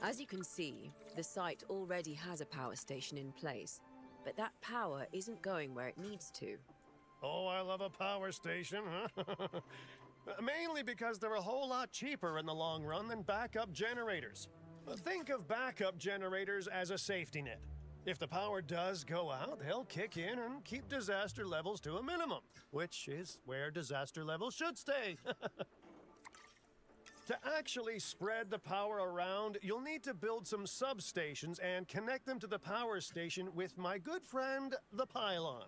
Speaker 12: As you can see, the site already has a power station in place, but that power isn't going where it needs to.
Speaker 3: Oh, I love a power station, huh? Mainly because they're a whole lot cheaper in the long run than backup generators. Think of backup generators as a safety net. If the power does go out, they'll kick in and keep disaster levels to a minimum, which is where disaster levels should stay. To actually spread the power around, you'll need to build some substations and connect them to the power station with my good friend, the pylon.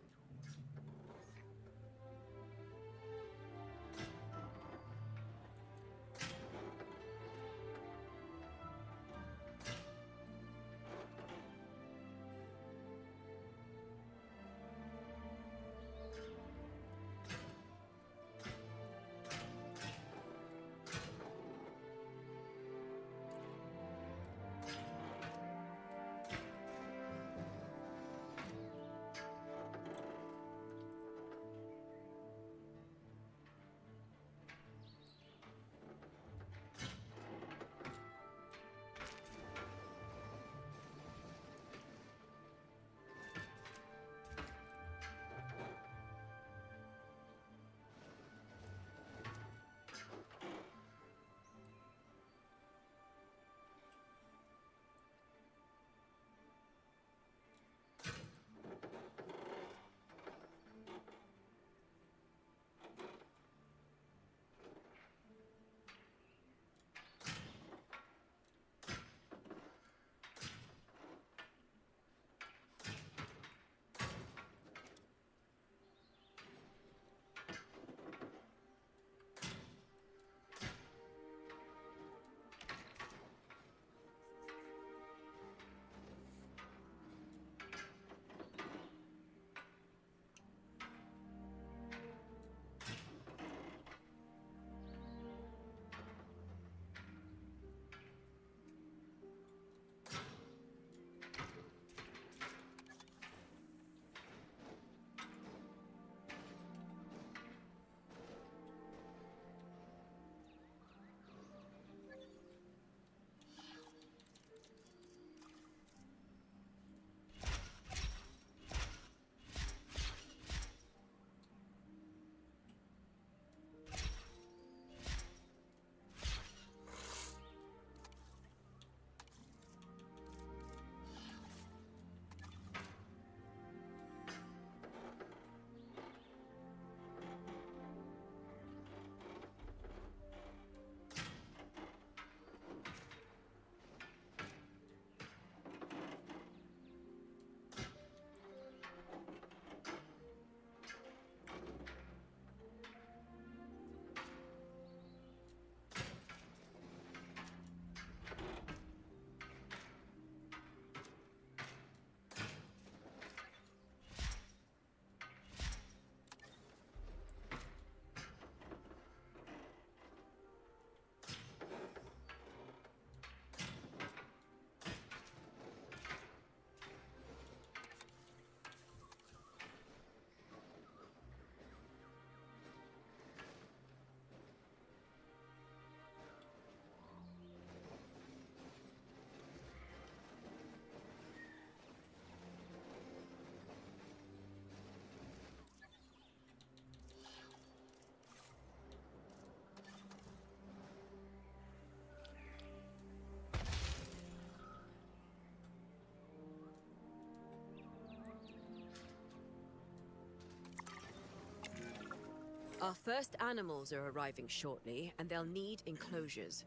Speaker 12: Our first animals are arriving shortly, and they'll need enclosures.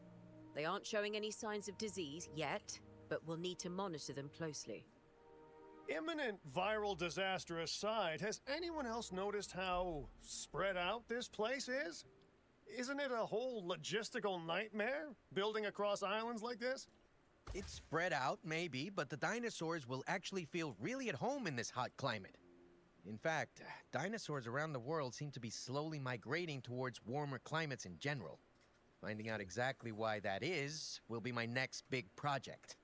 Speaker 12: They aren't showing any signs of disease yet, but we'll need to monitor them closely.
Speaker 3: Imminent viral disaster aside, has anyone else noticed how spread out this place is? Isn't it a whole logistical nightmare, building across islands like this?
Speaker 8: It's spread out, maybe, but the dinosaurs will actually feel really at home in this hot climate. In fact, dinosaurs around the world seem to be slowly migrating towards warmer climates in general. Finding out exactly why that is will be my next big project.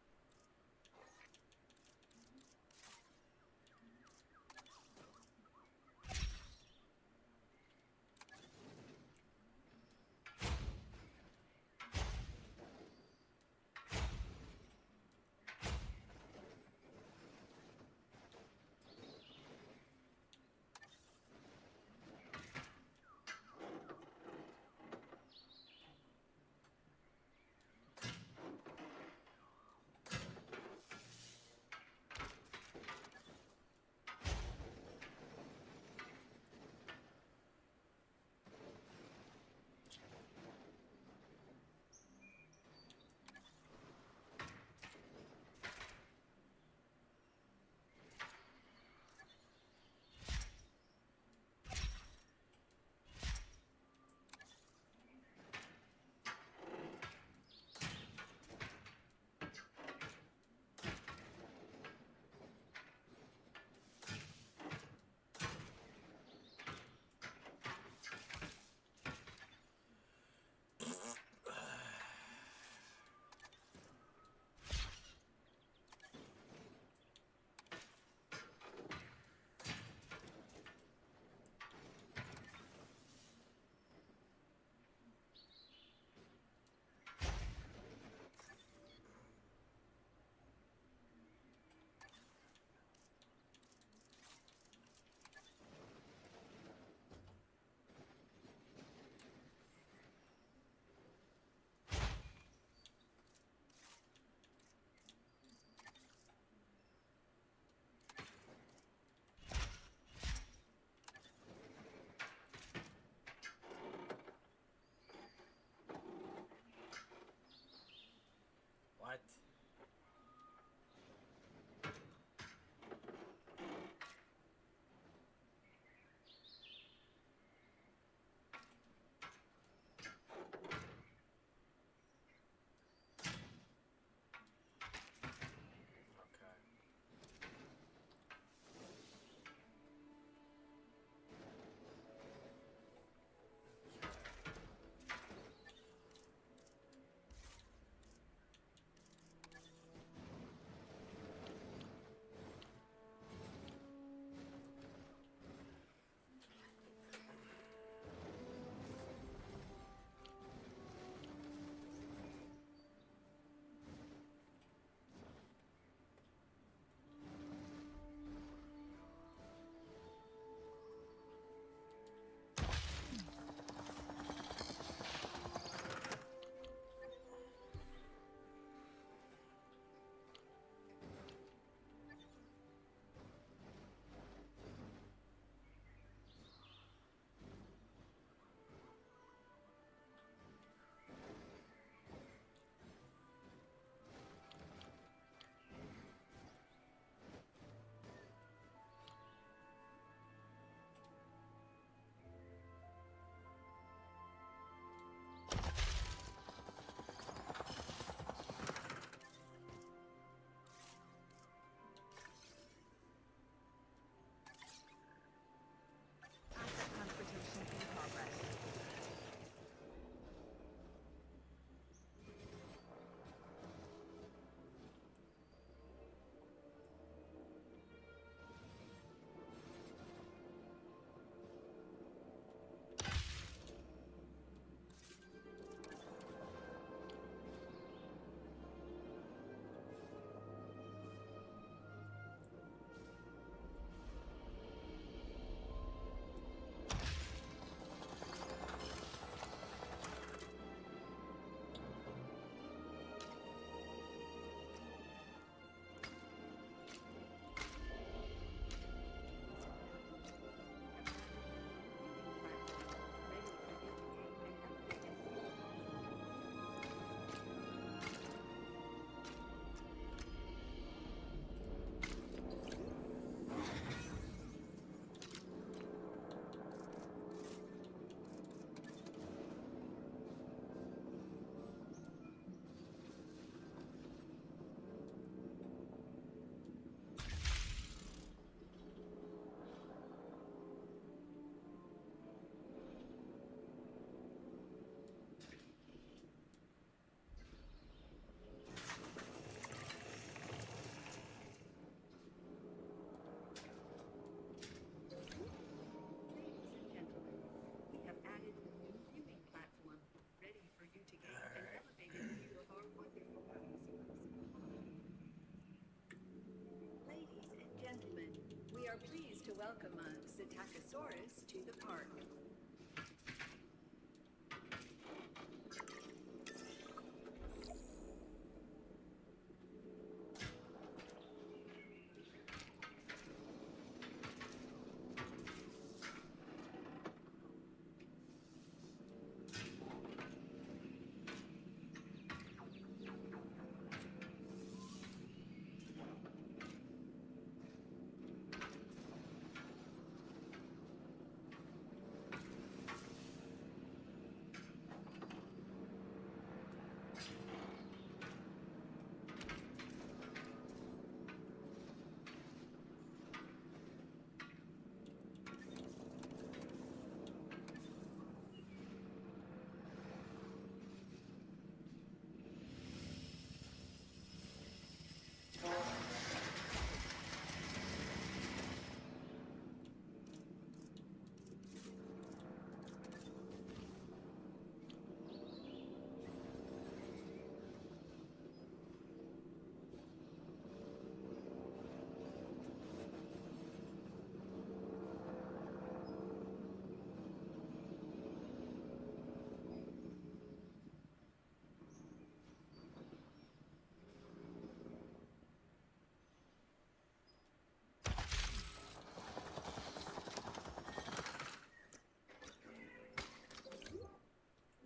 Speaker 7: are pleased to welcome a Psittacosaurus to the park.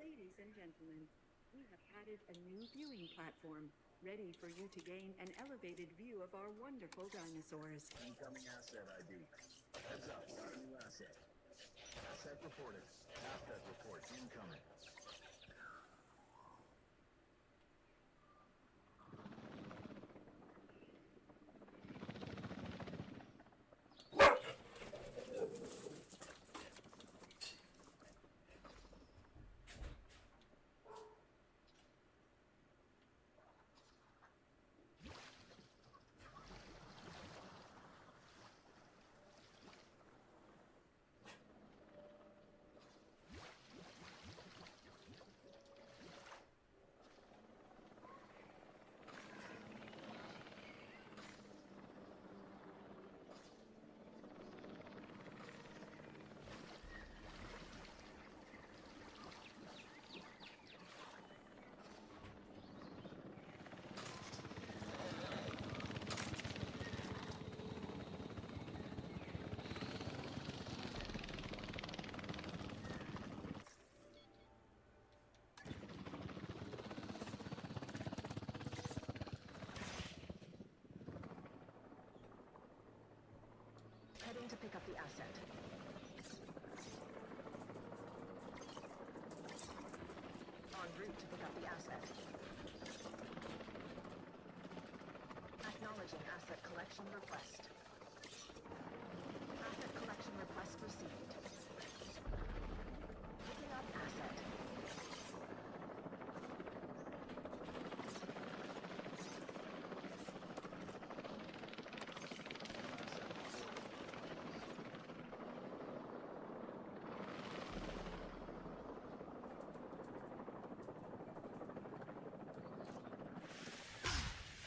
Speaker 7: Ladies and gentlemen, we have added a new viewing platform, ready for you to gain an elevated view of our wonderful dinosaurs.
Speaker 16: Incoming asset ID. Heads up, got a new asset. Asset reported. Asset report incoming.
Speaker 11: Heading to pick up the asset. En route to pick up the asset. Acknowledging asset collection request. Asset collection request received. Picking up asset.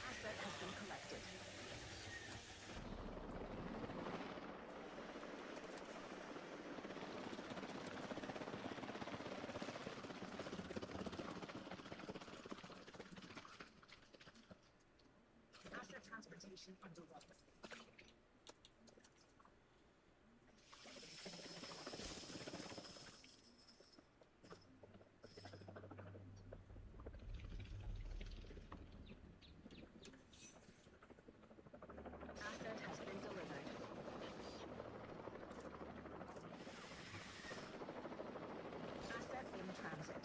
Speaker 11: Asset has been collected. Asset transportation underway. Asset has been delivered. Asset in transit.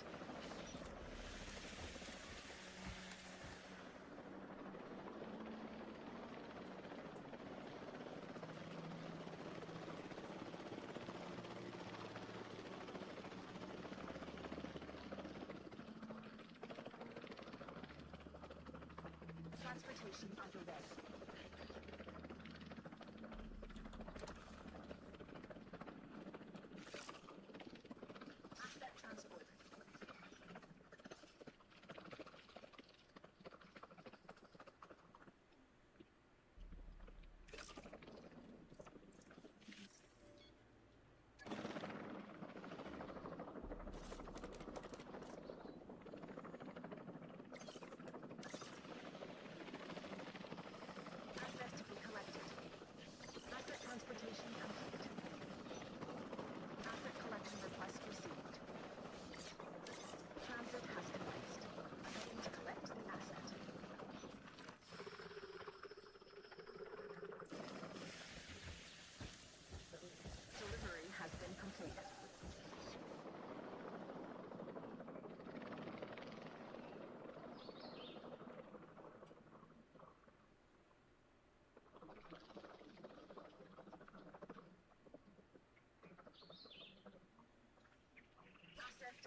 Speaker 11: Transportation underway. Asset transport.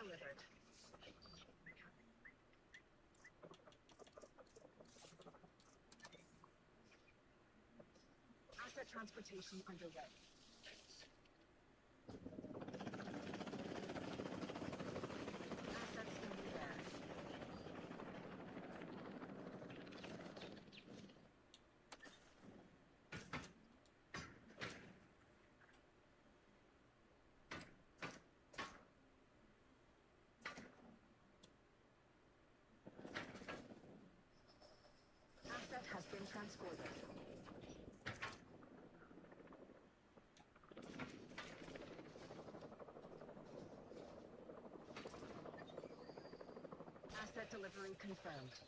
Speaker 11: delivered. Asset transportation underway. Assets in the air. Asset has been transported. Asset delivery confirmed.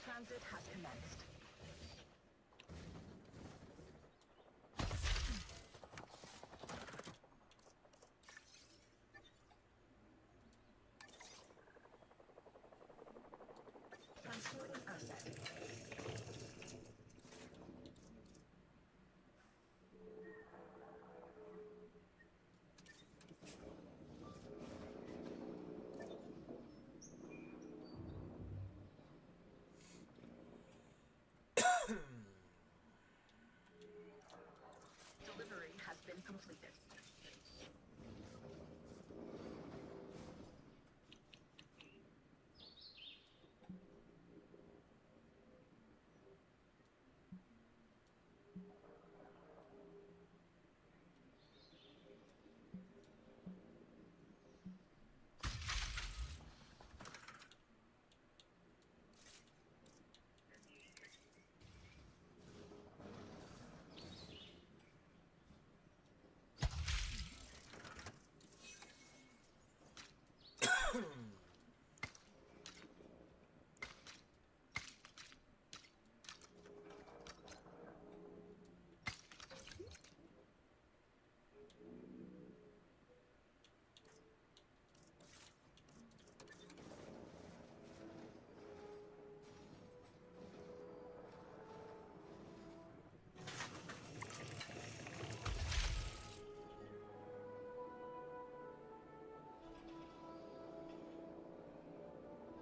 Speaker 11: Transit has commenced. Transporting asset. Delivery has been completed.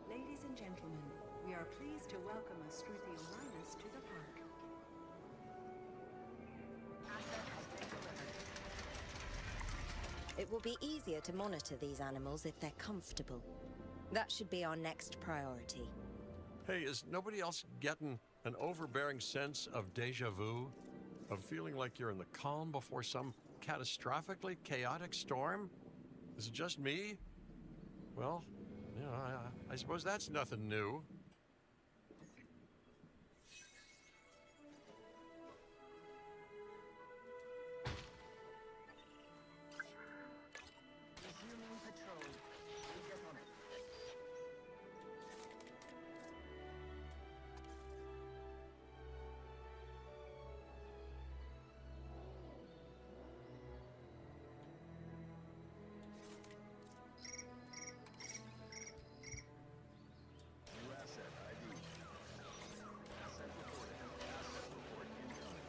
Speaker 7: Ladies and gentlemen, we are pleased to welcome a Struthiomimus to the park.
Speaker 11: Asset has been delivered.
Speaker 5: It will be easier to monitor these animals if they're comfortable. That should be our next priority.
Speaker 1: Hey, is nobody else getting an overbearing sense of deja vu? Of feeling like you're in the calm before some catastrophically chaotic storm? Is it just me? Well, you know, I suppose that's nothing new.
Speaker 11: Resuming patrol. We get on it.
Speaker 16: New asset ID. Asset reported. Asset report incoming.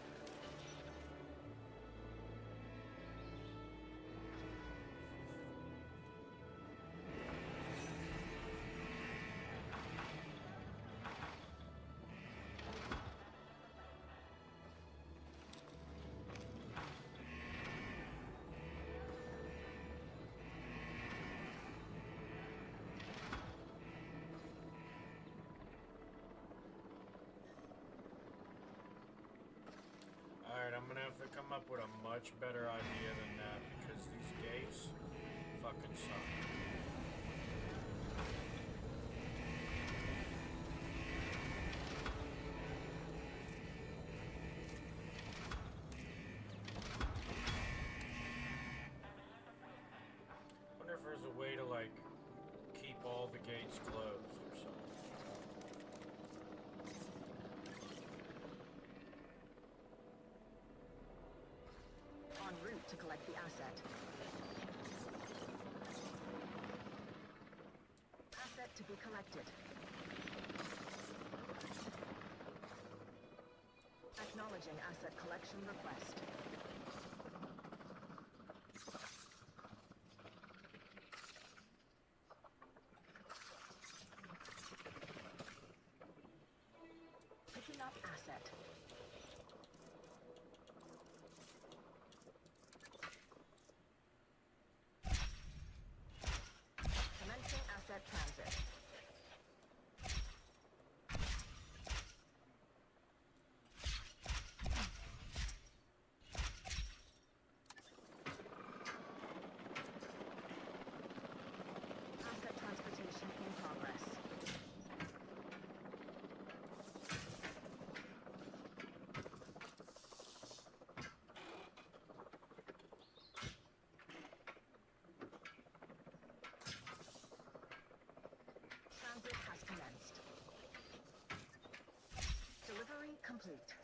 Speaker 2: Alright, I'm gonna have to come up with a much better idea than that because these gates fucking suck. Wonder if there's a way to like keep all the gates closed or something.
Speaker 11: En route to collect the asset. to be collected. Acknowledging asset collection request. Picking up asset. Commencing asset transit. Asset transportation in progress. Transit has commenced. Delivery complete.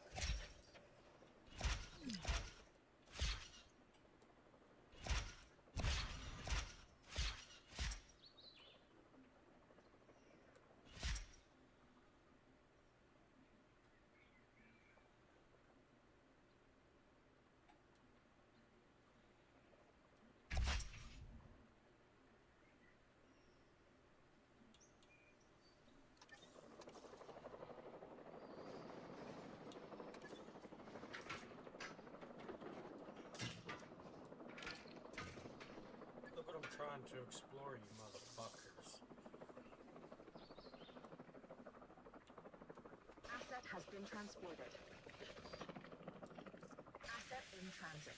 Speaker 2: Look what I'm trying to explore, you motherfuckers.
Speaker 11: Asset has been transported. Asset in transit.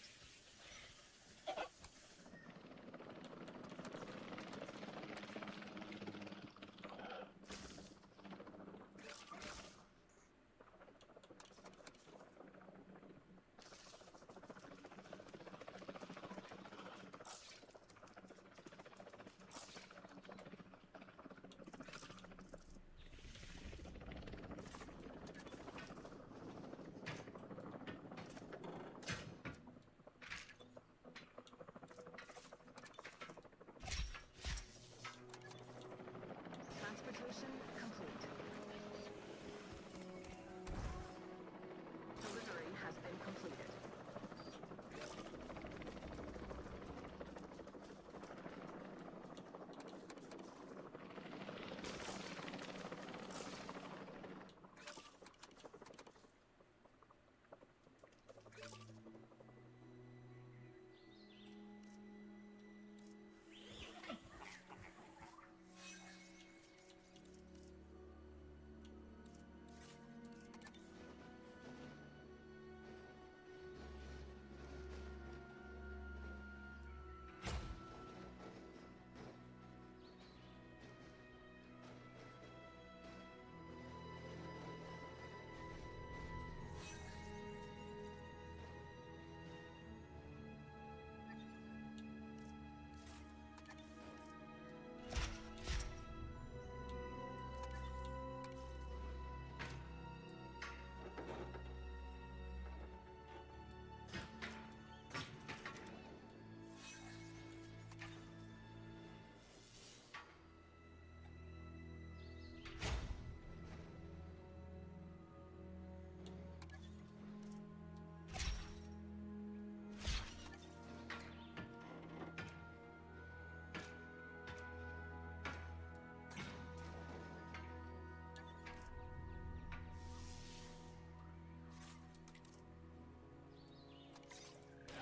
Speaker 11: Transportation complete. Delivery has been completed.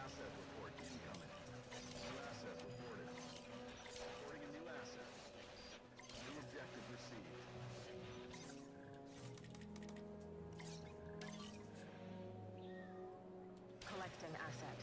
Speaker 16: Asset report incoming. New asset reported. Reporting a new asset. New objective received.
Speaker 11: Collecting asset.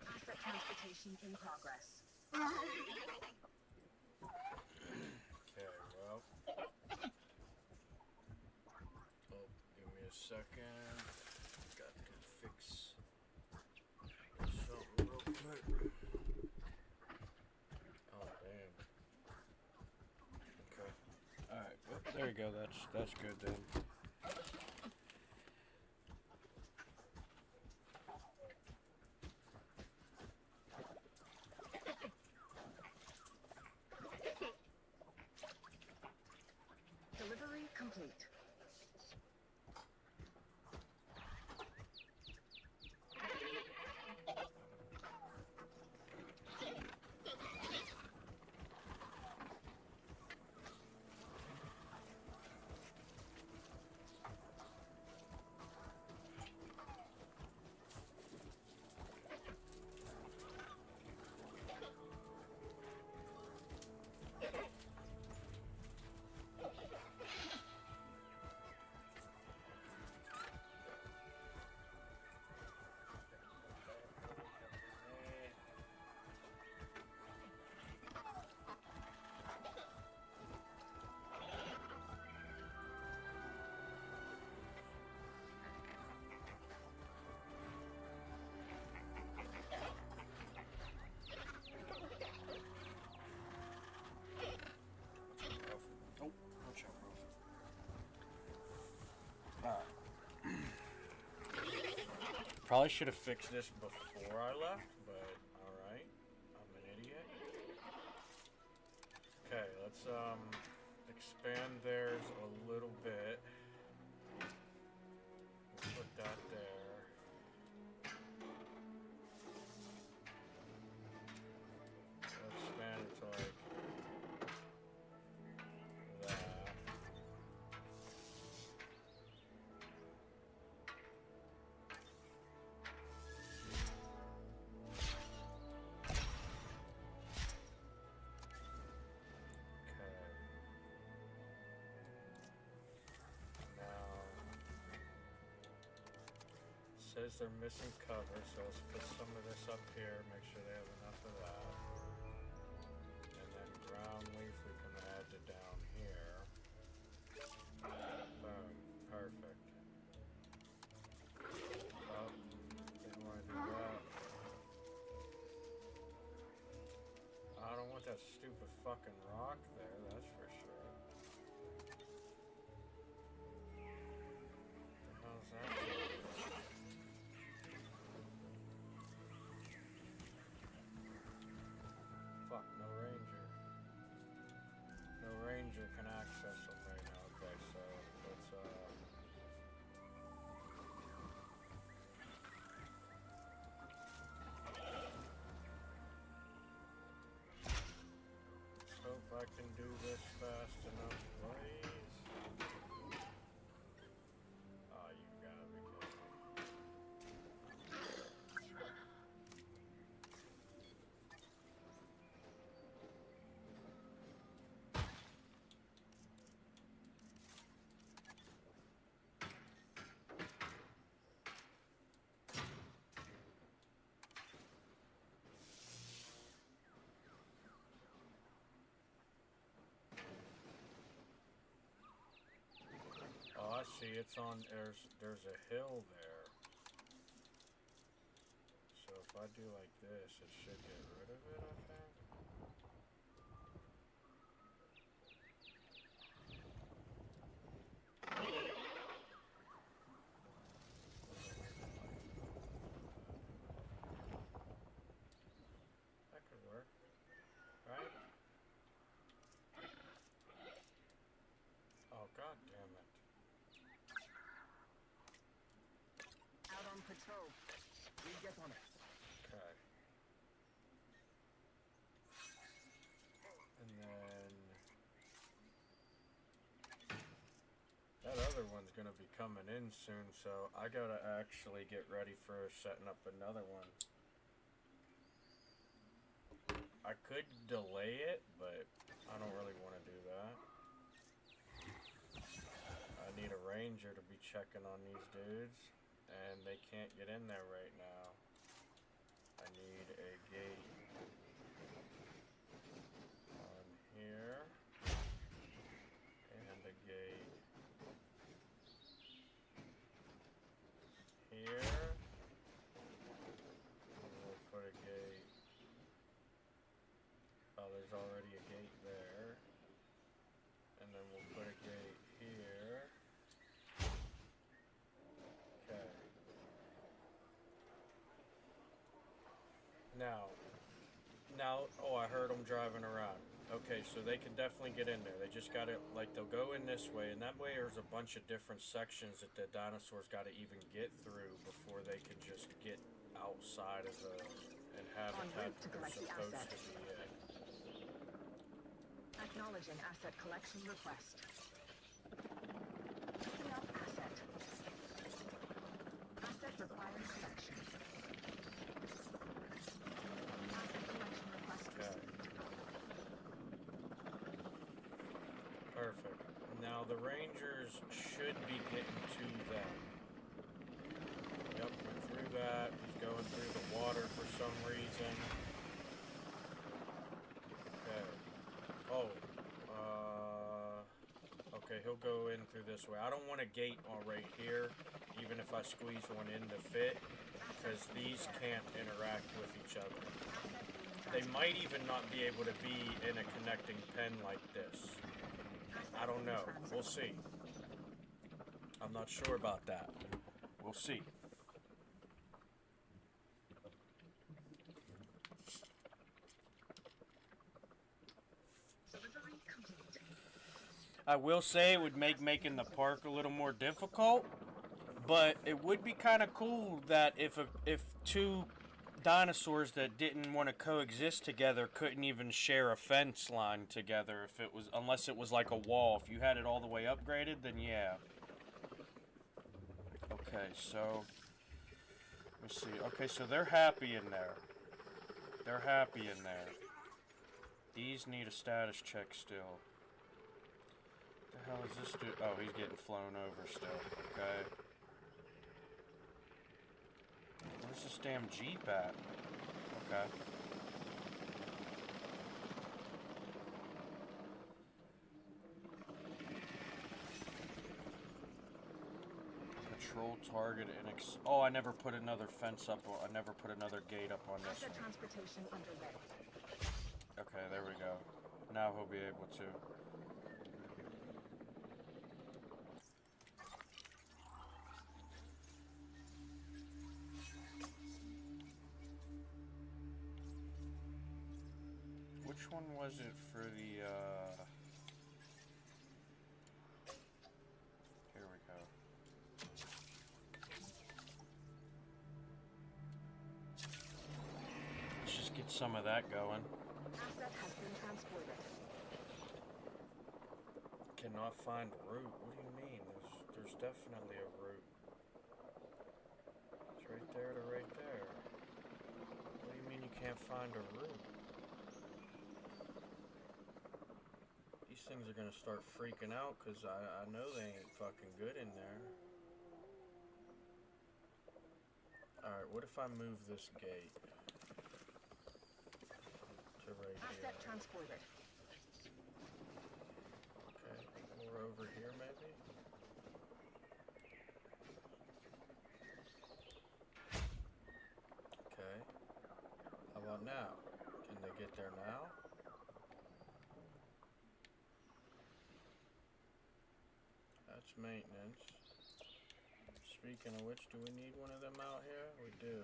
Speaker 11: Asset transportation in progress.
Speaker 2: Okay, well. Oh, give me a second. Got to fix something real quick. Oh, damn. Okay. Alright, well, there you go. That's good then.
Speaker 11: Delivery complete.
Speaker 2: Oh, watch out, bro. Probably should have fixed this before I left, but alright. I'm an idiot. Okay, let's expand theirs a little bit. We'll put that there. Let's expand it to like that. Says they're missing cover, so let's put some of this up here, make sure they have enough of that. And then ground leaf we can add to down here. Boom, perfect. Oh, didn't want to do that. I don't want that stupid fucking rock there, that's for sure. What the hell's that for? Fuck, no ranger. No ranger can access them right now. Okay, so let's hope I can do this fast enough, please. Oh, you gotta be kidding me. Oh, I see. It's on. There's a hill there. So if I do like this, it should get rid of it, I think. That could work, right? Oh, god damn it.
Speaker 11: Out on patrol. We get on it.
Speaker 2: Okay. And then that other one's gonna be coming in soon, so I gotta actually get ready for setting up another one. I could delay it, but I don't really want to do that. I need a ranger to be checking on these dudes, and they can't get in there right now. I need a gate. here. And a gate here. We'll put a gate. Oh, there's already a gate there. And then we'll put a gate here. Okay. Now, oh, I heard them driving around. Okay, so they can definitely get in there. They just gotta, like, they'll go in this way, and that way there's a bunch of different sections that the dinosaurs gotta even get through before they can just get outside of the habitat that they're supposed to be in.
Speaker 11: Acknowledging asset collection request. Picking up asset. Asset requires collection. Asset collection request received.
Speaker 2: Perfect. Now the Rangers should be getting to them. Yep, went through that. He's going through the water for some reason. Okay. Oh. Okay, he'll go in through this way. I don't want a gate on right here, even if I squeeze one in to fit, because these can't interact with each other. They might even not be able to be in a connecting pen like this. I don't know. We'll see. I'm not sure about that. We'll see. I will say it would make making the park a little more difficult, but it would be kind of cool that if two dinosaurs that didn't want to coexist together couldn't even share a fence line together if it was, unless it was like a wall. If you had it all the way upgraded, then yeah. Okay, so let me see. Okay, so they're happy in there. They're happy in there. These need a status check still. What the hell is this dude? Oh, he's getting flown over still. Okay. Where's this damn Jeep at? Okay. Patrol target and oh, I never put another fence up. I never put another gate up on this
Speaker 11: Asset
Speaker 2: one.
Speaker 11: transportation underway.
Speaker 2: Okay, there we go. Now he'll be able to. Which one was it for the, here we go. Let's just get some of that going.
Speaker 11: Asset has been transported.
Speaker 2: Cannot find route. What do you mean? There's definitely a route. It's right there to right there. What do you mean you can't find a route? These things are gonna start freaking out because I know they ain't fucking good in there. Alright, what if I move this gate to right here?
Speaker 11: Asset transported.
Speaker 2: Okay, or over here maybe? Okay. How about now? Can they get there now? That's maintenance. Speaking of which, do we need one of them out here? We do.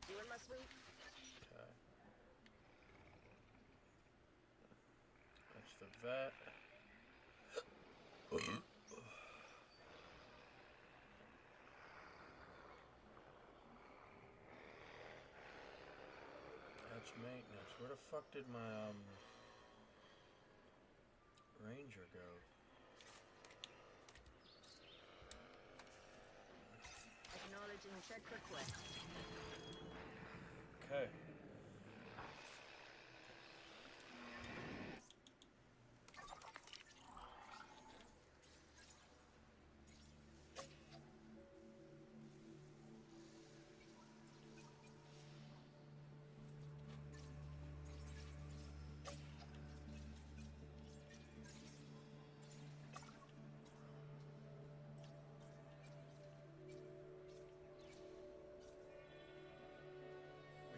Speaker 11: You in my suite?
Speaker 2: Okay. That's the vet. That's maintenance. Where the fuck did my ranger go?
Speaker 11: Acknowledging check request.
Speaker 2: Okay.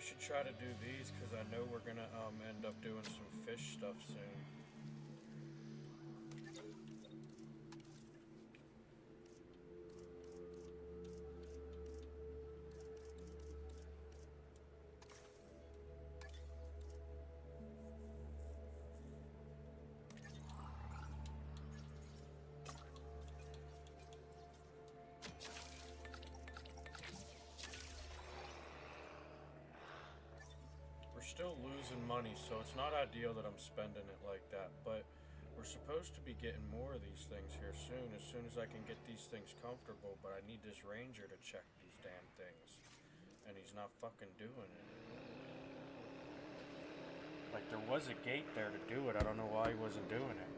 Speaker 2: should try to do these because I know we're gonna end up doing some fish stuff soon. We're still losing money, so it's not ideal that I'm spending it like that, but we're supposed to be getting more of these things here soon as I can get these things comfortable, but I need this ranger to check these damn things, and he's not fucking doing it. Like, there was a gate there to do it, I don't know why he wasn't doing it.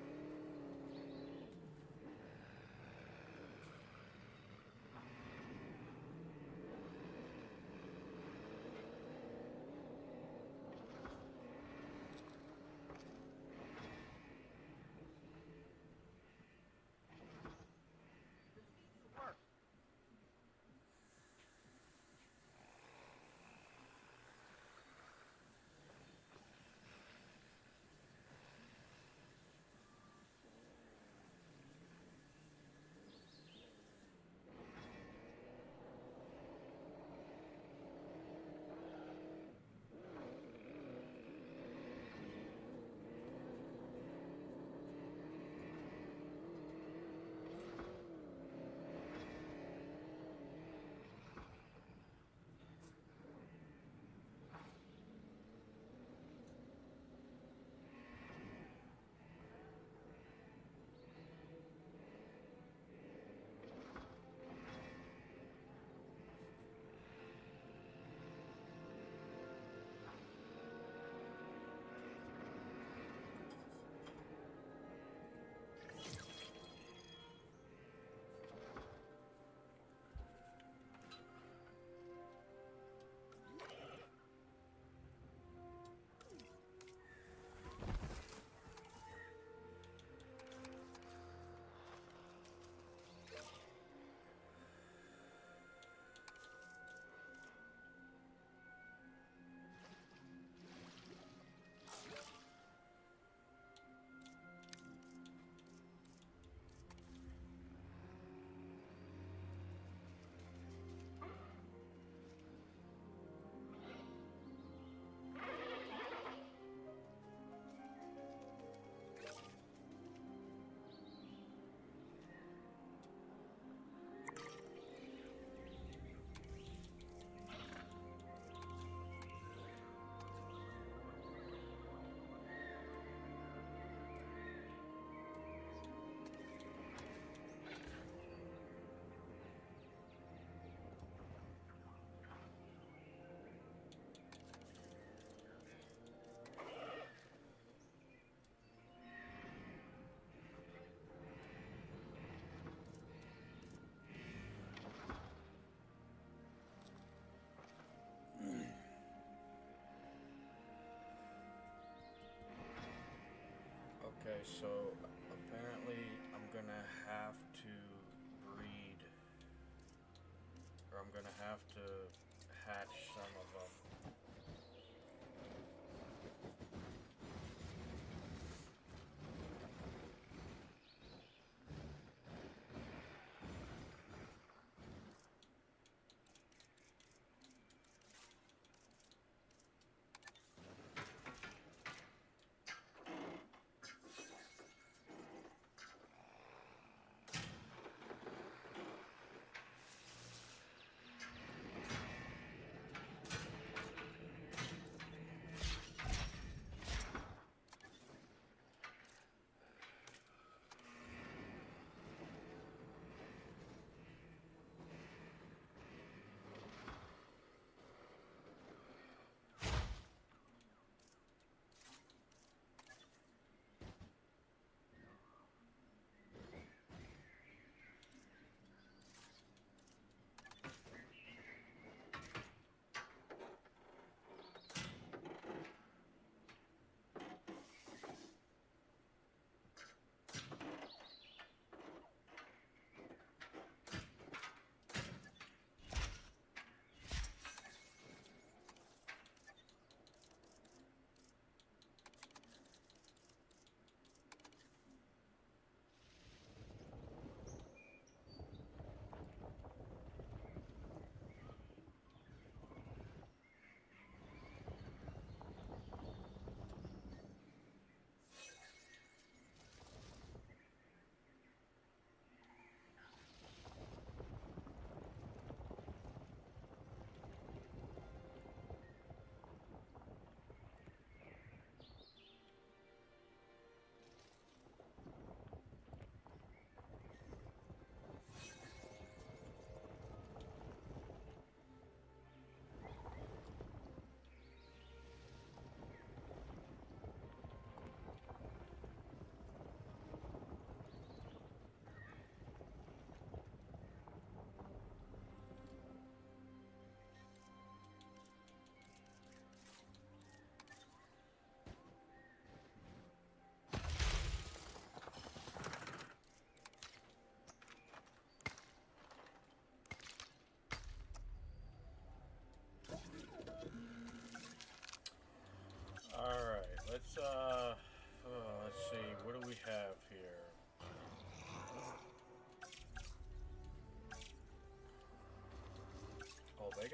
Speaker 2: Okay, so apparently I'm gonna have to breed, or I'm gonna have to hatch some of them.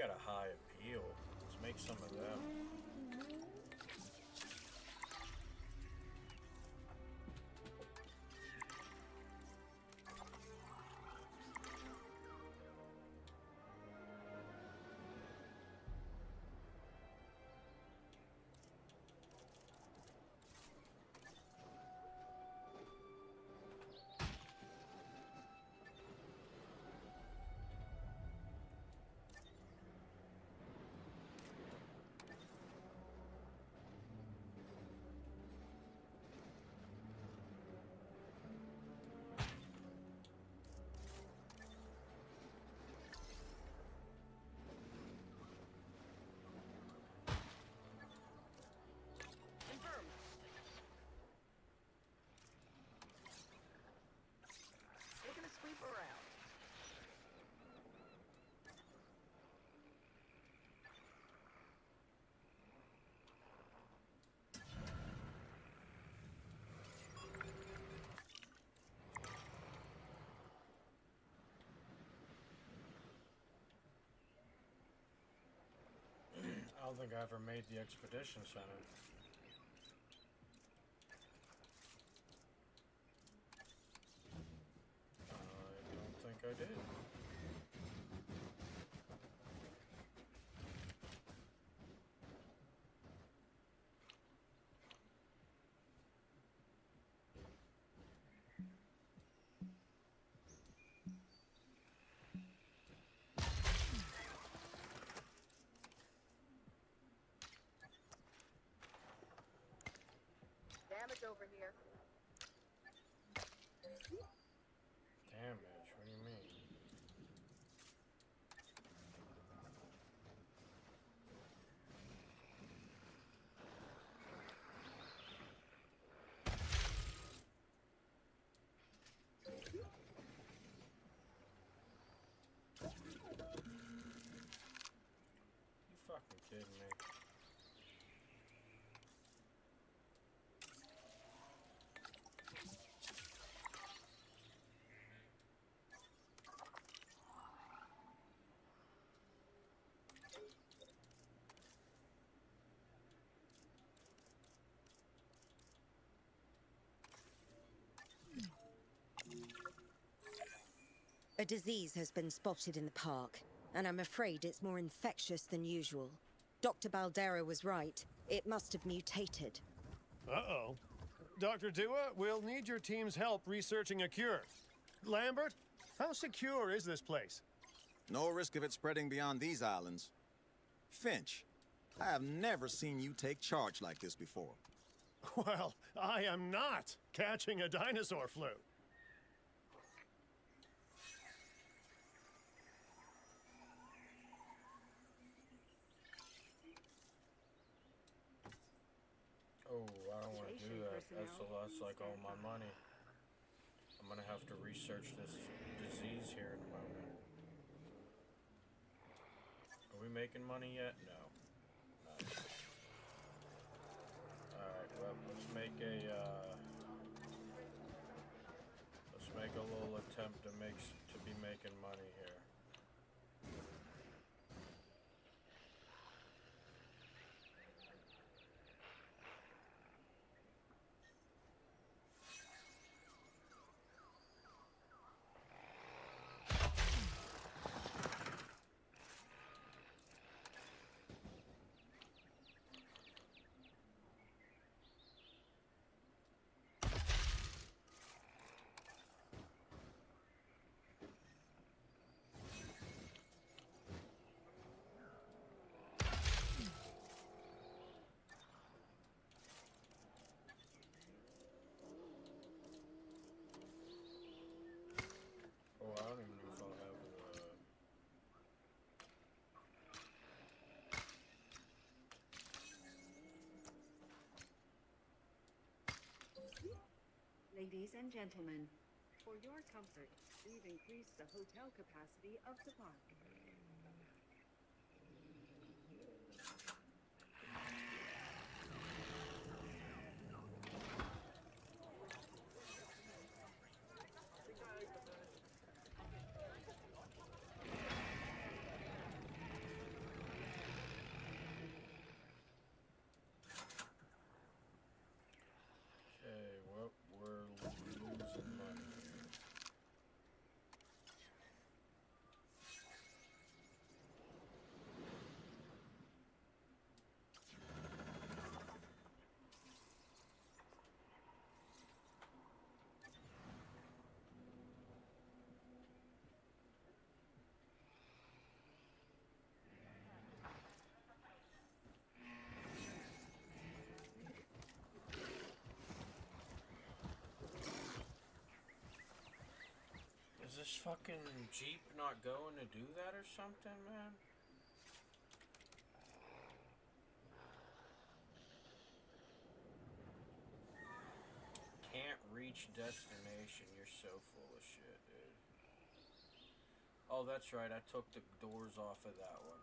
Speaker 2: got a high appeal. Let's make some of them.
Speaker 11: Sweep around.
Speaker 2: I don't think I ever made the expedition center. I don't think I did.
Speaker 11: Damage over here.
Speaker 2: Damage? What do you mean? You fucking kidding me?
Speaker 5: A disease has been spotted in the park, and I'm afraid it's more infectious than usual. Dr. Baldera was right. It must have mutated.
Speaker 3: Uh-oh. Dr. Dua, we'll need your team's help researching a cure. Lambert, how secure is this place?
Speaker 6: No risk of it spreading beyond these islands. Finch, I have never seen you take charge like this before.
Speaker 3: Well, I am not catching a dinosaur flu.
Speaker 2: Oh, I don't want to do that. That's like all my money. I'm gonna have to research this disease here in a moment. Are we making money yet? No. Alright, well, let's make a little attempt to be making money here. Oh, I don't even know if I'll have
Speaker 7: Ladies and gentlemen, for your comfort, we've increased the hotel capacity of the park.
Speaker 2: this fucking Jeep not going to do that or something, man? Can't reach destination. You're so full of shit, dude. Oh, that's right. I took the doors off of that one.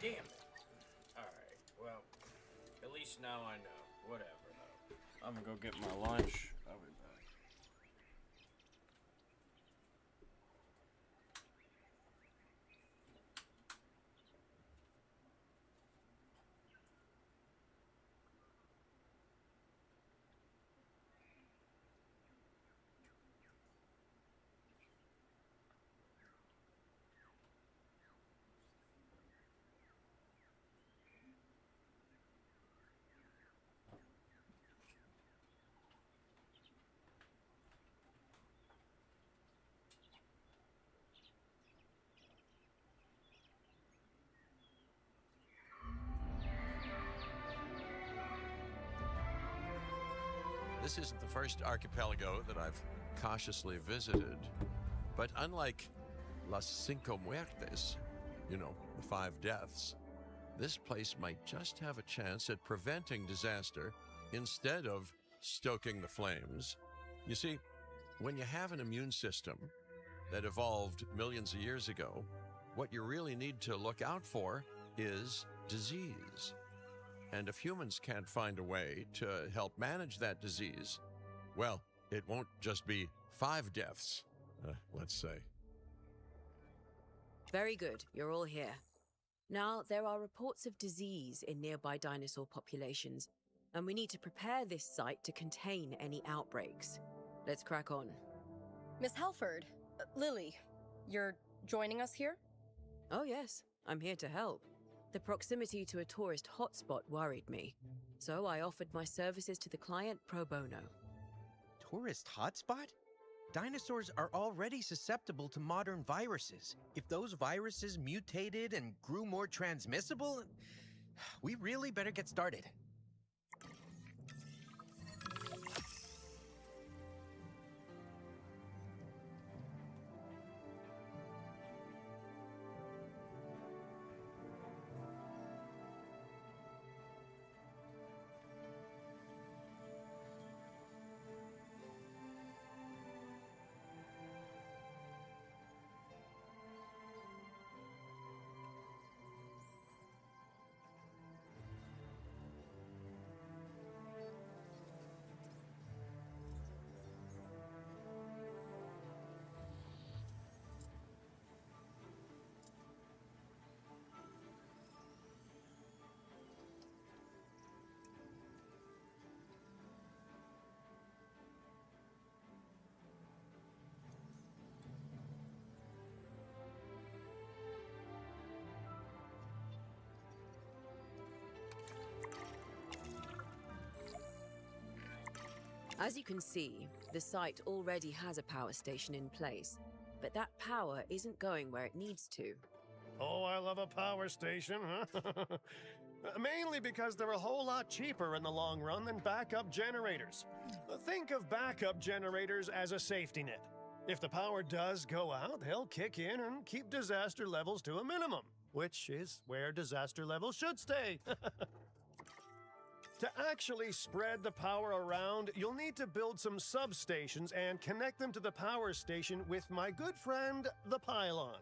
Speaker 2: Damn it. Alright, well, at least now I know. Whatever, though. I'm gonna go get my lunch. I'll be back.
Speaker 1: This isn't the first archipelago that I've cautiously visited, but unlike Las Cinco Muertes, you know, the 5 deaths, this place might just have a chance at preventing disaster instead of stoking the flames. You see, when you have an immune system that evolved millions of years ago, what you really need to look out for is disease. And if humans can't find a way to help manage that disease, well, it won't just be 5 deaths, let's say.
Speaker 12: Very good. You're all here. Now, there are reports of disease in nearby dinosaur populations, and we need to prepare this site to contain any outbreaks. Let's crack on.
Speaker 4: Miss Halford, Lily, you're joining us here?
Speaker 12: Oh yes, I'm here to help. The proximity to a tourist hotspot worried me, so I offered my services to the client pro bono.
Speaker 8: Tourist hotspot? Dinosaurs are already susceptible to modern viruses. If those viruses mutated and grew more transmissible, we really better get started.
Speaker 12: As you can see, the site already has a power station in place, but that power isn't going where it needs to.
Speaker 3: Oh, I love a power station, huh? Mainly because they're a whole lot cheaper in the long run than backup generators. Think of backup generators as a safety net. If the power does go out, they'll kick in and keep disaster levels to a minimum, which is where disaster levels should stay. To actually spread the power around, you'll need to build some substations and connect them to the power station with my good friend, the pylon.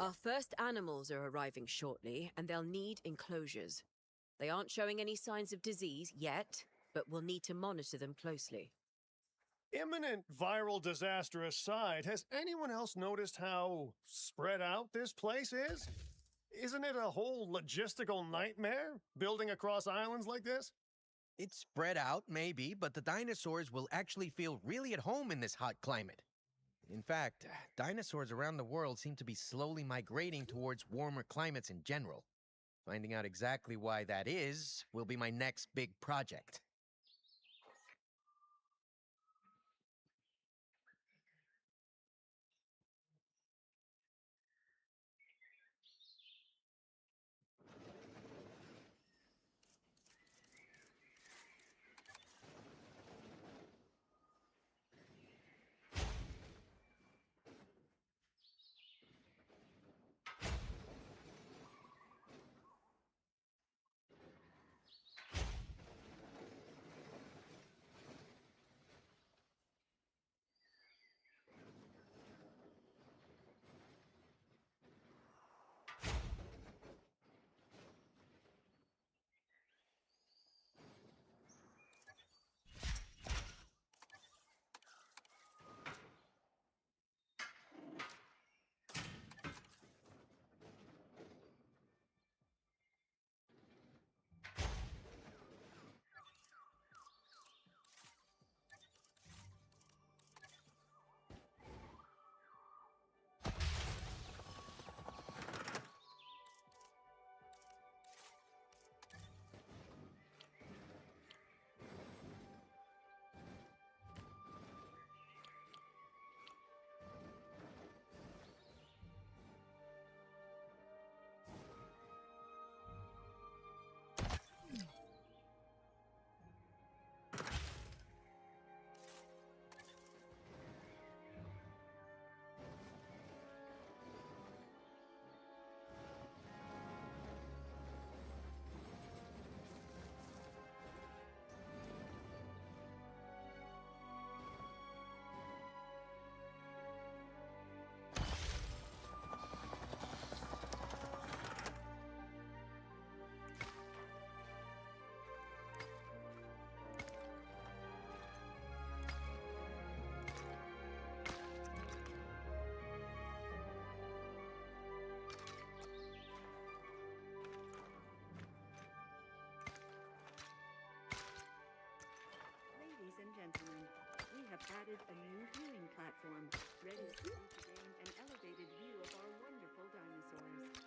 Speaker 12: Our first animals are arriving shortly, and they'll need enclosures. They aren't showing any signs of disease yet, but we'll need to monitor them closely.
Speaker 3: Imminent viral disaster aside, has anyone else noticed how spread out this place is? Isn't it a whole logistical nightmare, building across islands like this?
Speaker 8: It's spread out, maybe, but the dinosaurs will actually feel really at home in this hot climate. In fact, dinosaurs around the world seem to be slowly migrating towards warmer climates in general. Finding out exactly why that is will be my next big project.
Speaker 7: Ladies and gentlemen, we have added a new viewing platform, ready for you to gain an elevated view of our wonderful dinosaurs.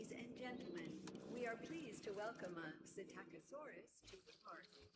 Speaker 7: Ladies and gentlemen, we are pleased to welcome a Psittacosaurus to the party.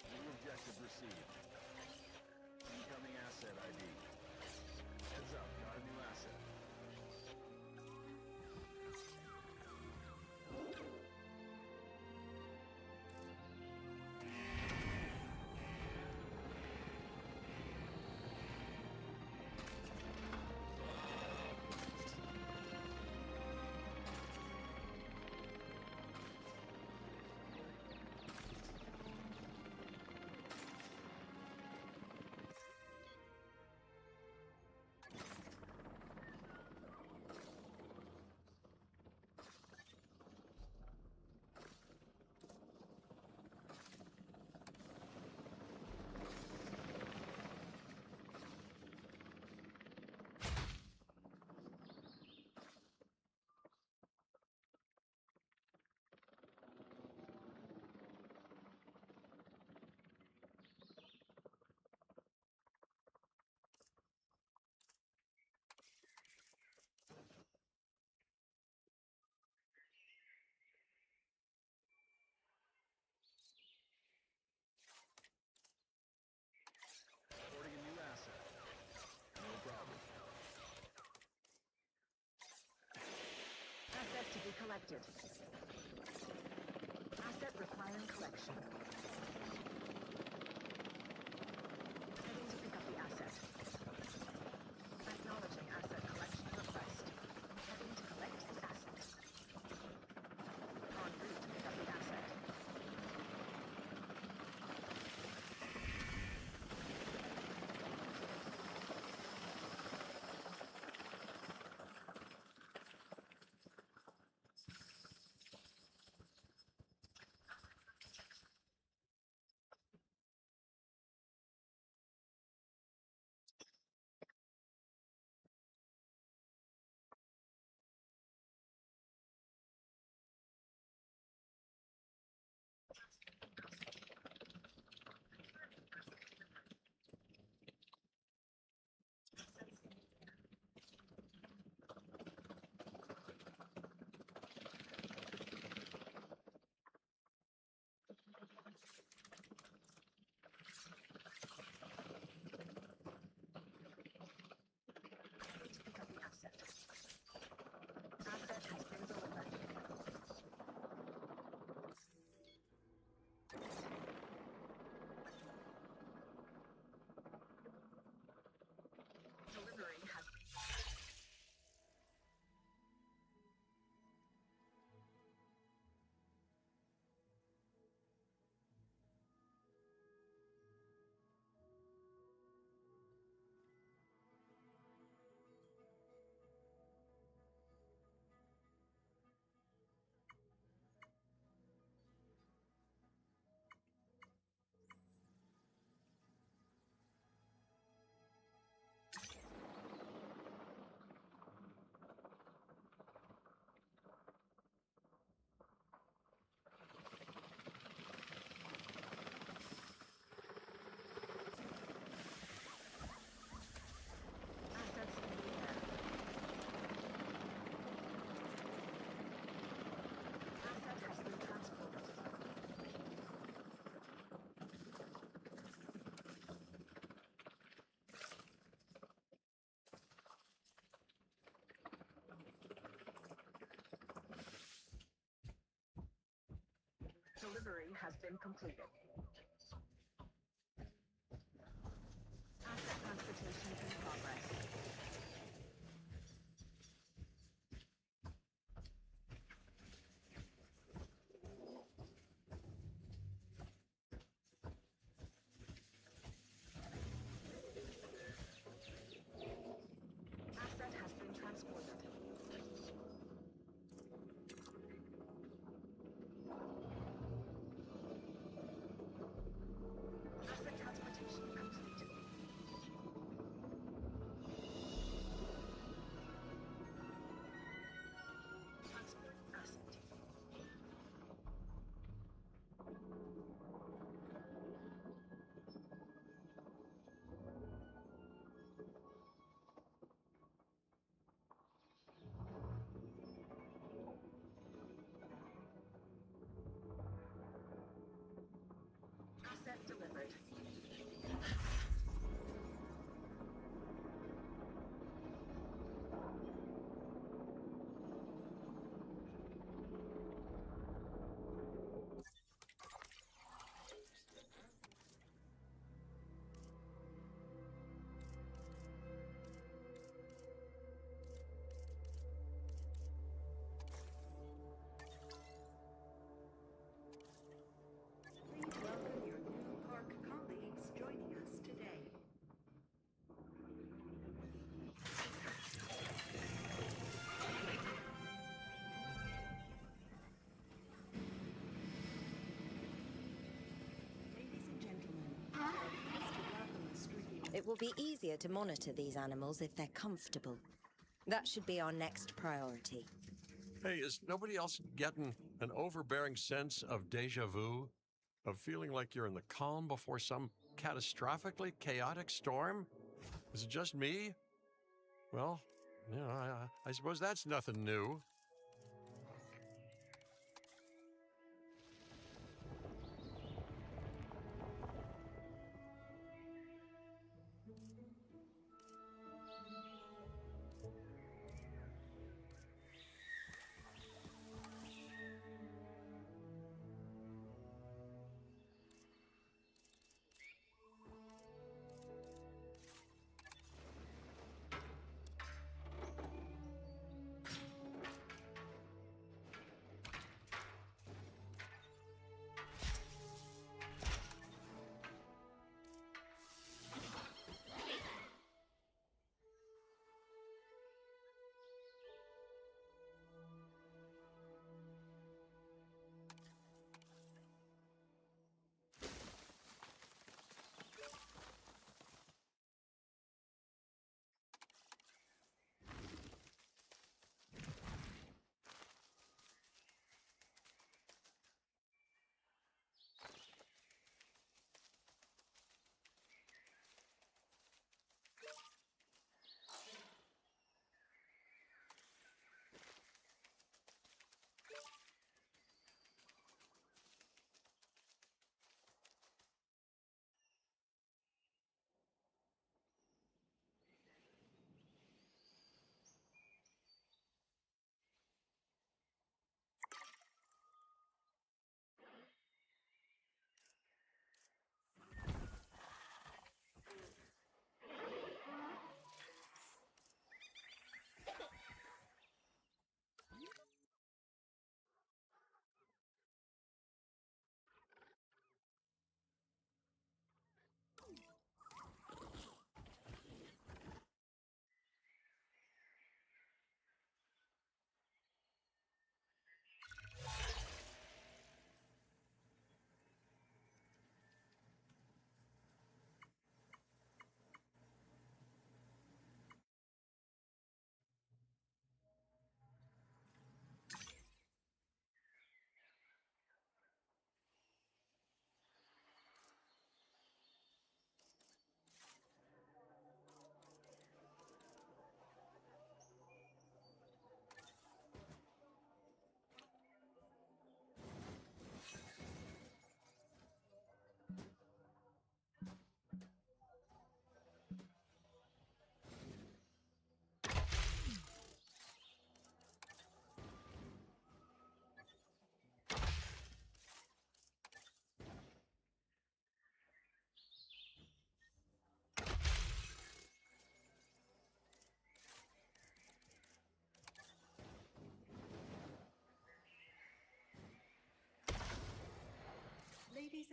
Speaker 16: New objective received. Incoming asset ID. Heads up, got a new asset. Reporting a new asset. No problem.
Speaker 11: Asset to be collected. Asset requiring collection. Heading to pick up the asset. Acknowledging asset collection request. Heading to collect the asset. En route to pick up the asset. has been completed. Asset transportation in progress. Asset has been transported. Asset transportation complete. Transport asset. Asset delivered.
Speaker 7: Please welcome your new park colleagues joining us today. Ladies and gentlemen, we are pleased to welcome the studio.
Speaker 5: It will be easier to monitor these animals if they're comfortable. That should be our next priority.
Speaker 1: Hey, is nobody else getting an overbearing sense of deja vu? Of feeling like you're in the calm before some catastrophically chaotic storm? Is it just me? Well, you know, I suppose that's nothing new.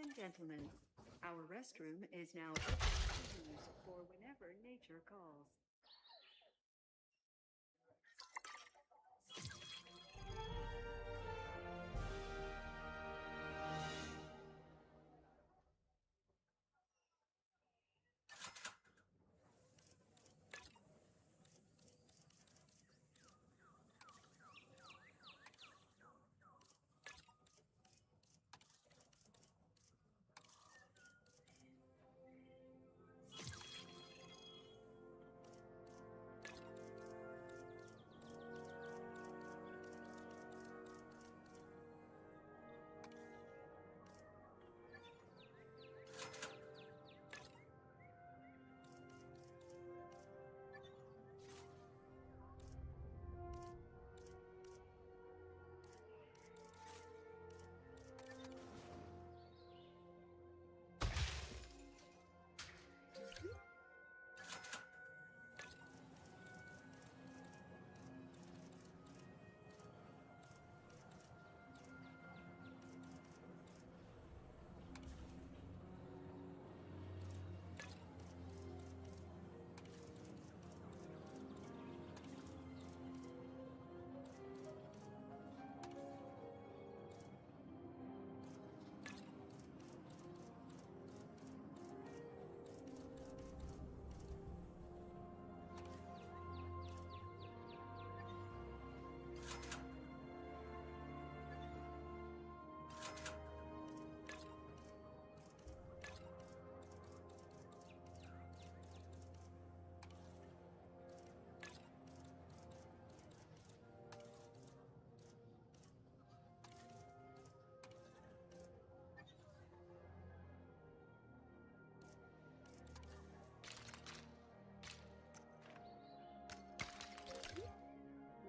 Speaker 7: and gentlemen, our restroom is now open to use for whenever nature calls.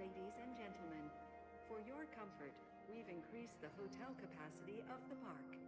Speaker 7: Ladies and gentlemen, for your comfort, we've increased the hotel capacity of the park.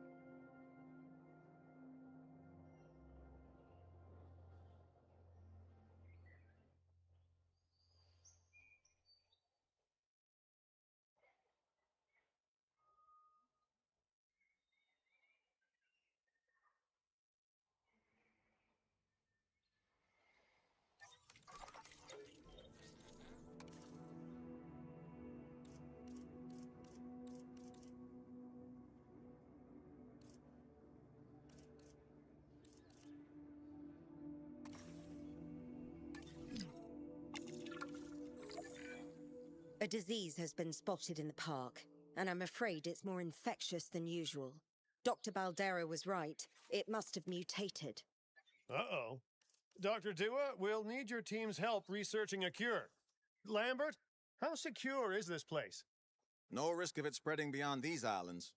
Speaker 5: A disease has been spotted in the park, and I'm afraid it's more infectious than usual. Dr. Baldera was right. It must have mutated.
Speaker 3: Uh-oh. Dr. Dua, we'll need your team's help researching a cure. Lambert, how secure is this place?
Speaker 6: No risk of it spreading beyond these islands.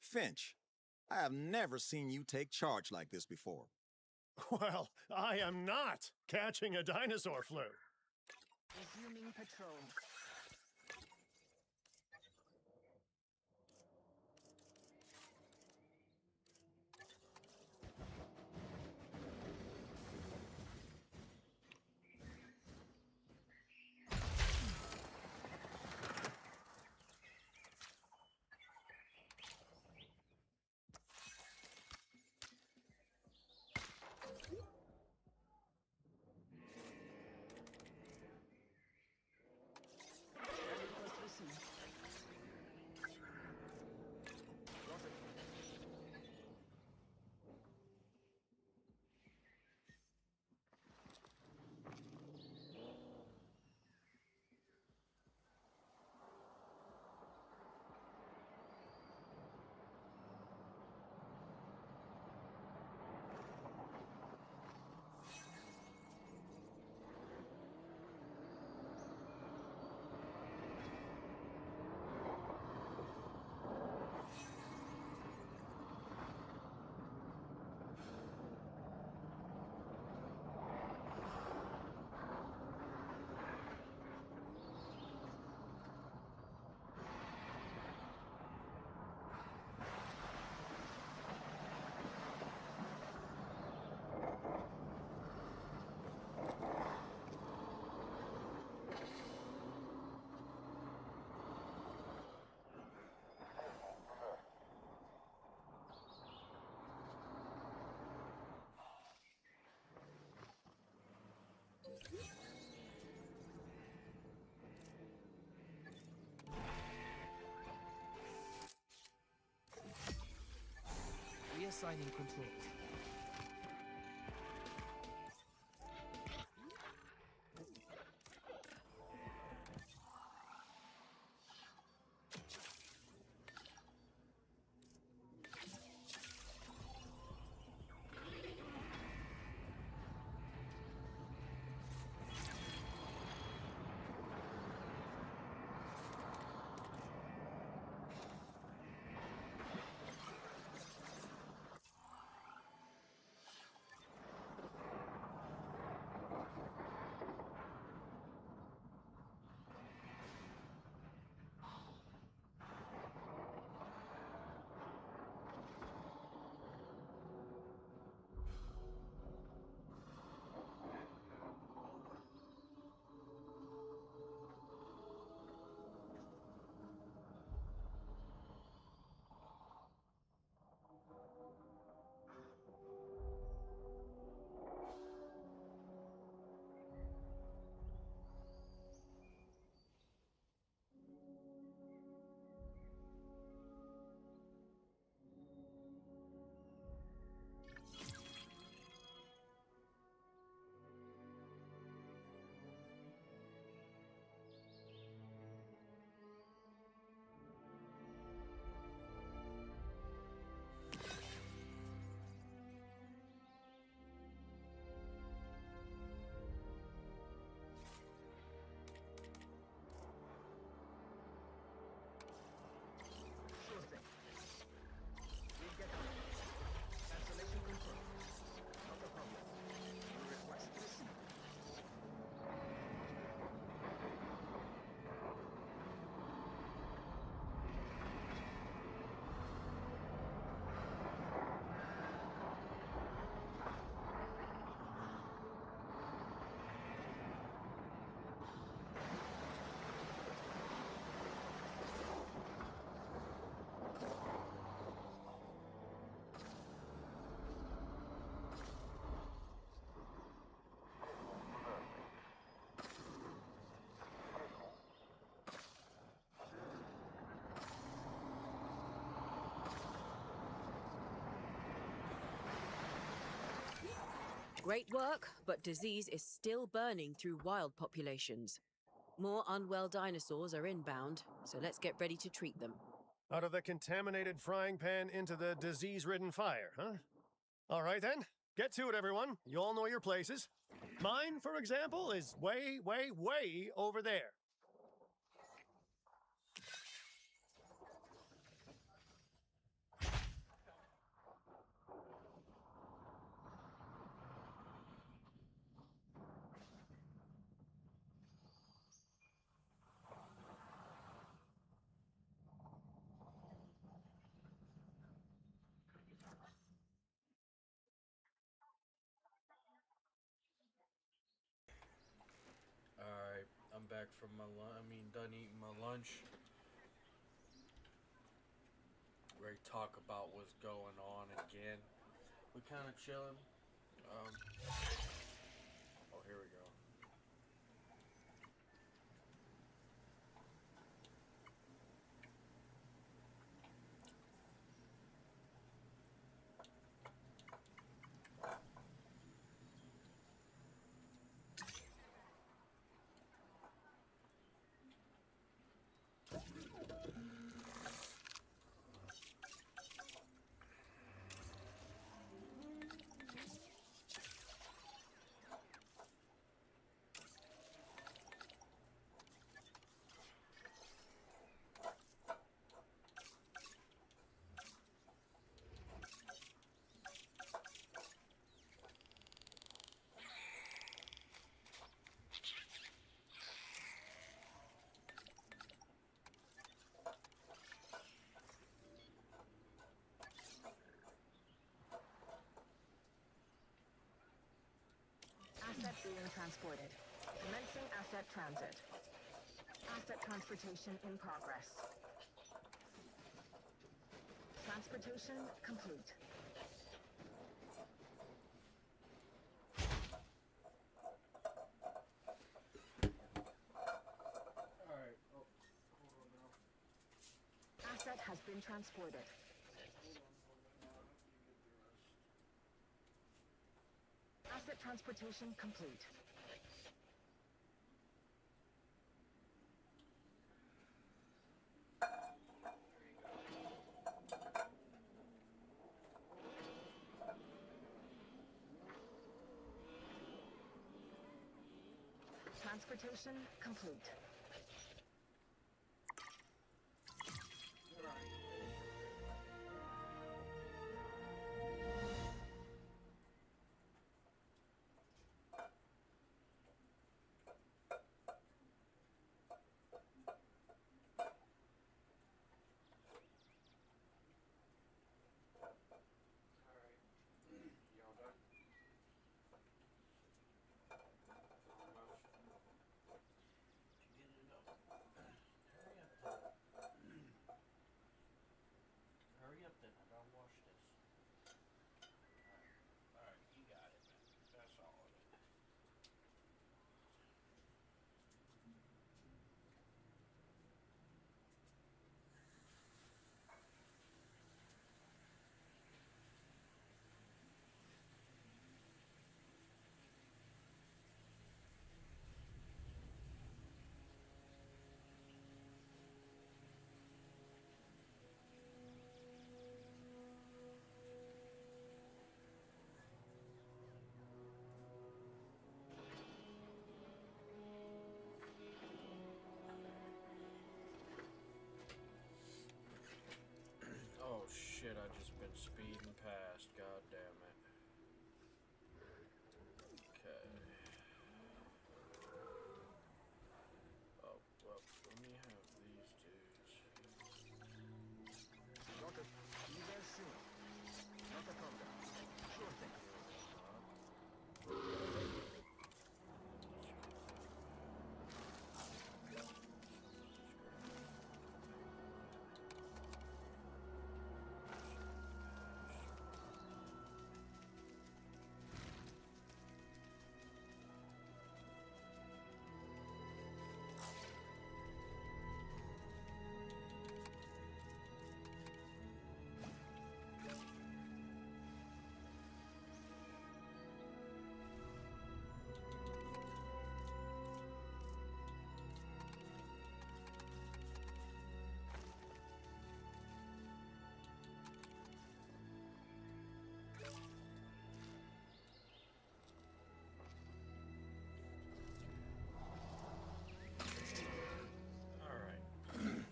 Speaker 6: Finch, I have never seen you take charge like this before.
Speaker 3: Well, I am not catching a dinosaur flu.
Speaker 11: Resuming patrol.
Speaker 17: Finding controls.
Speaker 16: Sure thing. We'll get on it. Cancellation confirmed. Not a problem. Your request received.
Speaker 12: Great work, but disease is still burning through wild populations. More unwell dinosaurs are inbound, so let's get ready to treat them.
Speaker 3: Out of the contaminated frying pan into the disease-ridden fire, huh? All right then, get to it, everyone. You all know your places. Mine, for example, is way, way, way over there.
Speaker 2: Alright, I'm back from my done eating my lunch. Ready to talk about what's going on again. We're kind of chilling. Oh, here we go.
Speaker 11: Asset being transported. Commencing asset transit. Asset transportation in progress. Transportation complete.
Speaker 2: Alright, oh, hold on now.
Speaker 11: Asset has been transported. Transportation complete. Transportation complete.
Speaker 2: Hurry up then, I gotta wash this. Alright, you got it, man. That's all of it. Oh shit, I just been speeding past, god damn it. Okay. Oh, well, let me have these dudes.
Speaker 16: Doctor, see you guys soon. Not a problem. Sure thing.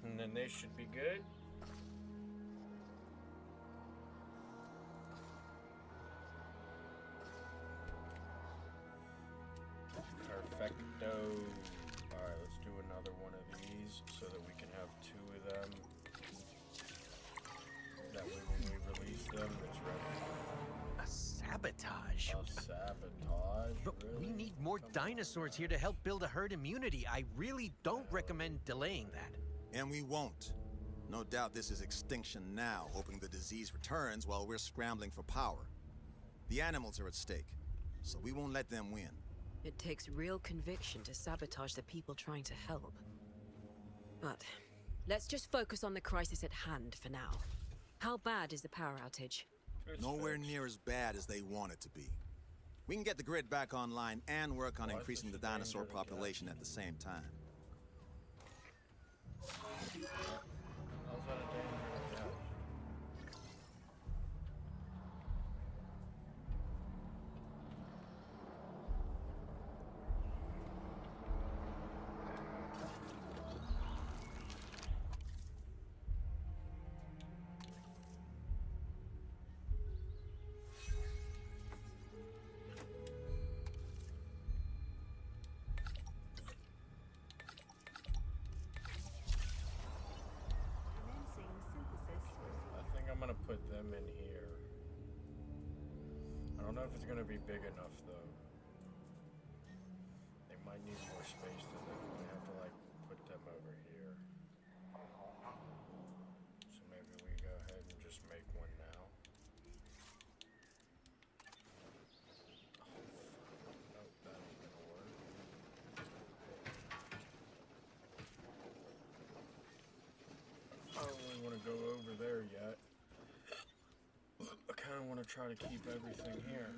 Speaker 2: And then they should be good. Perfecto. Alright, let's do another one of these so that we can have two of them. That way when we release them, it's ready.
Speaker 8: A sabotage?
Speaker 2: A sabotage?
Speaker 8: But
Speaker 2: really?
Speaker 8: we need more dinosaurs here to help build a herd immunity. I really don't recommend delaying that.
Speaker 6: And we won't. No doubt this is extinction now, hoping the disease returns while we're scrambling for power. The animals are at stake, so we won't let them win.
Speaker 12: It takes real conviction to sabotage the people trying to help. But let's just focus on the crisis at hand for now. How bad is the power outage?
Speaker 6: Nowhere near as bad as they want it to be. We can get the grid back online and work on increasing the dinosaur population at the same time.
Speaker 2: How's that a dangerous catch? Put them in here. I don't know if it's gonna be big enough though. They might need more space than that. We have to like put them over here. So maybe we go ahead and just make one now. Oh, nope, that ain't gonna work. I don't really want to go over there yet. I kind of want to try to keep everything here.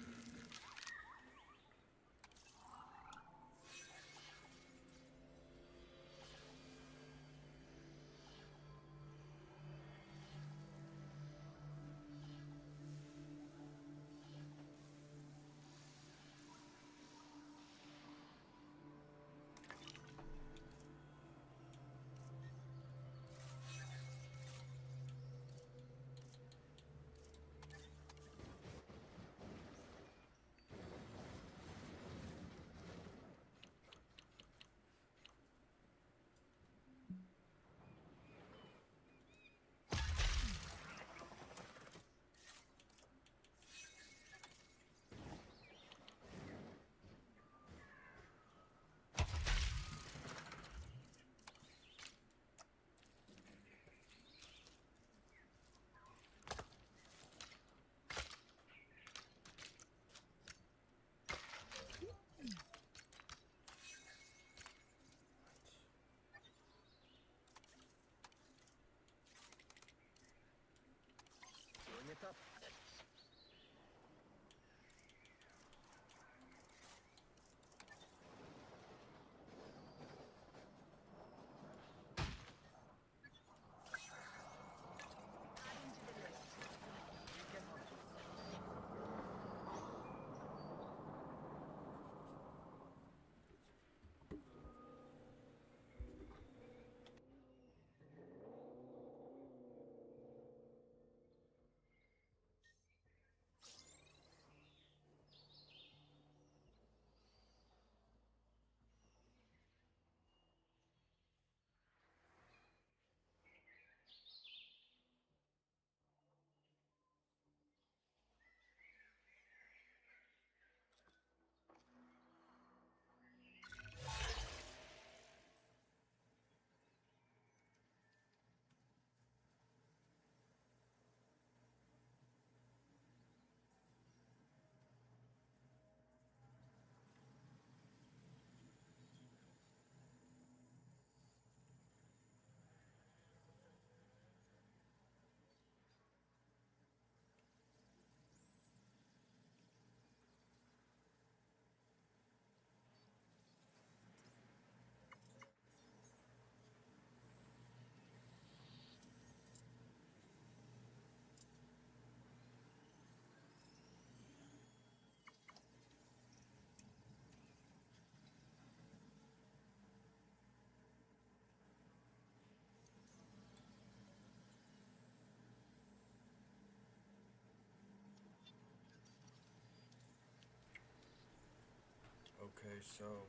Speaker 2: Okay, so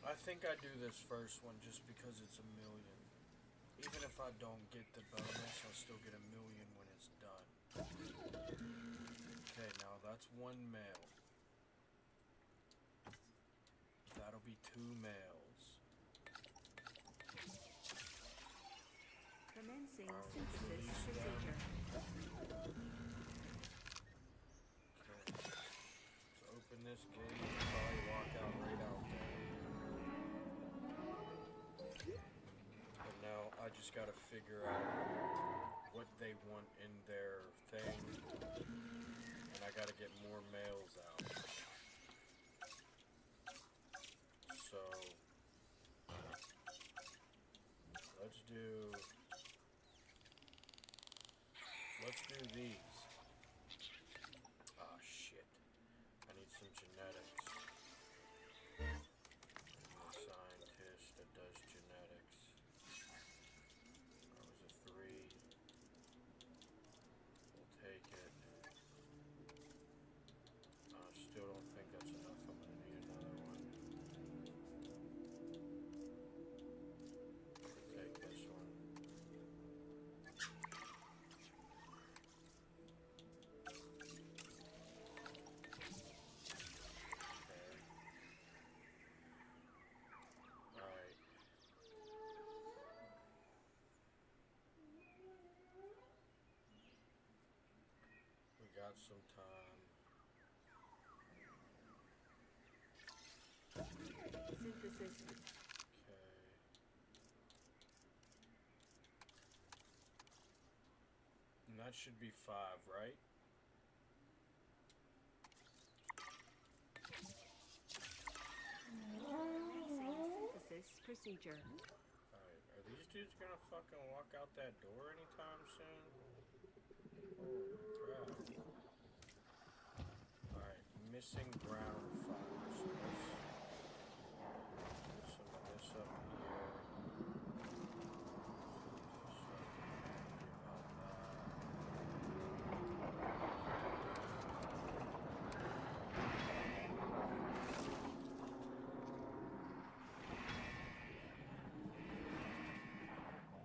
Speaker 2: I think I do this first one just because it's a million. Even if I don't get the bonus, I'll still get a million when it's done. Okay, now that's one male. That'll be 2 males.
Speaker 7: Commencing
Speaker 2: Let's
Speaker 7: synthesis
Speaker 2: release them.
Speaker 7: procedure.
Speaker 2: Okay. Let's open this gate and probably walk out right out there. But now I just gotta figure out what they want in their thing. And I gotta get more males out. So let's do these. Ah, shit. I need some genetics. I need a scientist that does genetics. That was a 3. We'll take it. I still don't think that's enough. I'm gonna need another one. Take this one. Got some time.
Speaker 7: Synthesis.
Speaker 2: Okay. And that should be 5, right?
Speaker 7: Synthesis procedure.
Speaker 2: Alright, are these dudes gonna fucking walk out that door anytime soon? Holy crap. Alright, missing ground fibers. So let's put some of this up here.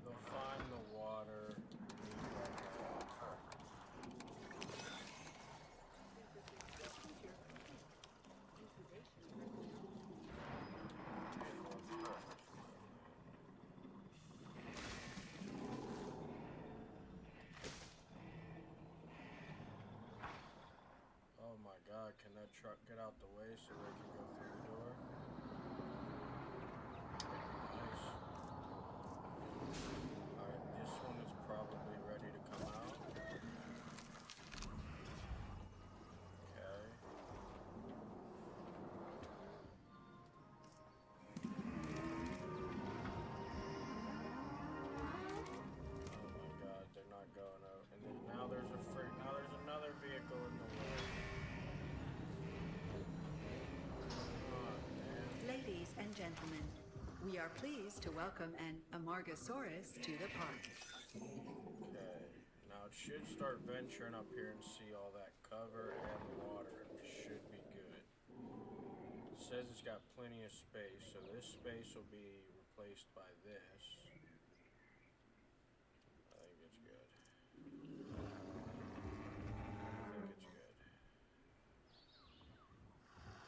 Speaker 2: They'll find the water. Oh my god, can that truck get out the way so they can go through the door? Nice. Alright, this one is probably ready to come out. Okay. Oh my god, they're not going out. And then now there's another vehicle in the way.
Speaker 7: Ladies and gentlemen, we are pleased to welcome an Amargasaurus to the park.
Speaker 2: Okay, now it should start venturing up here and see all that cover and water. It should be good. It says it's got plenty of space, so this space will be replaced by this. I think it's good.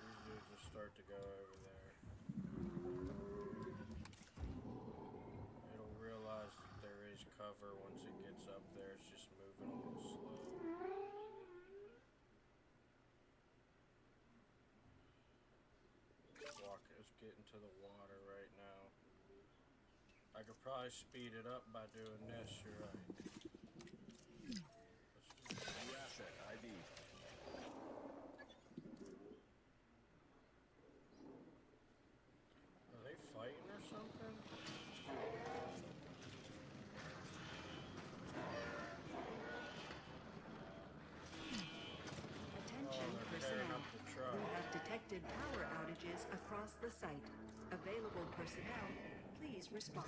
Speaker 2: These dudes will start to go over there. It'll realize that there is cover once it gets up there. It's just moving a little slow. Let's get into the water right now. I could probably speed it up by doing this, you're right.
Speaker 16: New asset ID.
Speaker 2: Are they fighting or something?
Speaker 7: Attention personnel. We have detected power outages across the site. Available personnel, please respond.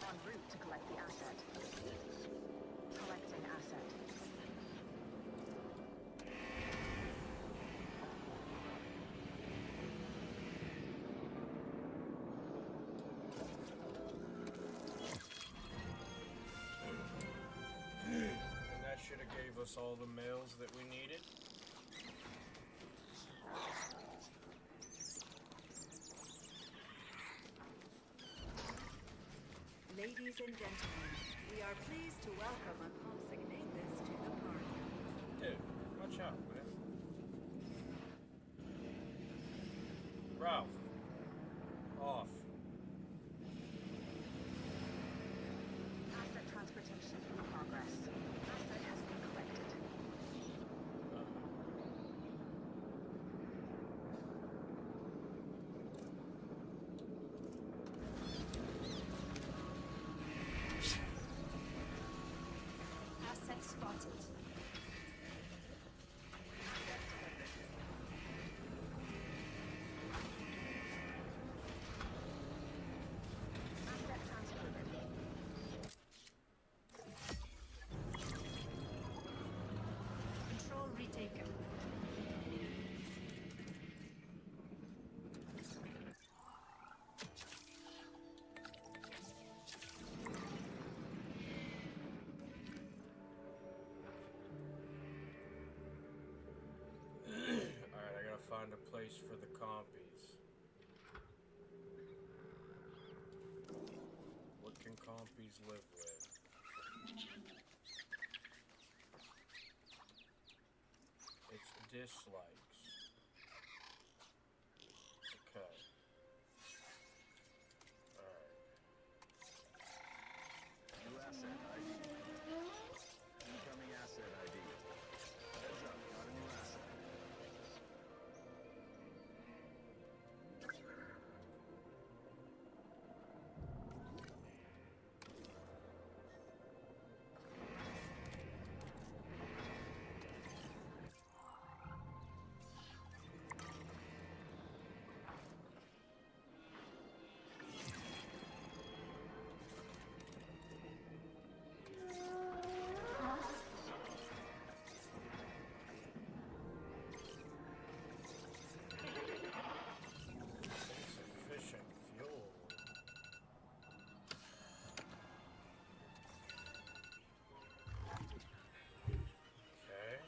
Speaker 11: En route to collect the asset. Collect an asset.
Speaker 2: And that should have gave us all the mails that we needed.
Speaker 7: Ladies and gentlemen, we are pleased to welcome a consignatus to the park.
Speaker 2: Dude, watch out, man. Ralph. Off.
Speaker 11: Asset transportation in progress. Asset has been collected.
Speaker 4: Asset spotted.
Speaker 11: Asset transferred.
Speaker 4: Control retaken.
Speaker 2: Alright, I gotta find a place for the compies. What can compies live with? It's dislikes. Okay. Alright.
Speaker 16: New asset ID. Incoming asset ID. Heads up, got a new asset.
Speaker 2: Insufficient fuel. Okay.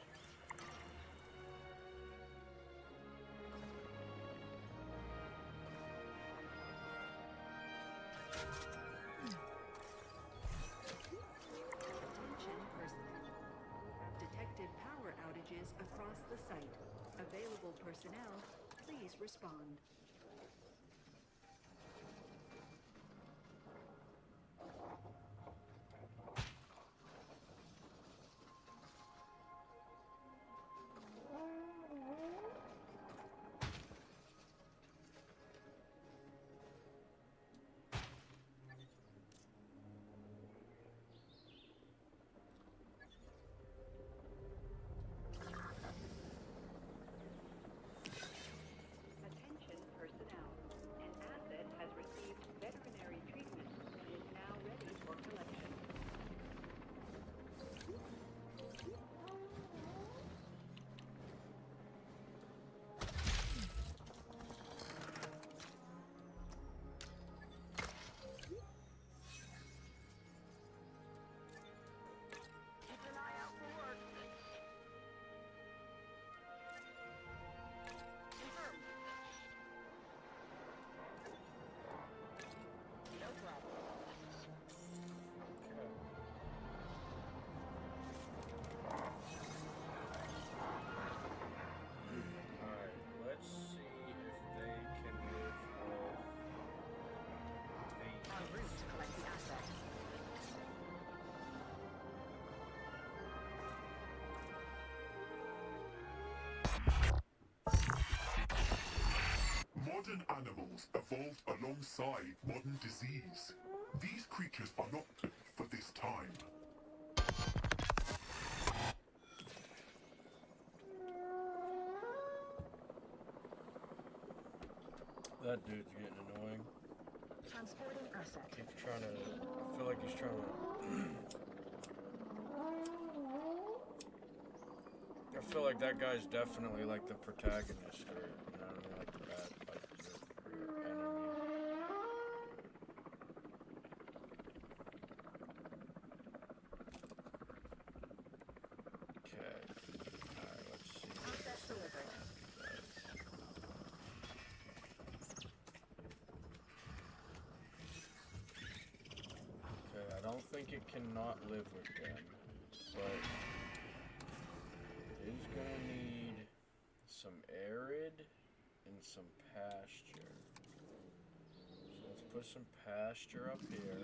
Speaker 7: Attention personnel. Detected power outages across the site. Available personnel, please respond. Attention personnel. An asset has received veterinary treatment and is now ready for collection.
Speaker 11: Keep an eye out for work. Confirmed. No problem.
Speaker 2: Okay. Alright, let's see if they can live with these.
Speaker 11: En route to collect the asset.
Speaker 13: Modern animals evolved alongside modern disease. These creatures are not built for this time.
Speaker 2: That dude's getting annoying.
Speaker 11: Transporting asset.
Speaker 2: Keeps trying to. I feel like he's trying to I feel like that guy's definitely like the protagonist, or you know what I mean, like the bad, like your enemy. Okay. Alright, let's see what this little crap does. Okay, I don't think it cannot live with them, but it is gonna need some arid and some pasture. So let's put some pasture up here.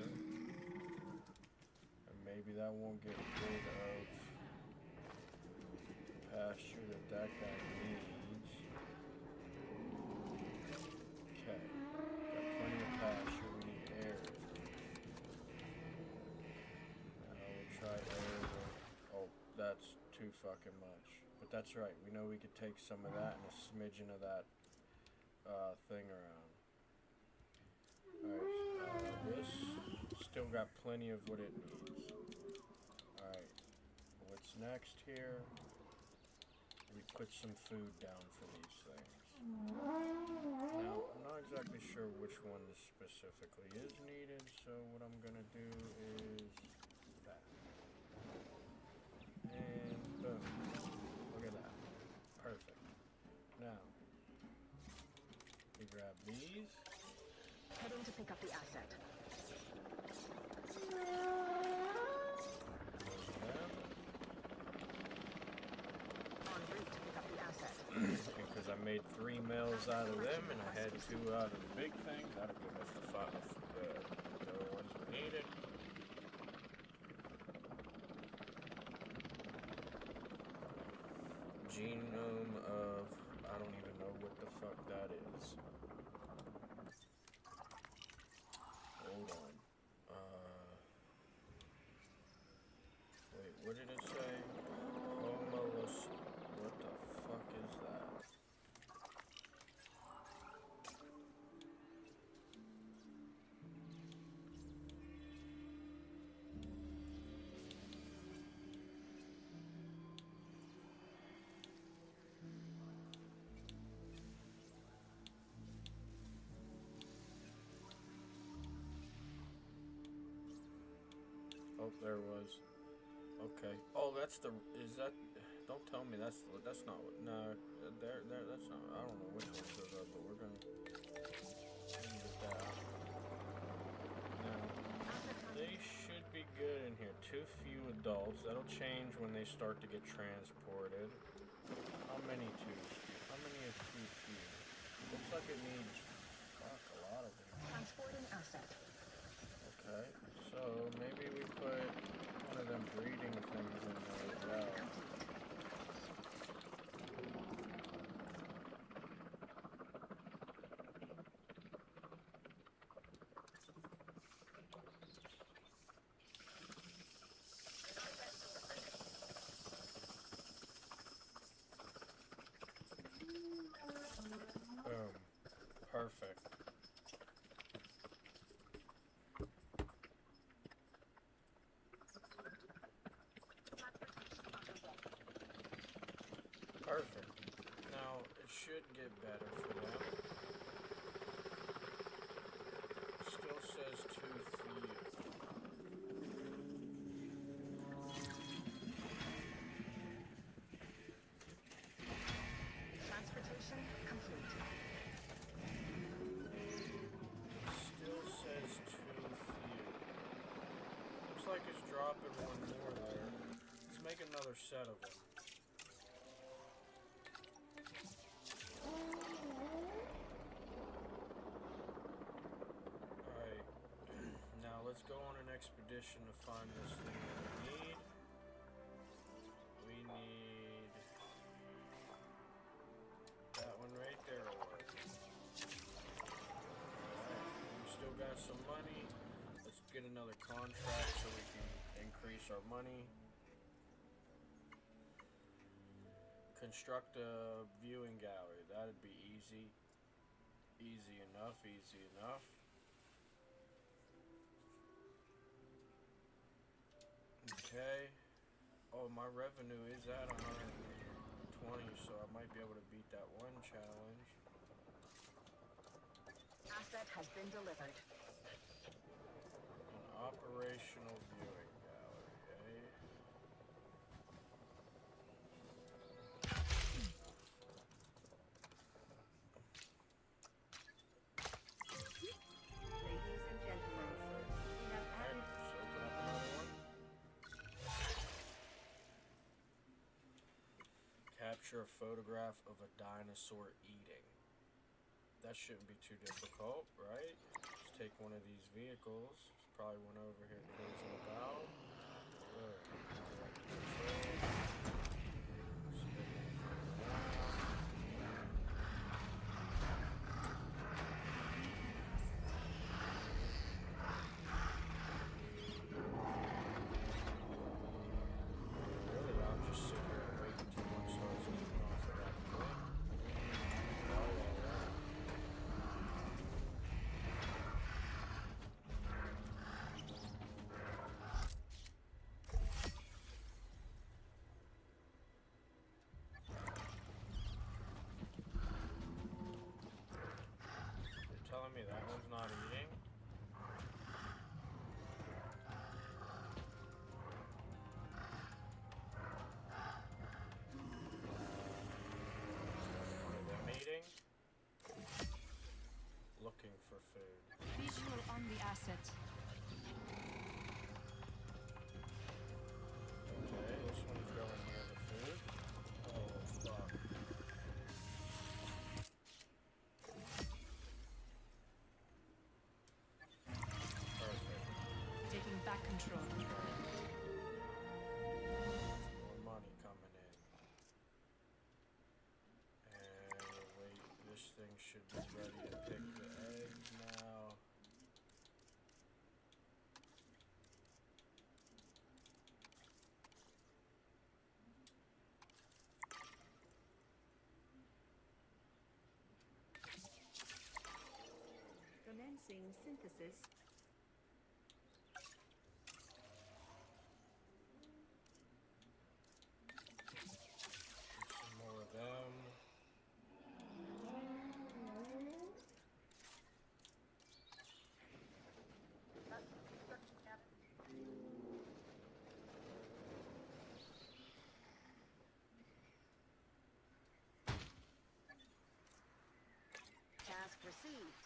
Speaker 2: And maybe that won't get rid of the pasture that guy needs. Okay. Got plenty of pasture. We need arid. Now we'll try arid. Oh, that's too fucking much. But that's right. We know we could take some of that and a smidgen of that thing around. Alright, this still got plenty of what it needs. Alright, what's next here? We put some food down for these things. Now, I'm not exactly sure which one specifically is needed, so what I'm gonna do is that. And boom. Look at that. Perfect. Now, we grab these.
Speaker 11: Heading to pick up the asset. En route to pick up the asset.
Speaker 2: Because I made 3 males out of them and I had 2 out of the big thing. That'll give us the other ones we needed. Genome of, I don't even know what the fuck that is. Hold on. Wait, what did it say? Homolus. What the fuck is that? Oh, there it was. Okay. Oh, that's the. Is that? Don't tell me that's not what. No, there. That's not. I don't know which ones those are, but we're gonna get that. Now, they should be good in here. Too few adults. That'll change when they start to get transported. How many too? How many is too few? Looks like it needs. Fuck, a lot of them.
Speaker 11: Transporting asset.
Speaker 2: Okay, so maybe we put one of them breeding things in there as well. Boom. Perfect. Perfect. Now, it should get better for them. Still says too few.
Speaker 11: Transportation complete.
Speaker 2: Still says too few. Looks like it's dropping one more there. Let's make another set of them. Alright. Now let's go on an expedition to find this thing that we need. We need that one right there will work. Alright, we still got some money. Let's get another contract so we can increase our money. Construct a viewing gallery. That'd be easy. Easy enough, easy enough. Okay. Oh, my revenue is at 100. 20, so I might be able to beat that one challenge.
Speaker 11: Asset has been delivered.
Speaker 2: An operational viewing gallery, eh?
Speaker 7: Ladies and gentlemen, we have added.
Speaker 2: Let's open up another one. Capture a photograph of a dinosaur eating. That shouldn't be too difficult, right? Just take one of these vehicles. There's probably one over here cruising about. Good. Direct control. Spin that thing around. Really, I'll just sit here and wait until one starts eating off of that clip. Oh, yeah. You're telling me that one's not eating? One of them eating? Looking for food.
Speaker 10: Visual on the asset.
Speaker 2: Okay, this one's going near the food. Oh, fuck. Perfect.
Speaker 10: Taking back control.
Speaker 2: More money coming in. And wait, this thing should be ready to pick the eggs now.
Speaker 7: Commencing synthesis.
Speaker 2: Some more of them.
Speaker 11: Task received.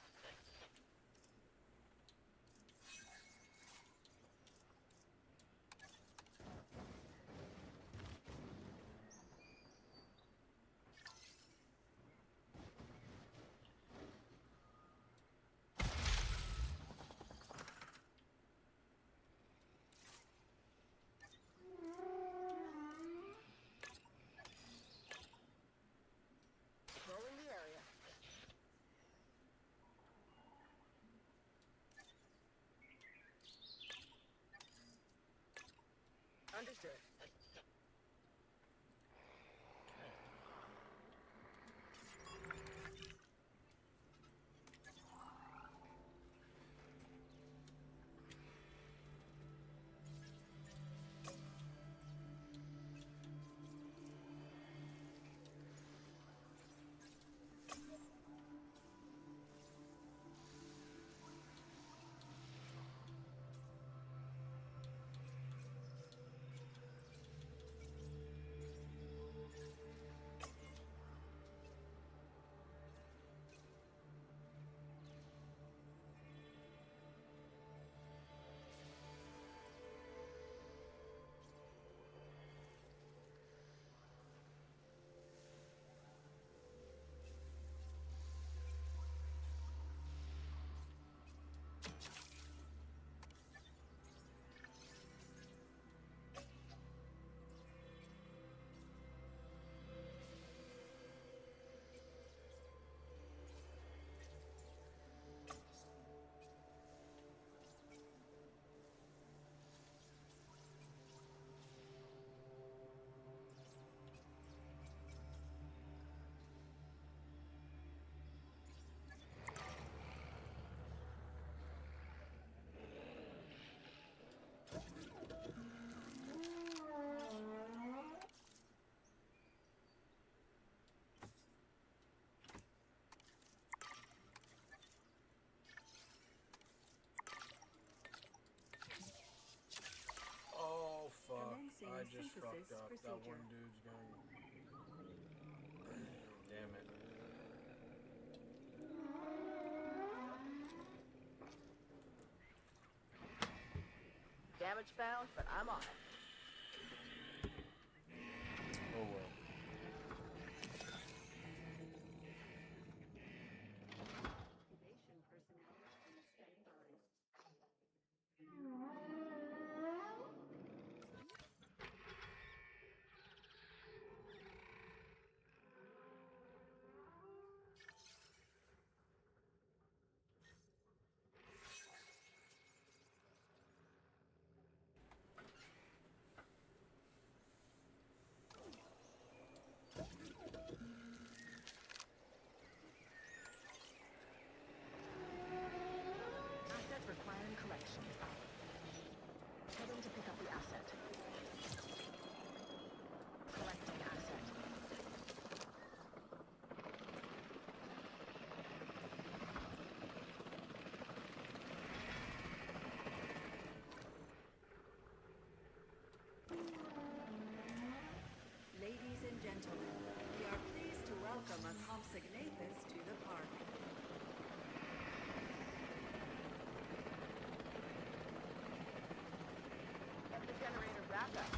Speaker 11: Controlling the area. Understood.
Speaker 2: I just
Speaker 7: synthesis
Speaker 2: fucked up. That
Speaker 7: procedure.
Speaker 2: one dude's going. Damn it.
Speaker 11: Damage found, but I'm on it.
Speaker 2: Oh well.
Speaker 7: Activation personnel on standby.
Speaker 11: Asset requiring collection. Heading to pick up the asset. Collecting asset.
Speaker 7: Ladies and gentlemen, we are pleased to welcome a consignatus to the park.
Speaker 11: Get the generator back up.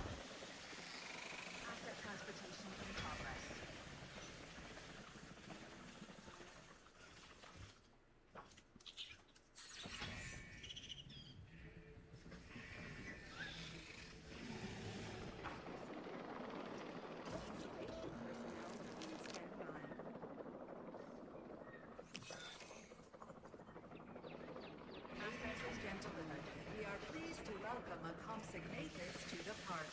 Speaker 11: Asset transportation in progress.
Speaker 7: Activation personnel on standby. Ladies and gentlemen, we are pleased to welcome a consignatus to the park.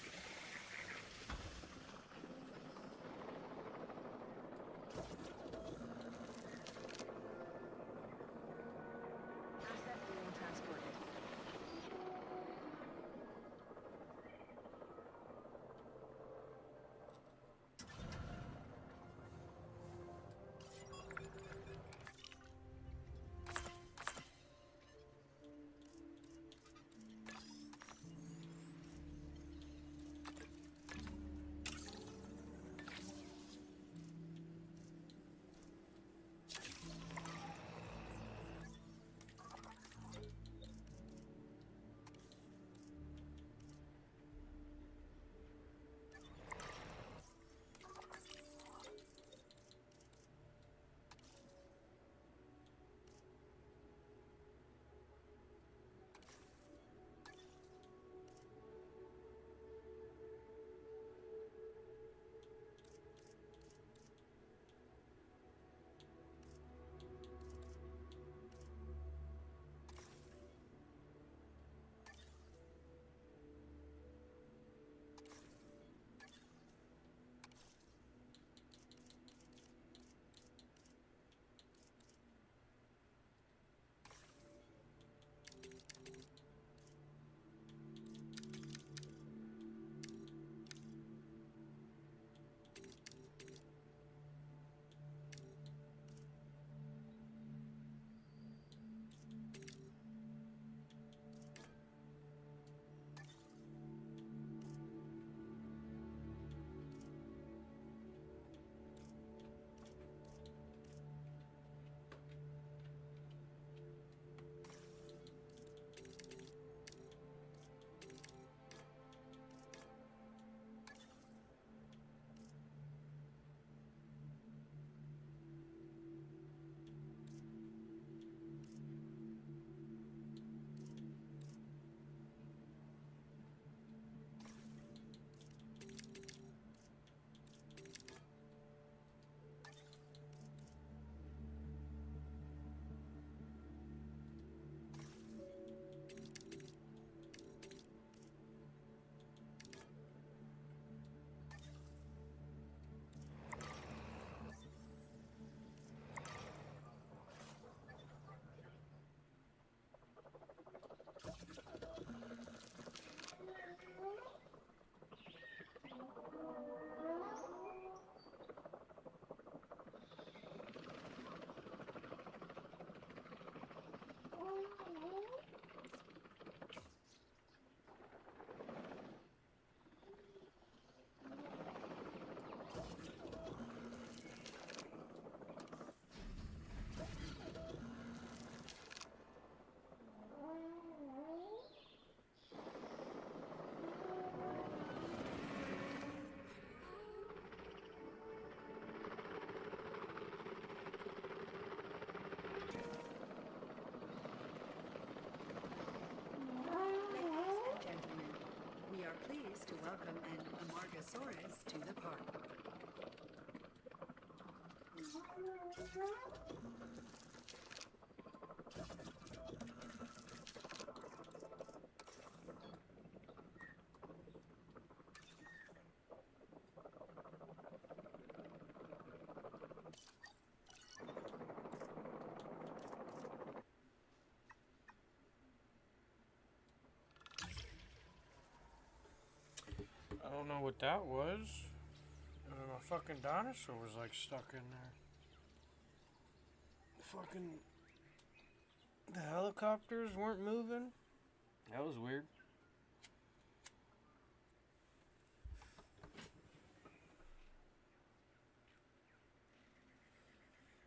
Speaker 11: Asset being transported.
Speaker 7: pleased to welcome an Amargasaurus to the park.
Speaker 2: I don't know what that was. A fucking dinosaur was like stuck in there. Fucking. The helicopters weren't moving. That was weird.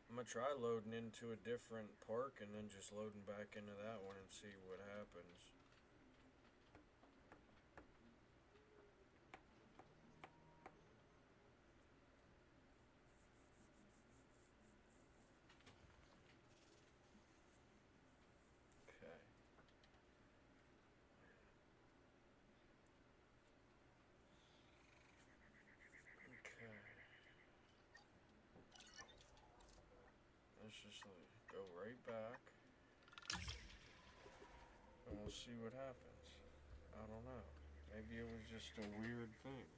Speaker 2: I'm gonna try loading into a different park and then just loading back into that one and see what happens. Let's just go right back and we'll see what happens. I don't know. Maybe it was just a weird thing.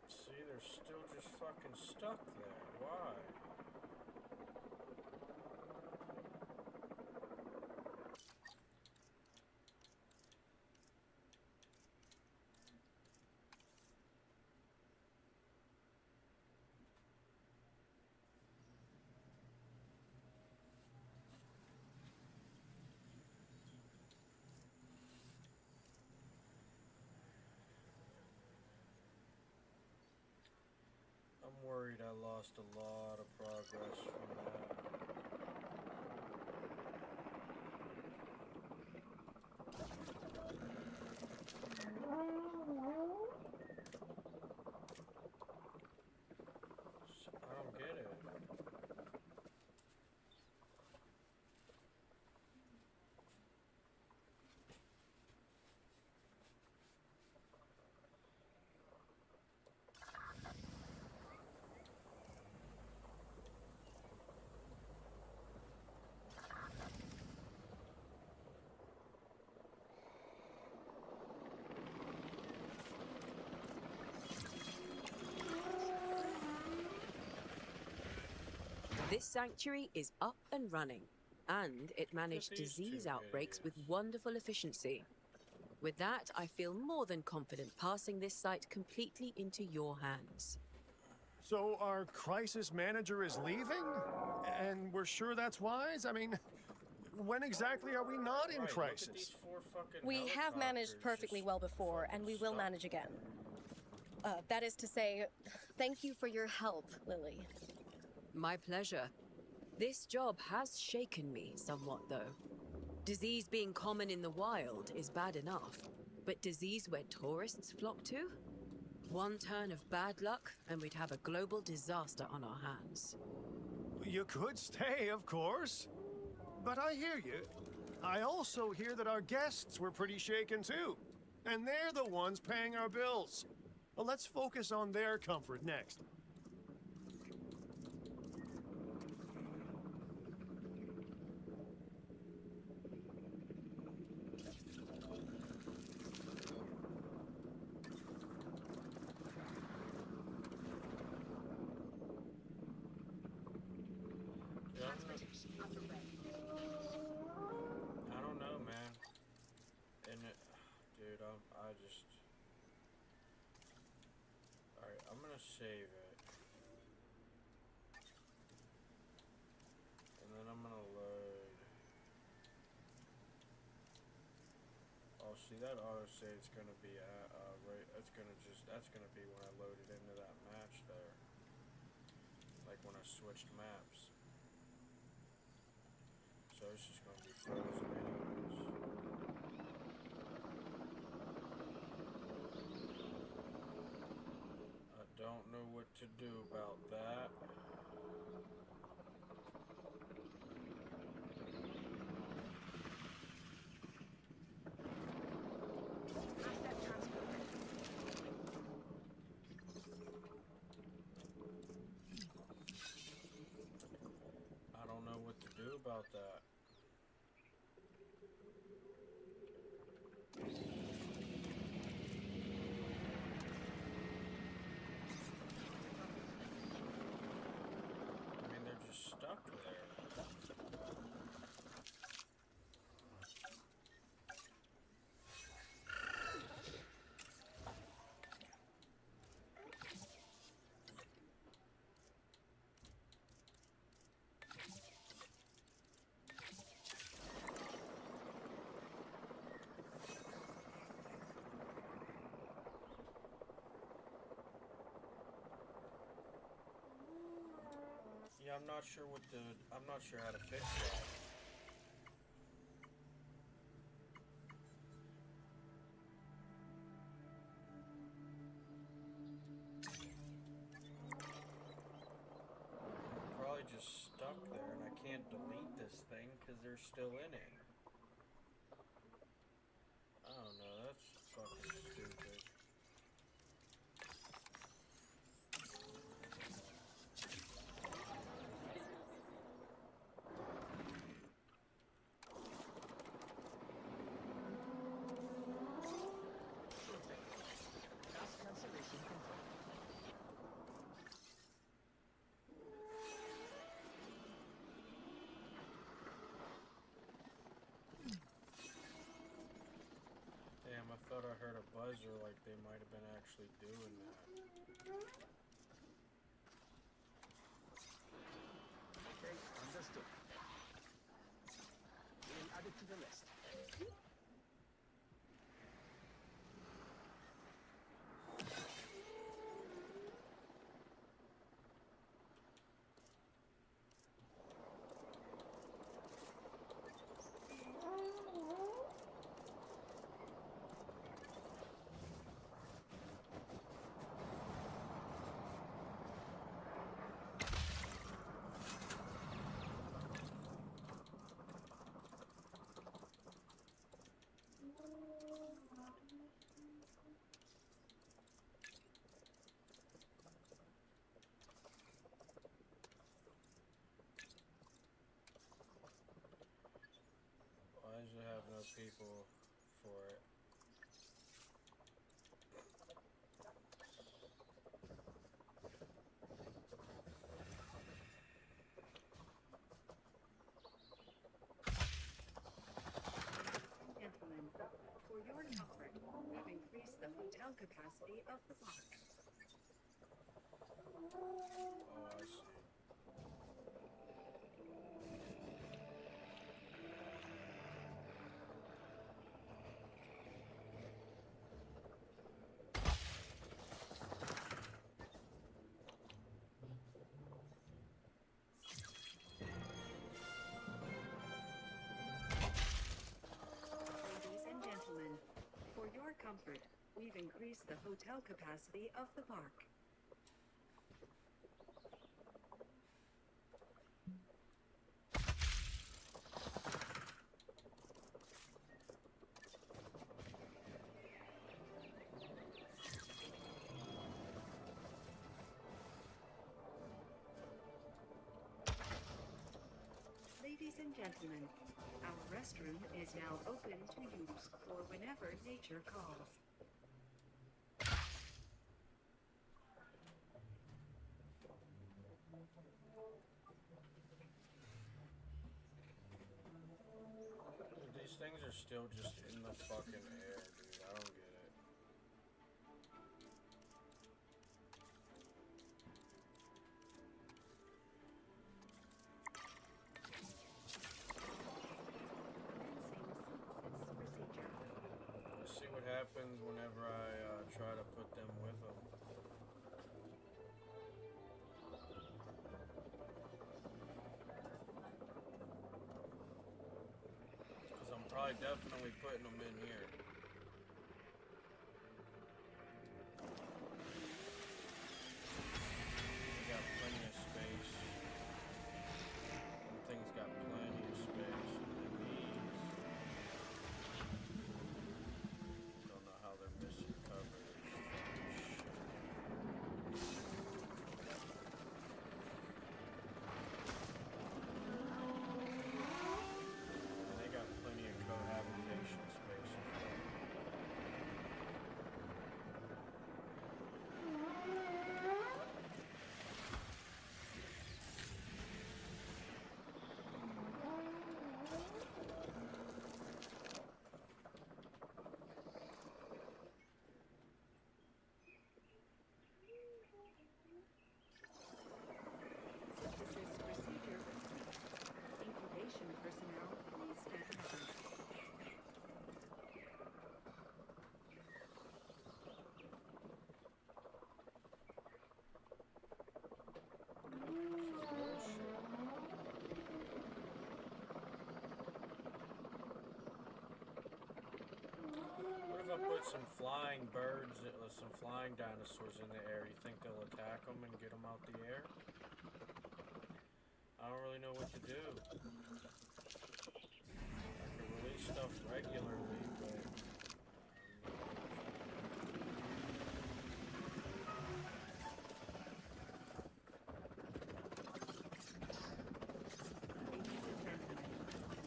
Speaker 2: See, they're still just fucking stuck there. Why? I'm worried I lost a lot of progress from that. I don't get it.
Speaker 12: This sanctuary is up and running, and it managed disease outbreaks with wonderful efficiency. With that, I feel more than confident passing this site completely into your hands.
Speaker 3: So our crisis manager is leaving? And we're sure that's wise? I mean, when exactly are we not in crisis?
Speaker 4: We have managed perfectly well before, and we will manage again. That is to say, thank you for your help, Lily.
Speaker 12: My pleasure. This job has shaken me somewhat, though. Disease being common in the wild is bad enough, but disease where tourists flock to? One turn of bad luck, and we'd have a global disaster on our hands.
Speaker 3: You could stay, of course. But I hear you. I also hear that our guests were pretty shaken, too. And they're the ones paying our bills. Well, let's focus on their comfort next.
Speaker 2: I don't know, man. And dude, I just. Alright, save it. And then I'm gonna load. Oh, see that autosave's gonna be right. That's gonna be when I load it into that match there. Like when I switched maps. So it's just gonna be frozen anyways. I don't know what to do about that.
Speaker 11: Asset transported.
Speaker 2: I don't know what to do about that. I mean, they're just stuck there. Yeah, I'm not sure how to fix that. They're probably just stuck there and I can't delete this thing because they're still in it. I don't know, that's fucking stupid.
Speaker 16: Task cancellation confirmed.
Speaker 2: Damn, I thought I heard a buzzer like they might have been actually doing that.
Speaker 16: Okay, understood. We'll add it to the list.
Speaker 2: Why does it have no people for it?
Speaker 7: Gentlemen, for your comfort, we've increased the hotel capacity of the park.
Speaker 2: Oh, I see.
Speaker 7: Ladies and gentlemen, for your comfort, we've increased the hotel capacity of the park. Ladies and gentlemen, our restroom is now open to use for whenever nature calls.
Speaker 2: Dude, these things are still just in the fucking air, dude. I don't get it. happens whenever I try to put them with them. Because I'm probably definitely putting them in here. We got plenty of space. Them things got plenty of space. And then these. Don't know how they're missing cover. And they got plenty of cohabitation space as well.
Speaker 7: Synthesis procedure complete. Incubation personnel, please stand by.
Speaker 2: What if I put some flying birds, some flying dinosaurs in the air? You think they'll attack them and get them out the air? I don't really know what to do. I can release stuff regularly, but...
Speaker 7: Ladies and gentlemen,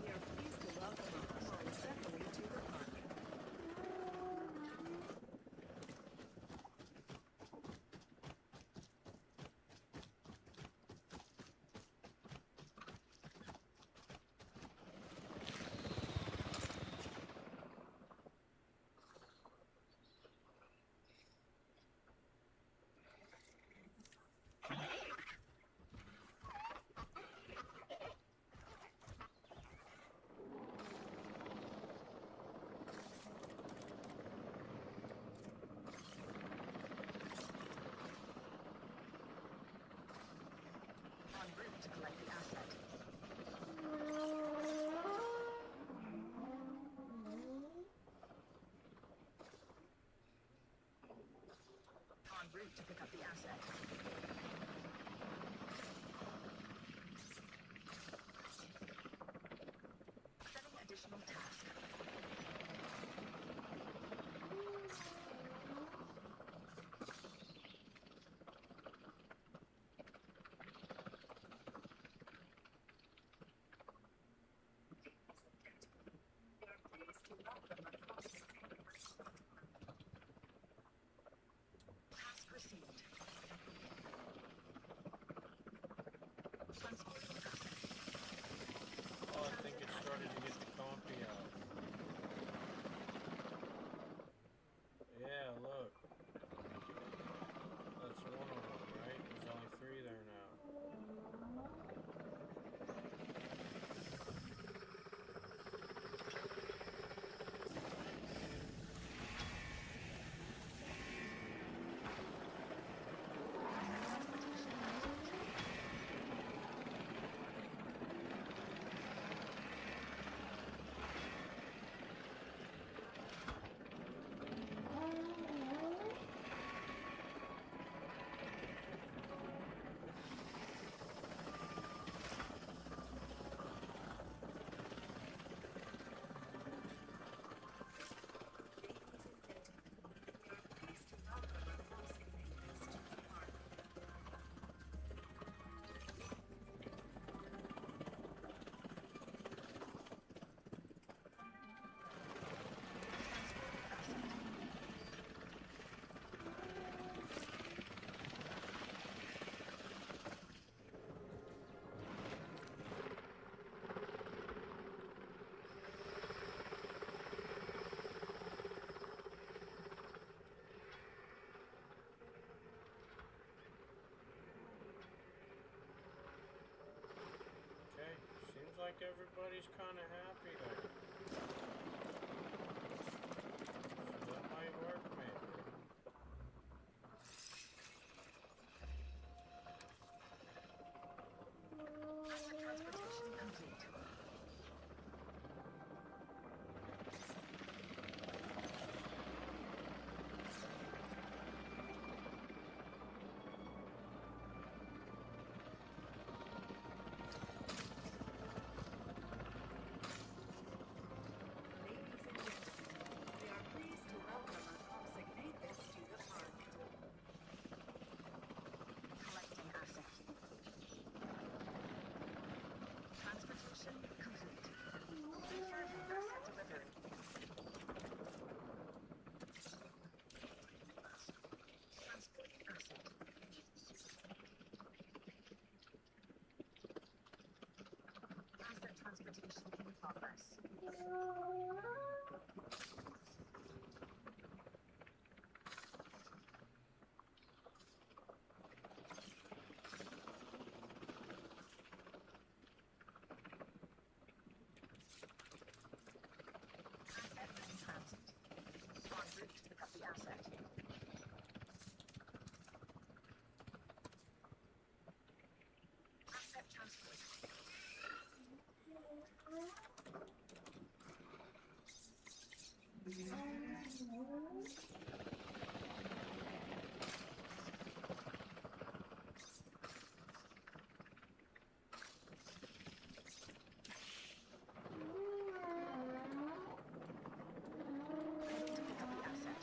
Speaker 7: we are pleased to welcome a humble assembly to the park.
Speaker 11: En route to collect the asset. En route to pick up the asset. Setting additional task. Task received. Transporting asset.
Speaker 2: Oh, I think it started to get the compy out. Yeah, look. That's one of them, right? There's only 3 there now. like everybody's kind of happy there. So let
Speaker 11: transportation in progress. Asset in transit. En route to pick up the asset. Asset transport. Heading to pick up the asset.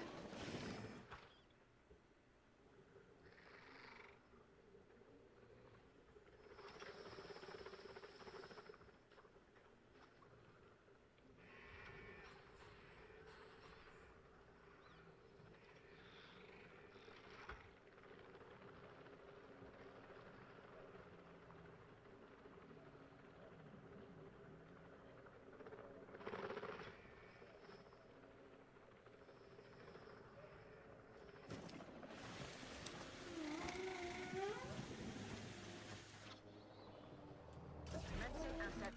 Speaker 11: Commencing asset.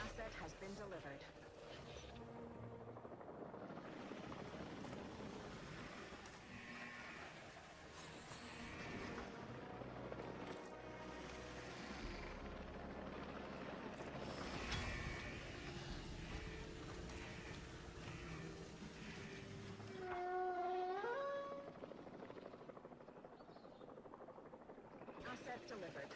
Speaker 11: Asset has been delivered. Asset delivered.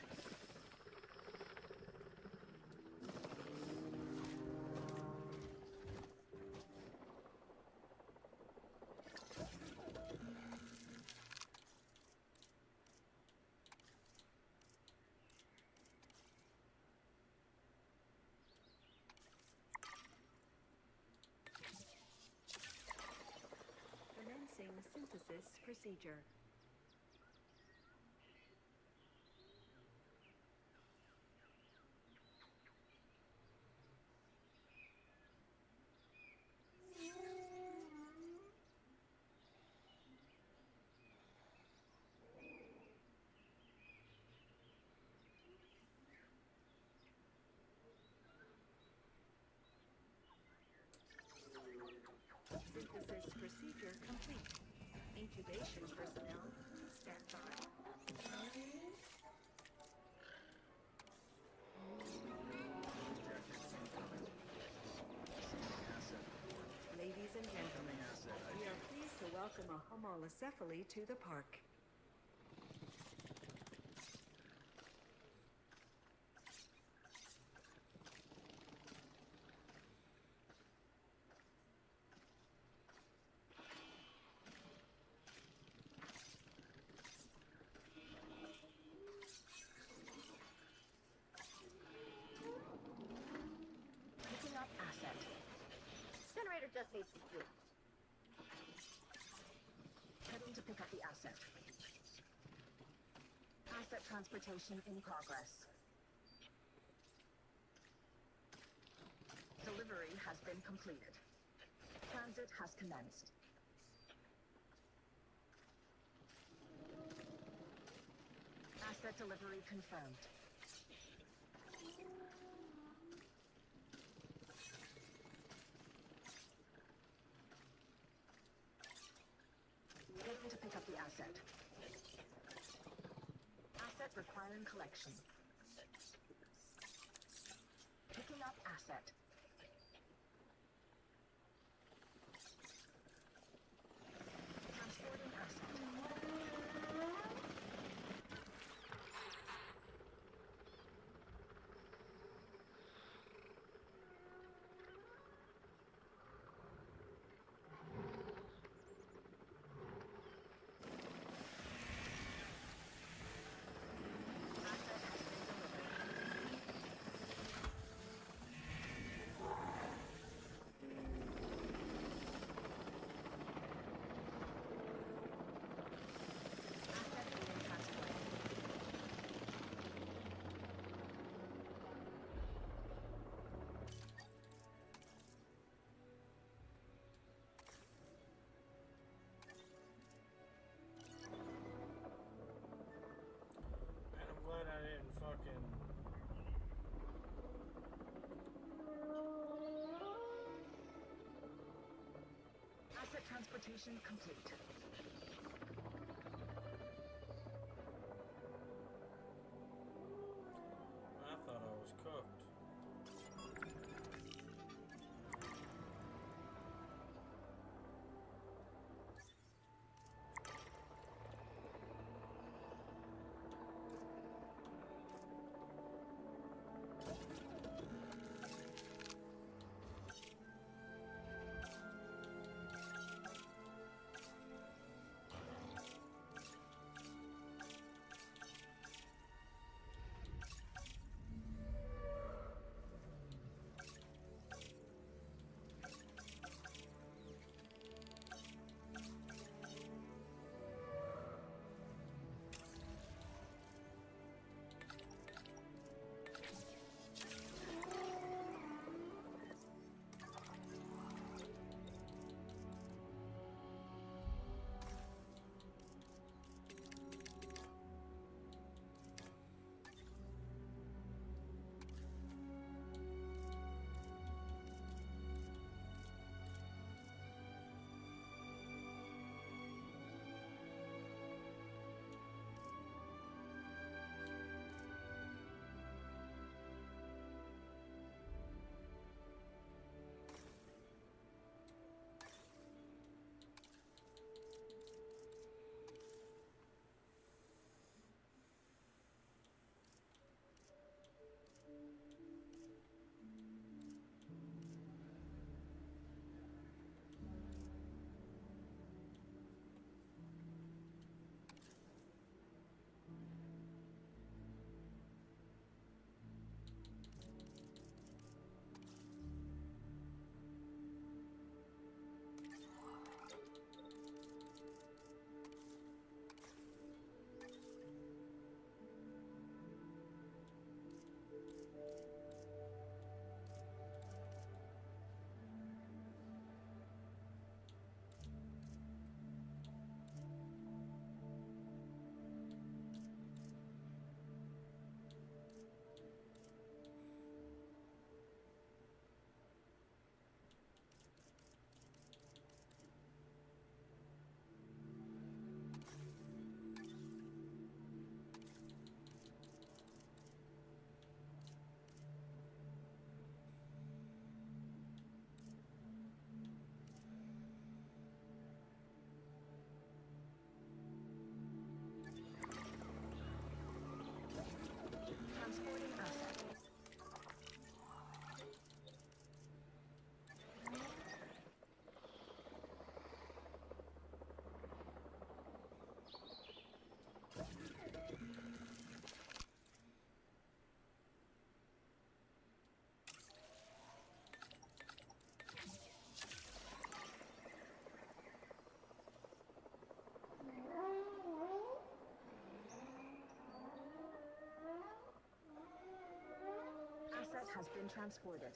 Speaker 7: Commencing synthesis procedure. Synthesis procedure complete. Incubation personnel, stand by. Ladies and gentlemen, we are pleased to welcome a homolocephaly to the park.
Speaker 11: Picking up asset. Generator just needs to fuel. Heading to pick up the asset. Asset transportation in progress. Delivery has been completed. Transit has commenced. Asset delivery confirmed. Heading to pick up the asset. Asset requiring collection. Picking up asset. Transporting asset. Asset has been delivered. Transportation complete.
Speaker 2: I thought I was cooked.
Speaker 11: Transporting asset. Asset has been transported.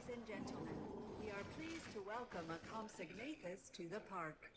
Speaker 7: Ladies and gentlemen, we are pleased to welcome a consignatus to the park.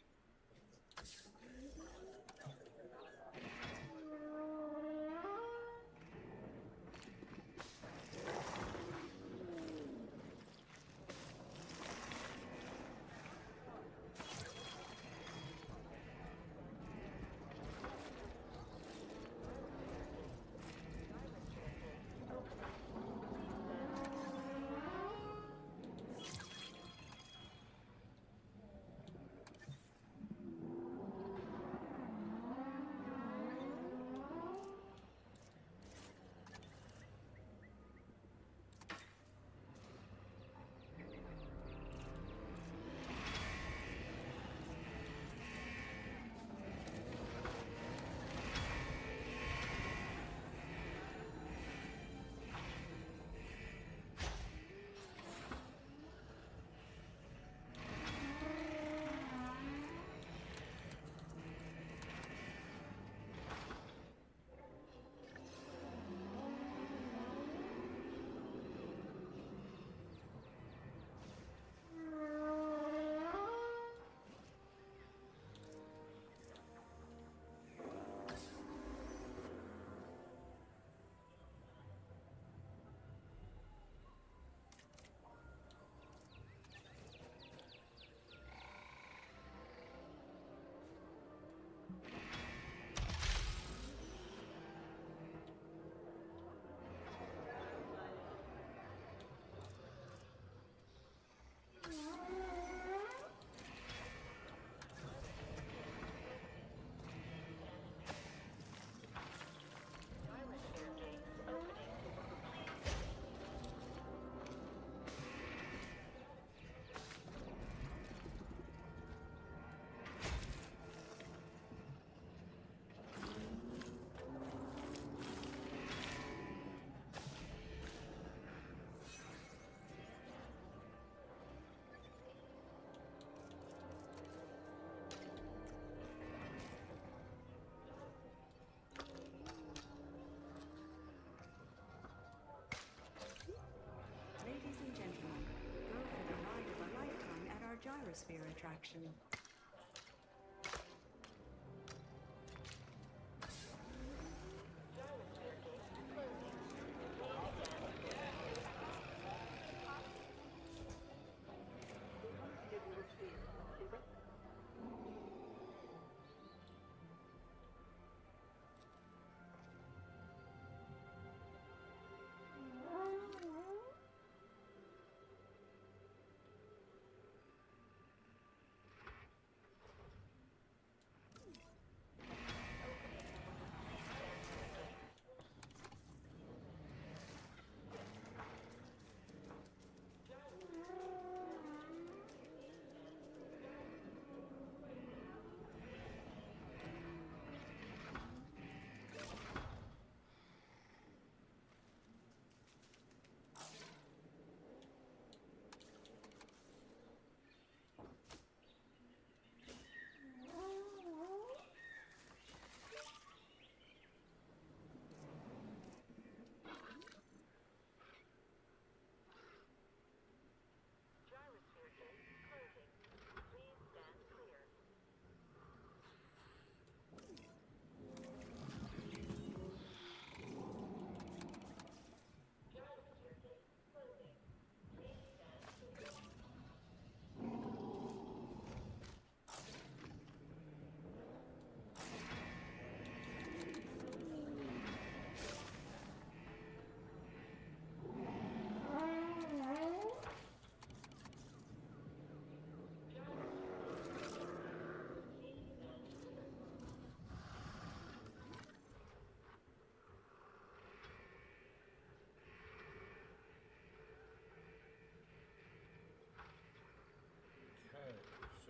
Speaker 7: Ladies and gentlemen, go for the ride of a lifetime at our Gyrosphere attraction.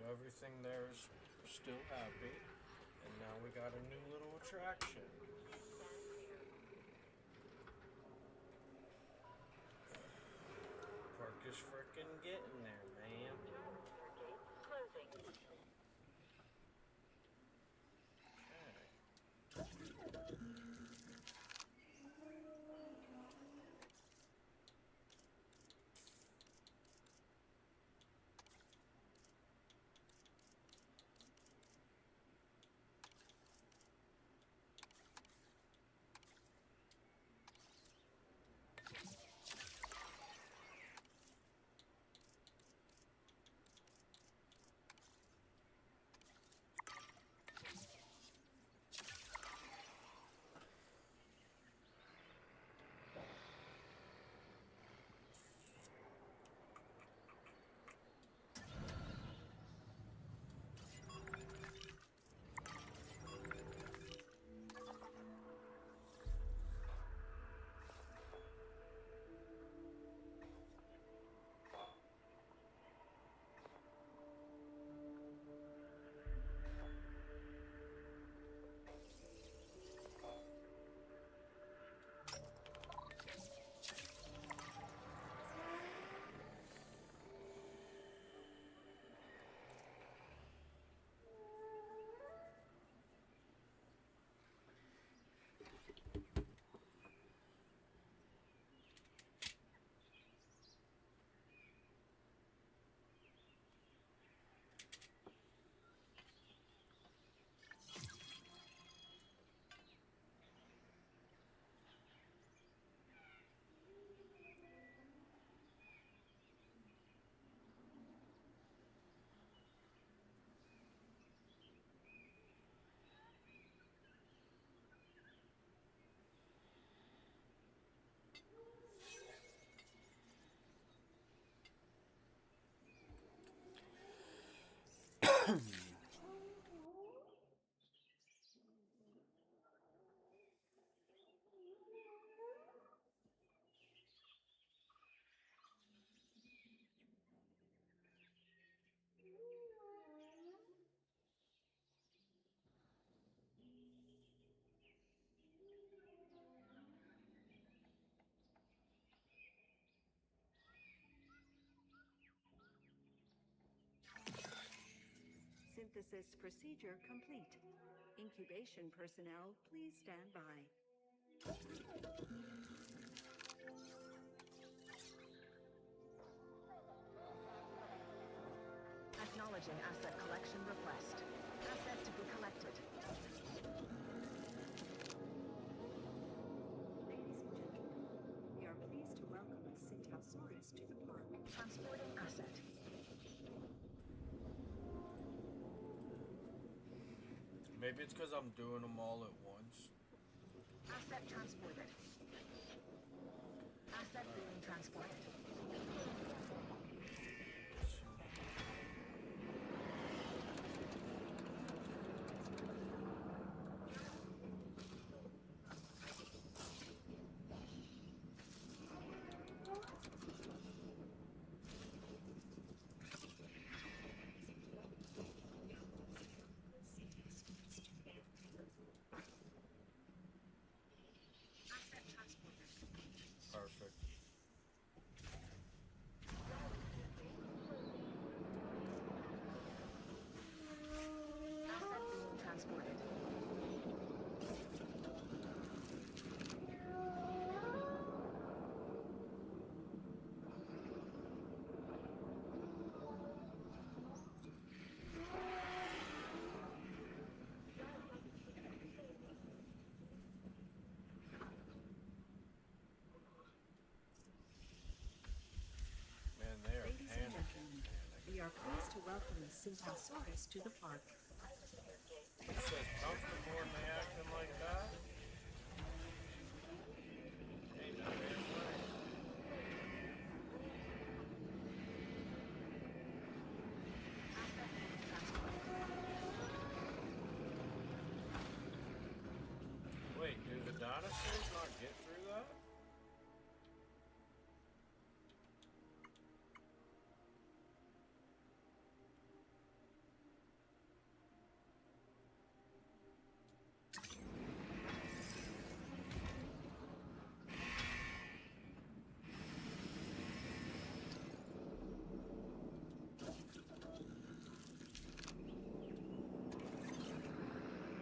Speaker 2: Everything there's still happy, and now we got a new little attraction. Park is frickin' getting there, man.
Speaker 7: Synthesis procedure complete. Incubation personnel, please stand by.
Speaker 11: Acknowledging asset collection request. Asset to be collected.
Speaker 7: Ladies and gentlemen, we are pleased to welcome a Syntasaurus to the park.
Speaker 11: Transporting asset.
Speaker 2: Maybe it's because I'm doing them all at once.
Speaker 11: Asset transported. Asset being transported.
Speaker 2: Perfect.
Speaker 11: Asset being transported.
Speaker 2: Man, they are
Speaker 7: Ladies and
Speaker 2: panicking.
Speaker 7: gentlemen, we are pleased to welcome a Syntasaurus to the park.
Speaker 2: It says comfortable and they acting like that? Ain't no damn way. Wait, do the dinosaurs not get through that?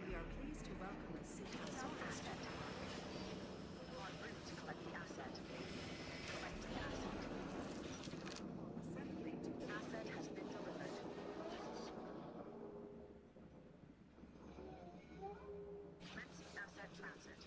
Speaker 7: We are pleased to welcome a Syntasaurus to the park.
Speaker 11: En route to collect the asset. Collect the asset.
Speaker 7: Assembling to
Speaker 11: Asset has been delivered. Commencing asset transit.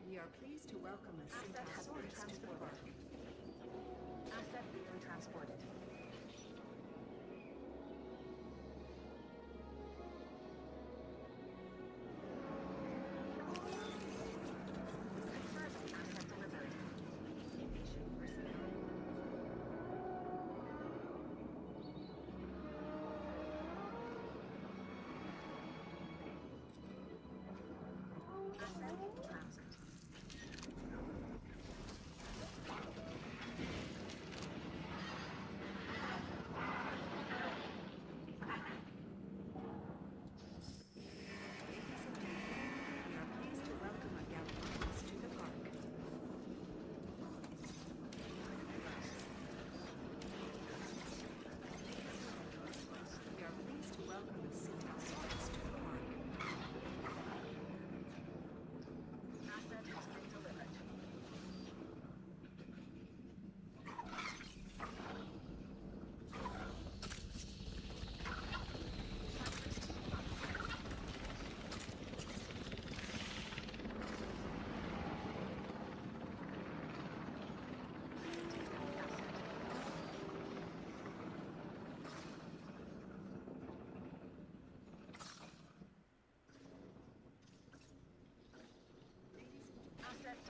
Speaker 7: We are pleased to welcome a
Speaker 11: Asset has been
Speaker 7: Syntasaurus to the
Speaker 11: transported.
Speaker 7: park.
Speaker 11: Asset being transported. Confirming asset delivered.
Speaker 7: Incubation personnel.
Speaker 11: Asset in transit.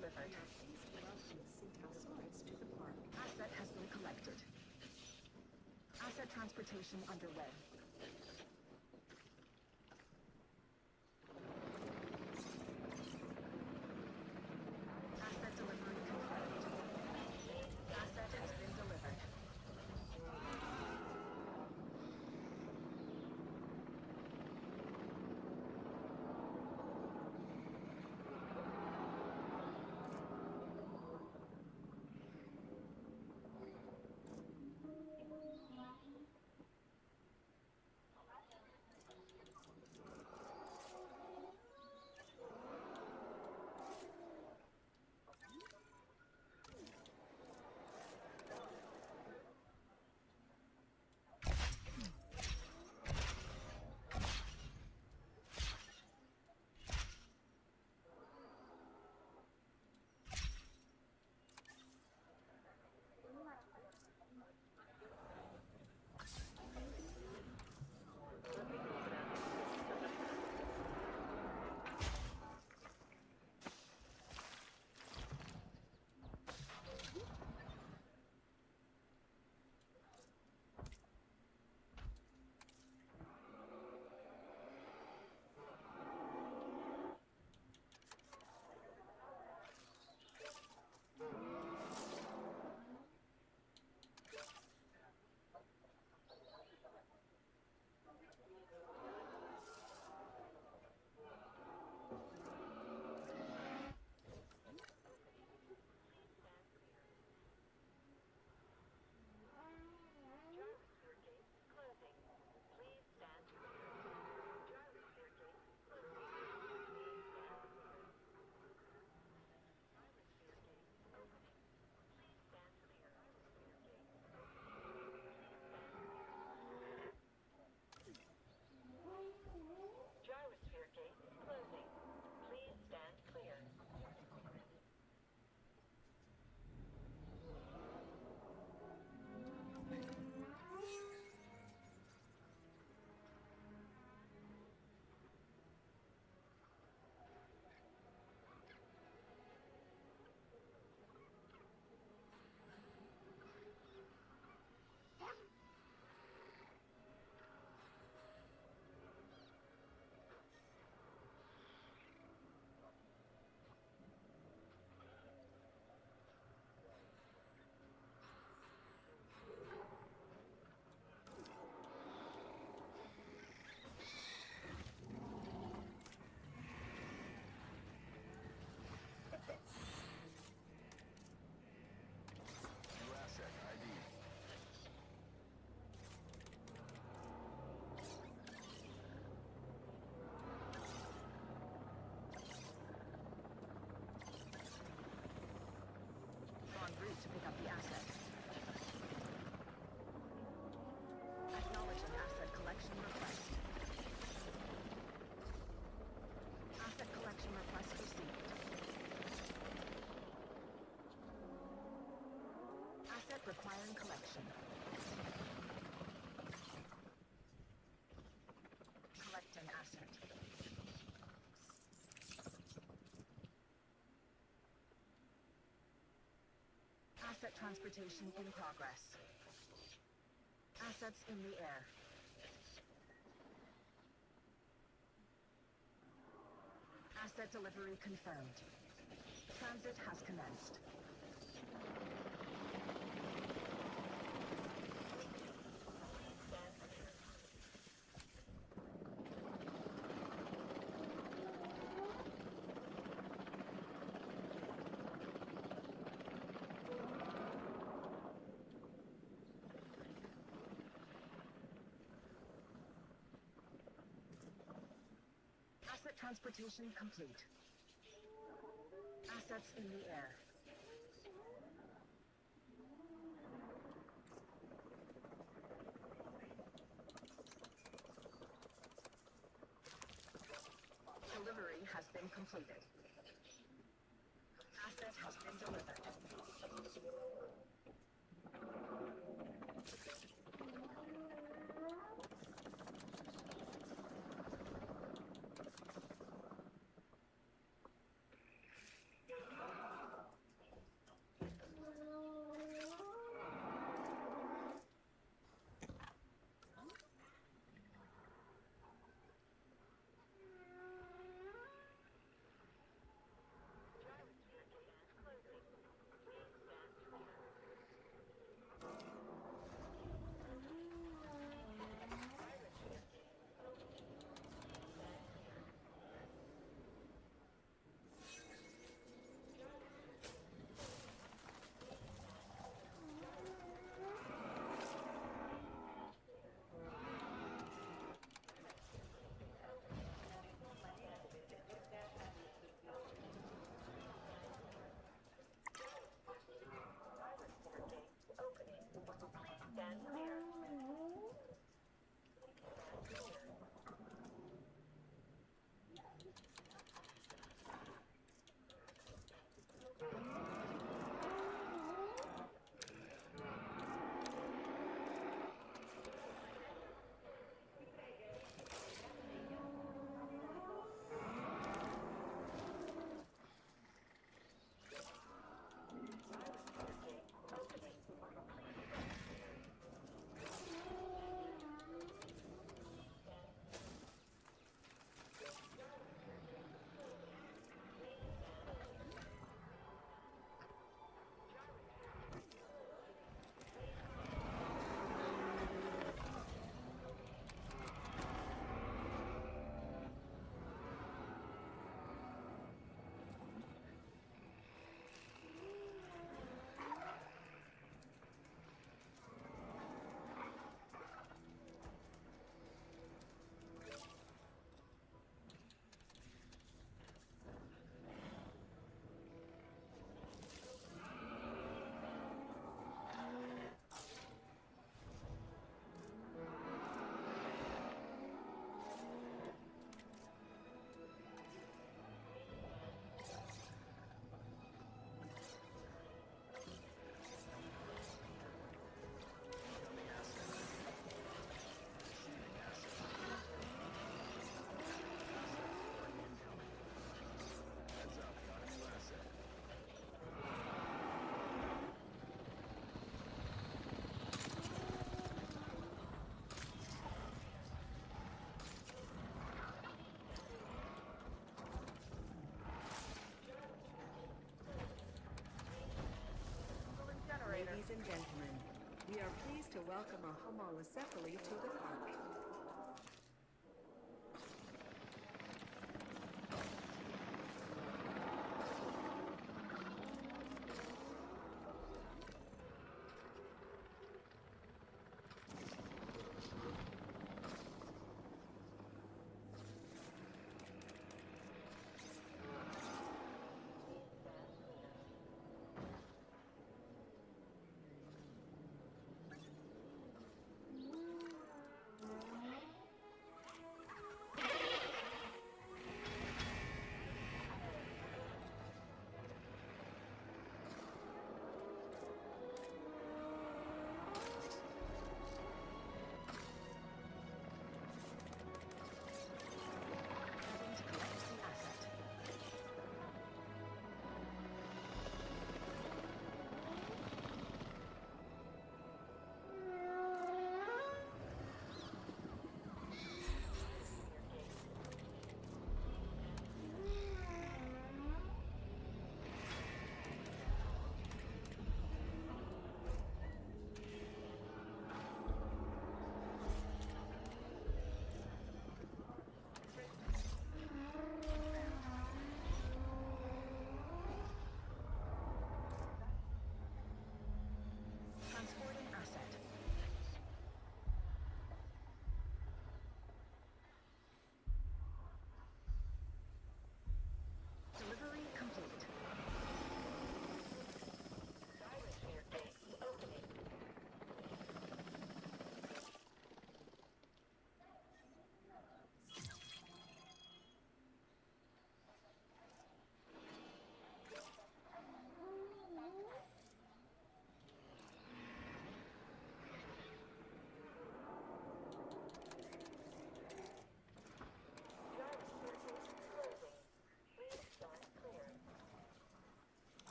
Speaker 11: delivered. Asset has been collected. Asset transportation underway. Asset delivery confirmed. Asset has been delivered.
Speaker 16: JURASSIC ID.
Speaker 11: En route to pick up the asset. Acknowledging asset collection request. Asset collection request received. Asset requiring collection. Collecting asset. Asset transportation in progress. Assets in the air. Asset delivery confirmed. Transit has commenced. Asset transportation complete. Assets in the air. Delivery has been completed. Asset has been delivered.
Speaker 7: Ladies and gentlemen, we are pleased to welcome a homolocephaly to the park.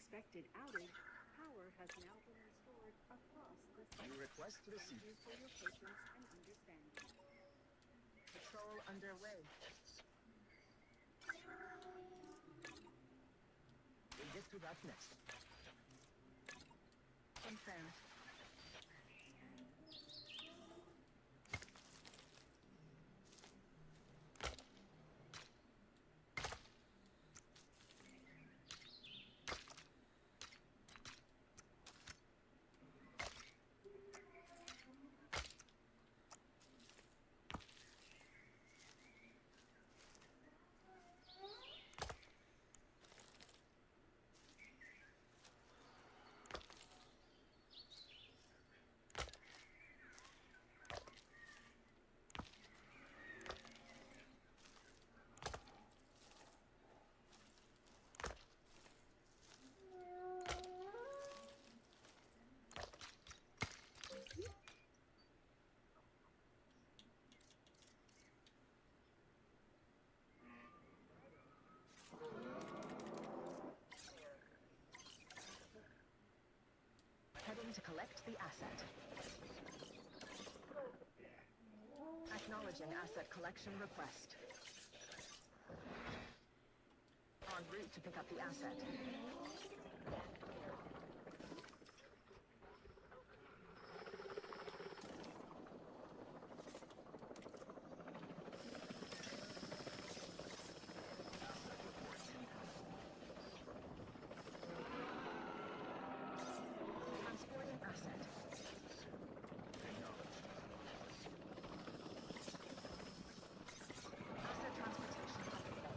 Speaker 7: unexpected outage, power has now been restored across the site.
Speaker 16: New request
Speaker 7: Thank
Speaker 16: received.
Speaker 7: you for your patience and understanding.
Speaker 16: Patrol underway. We'll get to that next. Confirmed. Heading to collect the asset. Acknowledging asset collection request. En route to pick up the asset. Transporting asset. Asset transportation underway.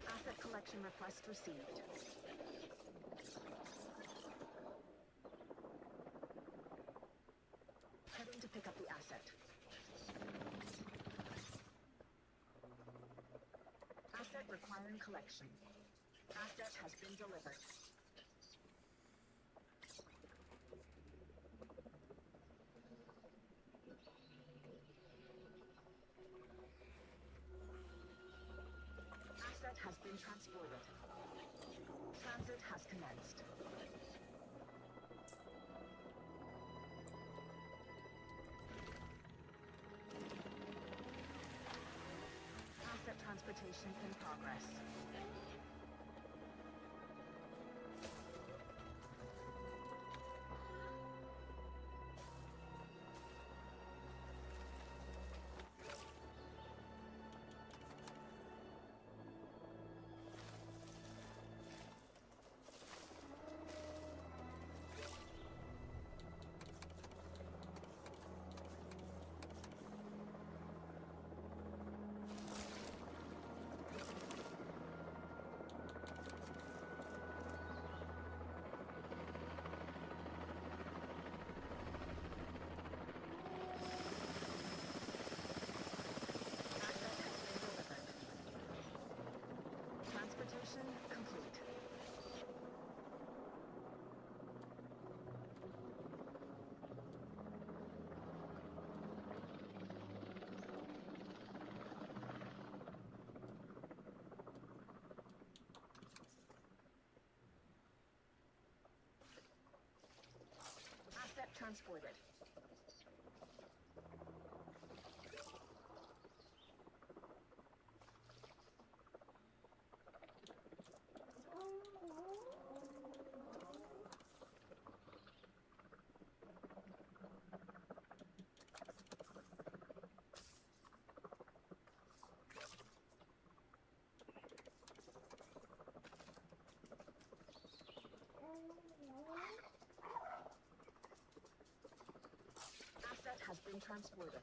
Speaker 16: Asset collection request received. Heading to pick up the asset. Asset requiring collection. Asset has been delivered. Asset has been transported. Transit has commenced. Asset transportation in progress. Transportation complete. Asset transported. Asset has been transported.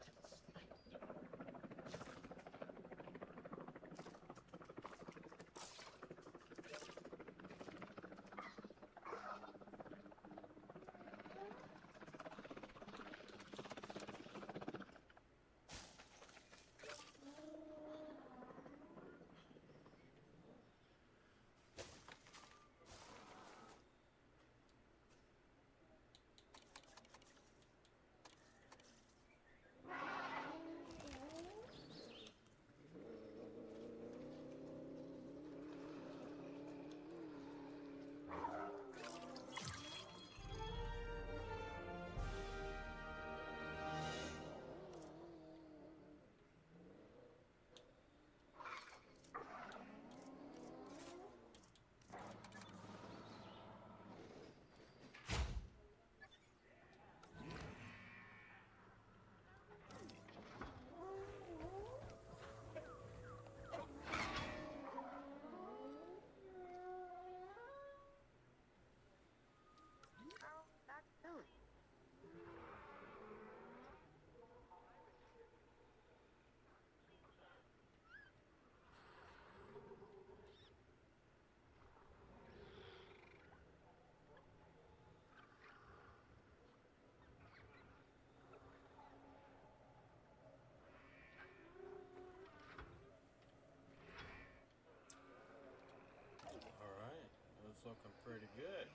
Speaker 2: looking pretty good.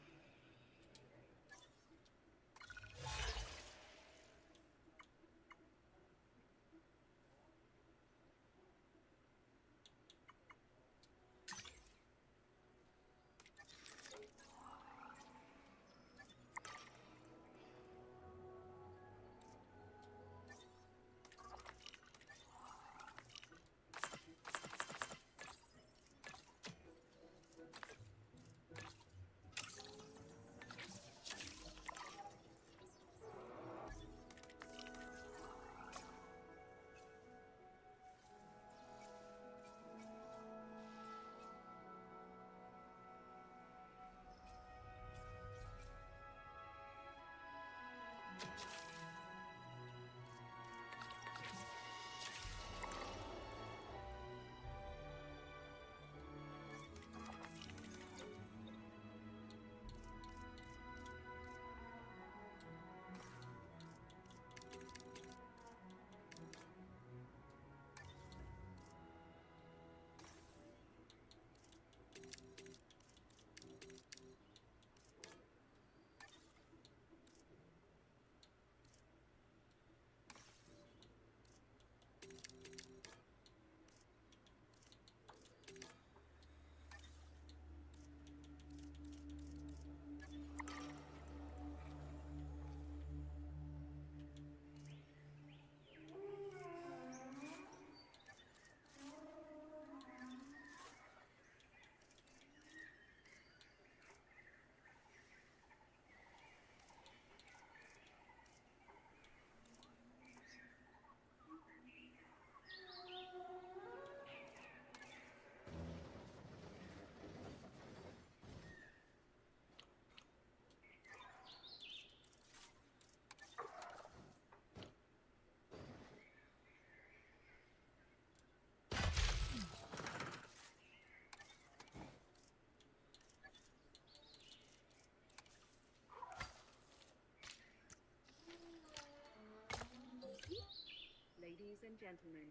Speaker 7: Ladies and gentlemen,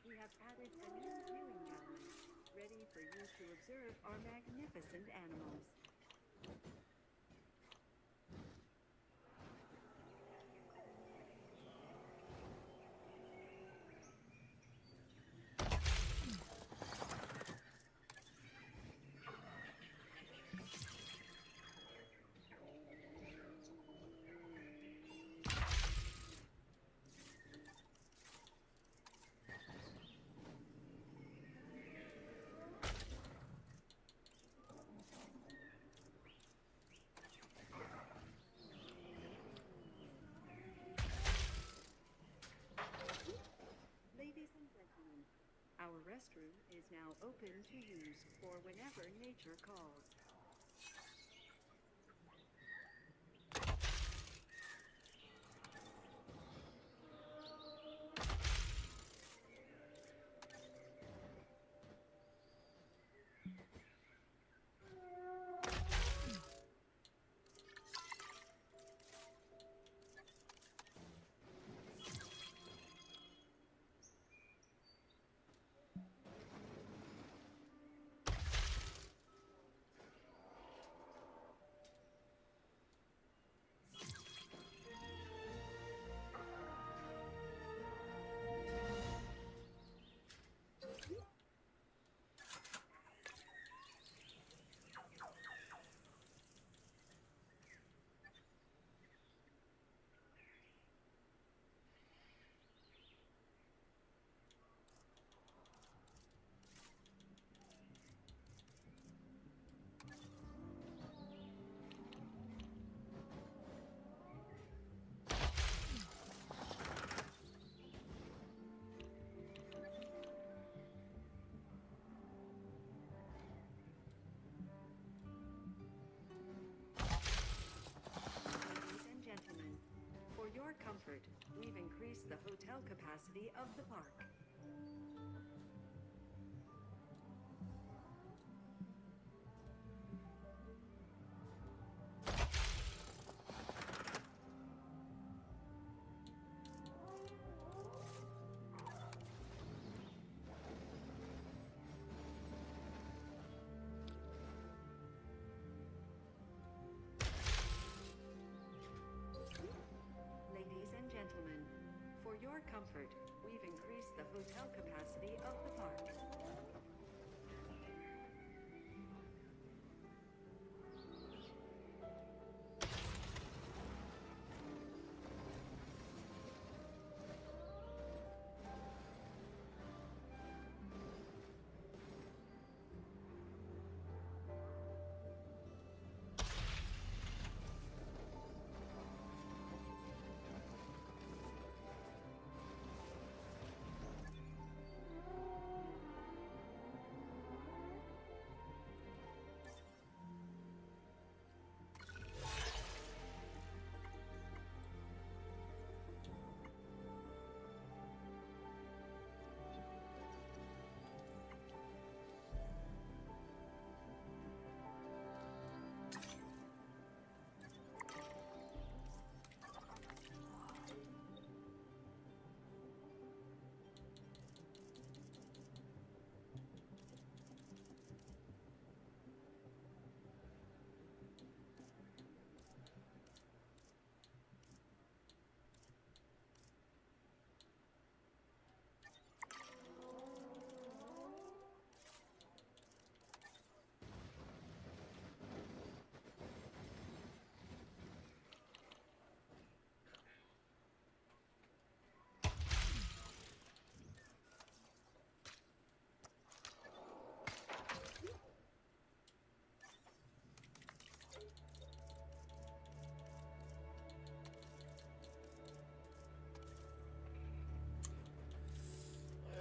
Speaker 7: we have added a new viewing gallery, ready for you to observe our magnificent animals. Ladies and gentlemen, our restroom is now open to use for whenever nature calls. Ladies and gentlemen, for your comfort, we've increased the hotel capacity of the park. comfort, we've increased the hotel capacity of the park.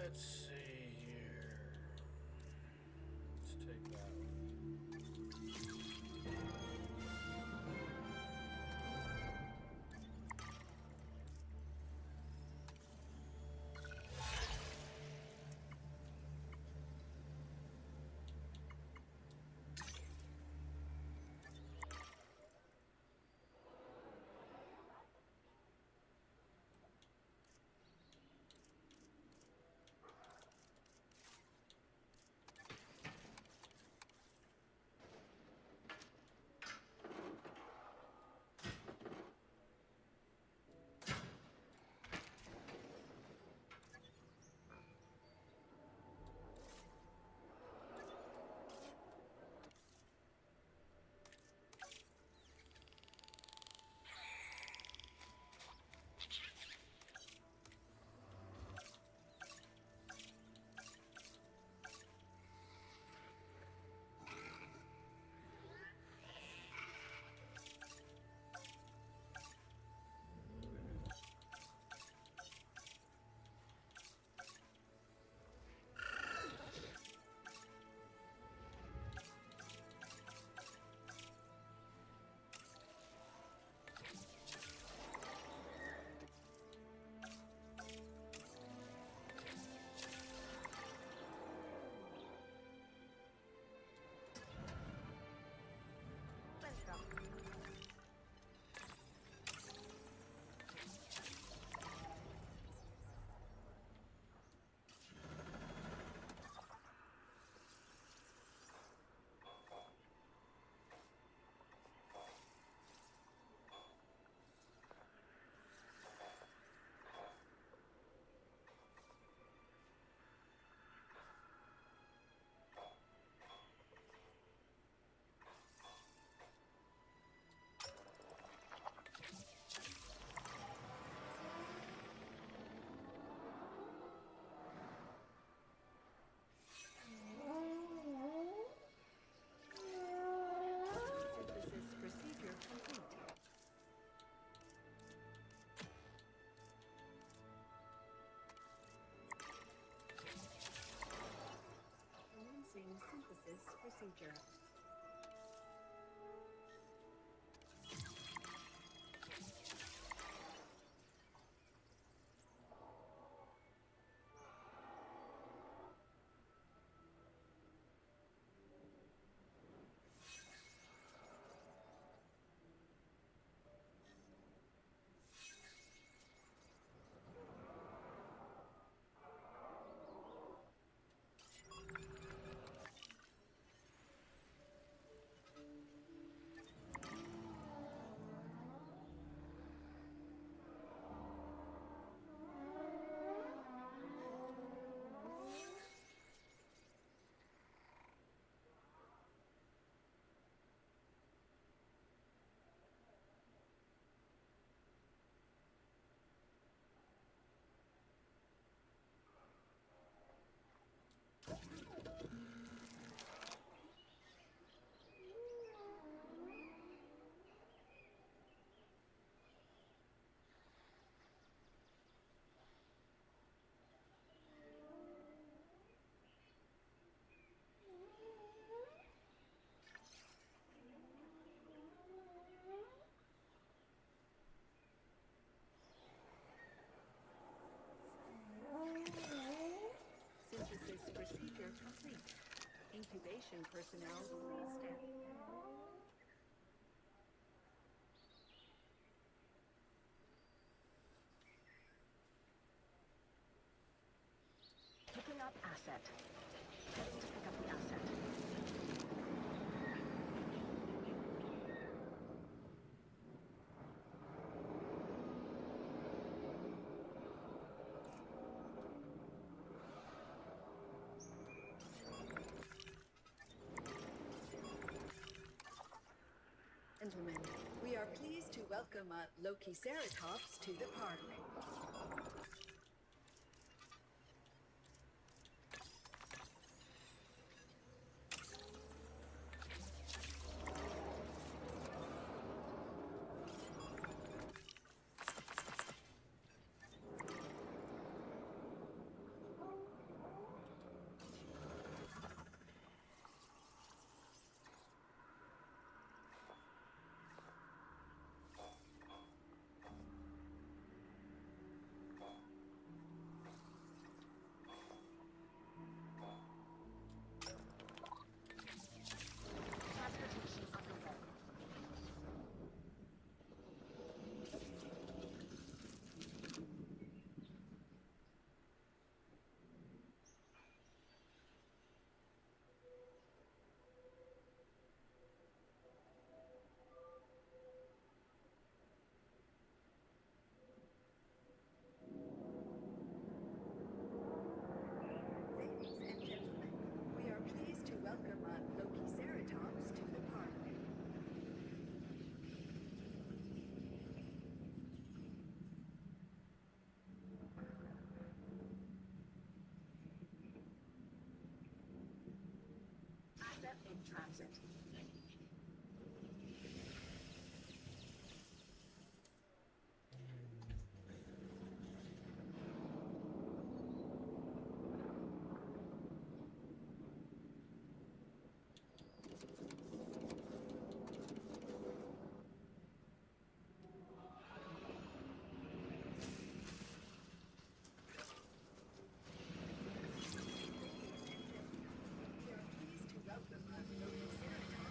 Speaker 2: Let's see here. Let's take that one.
Speaker 7: Synthesis procedure complete. Commencing synthesis procedure. Mission personnel, please stand.
Speaker 11: Picking up asset. Heading to pick up the asset.
Speaker 7: Gentlemen, we are pleased to welcome Loki-Ceratops to the park.
Speaker 11: Transportation underway.
Speaker 7: Ladies and gentlemen, we are pleased to welcome Loki-Ceratops to the park.
Speaker 11: Asset in transit.
Speaker 7: We are pleased to welcome Loki-Ceratops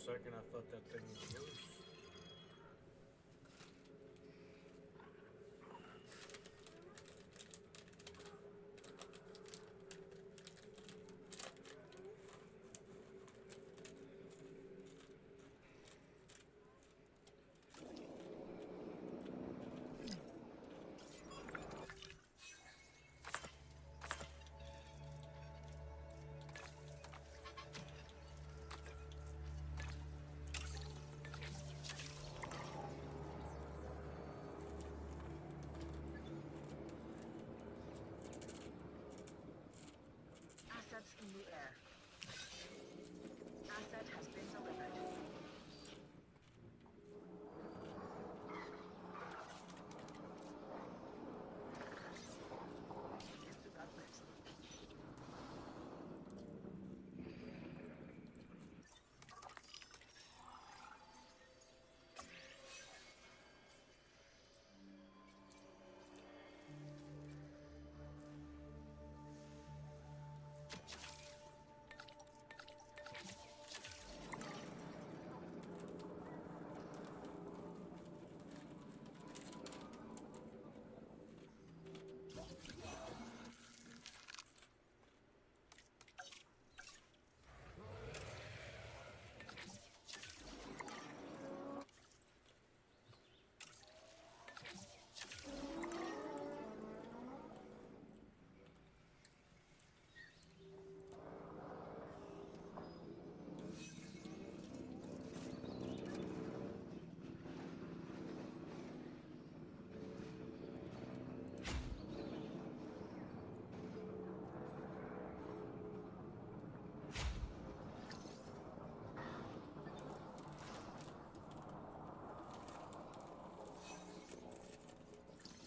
Speaker 2: second, I thought that thing was loose.
Speaker 11: Assets in the air. Asset has been delivered. Get to that list.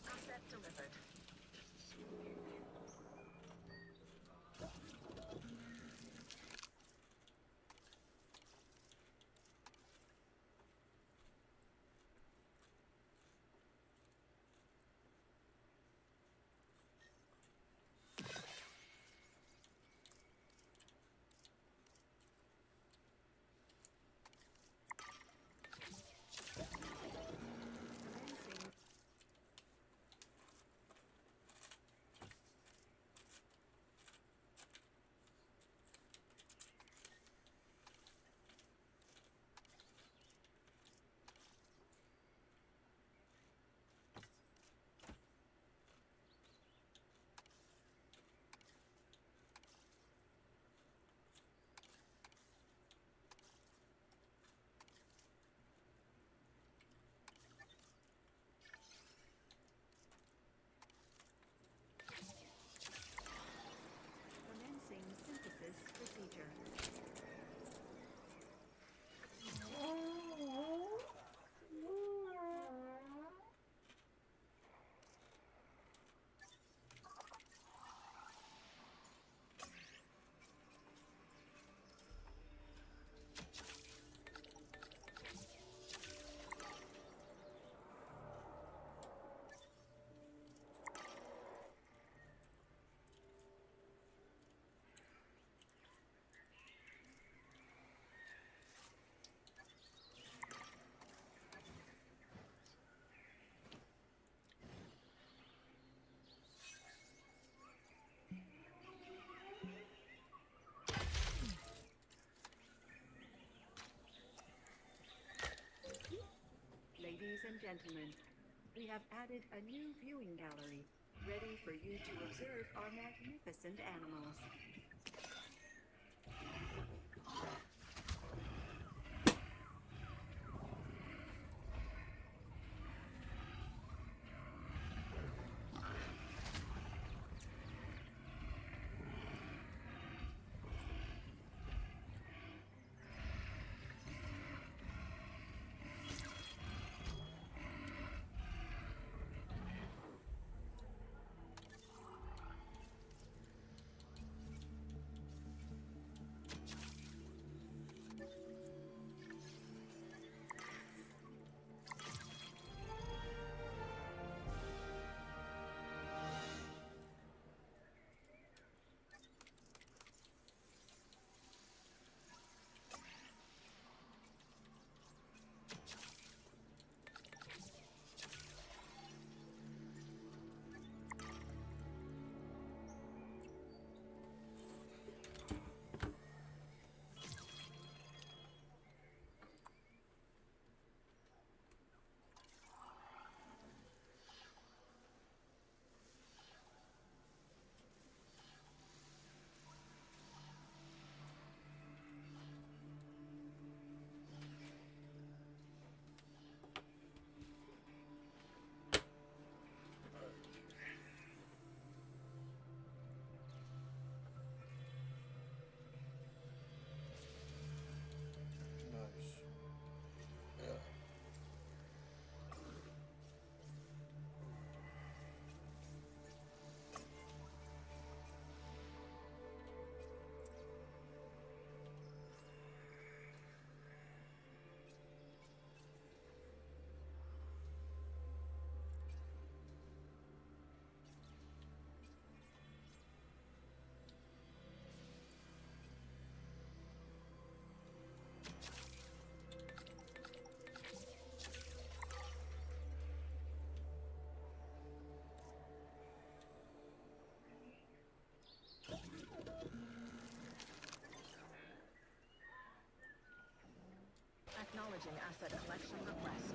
Speaker 11: Asset delivered. Commencing. Commencing synthesis procedure. Ladies and gentlemen, we have added a new viewing gallery, ready for you to observe our magnificent animals.
Speaker 16: Acknowledging asset collection request.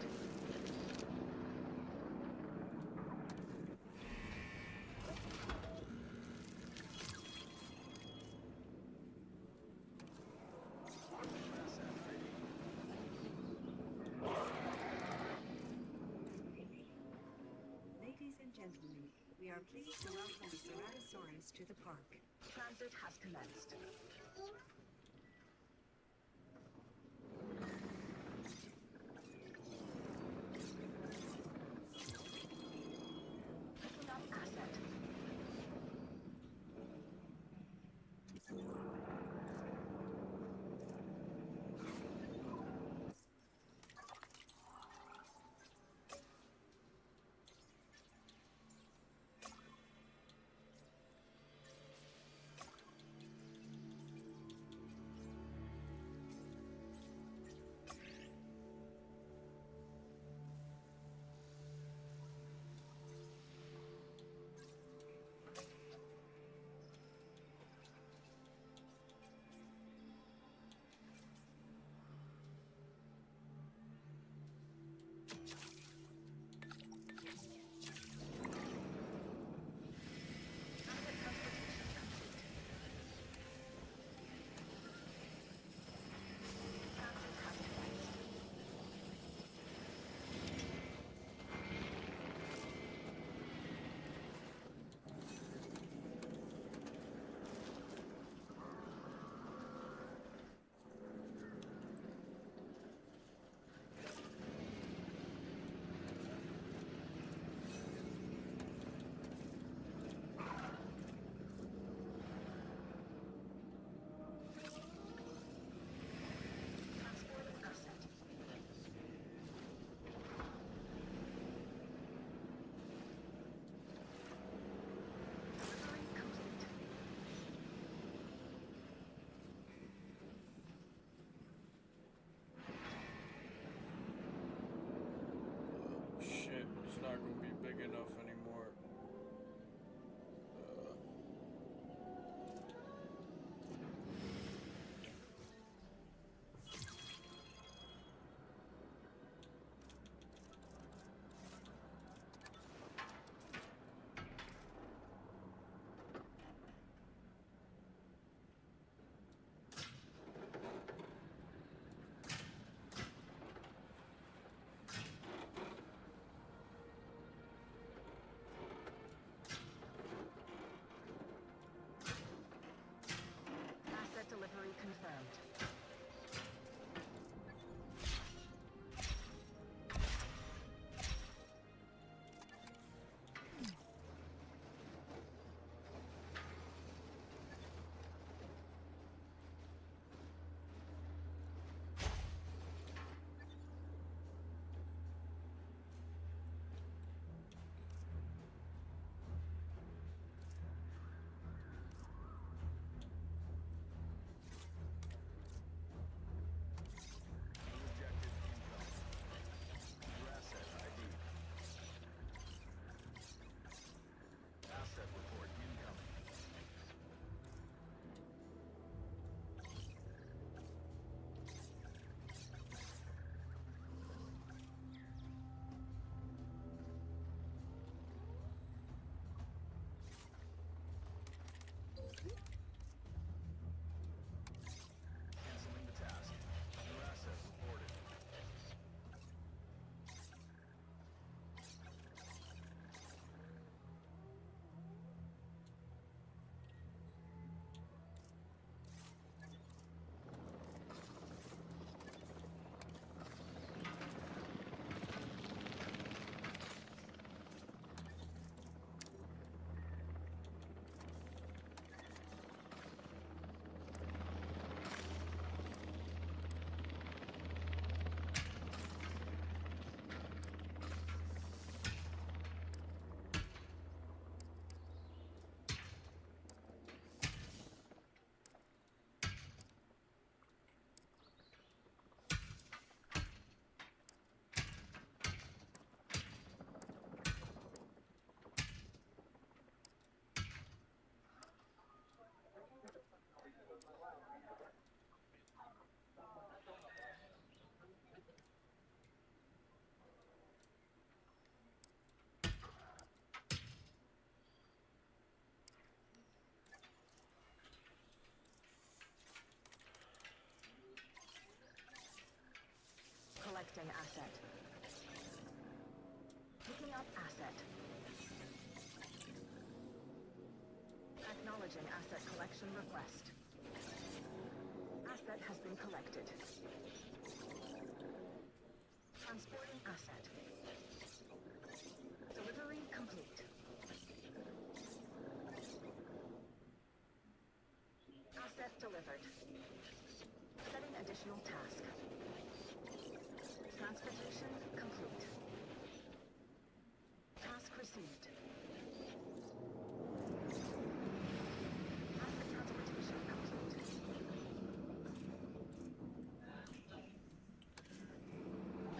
Speaker 7: Ladies and gentlemen, we are pleased to welcome the JURASSIC to the park.
Speaker 16: Transit has commenced. Picking up asset.
Speaker 2: Shit, it's not gonna be big enough anymore.
Speaker 16: Acknowledging asset. Picking up asset. Acknowledging asset collection request. Asset has been collected. Transporting asset. Delivery complete. Asset delivered. Setting additional task. Transportation complete. Task received. Asset transportation complete.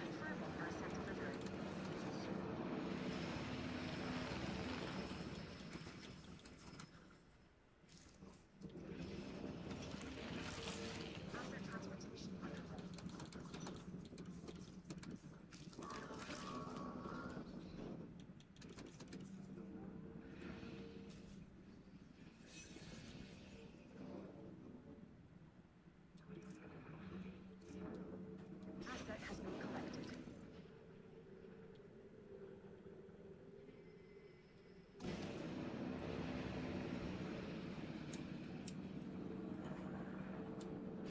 Speaker 16: Confirming asset delivery. Asset transportation underway. Asset has been collected.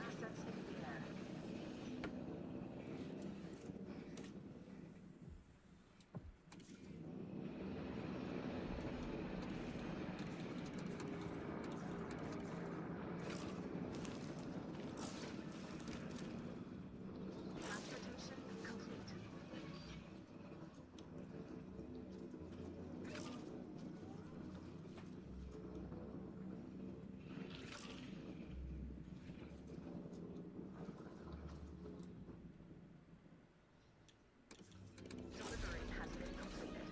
Speaker 16: Assets in the air. Transportation complete. Delivery has been completed.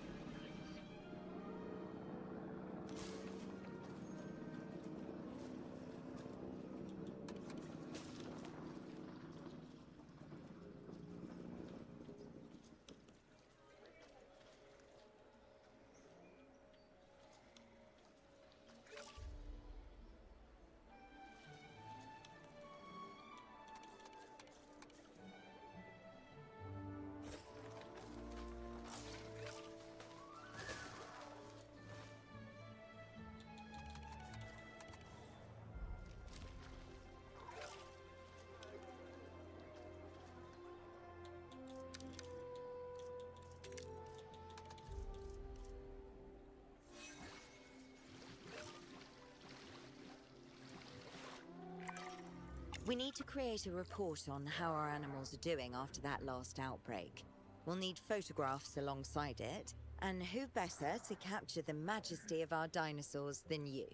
Speaker 5: We need to create a report on how our animals are doing after that last outbreak. We'll need photographs alongside it, and who better to capture the majesty of our dinosaurs than you?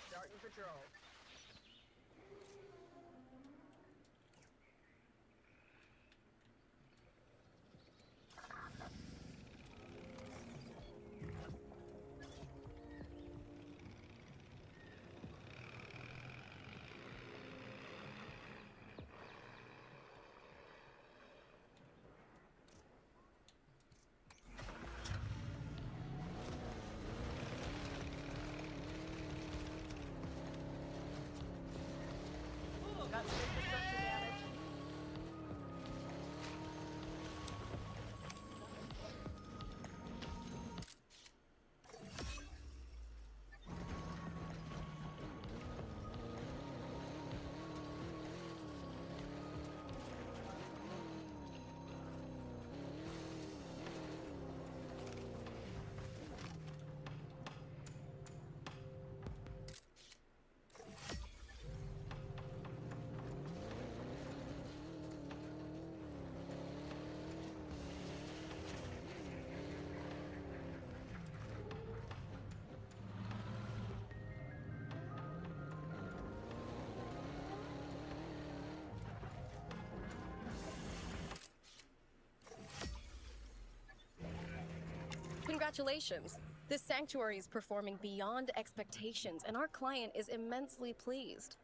Speaker 16: Starting patrol. Got some infrastructure damage.
Speaker 4: Congratulations! This sanctuary is performing beyond expectations, and our client is immensely pleased.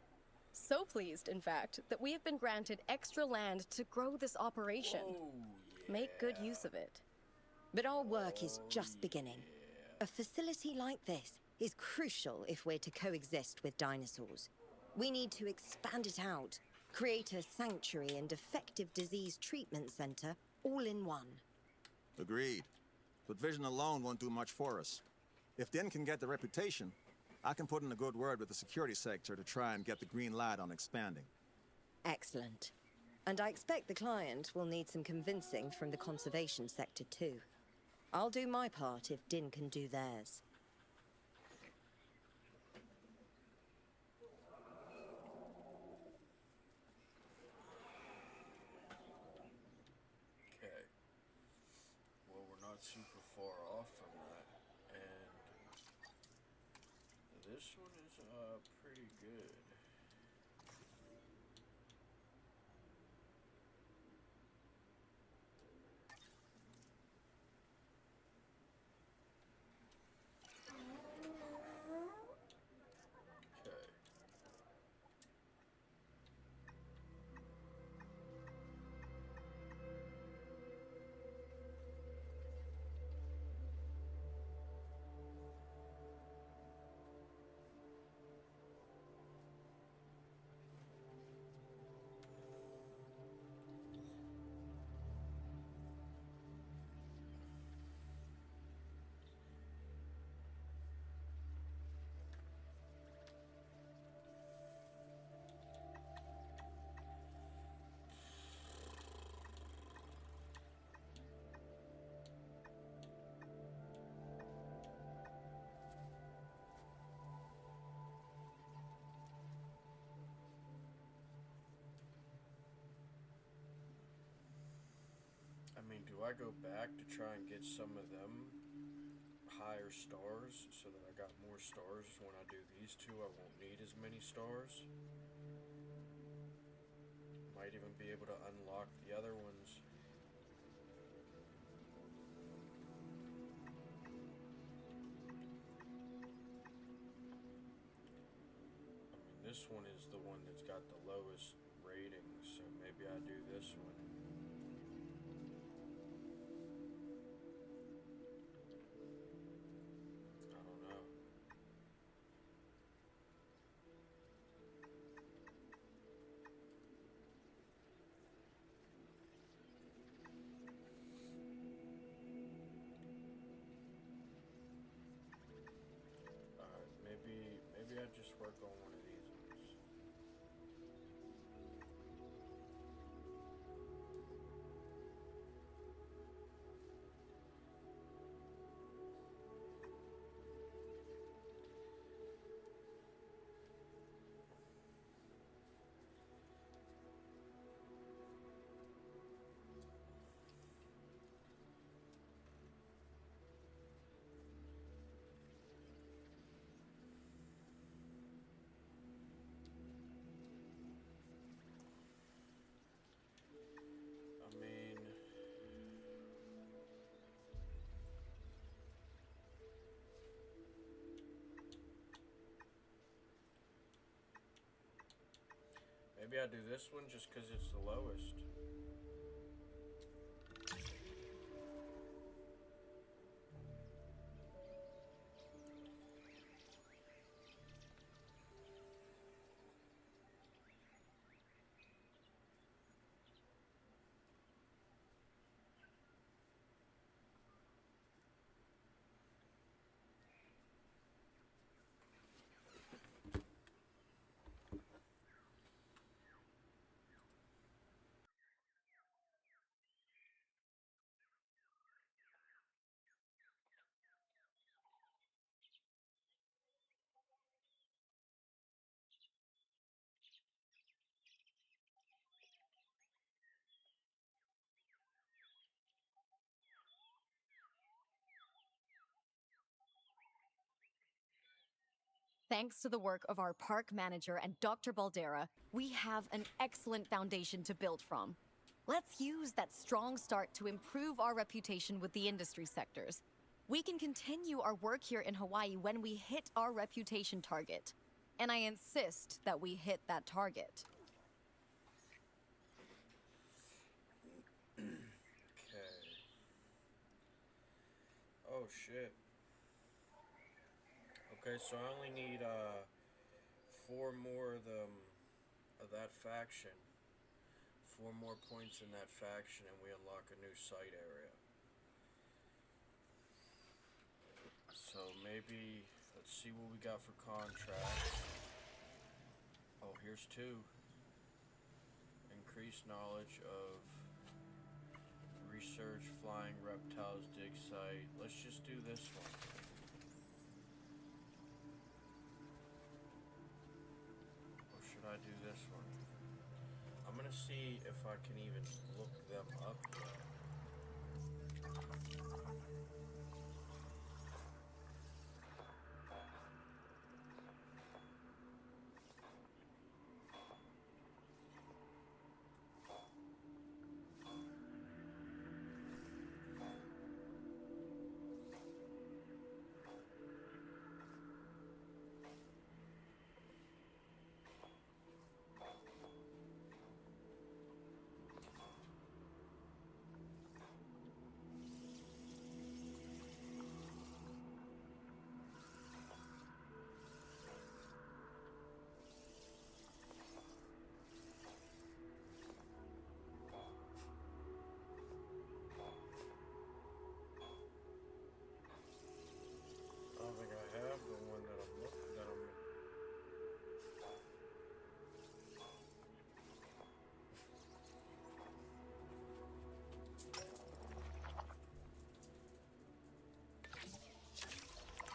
Speaker 4: So pleased, in fact, that we have been granted extra land to grow this operation. Make good use of it.
Speaker 5: But our work is just beginning. A facility like this is crucial if we're to coexist with dinosaurs. We need to expand it out, create a sanctuary and effective disease treatment center all in one.
Speaker 6: Agreed. But vision alone won't do much for us. If Din can get the reputation, I can put in a good word with the security sector to try and get the green light on expanding.
Speaker 5: Excellent. And I expect the client will need some convincing from the conservation sector too. I'll do my part if Din can do theirs.
Speaker 2: Okay. Well, we're not super far off from that. And this one is pretty good. Okay. I mean, do I go back to try and get some of them higher stars so that I got more stars when I do these two? I won't need as many stars. Might even be able to unlock the other ones. I mean, this one is the one that's got the lowest rating, so maybe I do this one. Maybe I just work on one of these ones. Maybe I do this one just because it's the lowest.
Speaker 4: Thanks to the work of our park manager and Dr. Baldera, we have an excellent foundation to build from. Let's use that strong start to improve our reputation with the industry sectors. We can continue our work here in Hawaii when we hit our reputation target. And I insist that we hit that target.
Speaker 2: Okay. Oh shit. Okay, so I only need 4 more of that faction. 4 more points in that faction and we unlock a new site area. So maybe, let's see what we got for contracts. Oh, here's 2. Increased knowledge of research flying reptiles dig site. Let's just do this one. Or should I do this one? I'm gonna see if I can even look them up yet. I don't think I have the one that I'm looking at.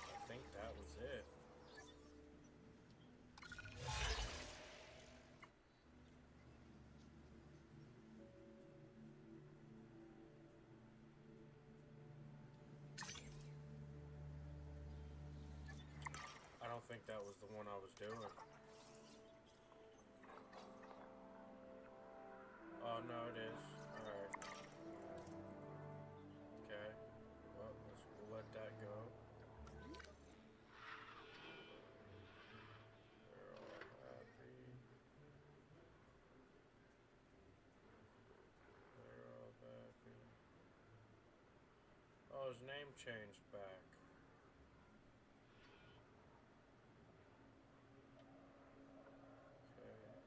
Speaker 2: I think that was it. I don't think that was the one I was doing. Oh, no, it is. Alright. Okay. Well, we'll let that go. They're all happy. They're all happy. Oh, his name changed back.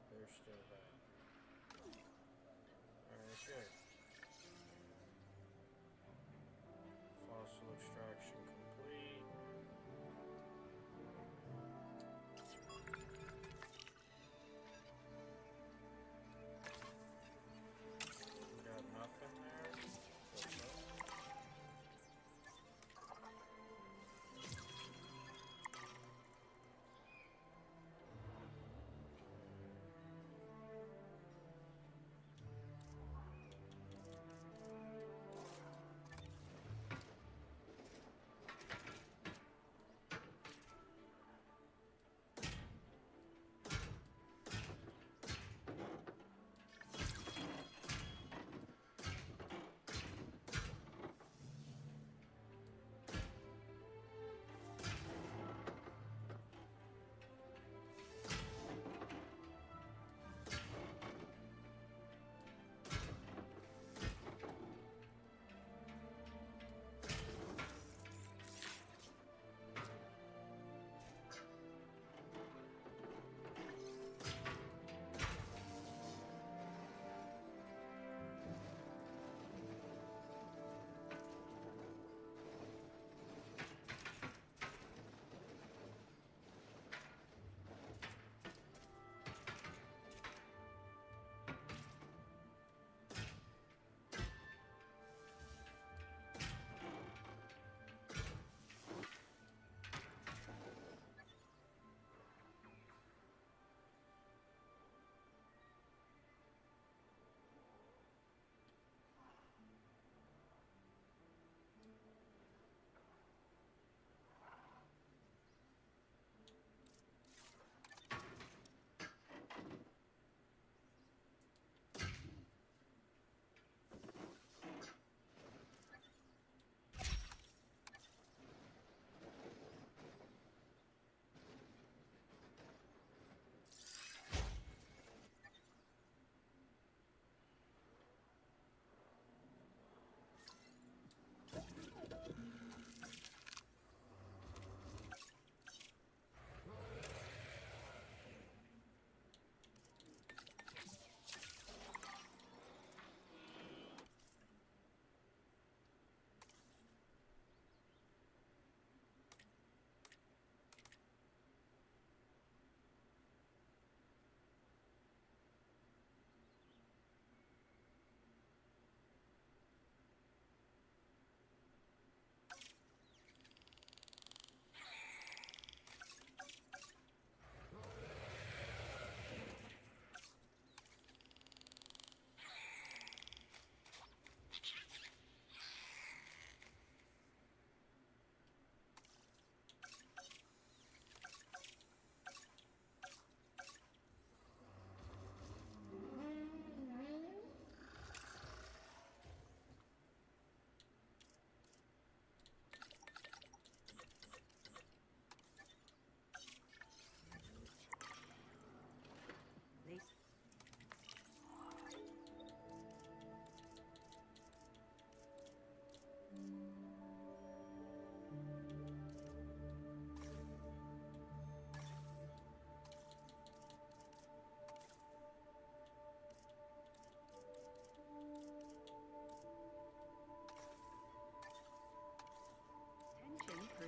Speaker 2: They're still bad. Alright, good. Fossil extraction complete. We got nothing there.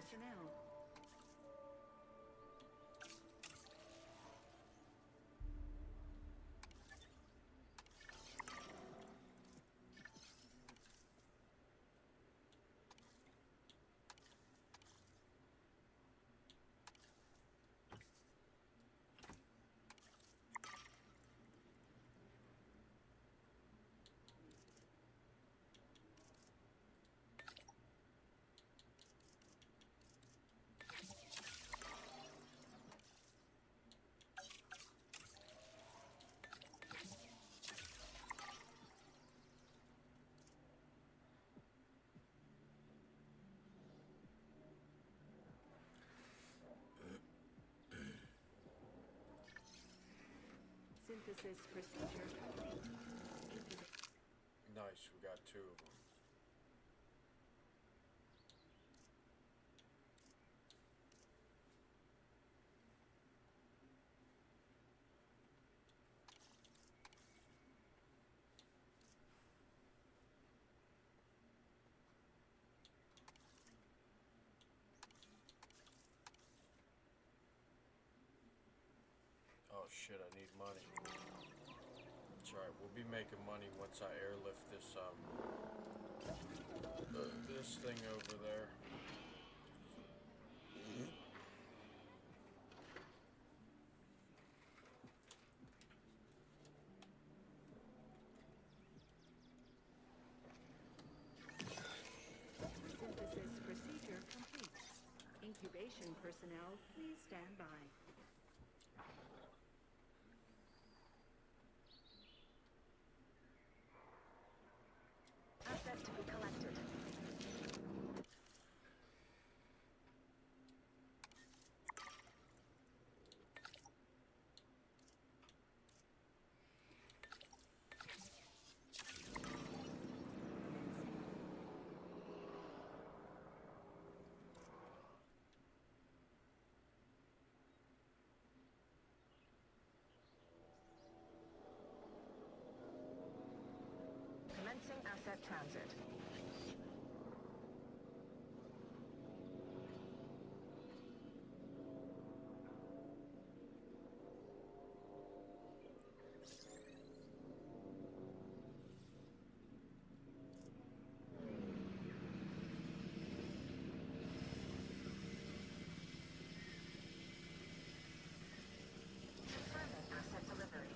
Speaker 7: personnel. Synthesis procedure complete.
Speaker 2: Nice, we got 2 of them. Oh shit, I need money. It's alright, we'll be making money once I airlift this, this thing over there.
Speaker 7: Synthesis procedure complete. Incubation personnel, please stand by.
Speaker 14: Asset to be collected. Commencing asset transit. Confirming asset delivery.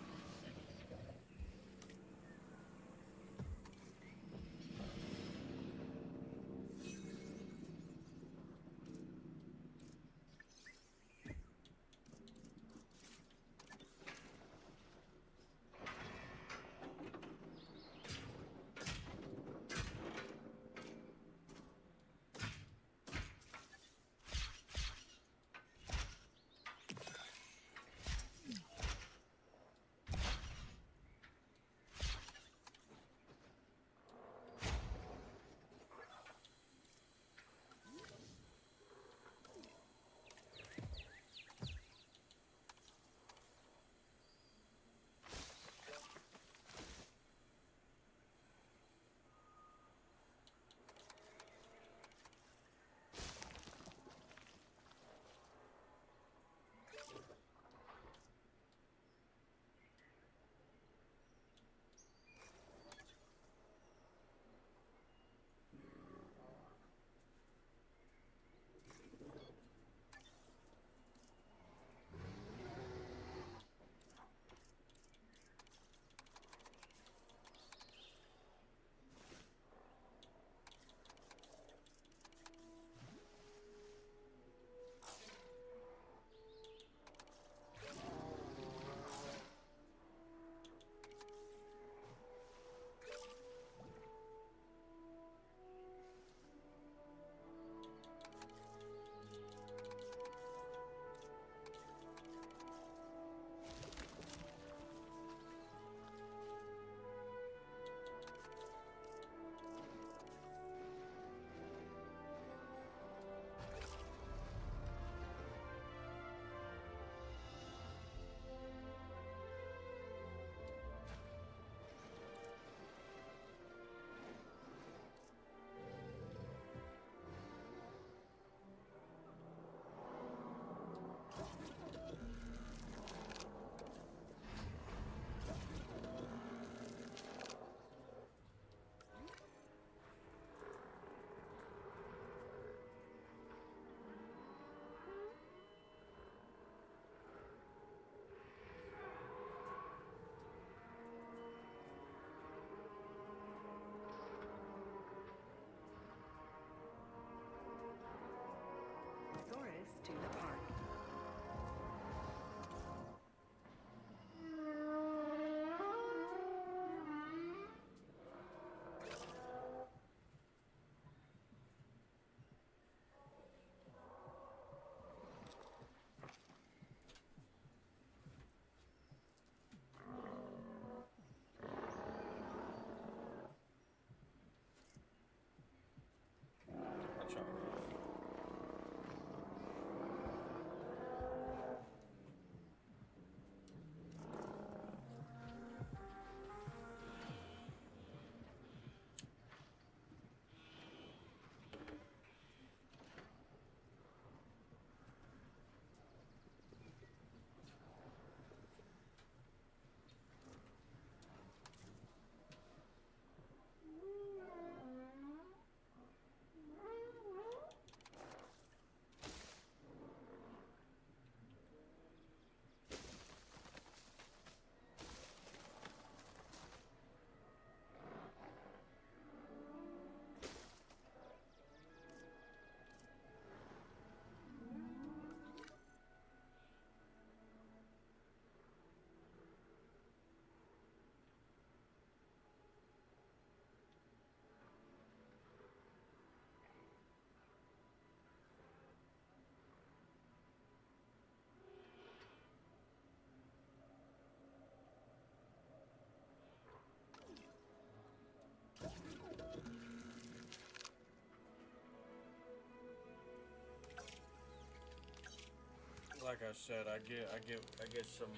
Speaker 2: like I said, I get some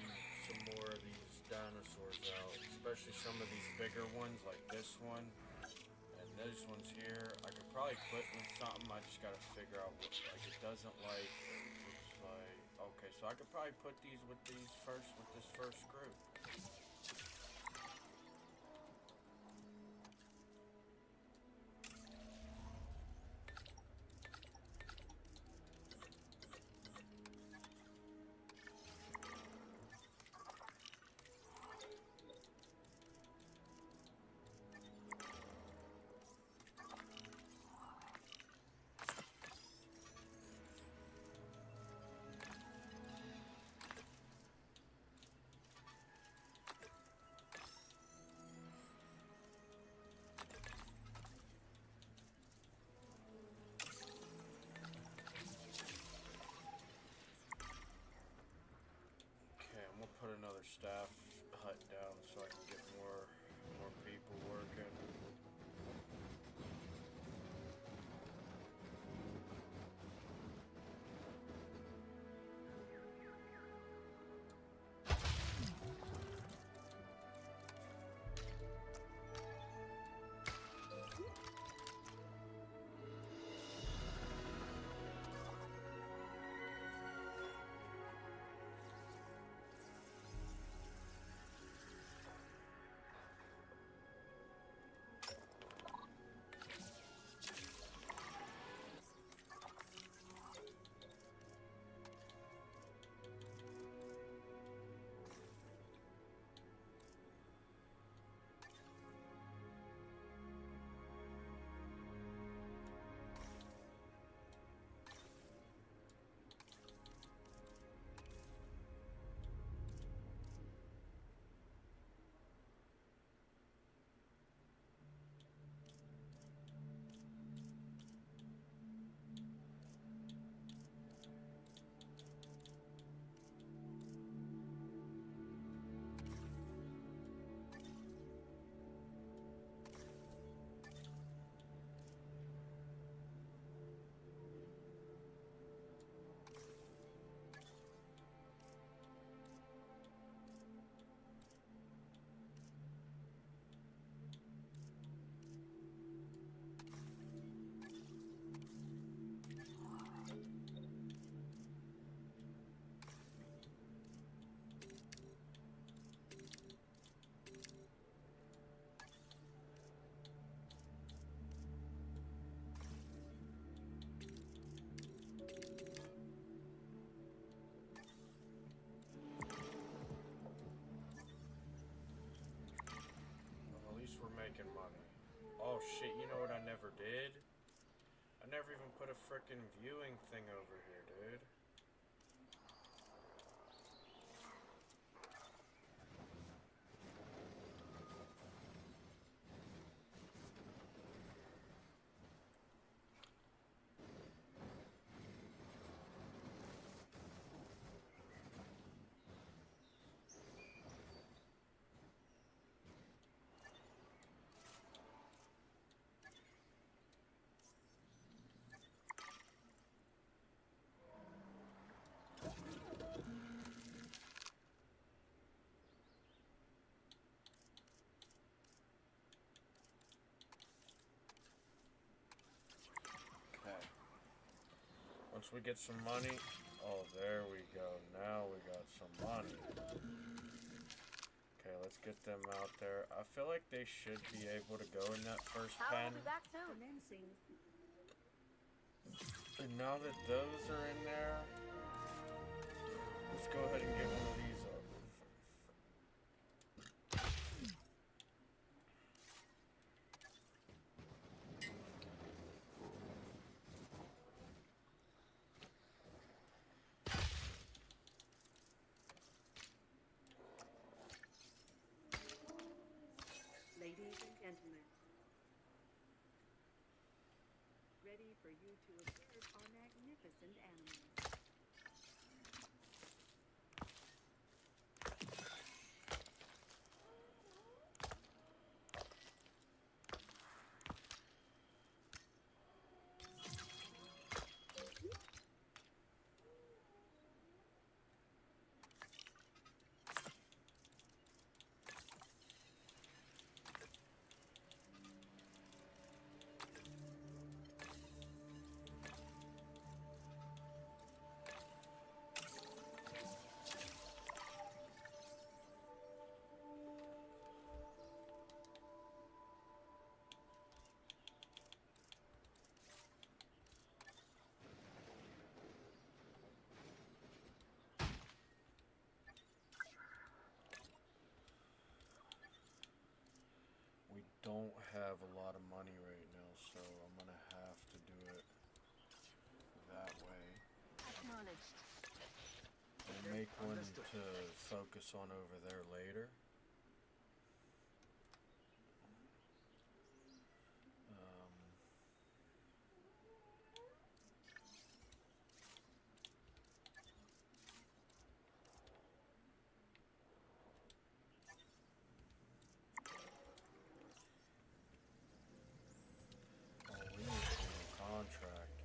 Speaker 2: more of these dinosaurs out, especially some of these bigger ones like this one and these ones here. I could probably quit with something. I just gotta figure out what like it doesn't like. It's like okay, so I could probably put these with this first group. Put another staff hut down so I can get more people working. Making money. Oh shit, you know what I never did? I never even put a frickin' viewing thing over here, dude. Once we get some money, oh, there we go. Now we got some money. Okay, let's get them out there. I feel like they should be able to go in that first pen.
Speaker 11: I'll be back soon. Commencing.
Speaker 2: And now that those are in there, let's go ahead and get one of these up.
Speaker 7: Ladies and gentlemen, ready for you to observe our magnificent animals.
Speaker 2: don't have a lot of money right now, so I'm gonna have to do it that way.
Speaker 14: Acknowledged.
Speaker 2: And make one to focus on over there later. We need to do a contract.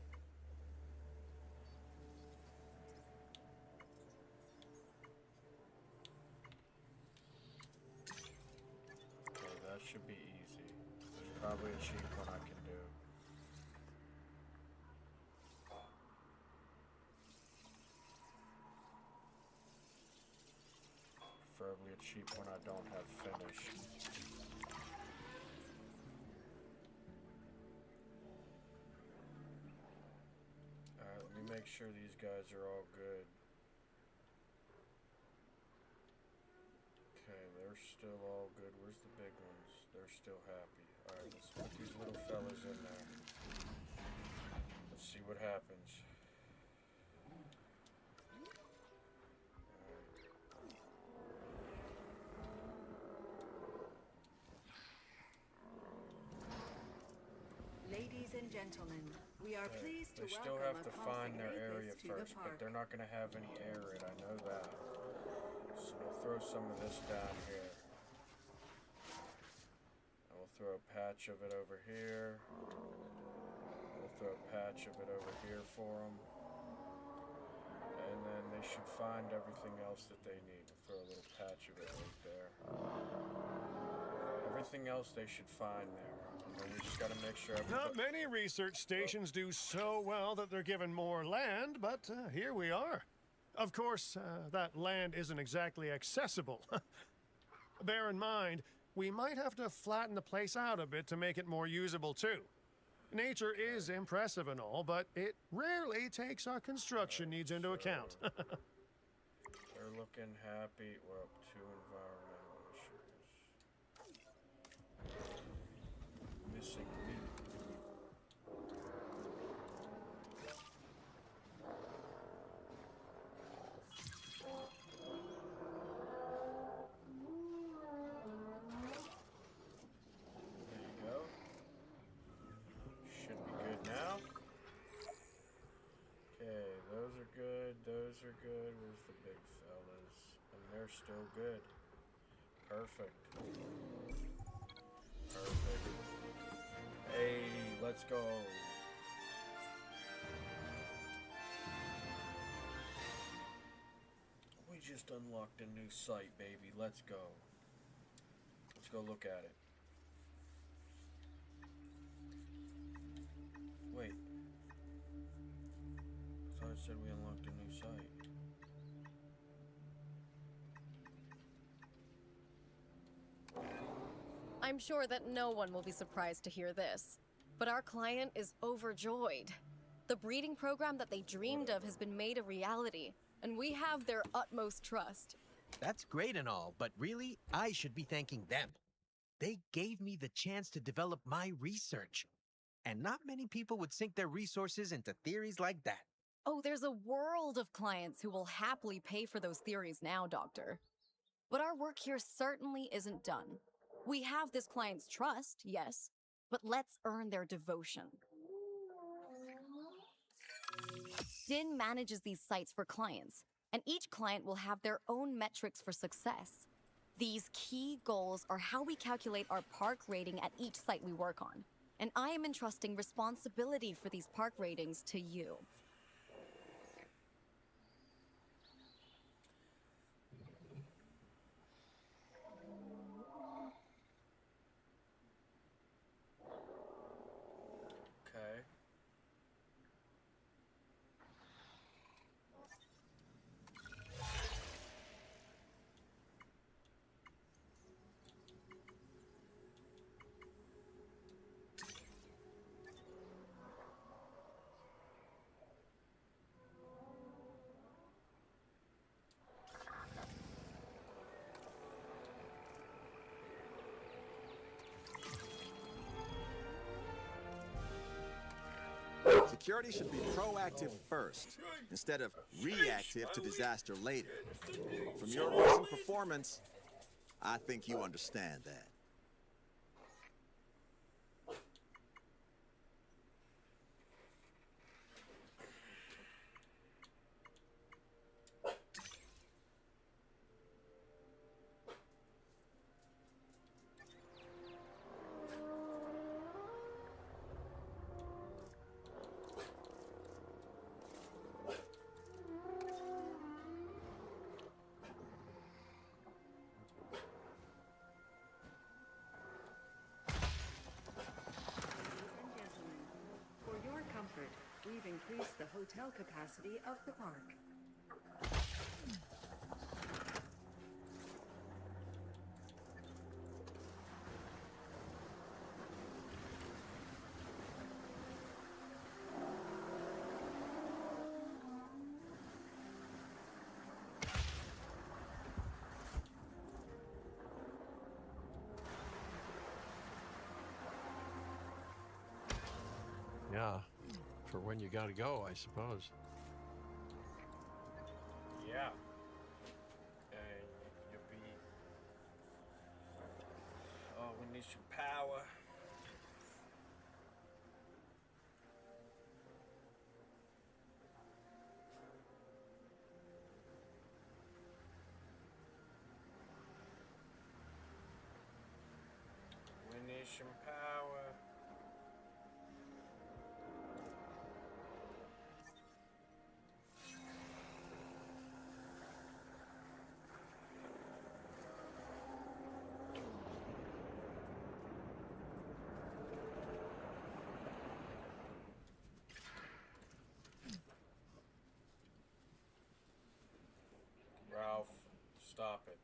Speaker 2: Okay, that should be easy. There's probably a cheap one I can do. Preferably a cheap one I don't have finished. Alright, let me make sure these guys are all good. Okay, they're still all good. Where's the big ones? They're still happy. Alright, let's put these little fellas in there. Let's see what happens.
Speaker 11: Ladies and gentlemen, we are pleased to
Speaker 2: They still
Speaker 11: welcome
Speaker 2: have to
Speaker 11: a
Speaker 2: find
Speaker 11: passing
Speaker 2: their
Speaker 11: rapist
Speaker 2: area
Speaker 11: to the
Speaker 2: first, but
Speaker 11: park.
Speaker 2: they're not going to have any air in. I know that. So we'll throw some of this down here. And we'll throw a patch of it over here. We'll throw a patch of it over here for them. And then they should find everything else that they need. We'll throw a little patch of it right there. Everything else they should find there. And then we just got to make sure
Speaker 3: Not many research stations do so well that they're given more land, but here we are. Of course, that land isn't exactly accessible. Bear in mind, we might have to flatten the place out a bit to make it more usable too. Nature is impressive and all, but it rarely takes our construction needs into account.
Speaker 2: They're looking happy. We're up to environmental issues. Missing meat. There you go. Should be good now. Okay, those are good. Those are good. Where's the big fellas? And they're still good. Perfect. Perfect. Hey, let's go. We just unlocked a new site, baby. Let's go. Let's go look at it. Wait. I thought it said we unlocked a new site.
Speaker 4: I'm sure that no one will be surprised to hear this, but our client is overjoyed. The breeding program that they dreamed of has been made a reality, and we have their utmost trust.
Speaker 8: That's great and all, but really, I should be thanking them. They gave me the chance to develop my research. And not many people would sink their resources into theories like that.
Speaker 4: Oh, there's a world of clients who will happily pay for those theories now, Doctor. But our work here certainly isn't done. We have this client's trust, yes, but let's earn their devotion. Din manages these sites for clients, and each client will have their own metrics for success. These key goals are how we calculate our park rating at each site we work on, and I am entrusting responsibility for these park ratings to you.
Speaker 2: Okay.
Speaker 6: Security should be proactive first, instead of reactive to disaster later. From your recent performance, I think you understand that.
Speaker 11: For your comfort, we've increased the hotel capacity of the park.
Speaker 1: Yeah, for when you gotta go, I suppose.
Speaker 2: Yeah. You'll be... Oh, we need some power. We need some power. Ralph, stop it.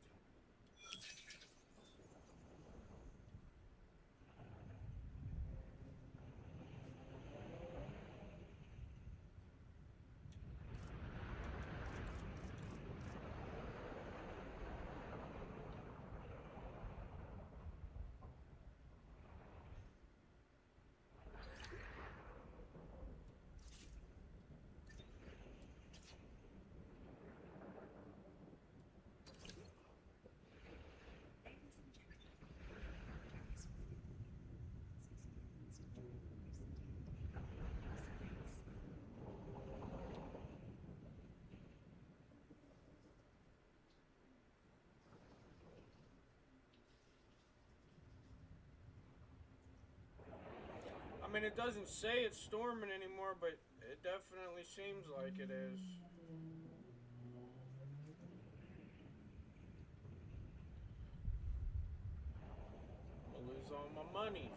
Speaker 2: I mean, it doesn't say it's storming anymore, but it definitely seems like it is. I'm gonna lose all my monies.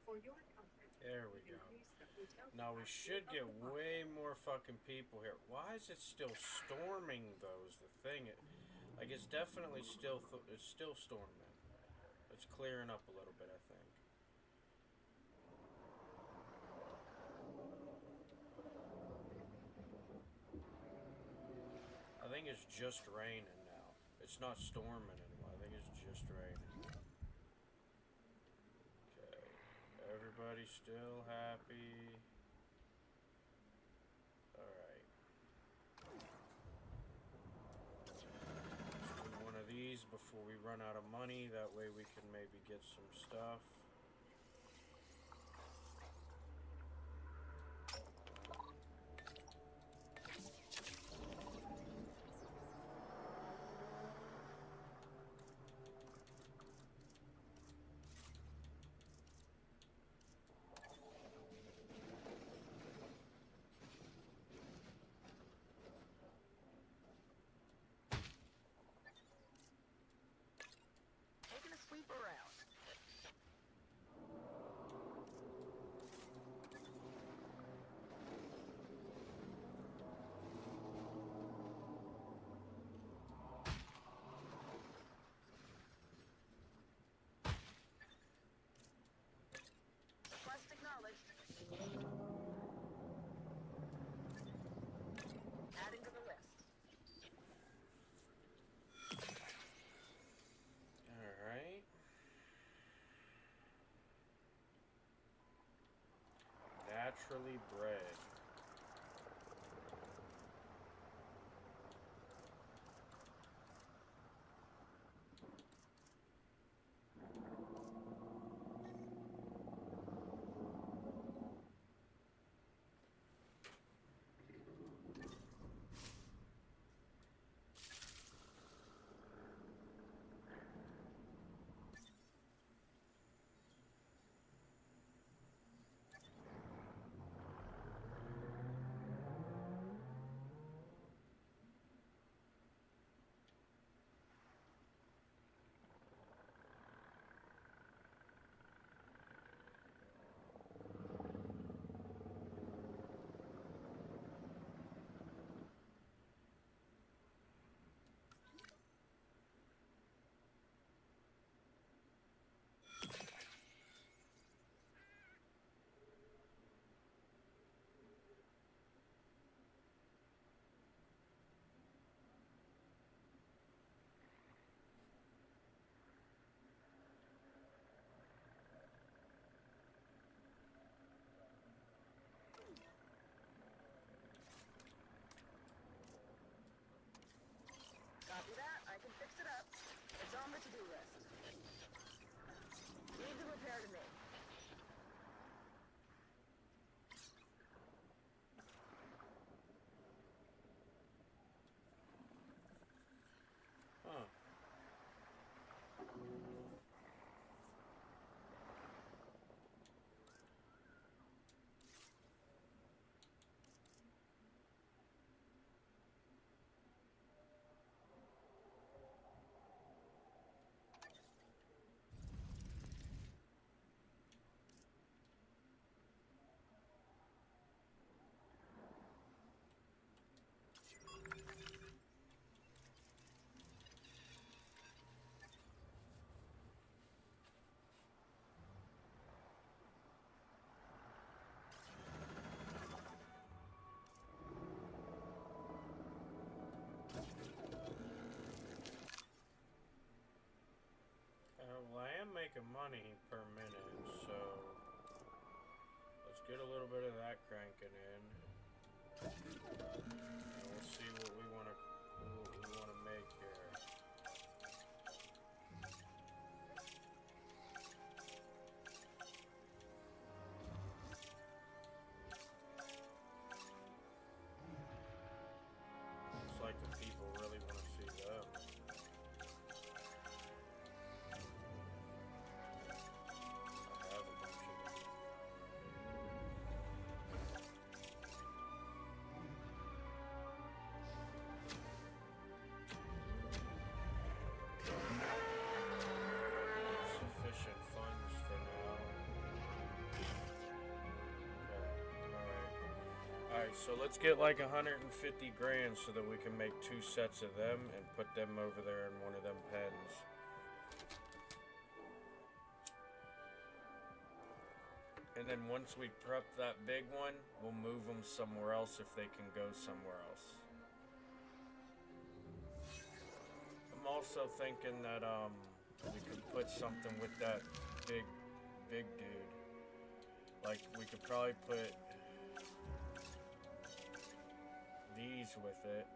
Speaker 11: For your comfort,
Speaker 2: There we go. Now we should get way more fucking people here. Why is it still storming though is the thing. Like it's definitely still it's still storming. It's clearing up a little bit, I think. I think it's just raining now. It's not storming anymore. I think it's just raining. Okay. Everybody's still happy. Alright. Let's do one of these before we run out of money. That way we can maybe get some stuff. properly bred.
Speaker 16: Copy that. I can fix it up. It's on the to-do list. Leave the repair to me.
Speaker 2: Huh. Well, I am making money per minute, so let's get a little bit of that cranking in. And we'll see what we want to make here. Looks like the people really want to see them. Sufficient funds for now. Okay. Alright, so let's get like 150 grand so that we can make 2 sets of them and put them over there in one of them pens. And then once we prep that big one, we'll move them somewhere else if they can go somewhere else. I'm also thinking that we could put something with that big dude. Like we could probably put these with it.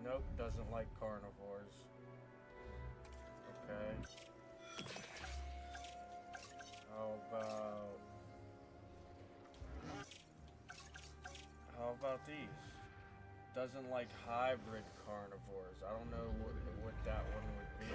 Speaker 2: Nope, doesn't like carnivores. Okay. How about these? Doesn't like hybrid carnivores. I don't know what that one would be.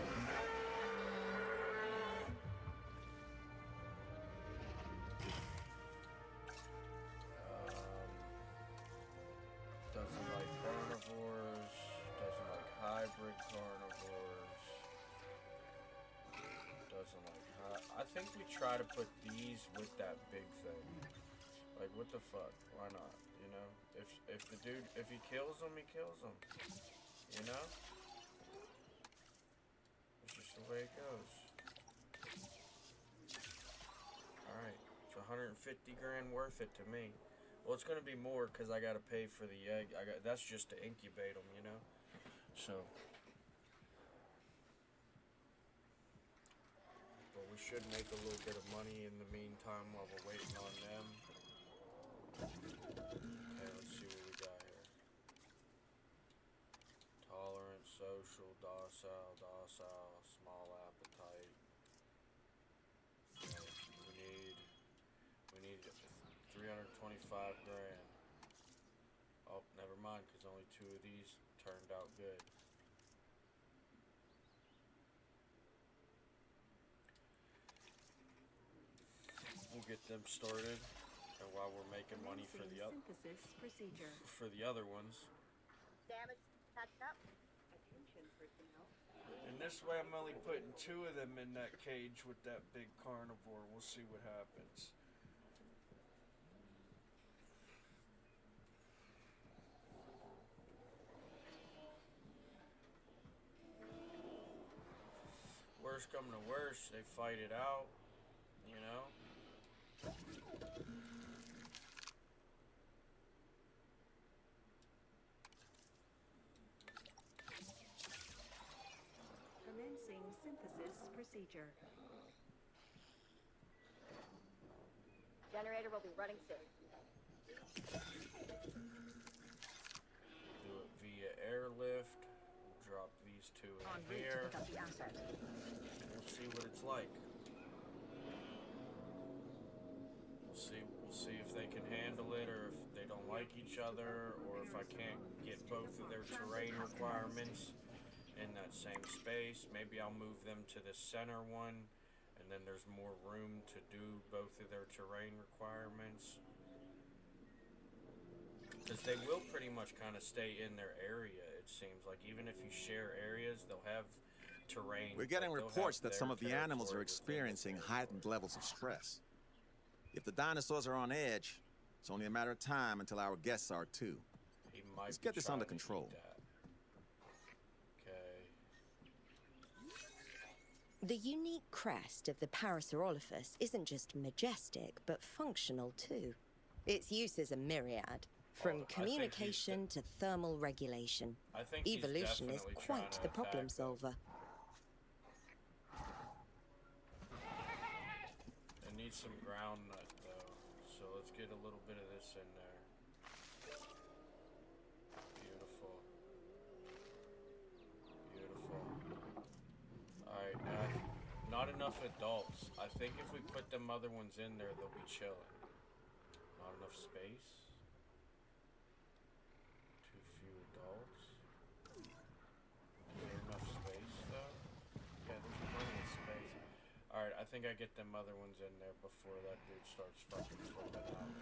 Speaker 2: Doesn't like carnivores. Doesn't like hybrid carnivores. Doesn't like I think we try to put these with that big thing. Like, what the fuck? Why not? You know? If the dude, if he kills him, he kills him. You know? It's just the way it goes. Alright. It's 150 grand worth it to me. Well, it's gonna be more because I gotta pay for the egg. That's just to incubate them, you know? So. But we We should make a little bit of money in the meantime while we're waiting on them. Okay, let's see what we got here. Tolerant, social, docile, small appetite. Okay, we need 325 grand. Oh, never mind, because only 2 of these turned out good. We'll get them started, and while we're making money for the
Speaker 11: synthesis procedure.
Speaker 2: for the other ones.
Speaker 11: Damage touched up. Attention personnel.
Speaker 2: And this way, I'm only putting 2 of them in that cage with that big carnivore. We'll see what happens. Worst come to worst, they fight it out, you know?
Speaker 11: Commencing synthesis procedure.
Speaker 4: Generator will be running soon.
Speaker 2: Do it via airlift. We'll drop these 2 in here. We'll see what it's like. We'll see if they can handle it, or if they don't like each other, or if I can't get both of their terrain requirements in that same space. Maybe I'll move them to the center one, and then there's more room to do both of their terrain requirements. Because they will pretty much kind of stay in their area, it seems like. Even if you share areas, they'll have terrain.
Speaker 6: We're getting
Speaker 2: but they'll
Speaker 6: reports
Speaker 2: have
Speaker 6: that some
Speaker 2: their
Speaker 6: of the animals are
Speaker 2: territory
Speaker 6: experiencing heightened levels of stress. If the dinosaurs are on edge, it's only a matter of time until our guests are too.
Speaker 2: He might
Speaker 6: Let's
Speaker 2: be
Speaker 6: get this under
Speaker 2: trying to
Speaker 6: control.
Speaker 2: eat that. Okay.
Speaker 5: The unique crest of the Parasaurolophus isn't just majestic, but functional too. Its uses are myriad, from communication to thermal regulation.
Speaker 2: I think he's
Speaker 5: Evolution is
Speaker 2: definitely
Speaker 5: quite
Speaker 2: trying
Speaker 5: the
Speaker 2: to
Speaker 5: problem
Speaker 2: attack them.
Speaker 5: solver.
Speaker 2: It needs some ground nut though, so let's get a little bit of this in there. Beautiful. Beautiful. Alright, now, not enough adults. I think if we put them other ones in there, they'll be chilling. Not enough space. Too few adults. Is there enough space though? Yeah, there's plenty of space. Alright, I think I get them other ones in there before that dude starts fucking flipping out.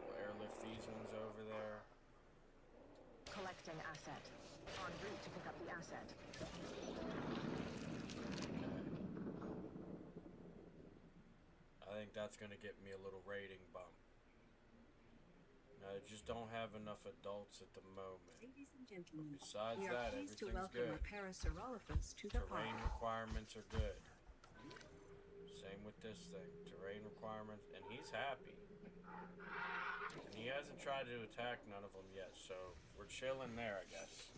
Speaker 2: We'll airlift these ones over there.
Speaker 16: Collecting asset. En route to pick up the asset.
Speaker 2: I think that's gonna get me a little rating bump. Now, I just don't have enough adults at the moment.
Speaker 11: Ladies and gentlemen,
Speaker 2: Besides
Speaker 11: we are
Speaker 2: that,
Speaker 11: pleased to
Speaker 2: everything's
Speaker 11: welcome
Speaker 2: good.
Speaker 11: a Parasaurolophus to the park.
Speaker 2: Terrain requirements are good. Same with this thing. Terrain requirements, and he's happy. And he hasn't tried to attack none of them yet, so we're chilling there, I guess.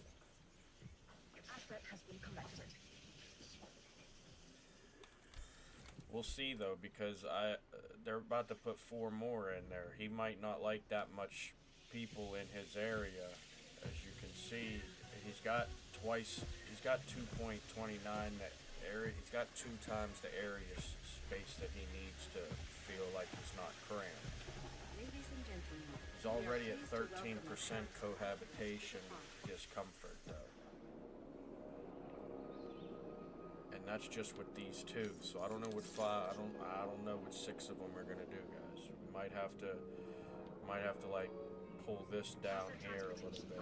Speaker 16: Asset has been collected.
Speaker 2: We'll see though, because they're about to put 4 more in there. He might not like that much people in his area. As you can see, he's got 2.29 area. He's got 2 times the area space that he needs to feel like he's not cramped.
Speaker 11: Ladies and gentlemen,
Speaker 2: He's already at 13% cohabitation discomfort though. And that's just with these 2. So I don't know what 5. I don't know what 6 of them are gonna do, guys. We might have to like pull this down here a little bit.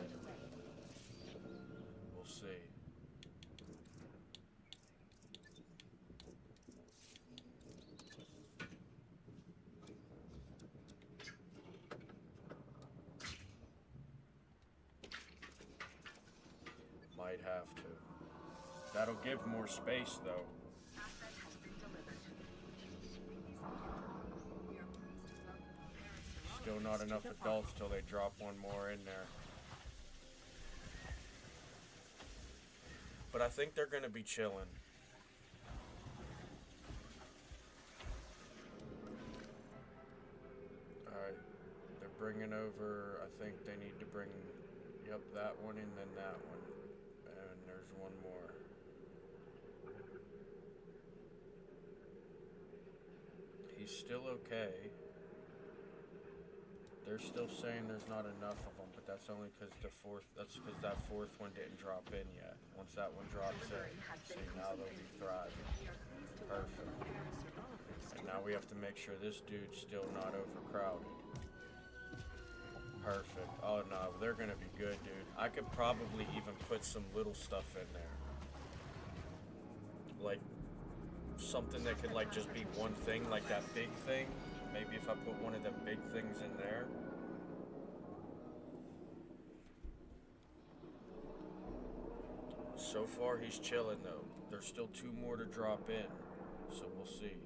Speaker 2: We'll see. Might have to. That'll give more space though. Still not enough adults till they drop 1 more in there. But I think they're gonna be chilling. Alright, they're bringing over, I think they need to bring, yep, that one and then that one. And there's one more. He's still okay. They're still saying there's not enough of them, but that's only because that's because that fourth one didn't drop in yet. Once that one drops in, see, now they'll be thriving. Perfect. And now we have to make sure this dude's still not overcrowded. Perfect. Oh no, they're gonna be good, dude. I could probably even put some little stuff in there. Like, something that could like just be one thing, like that big thing. Maybe if I put one of them big things in there. So far he's chilling though. There's still 2 more to drop in. So we'll see.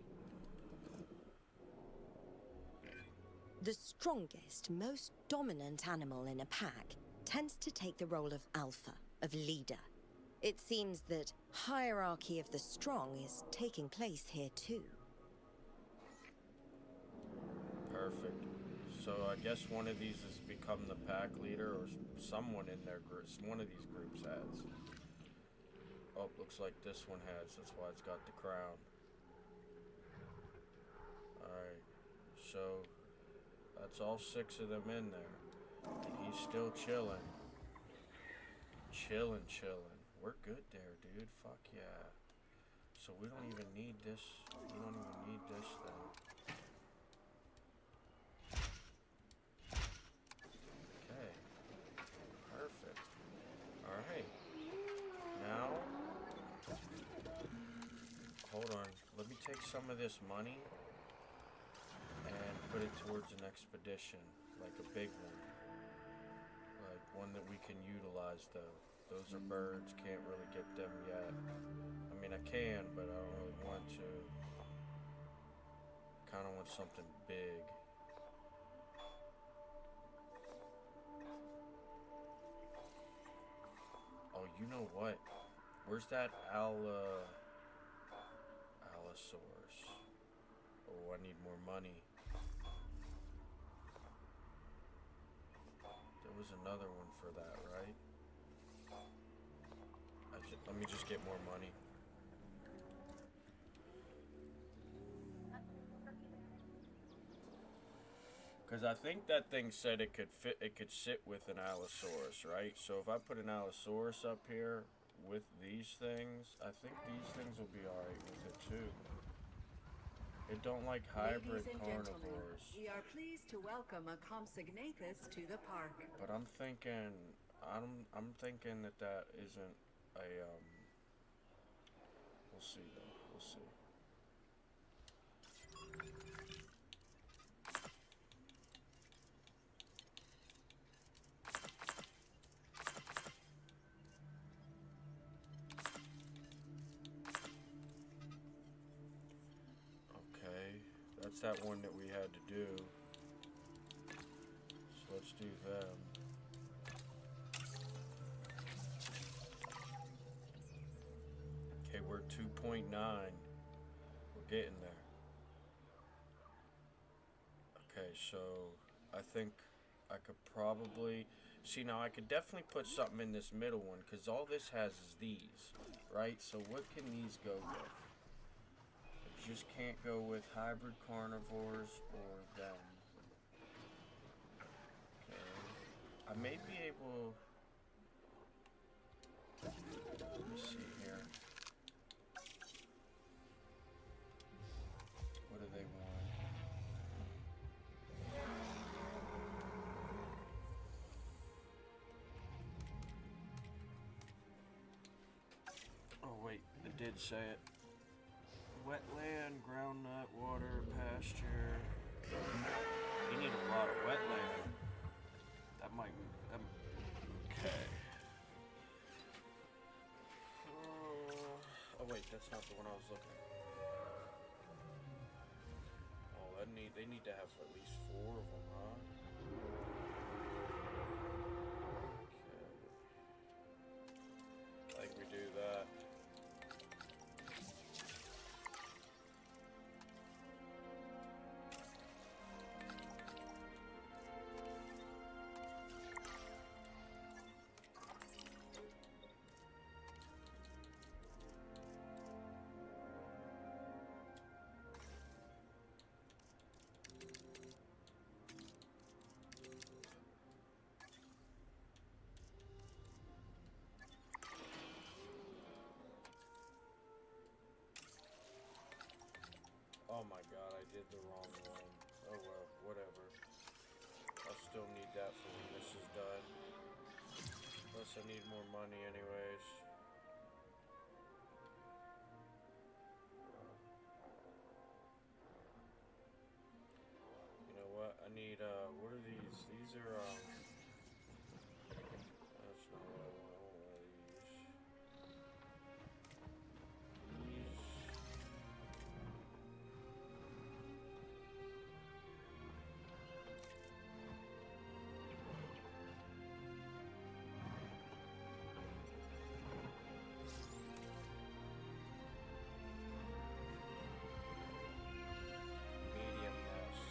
Speaker 5: The strongest, most dominant animal in a pack tends to take the role of alpha, of leader. It seems that hierarchy of the strong is taking place here too.
Speaker 2: Perfect. So I guess one of these has become the pack leader, or someone in their group. One of these groups has. Oh, looks like this one has. That's why it's got the crown. Alright. So that's all 6 of them in there. And he's still chilling. Chilling. We're good there, dude. Fuck yeah. So we don't even need this. We don't even need this then. Okay. Perfect. Alright. Now, hold on. Let me take some of this money and put it towards an expedition. Like a big one. Like one that we can utilize though. Those are birds, can't really get them yet. I mean, I can, but I don't really want to. Kind of want something big. Oh, you know what? Where's that Allosaurus? Oh, I need more money. There was another one for that, right? Let me just get more money. Because I think that thing said it could sit with an Allosaurus, right? So if I put an Allosaurus up here with these things, I think these things will be alright with it too. It don't like hybrid carnivores.
Speaker 11: We are pleased to welcome a Compsognathus to the park.
Speaker 2: But I'm thinking that isn't a we'll see though. We'll see. Okay, that's that one that we had to do. So let's do them. Okay, we're 2.9. We're getting there. Okay, so I think I could probably... See, now I could definitely put something in this middle one, because all this has is these, right? So what can these go with? I just can't go with hybrid carnivores or them. Okay. I may be able... Let me see here. What do they want? Oh wait, it did say it. Wetland, groundnut, water, pasture. You need a lot of wetland. That might... okay. Oh wait, that's not the one I was looking at. Oh, they need to have at least 4 of them, huh? Okay. I think we do that. Oh my god, I did the wrong one. Oh well, whatever. I'll still need that for when this is done. Plus I need more money anyways. You know what? I need, what are these? These are, that's not what I want. I want one of these. These. Medium nest.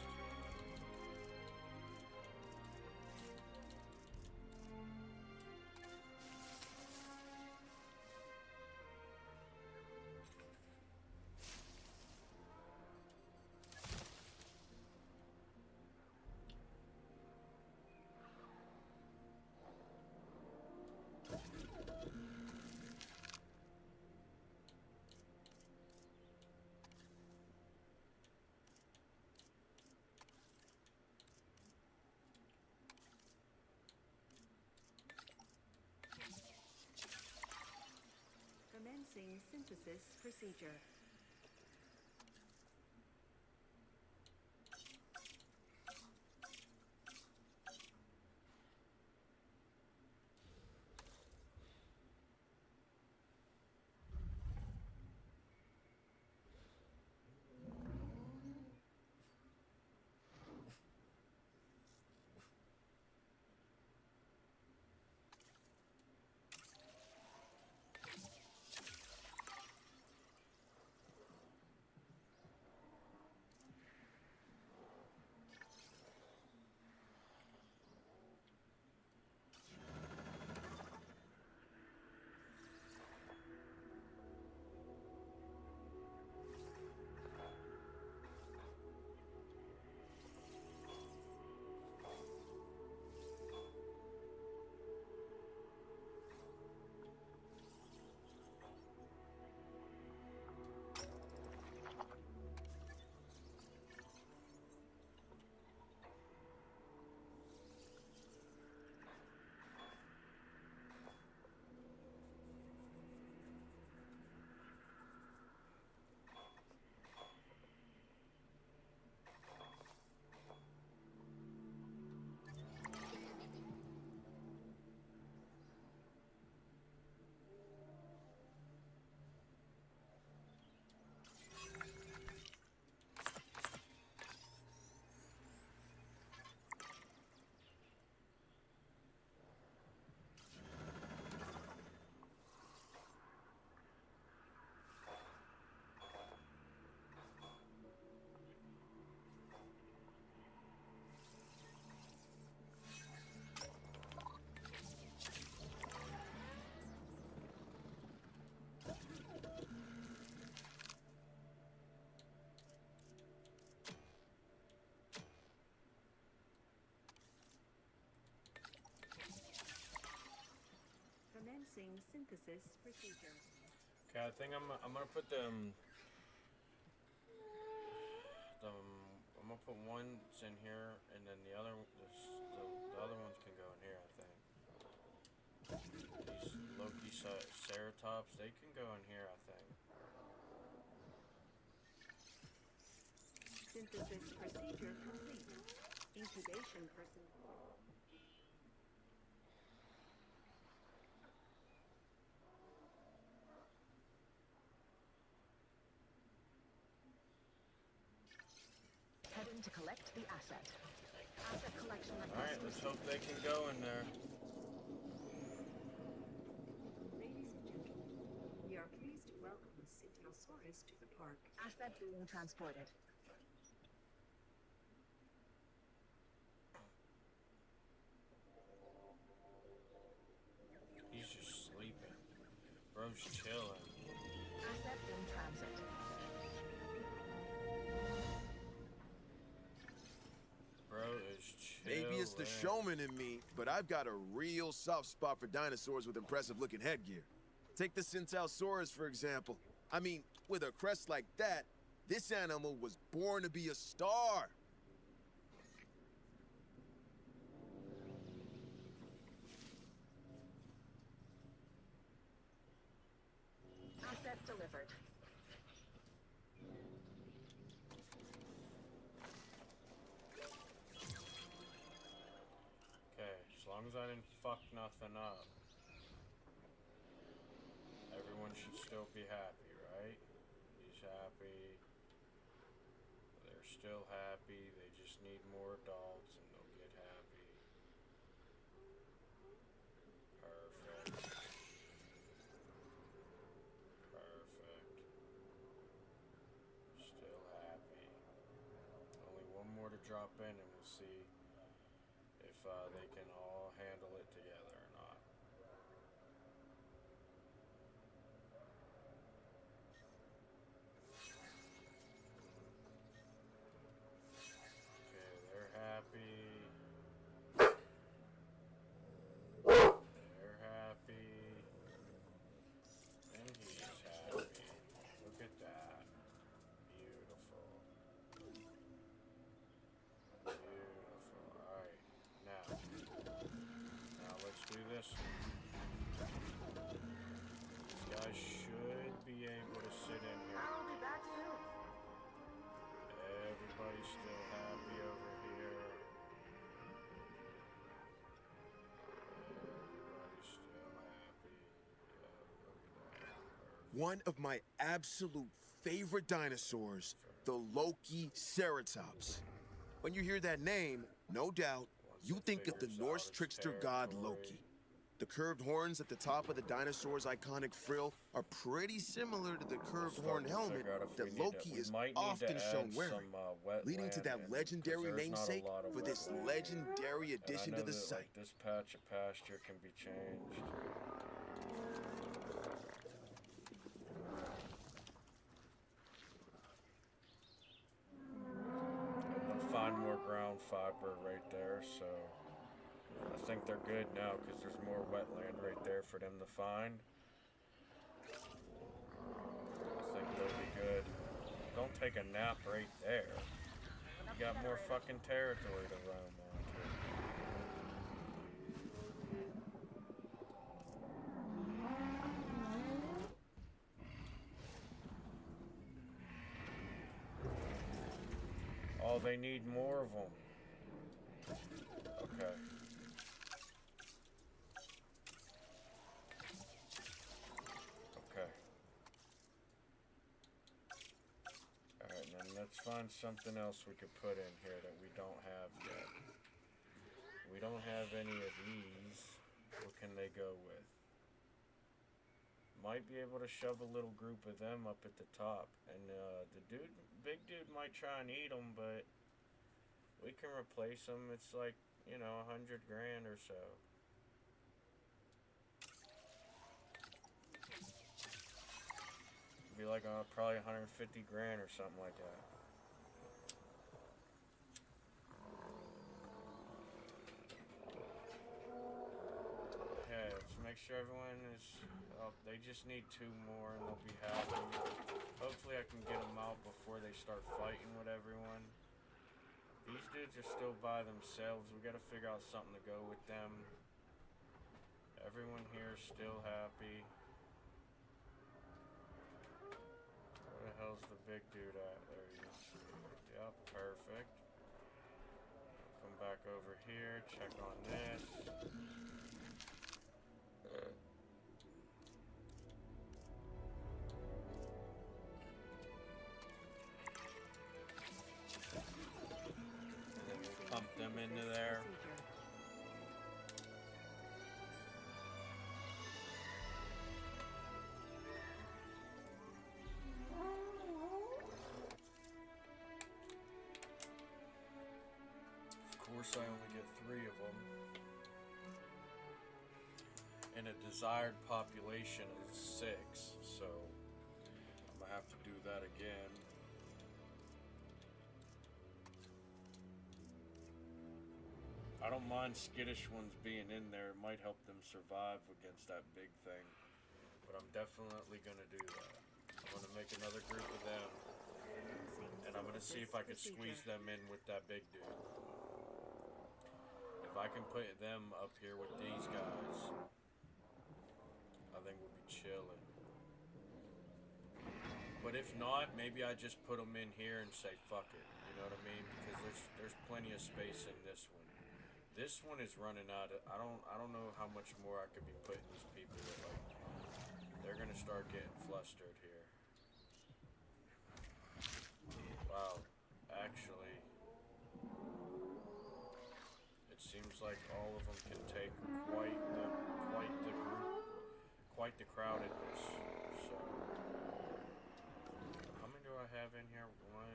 Speaker 7: Commencing synthesis procedure. Commencing synthesis procedure.
Speaker 2: Okay, I think I'm gonna put them. I'm gonna put one in here, and then the other ones can go in here. I think these Loki Ceratops, they can go in here. I think.
Speaker 7: Synthesis procedure complete. Incubation procedure.
Speaker 16: Heading to collect the asset. Asset collection request.
Speaker 2: Alright, let's hope they can go in there.
Speaker 7: Ladies and gentlemen, we are pleased to welcome the Syntalsaurus to the park.
Speaker 16: Asset being transported.
Speaker 2: He's just sleeping. Bro's chilling.
Speaker 16: Asset in transit.
Speaker 2: Bro is chilling.
Speaker 9: Maybe it's the showman in me, but I've got a real soft spot for dinosaurs with impressive-looking headgear. Take the Syntalsaurus, for example. I mean, with a crest like that, This animal was born to be a star.
Speaker 14: Asset delivered.
Speaker 2: Okay, as long as I didn't fuck nothing up, everyone should still be happy, right? He's happy. They're still happy. They just need more adults and they'll get happy. Perfect. Perfect. Still happy. Only one more to drop in and we'll see if they can all handle it together or not. Okay, they're happy. They're happy. And he's happy. Look at that. Beautiful. Beautiful. Alright. Now let's do this. These guys should be able to sit in here.
Speaker 14: I'll be back soon.
Speaker 2: Everybody's still happy over here. Everybody's still happy.
Speaker 9: One of my absolute favorite dinosaurs, the Loki Ceratops. When you hear that name, no doubt, you think of the Norse trickster god Loki. The curved horns at the top of the dinosaur's iconic frill are pretty similar to the curved horn helmet that Loki is often shown wearing, leading to that legendary namesake for this legendary addition to the site.
Speaker 2: This patch of pasture can be changed. And they'll find more ground fiber right there, so I think they're good now because there's more wetland right there for them to find. I think they'll be good. Don't take a nap right there. You got more fucking territory to roam onto. Oh, they need more of them. Okay. Okay. Alright, then let's find something else we could put in here that we don't have yet. We don't have any of these. What can they go with? Might be able to shove a little group of them up at the top. And the big dude might try and eat them, but we can replace them. It's like, you know, 100 grand or so. Be like probably 150 grand or something like that. Okay, let's make sure everyone is. Oh, they just need 2 more and they'll be happy. Hopefully, I can get them out before they start fighting with everyone. These dudes are still by themselves. We gotta figure out something to go with them. Everyone here is still happy. Where the hell's the big dude at? There he is. Yep, perfect. Come back over here, check on this. And then we'll pump them into there. Of course, I only get 3 of them. And a desired population is 6, so I'm gonna have to do that again. I don't mind skittish ones being in there. It might help them survive against that big thing. But I'm definitely gonna do that. I'm gonna make another group of them. And I'm gonna see if I can squeeze them in with that big dude. If I can put them up here with these guys, I think we'll be chilling. But if not, maybe I just put them in here and say fuck it. You know what I mean? Because there's plenty of space in this one. This one is running out of, I don't know how much more I could be putting these people with. Like, they're gonna start getting flustered here. Wow, actually, it seems like all of them can take quite the crowdedness. So, how many do I have in here? 1,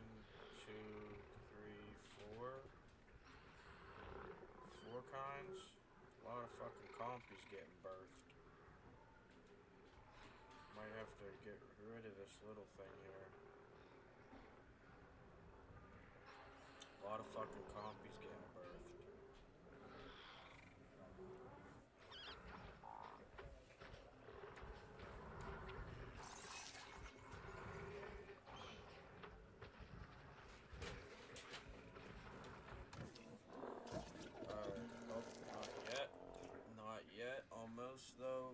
Speaker 2: 2, 3, 4. 4 kinds. A lot of fucking compies getting birthed. Might have to get rid of this little thing here. A lot of fucking compies getting birthed. Not yet. Almost though.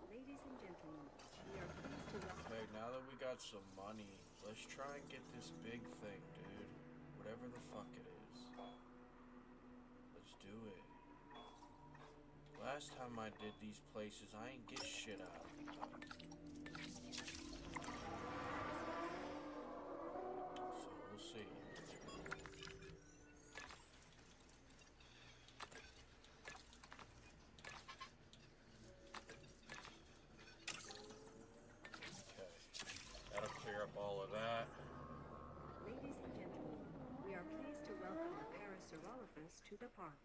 Speaker 7: Ladies and gentlemen, we are pleased to welcome.
Speaker 2: Okay, now that we got some money, let's try and get this big thing, dude. Whatever the fuck it is. Let's do it. Last time I did these places, I ain't get shit out of them. So we'll see.
Speaker 7: Ladies and gentlemen, we are pleased to welcome the Parasaurolophus to the park.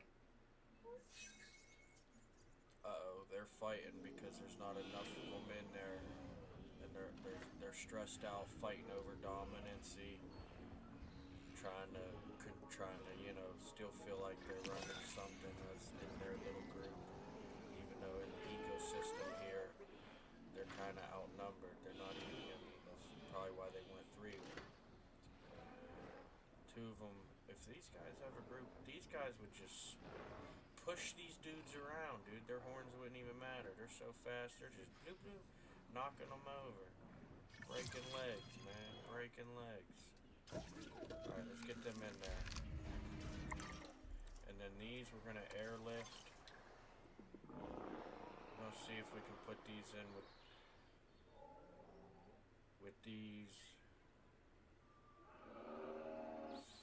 Speaker 2: Uh-oh, they're fighting because there's not enough of them in there. And they're stressed out, fighting over dominancy, trying to, you know, still feel like they're running something as in their little group. Even though in the ecosystem here, they're kind of outnumbered. They're not even, I mean, that's probably why they went 3. 2 of them, if these guys have a group, these guys would just push these dudes around, dude. Their horns wouldn't even matter. They're so fast, they're just bloop, bloop, knocking them over. Breaking legs, man. Breaking legs. Alright, let's get them in there. And then these we're gonna airlift. Let's see if we can put these in with these.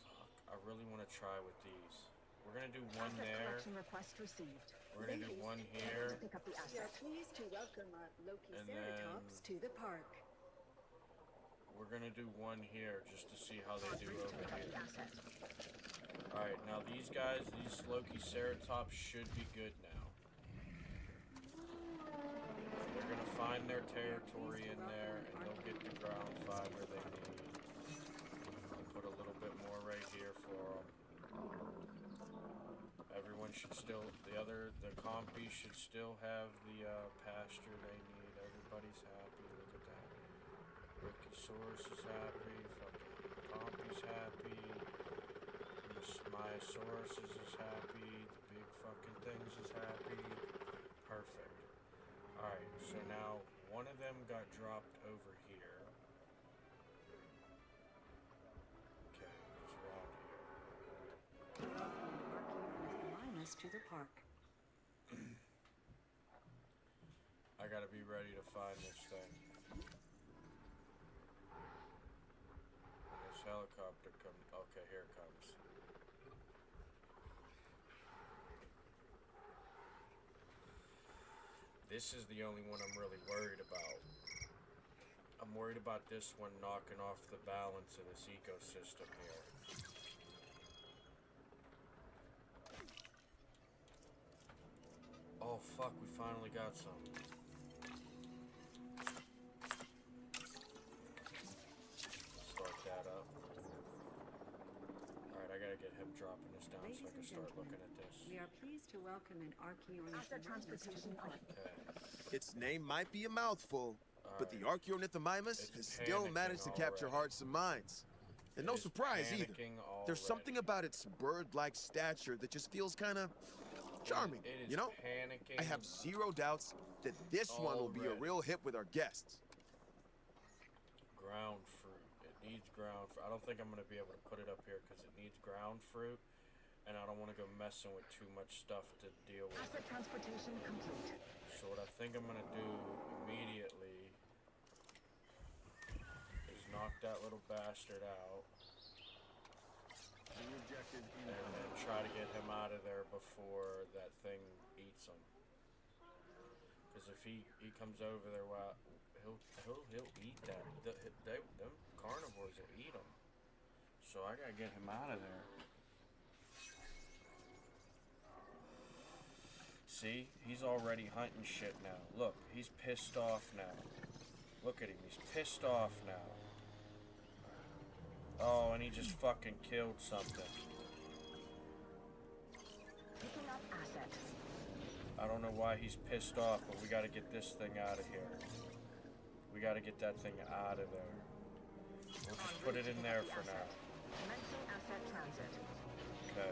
Speaker 2: Fuck, I really want to try with these. We're gonna do one there.
Speaker 11: Request received.
Speaker 2: We're gonna do one here.
Speaker 11: Pick up the
Speaker 7: We are pleased to welcome Lokiceratops to the park.
Speaker 2: We're gonna do one here just to see how they do over here. Alright, now these guys, these Lokiceratops should be good now. They're gonna find their territory in there and they'll get the ground fiber they need. I'll put a little bit more right here for them. Everyone should still, the compies should still have the pasture they need. Everybody's happy. Look at that. Brachiosaurus is happy. Fucking compy's happy. Myosaurus is happy. The big fucking things is happy. Perfect. Alright, so now one of them got dropped over here. Okay, it's around here.
Speaker 7: To the park.
Speaker 2: I gotta be ready to find this thing. This helicopter comes. Okay, here it comes. This is the only one I'm really worried about. I'm worried about this one knocking off the balance of this ecosystem here. Oh fuck, we finally got some. Start that up. Alright, I gotta get him dropping this down so I can start looking at this.
Speaker 7: We are pleased to welcome an Archaeornis to the park.
Speaker 9: Its name might be a mouthful, but the Archaeornithomimus has still managed to capture hearts and minds. And no surprise either. There's something about its bird-like stature that just feels kind of charming, you know? I have zero doubts that this one will be a real hit with our guests.
Speaker 2: Ground fruit. It needs ground fruit. I don't think I'm going to be able to put it up here because it needs ground fruit. And I don't want to go messing with too much stuff to deal with.
Speaker 16: Asset transportation complete.
Speaker 2: So what I think I'm going to do immediately is knock that little bastard out.
Speaker 16: New objective
Speaker 2: and then try to get him out of there before that thing eats him. Because if he comes over there, well, he'll eat that. Them carnivores will eat him. So I gotta get him out of there. See, he's already hunting shit now. Look, he's pissed off now. Look at him, he's pissed off now. Oh, and he just fucking killed something.
Speaker 16: Picking up asset.
Speaker 2: I don't know why he's pissed off, but we gotta get this thing out of here. We gotta get that thing out of there. We'll just put it in there for now.
Speaker 16: Commencing asset transit.
Speaker 2: Okay.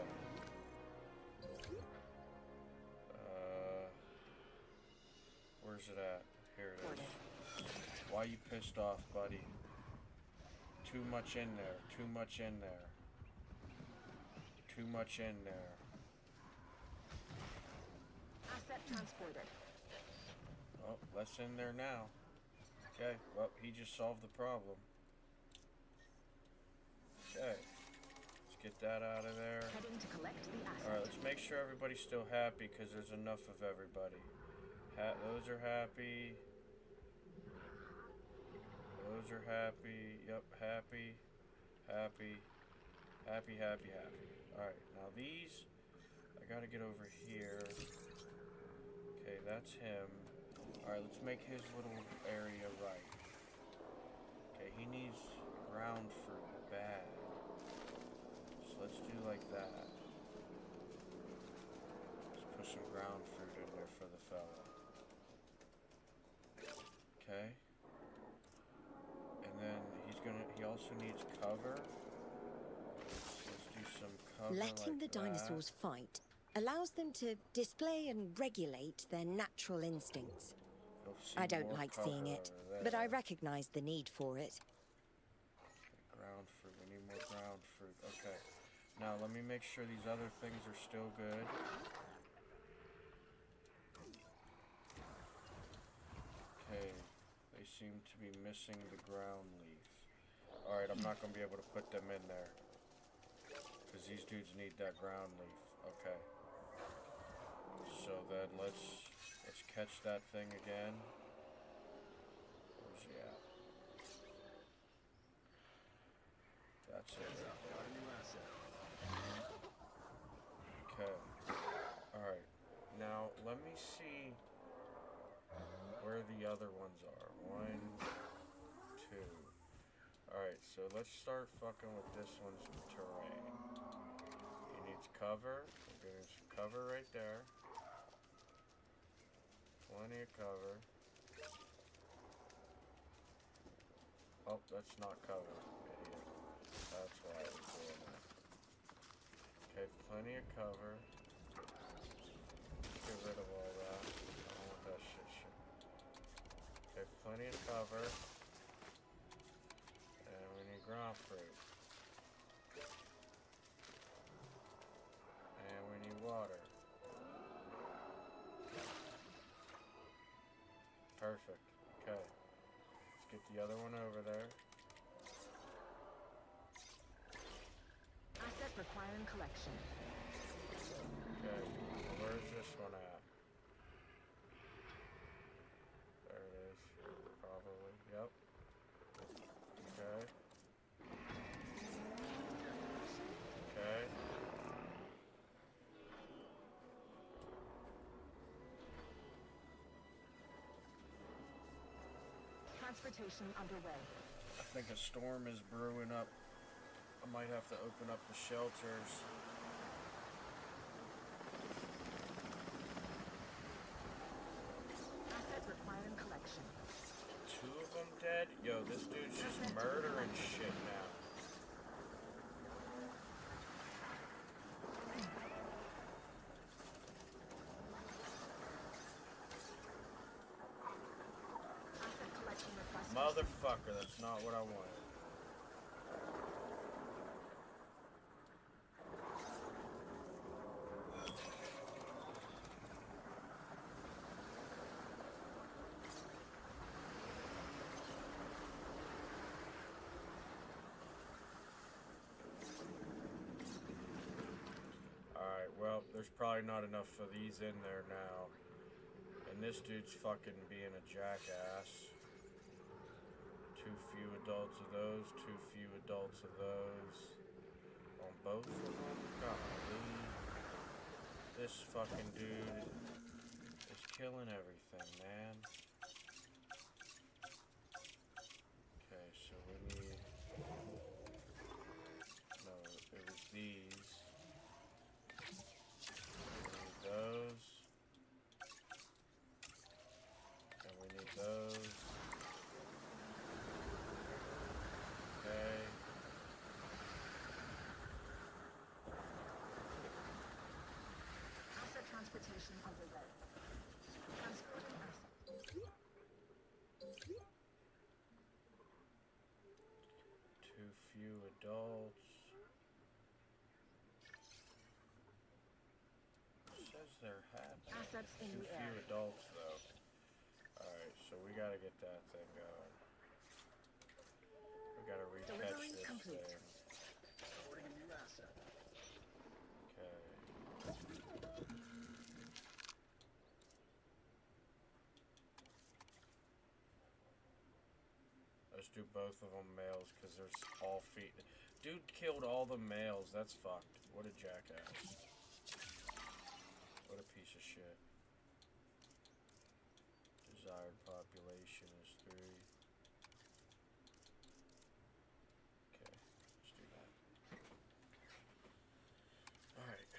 Speaker 2: Where's it at? Here it is. Why you pissed off, buddy? Too much in there. Too much in there. Too much in there.
Speaker 16: Asset transported.
Speaker 2: Oh, less in there now. Okay, well, he just solved the problem. Okay. Let's get that out of there.
Speaker 16: Heading to collect the asset.
Speaker 2: Alright, let's make sure everybody's still happy because there's enough of everybody. Those are happy. Those are happy. Yep, happy. Happy. Happy, happy, happy. Alright, now these, I gotta get over here. Okay, that's him. Alright, let's make his little area right. Okay, he needs ground fruit bad. So let's do like that. Let's put some ground fruit in there for the fella. Okay. And then he also needs cover. Let's do some cover.
Speaker 17: Letting the dinosaurs fight allows them to display and regulate their natural instincts. I don't like seeing it, but I recognize the need for it.
Speaker 2: Ground fruit. We need more ground fruit. Okay. Now let me make sure these other things are still good. Okay. They seem to be missing the ground leaf. Alright, I'm not going to be able to put them in there. Because these dudes need that ground leaf. Okay. So then let's catch that thing again. Where's he at? That's it. Okay. Alright. Now, let me see where the other ones are. 1, 2. Alright, so let's start fucking with this one's terrain. He needs cover. We're getting some cover right there. Plenty of cover. Oh, that's not cover, idiot. That's why I was doing that. Okay, plenty of cover. Get rid of all that. I don't want that shit. Okay, plenty of cover. And we need ground fruit. And we need water. Perfect. Okay. Let's get the other one over there.
Speaker 16: Asset requiring collection.
Speaker 2: Okay. Well, where's this one at? There it is. Probably. Yep. Okay. Okay.
Speaker 16: Transportation underway.
Speaker 2: I think a storm is brewing up. I might have to open up the shelters.
Speaker 16: Asset requiring collection.
Speaker 2: Too dead? Yo, this dude's just murdering shit now. Motherfucker, that's not what I wanted. Alright, well, there's probably not enough of these in there now. And this dude's fucking being a jackass. Too few adults of those, too few adults of those. On both of them? Golly. This fucking dude is killing everything, man. Okay, so we need... No, it was these. We need those. And we need those.
Speaker 14: Transportation underway. Transporting assets.
Speaker 2: Too few adults. It says they're happening.
Speaker 14: Assets in
Speaker 2: Too
Speaker 14: the
Speaker 2: few
Speaker 14: air.
Speaker 2: adults, though. Alright, so we gotta get that thing going. We gotta retouch
Speaker 14: Delivery
Speaker 2: this
Speaker 14: complete.
Speaker 2: thing.
Speaker 16: Boarding a new asset.
Speaker 2: Okay. Let's do both of them males, because there's all feet. Dude killed all the males. That's fucked. What a jackass. What a piece of shit. Desired population is 3. Okay, let's do that. Alright.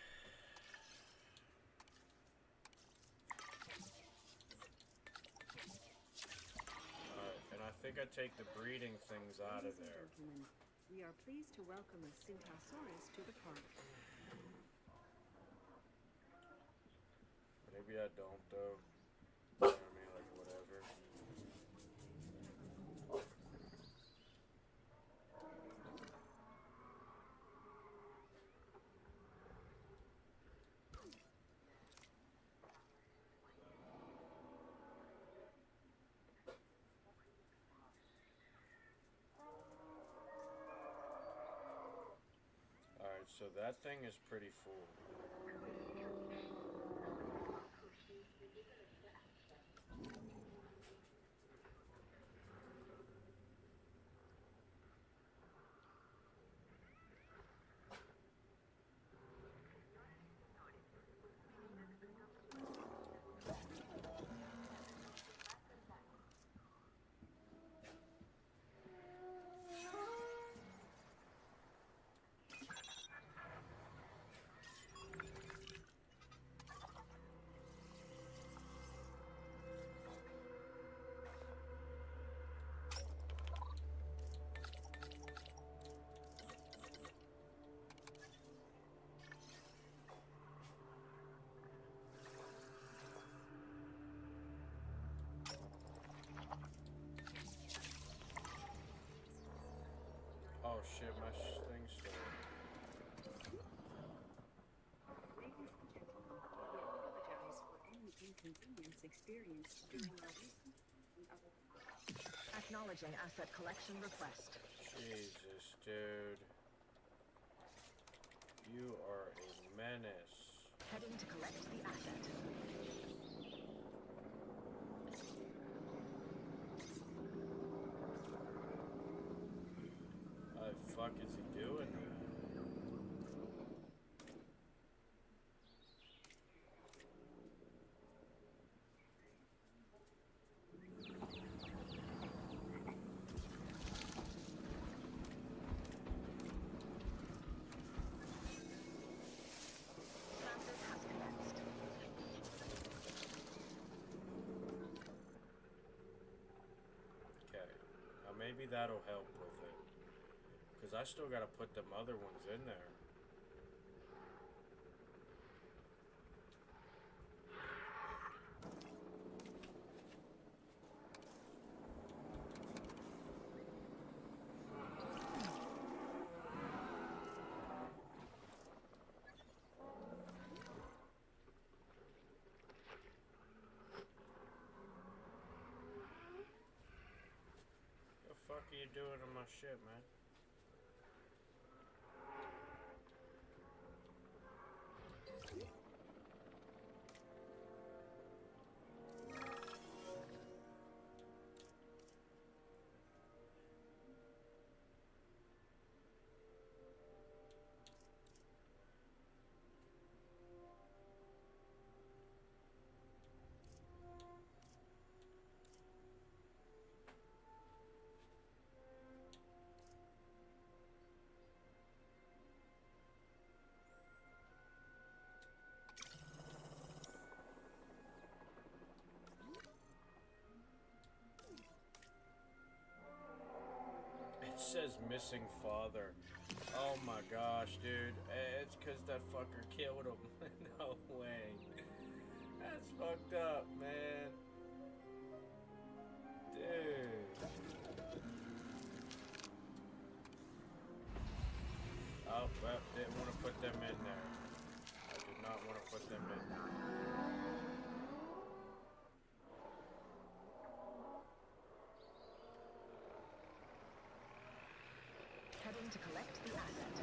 Speaker 2: And I think I take the breeding things out of
Speaker 7: Ladies and
Speaker 2: there.
Speaker 7: gentlemen, we are pleased to welcome a Syntasaurus to the park.
Speaker 2: Maybe I don't, though. You know what I mean? Like, whatever. Alright, so that thing is pretty full. Oh shit, my thing's still.
Speaker 7: Ladies and gentlemen, we apologize for any inconvenience experienced during our recent and other.
Speaker 14: Acknowledging asset collection request.
Speaker 2: Jesus, dude. You are a menace.
Speaker 14: Heading to collect the asset.
Speaker 2: The fuck is he doing there?
Speaker 14: Transit has commenced.
Speaker 2: Okay, maybe that'll help with it. Because I still gotta put them other ones in there. The fuck are you doing to my shit, man? It says missing father. Oh my gosh, dude. It's because that fucker killed him. No way. That's fucked up, man. Dude. Oh, well, didn't want to put them in there. I did not want to put them in there.
Speaker 16: Heading to collect the asset.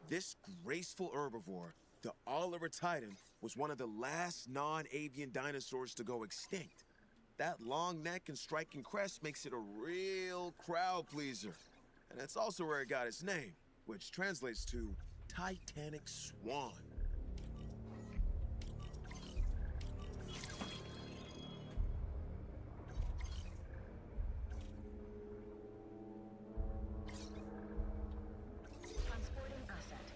Speaker 9: This graceful herbivore, the Oliver Titan, was one of the last non-avian dinosaurs to go extinct. That long neck and striking crest makes it a real crowd pleaser. And that's also where it got its name, which translates to Titanic Swan.
Speaker 16: Transporting asset.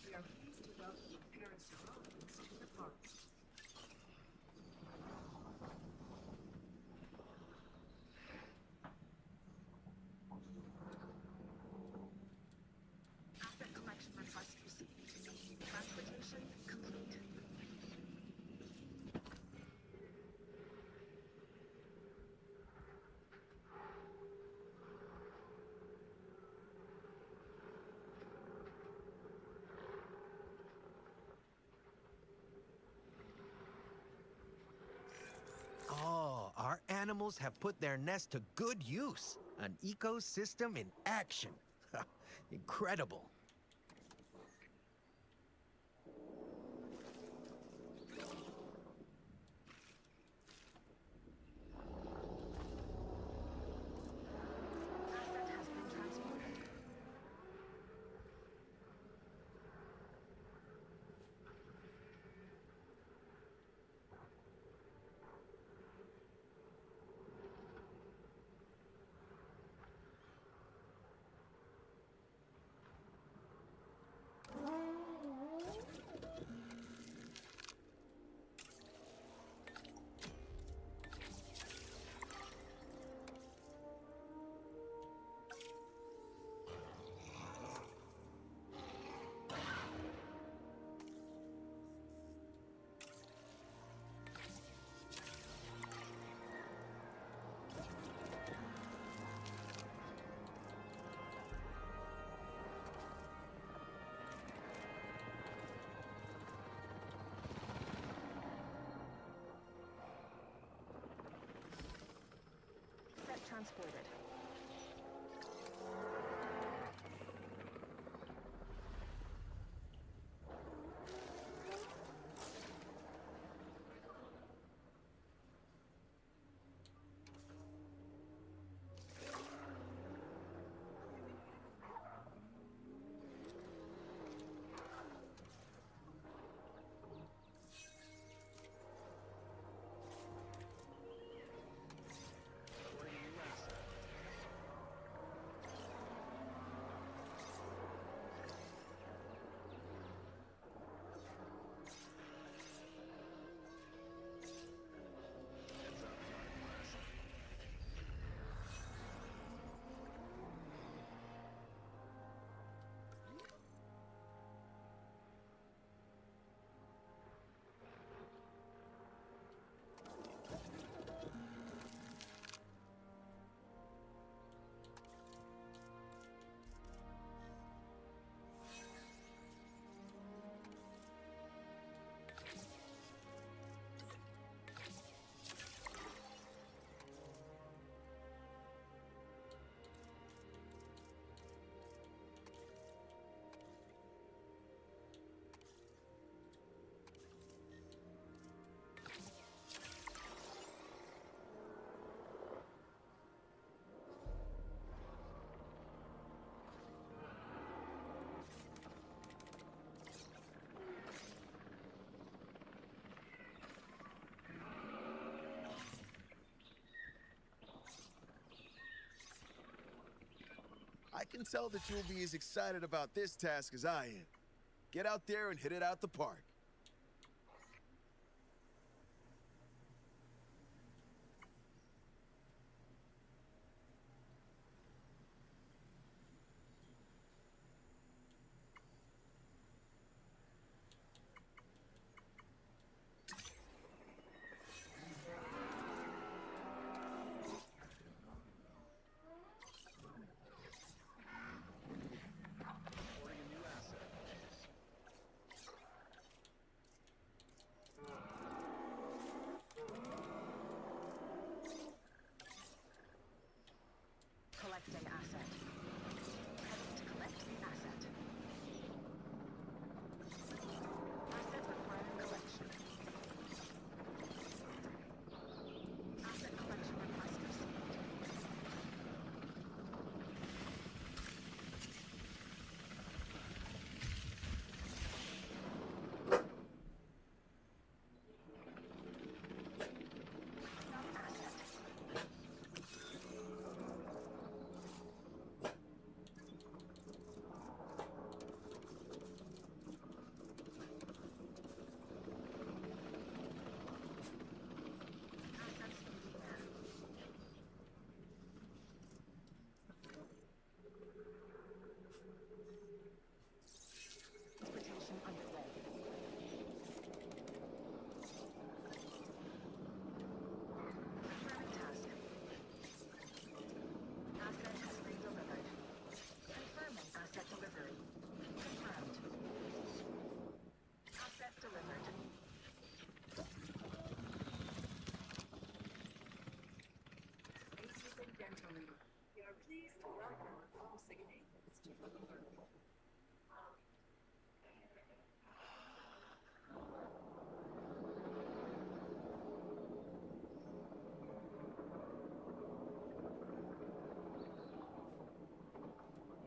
Speaker 16: We are pleased to welcome parents to the park. Asset collection request received. Transportation complete.
Speaker 8: Oh, our animals have put their nest to good use. An ecosystem in action. Incredible.
Speaker 16: Asset has been transported. Set transported.
Speaker 9: I can tell that you'll be as excited about this task as I am. Get out there and hit it out the park.
Speaker 14: Collecting asset. Heading to collect the asset. Asset requiring collection. Asset collection request received. Transportation underway. Confirming task. Asset has been delivered. Confirming asset delivery. Confirmed. Asset delivered.
Speaker 11: Ladies and gentlemen, we are pleased to welcome all signatures to the park.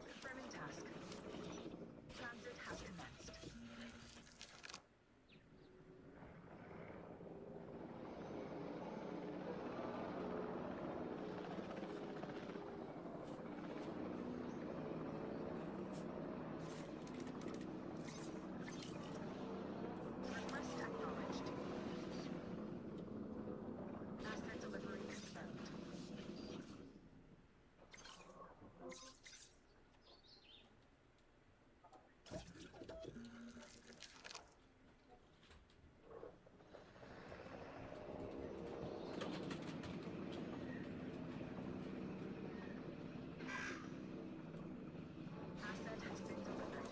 Speaker 14: Confirming task. Transit has commenced. Request acknowledged. Asset delivery confirmed. Asset has been delivered.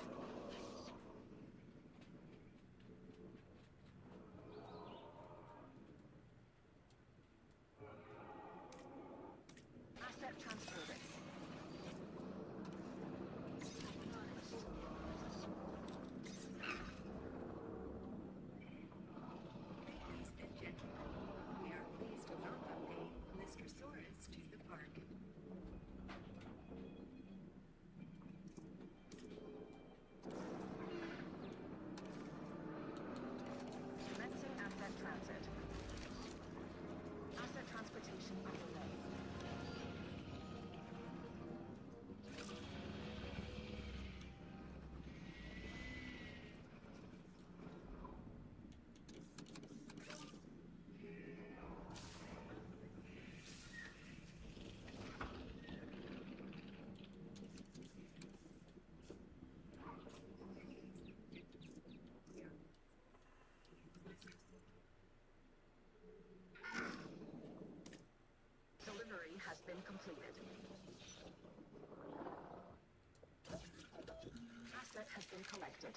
Speaker 14: Asset transported.
Speaker 11: Ladies and gentlemen, we are pleased to welcome a Lystrosaurus to the park.
Speaker 14: Commencing asset transit. Asset transportation underway. Delivery has been completed. Asset has been collected.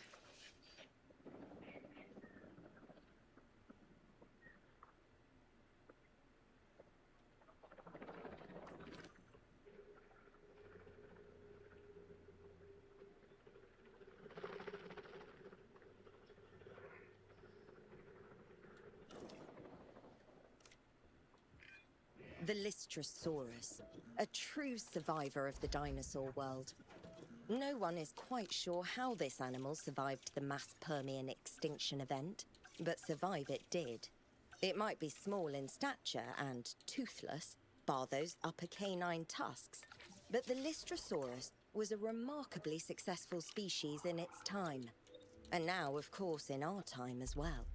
Speaker 17: The Lystrosaurus, a true survivor of the dinosaur world. No one is quite sure how this animal survived the mass Permian extinction event, but survive it did. It might be small in stature and toothless, bar those upper canine tusks, but the Lystrosaurus was a remarkably successful species in its time. And now, of course, in our time as well.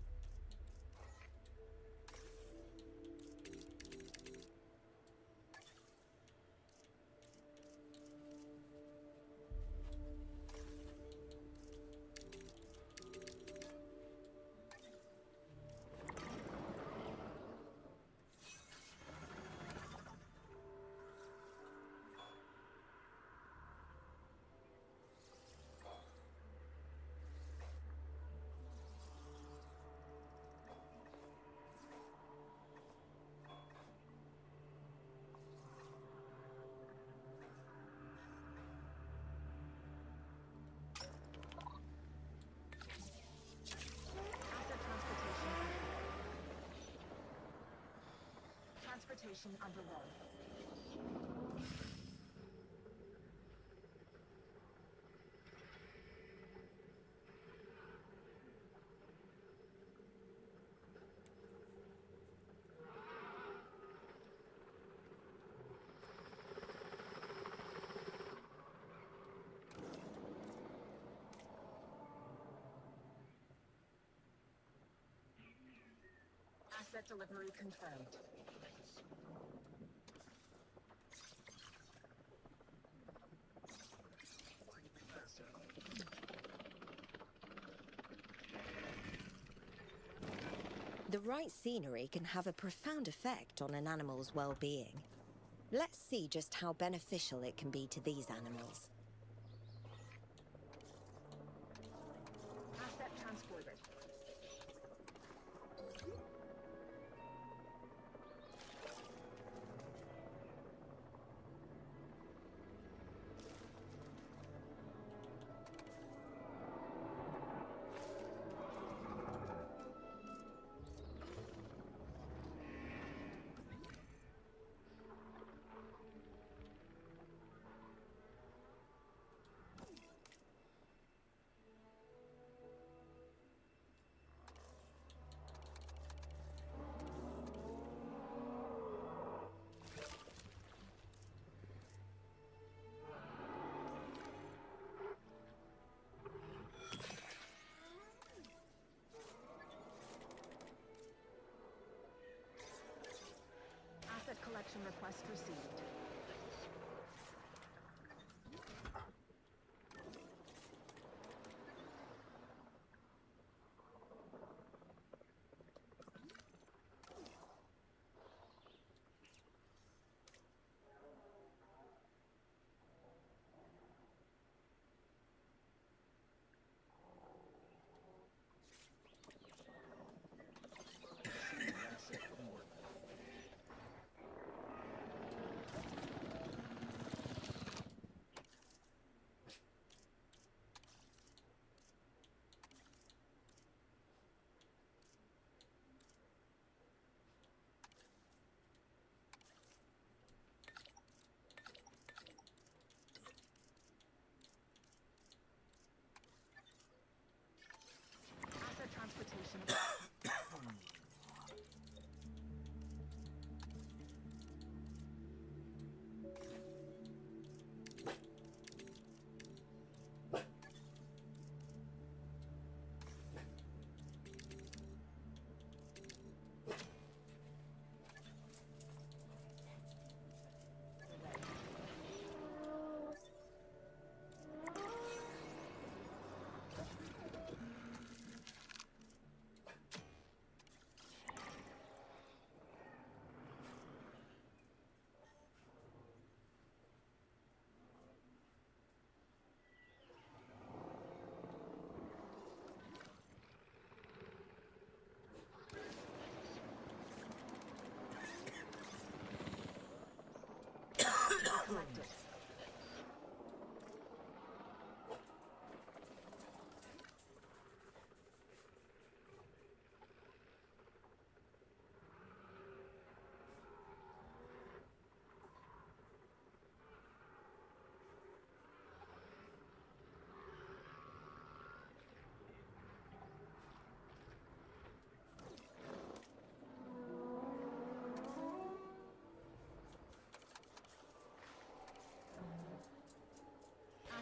Speaker 14: Transportation underway. Asset delivery confirmed.
Speaker 17: The right scenery can have a profound effect on an animal's well-being. Let's see just how beneficial it can be to these animals.
Speaker 14: Asset transported. Asset collection request received.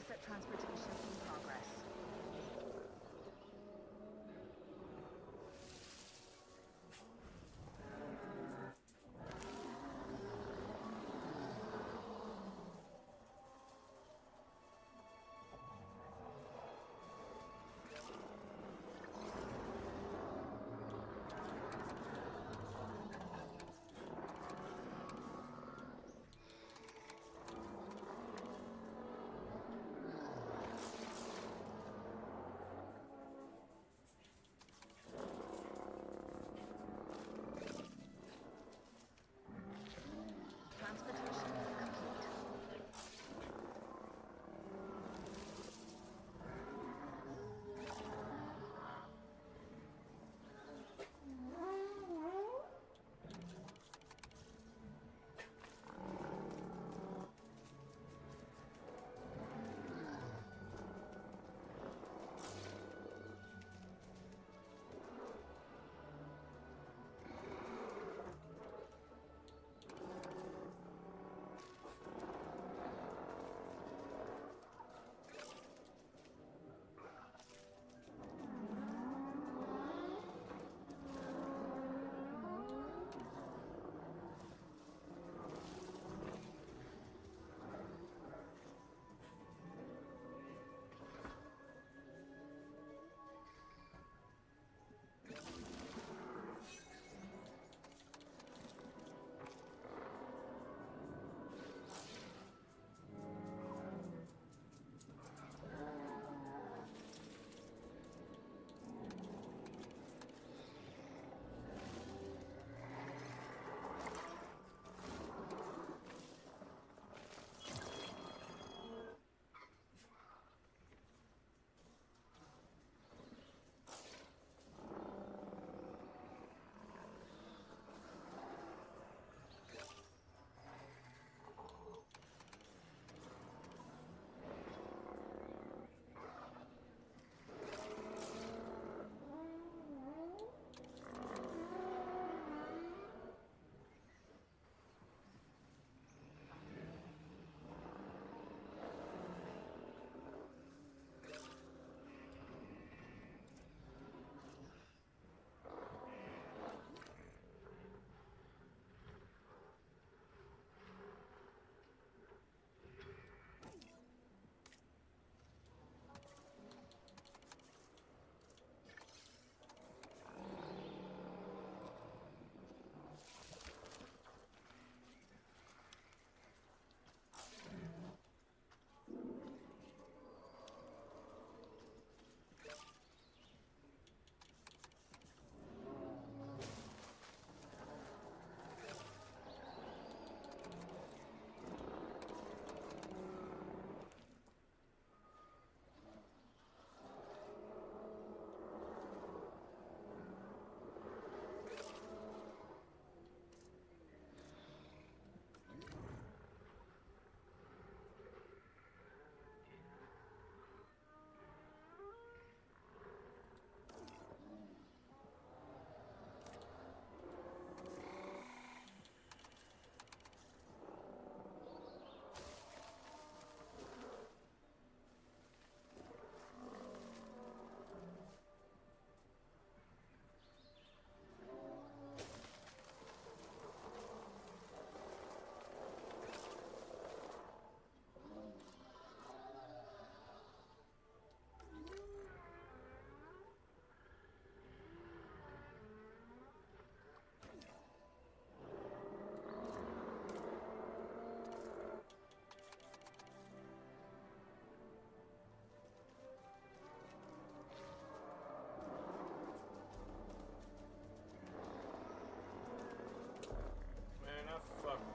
Speaker 14: Asset transportation in progress. Transportation complete.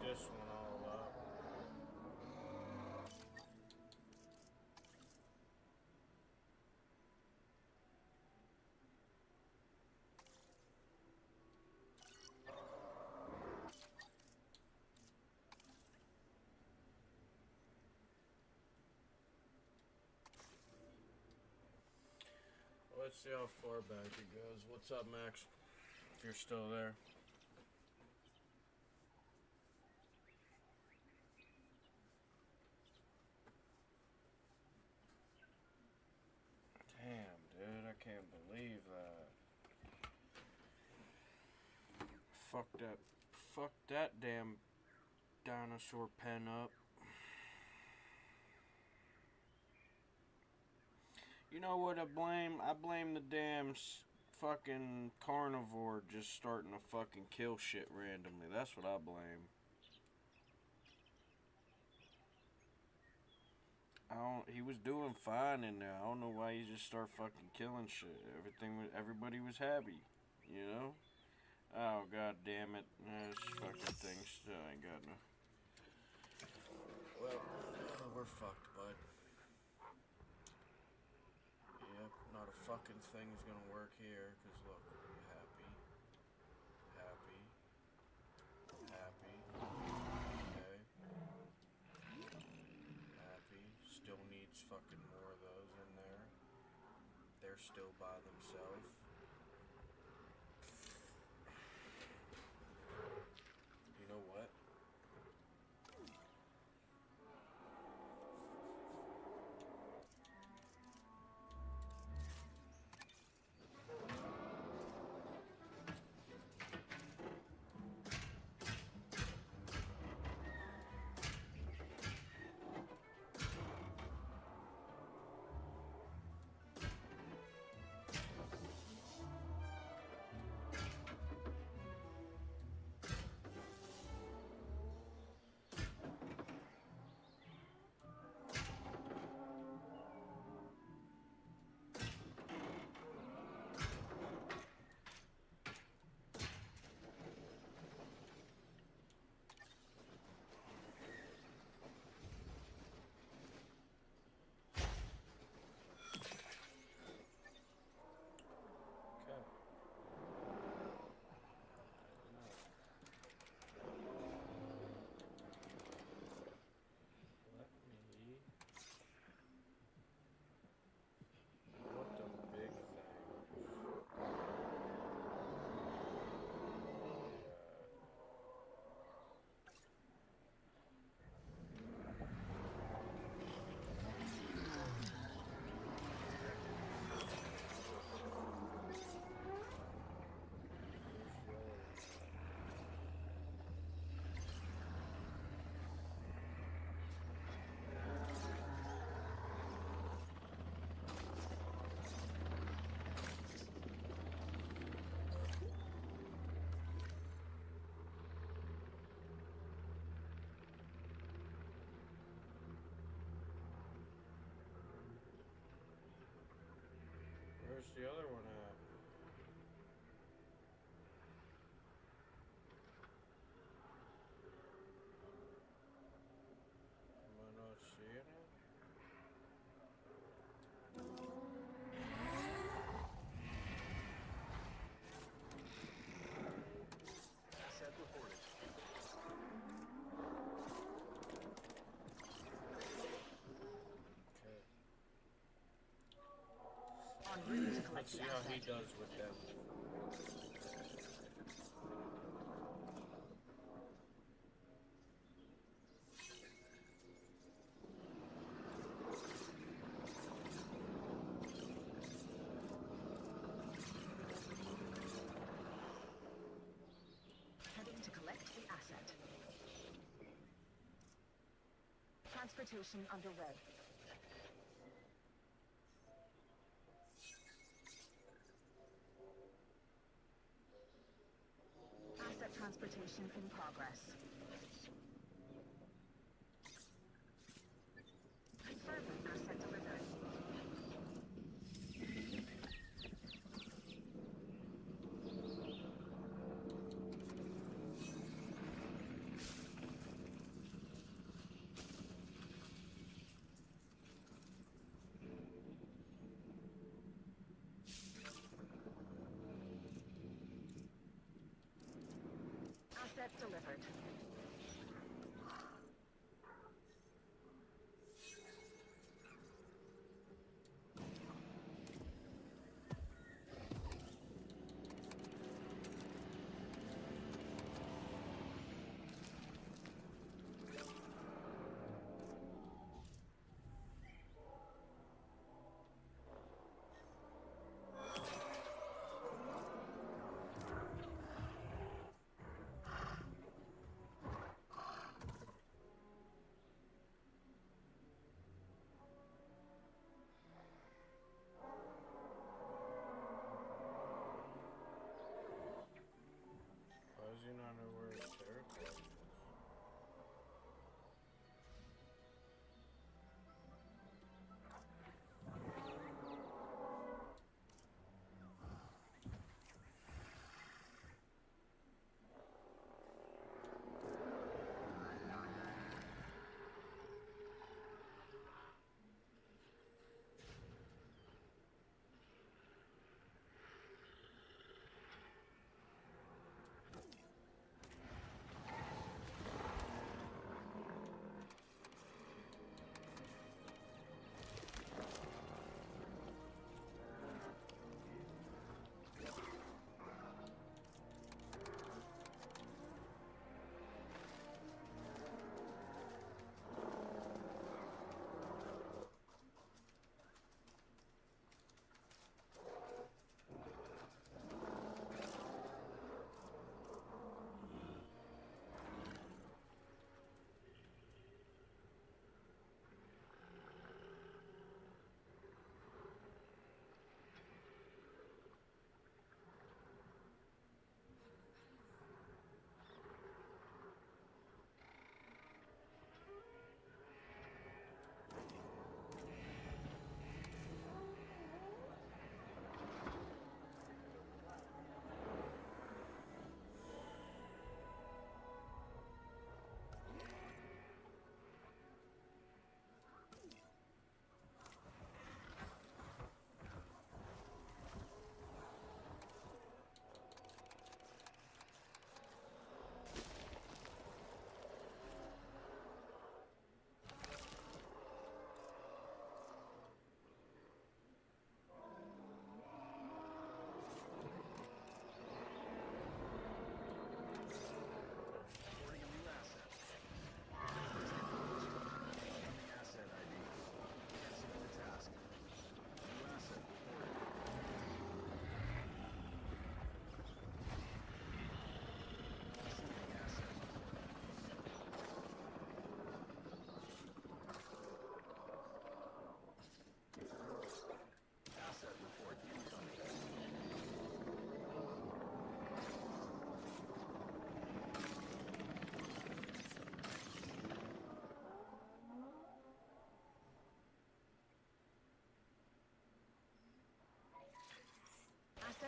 Speaker 2: this one all up. Let's see how far back it goes. What's up, Max? If you're still there. Fuck that damn dinosaur pen up. You know what I blame? I blame the damn fucking carnivore just starting to fucking kill shit randomly. That's what I blame. He was doing fine in there. I don't know why he just started fucking killing shit. Everybody was happy, you know? Oh, god damn it. This fucking thing still ain't got no... Well, we're fucked, bud. Yep, not a fucking thing's gonna work here, because look, happy. Happy. Happy. Okay. Happy. Still needs fucking more of those in there. They're still by themselves. You know what? Where's the other one at? Am I not seeing it?
Speaker 16: Asset reported.
Speaker 2: Okay.
Speaker 16: En route to collect
Speaker 2: Let's see
Speaker 16: the
Speaker 2: how he
Speaker 16: asset.
Speaker 2: does with them.
Speaker 16: Heading to collect the asset. Transportation underway. Asset transportation in progress. Confirming asset delivery. Asset delivered.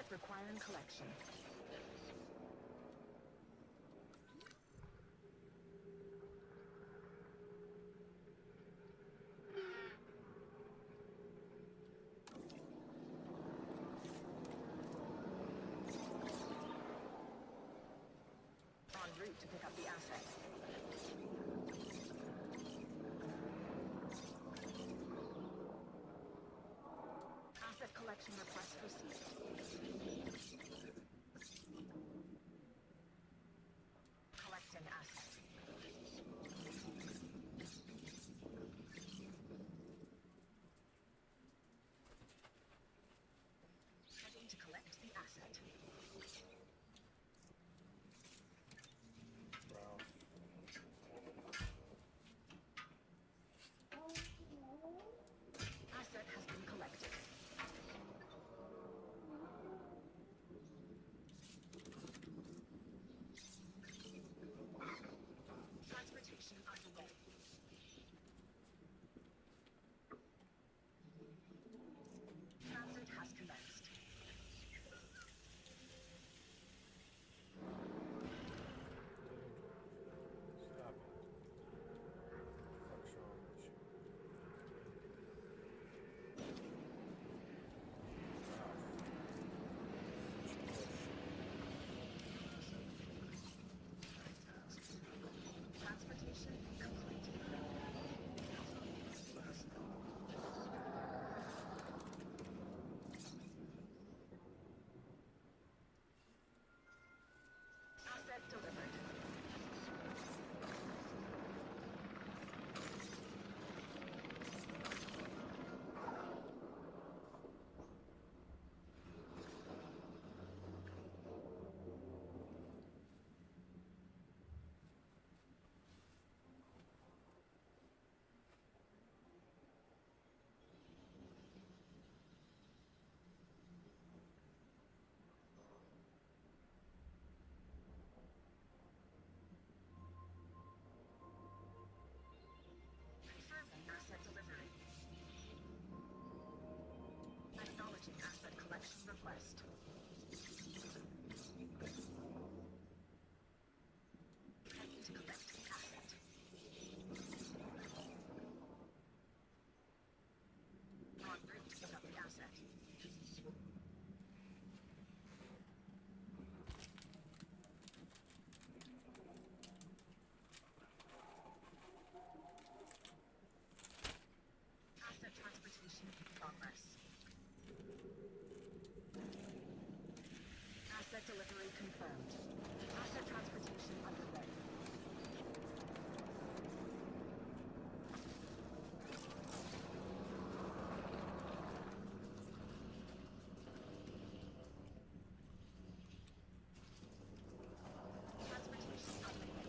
Speaker 14: Asset requiring collection. En route to pick up the asset. Asset collection request received. Collecting asset. Heading to collect the asset. Asset has been collected. Transportation underway. Transit has commenced.
Speaker 2: Stop it. What's wrong with you?
Speaker 14: Transportation complete. Asset delivered. Confirming asset delivery. Acknowledging asset collection request. Heading to collect the asset. En route to pick up the asset. Asset transportation in progress. Asset delivery confirmed. Asset transportation underway. Transportation underway.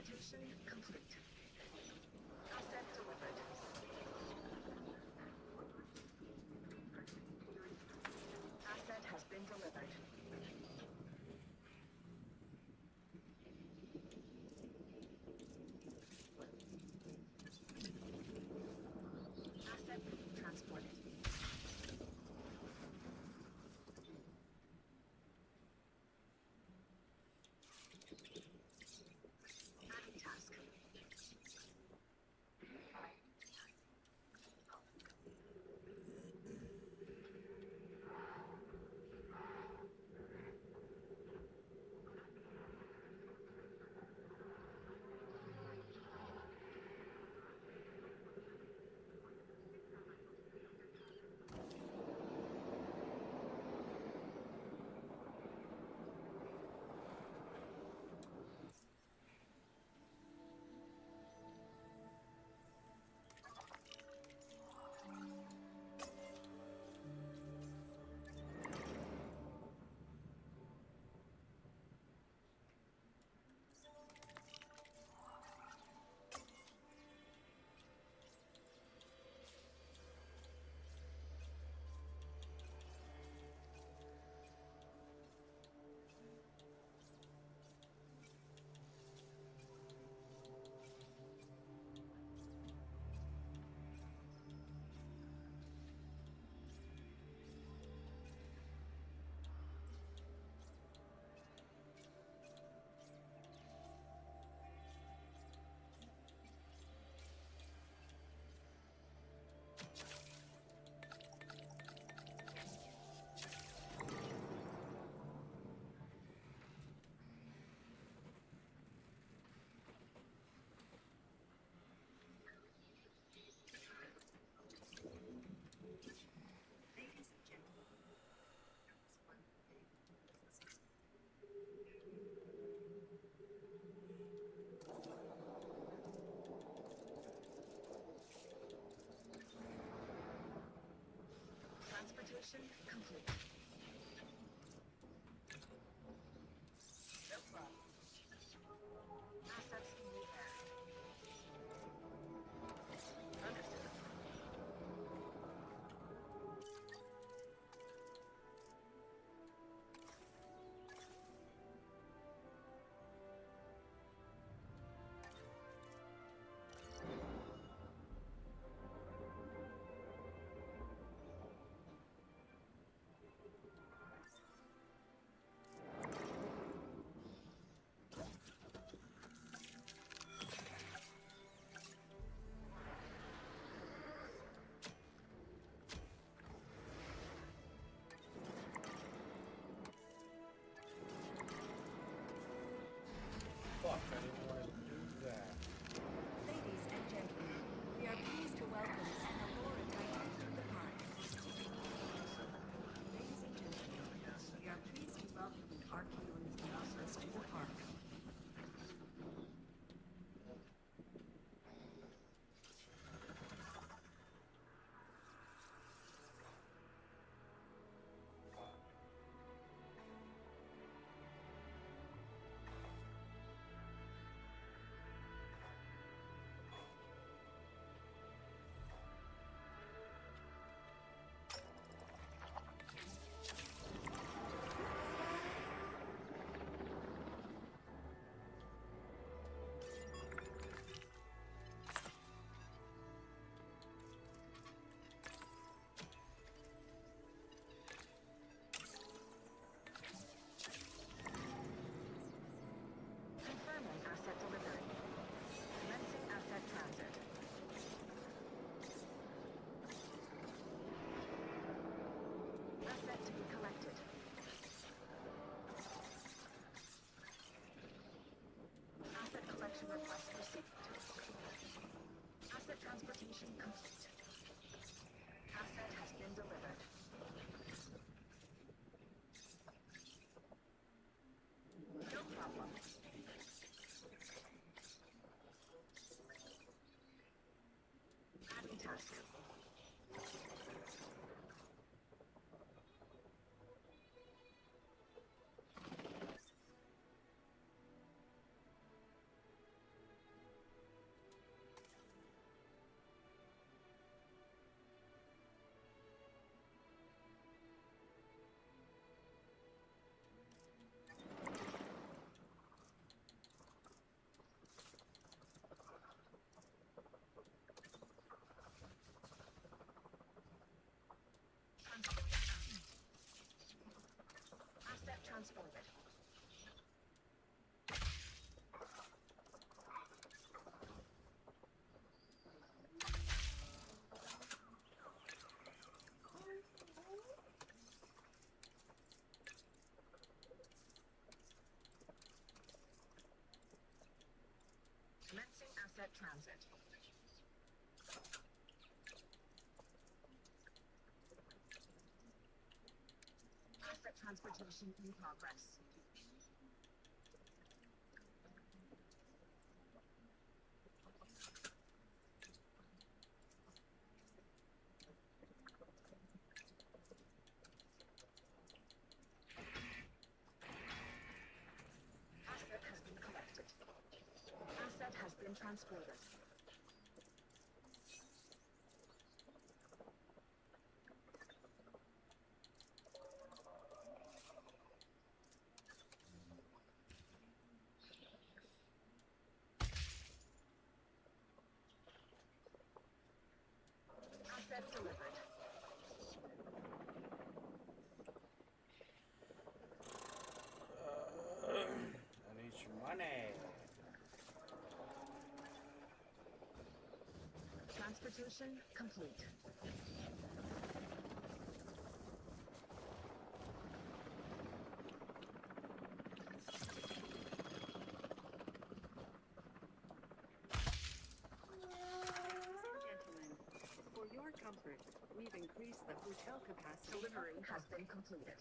Speaker 14: Transportation complete. Asset delivered. Asset has been delivered. Asset being transported. Adding task. Ladies and gentlemen, that was one thing. Transportation complete. No problem. Assets in the air. Understood. Asset transit. Asset transportation in progress. Asset has been collected. Asset has been transported. Asset delivered.
Speaker 2: I need some money.
Speaker 14: Transportation complete.
Speaker 7: Gentlemen, for your comfort, we've increased the hotel capacity.
Speaker 14: Delivery has been completed.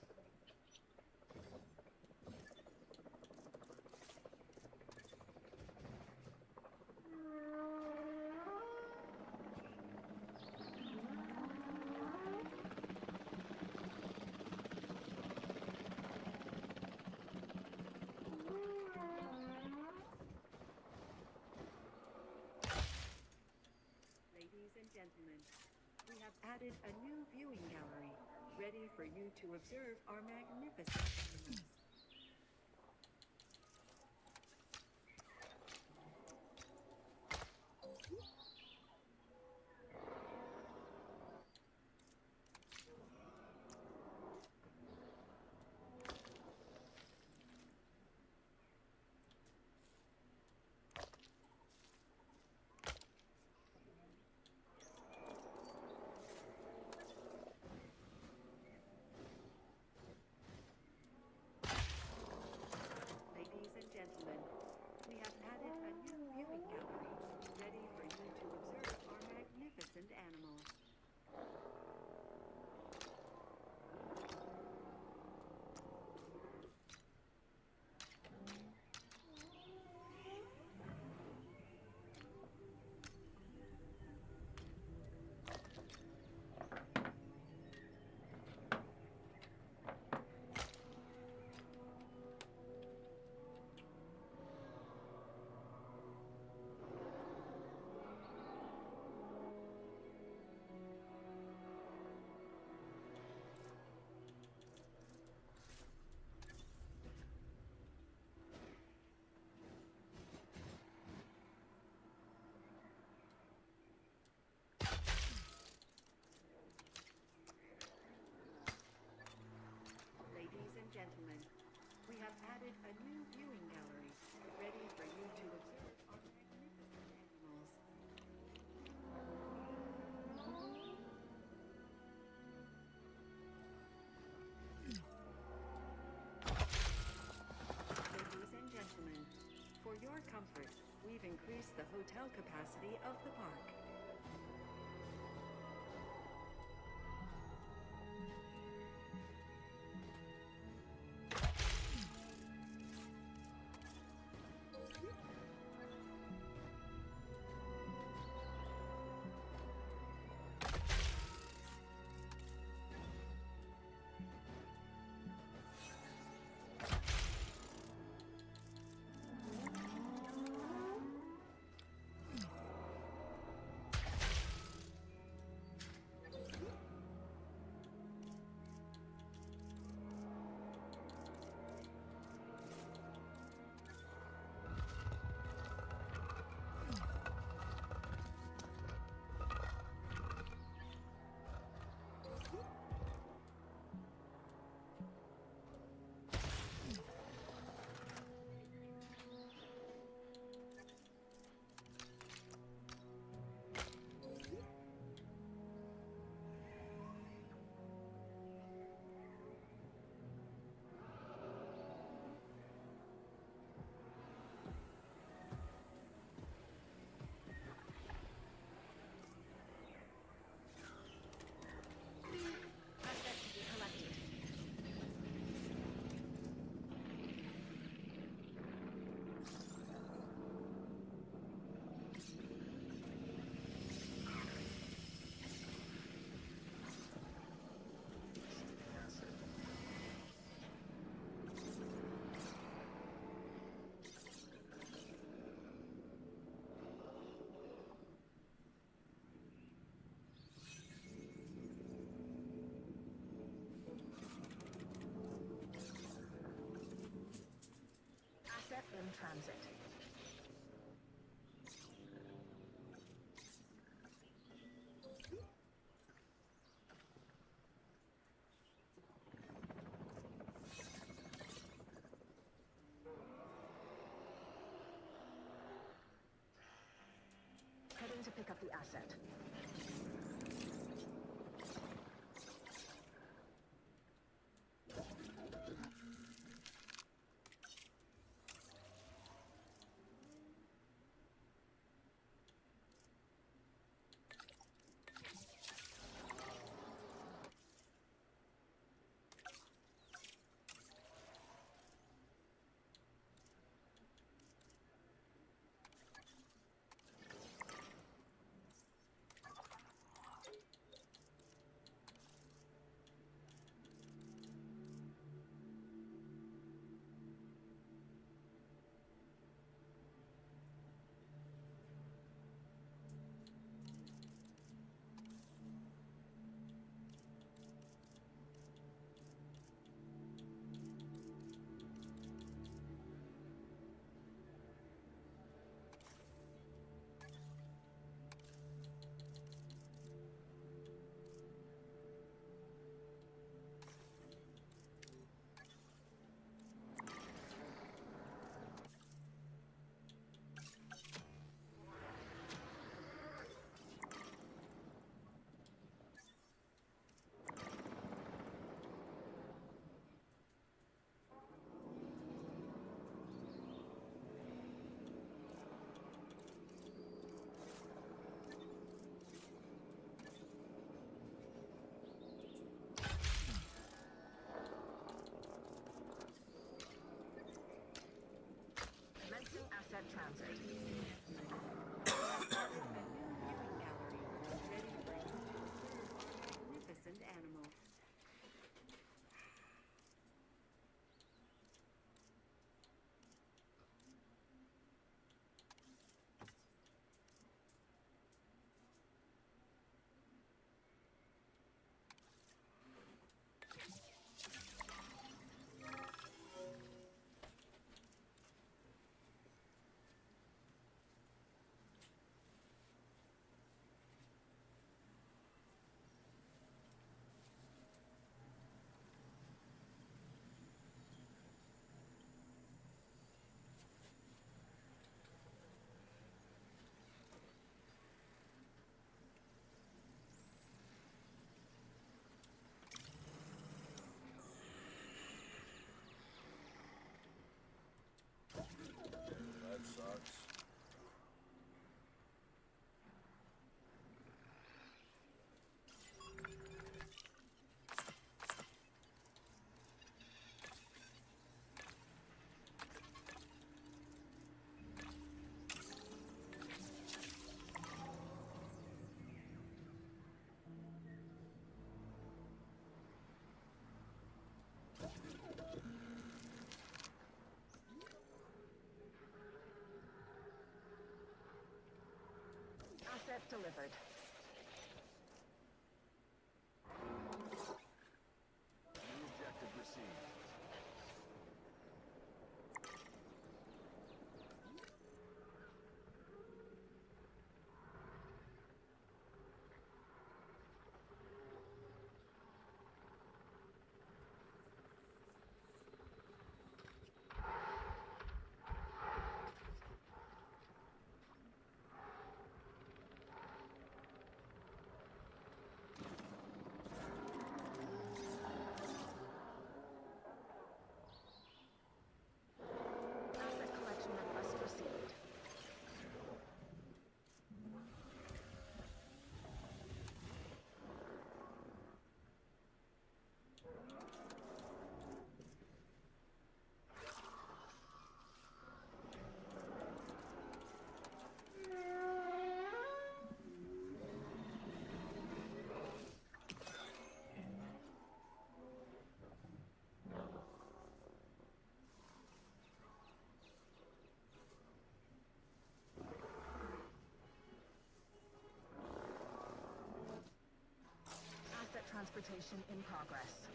Speaker 7: Ladies and gentlemen, we have added a new viewing gallery, ready for you to observe our magnificent animals. Ladies and gentlemen, we have added a new viewing gallery, ready for you to observe our magnificent animals. Ladies and gentlemen, we have added a new viewing gallery, ready for you to observe our magnificent animals. Ladies and gentlemen, for your comfort, we've increased the hotel capacity of the park.
Speaker 14: in transit. Heading to pick up the asset. Commencing asset transit.
Speaker 7: Magnificent animal.
Speaker 2: That sucks.
Speaker 14: Asset delivered.
Speaker 9: New objective received.
Speaker 14: Asset collection request received. Asset transportation in progress.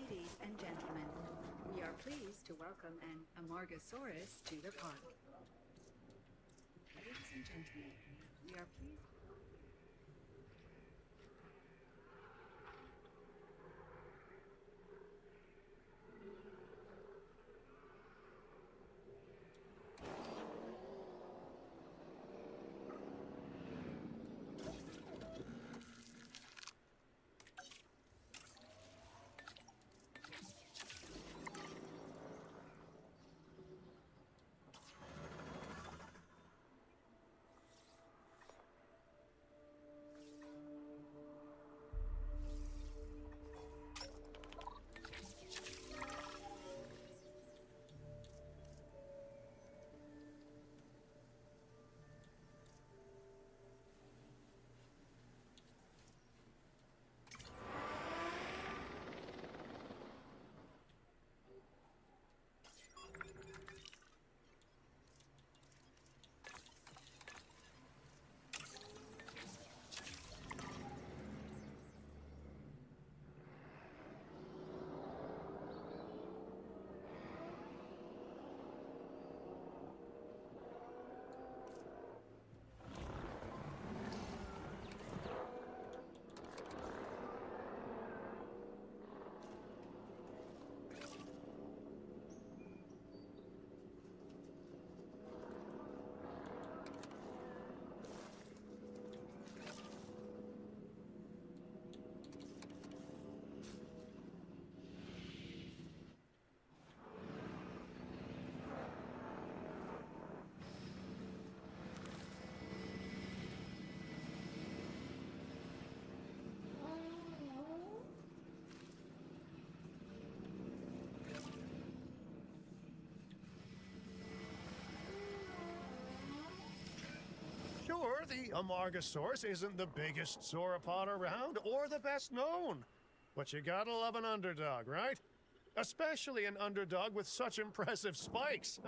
Speaker 11: Ladies and gentlemen, we are pleased to welcome an Amargasaurus to the park. Ladies and gentlemen, we are pleased.
Speaker 3: Sure, the Amargasaurus isn't the biggest sauropod around or the best known. But you gotta love an underdog, right? Especially an underdog with such impressive spikes.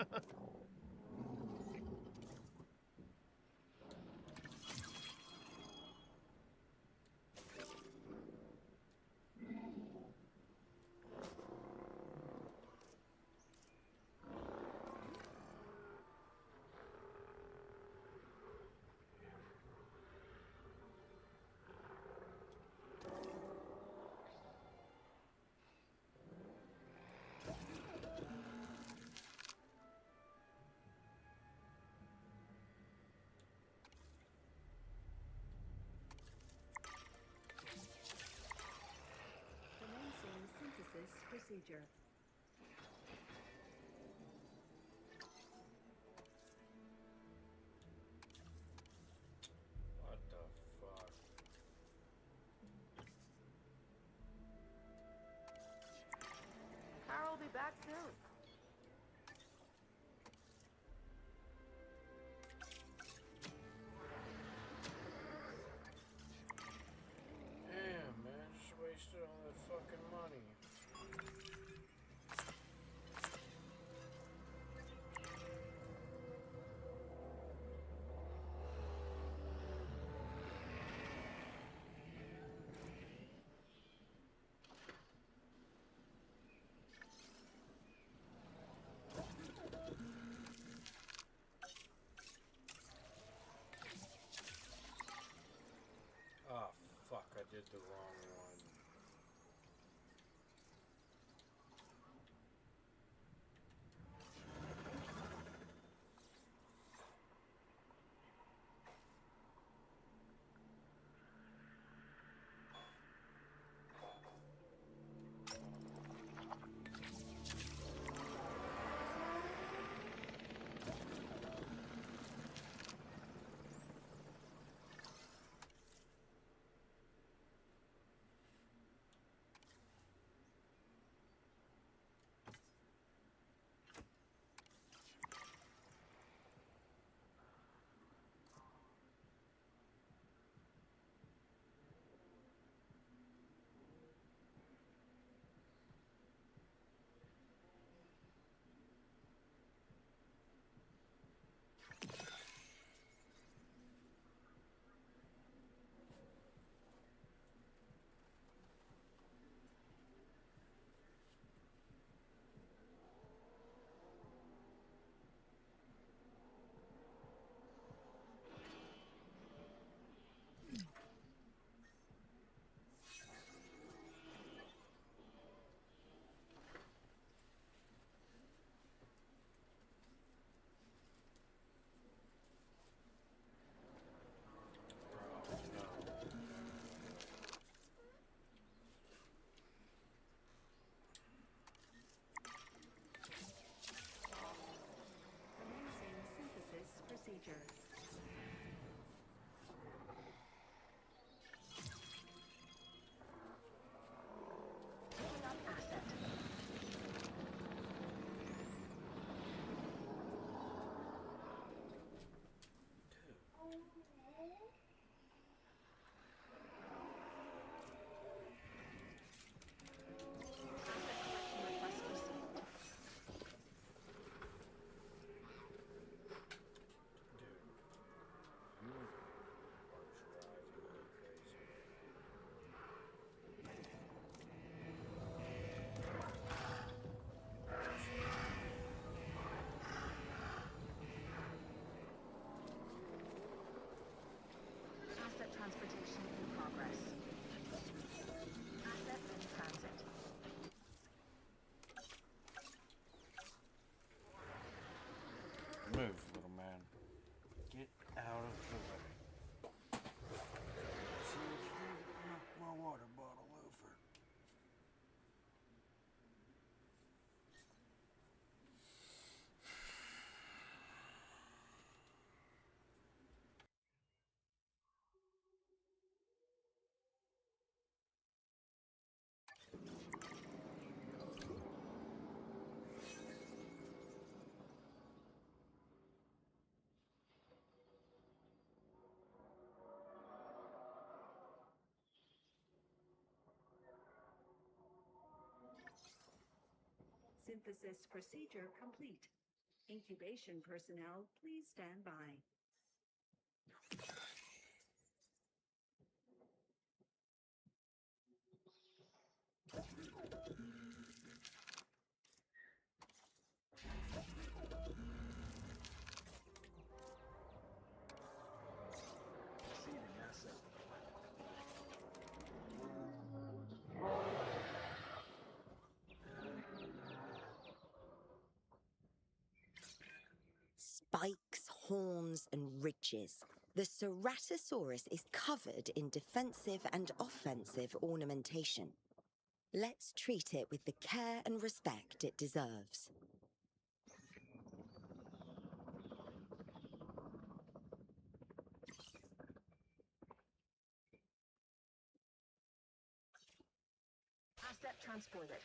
Speaker 11: Commencing synthesis procedure.
Speaker 2: What the fuck?
Speaker 14: Carol will be back soon.
Speaker 2: Damn, man, just wasted all that fucking money. Oh, fuck, I did the wrong one.
Speaker 11: biosynthesis procedure complete. Incubation personnel, please stand by.
Speaker 16: Receiving asset.
Speaker 17: Spikes, horns, and ridges. The Ceratosaurus is covered in defensive and offensive ornamentation. Let's treat it with the care and respect it deserves.
Speaker 14: Asset transported.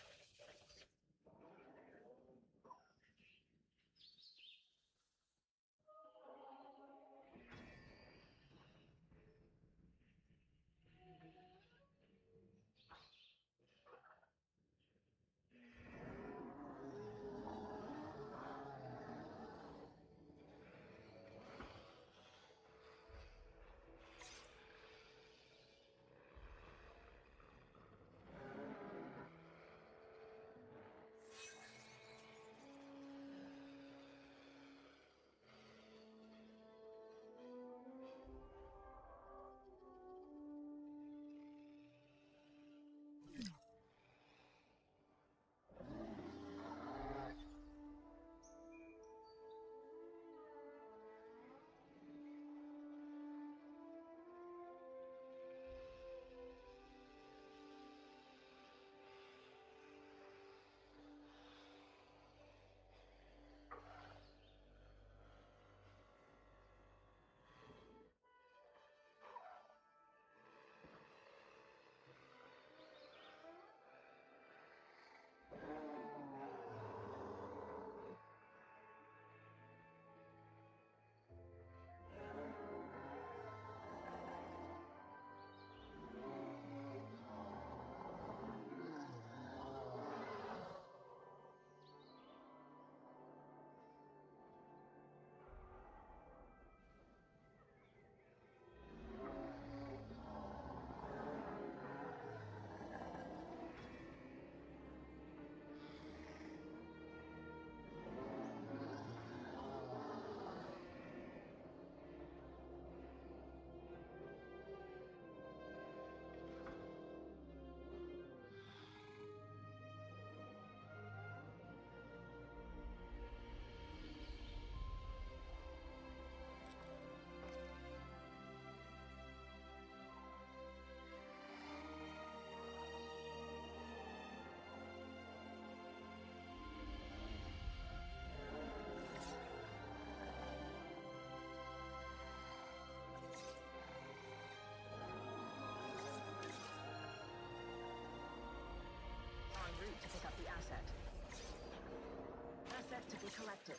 Speaker 14: En route to pick up the asset. Asset to be collected.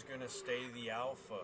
Speaker 2: gonna stay the alpha.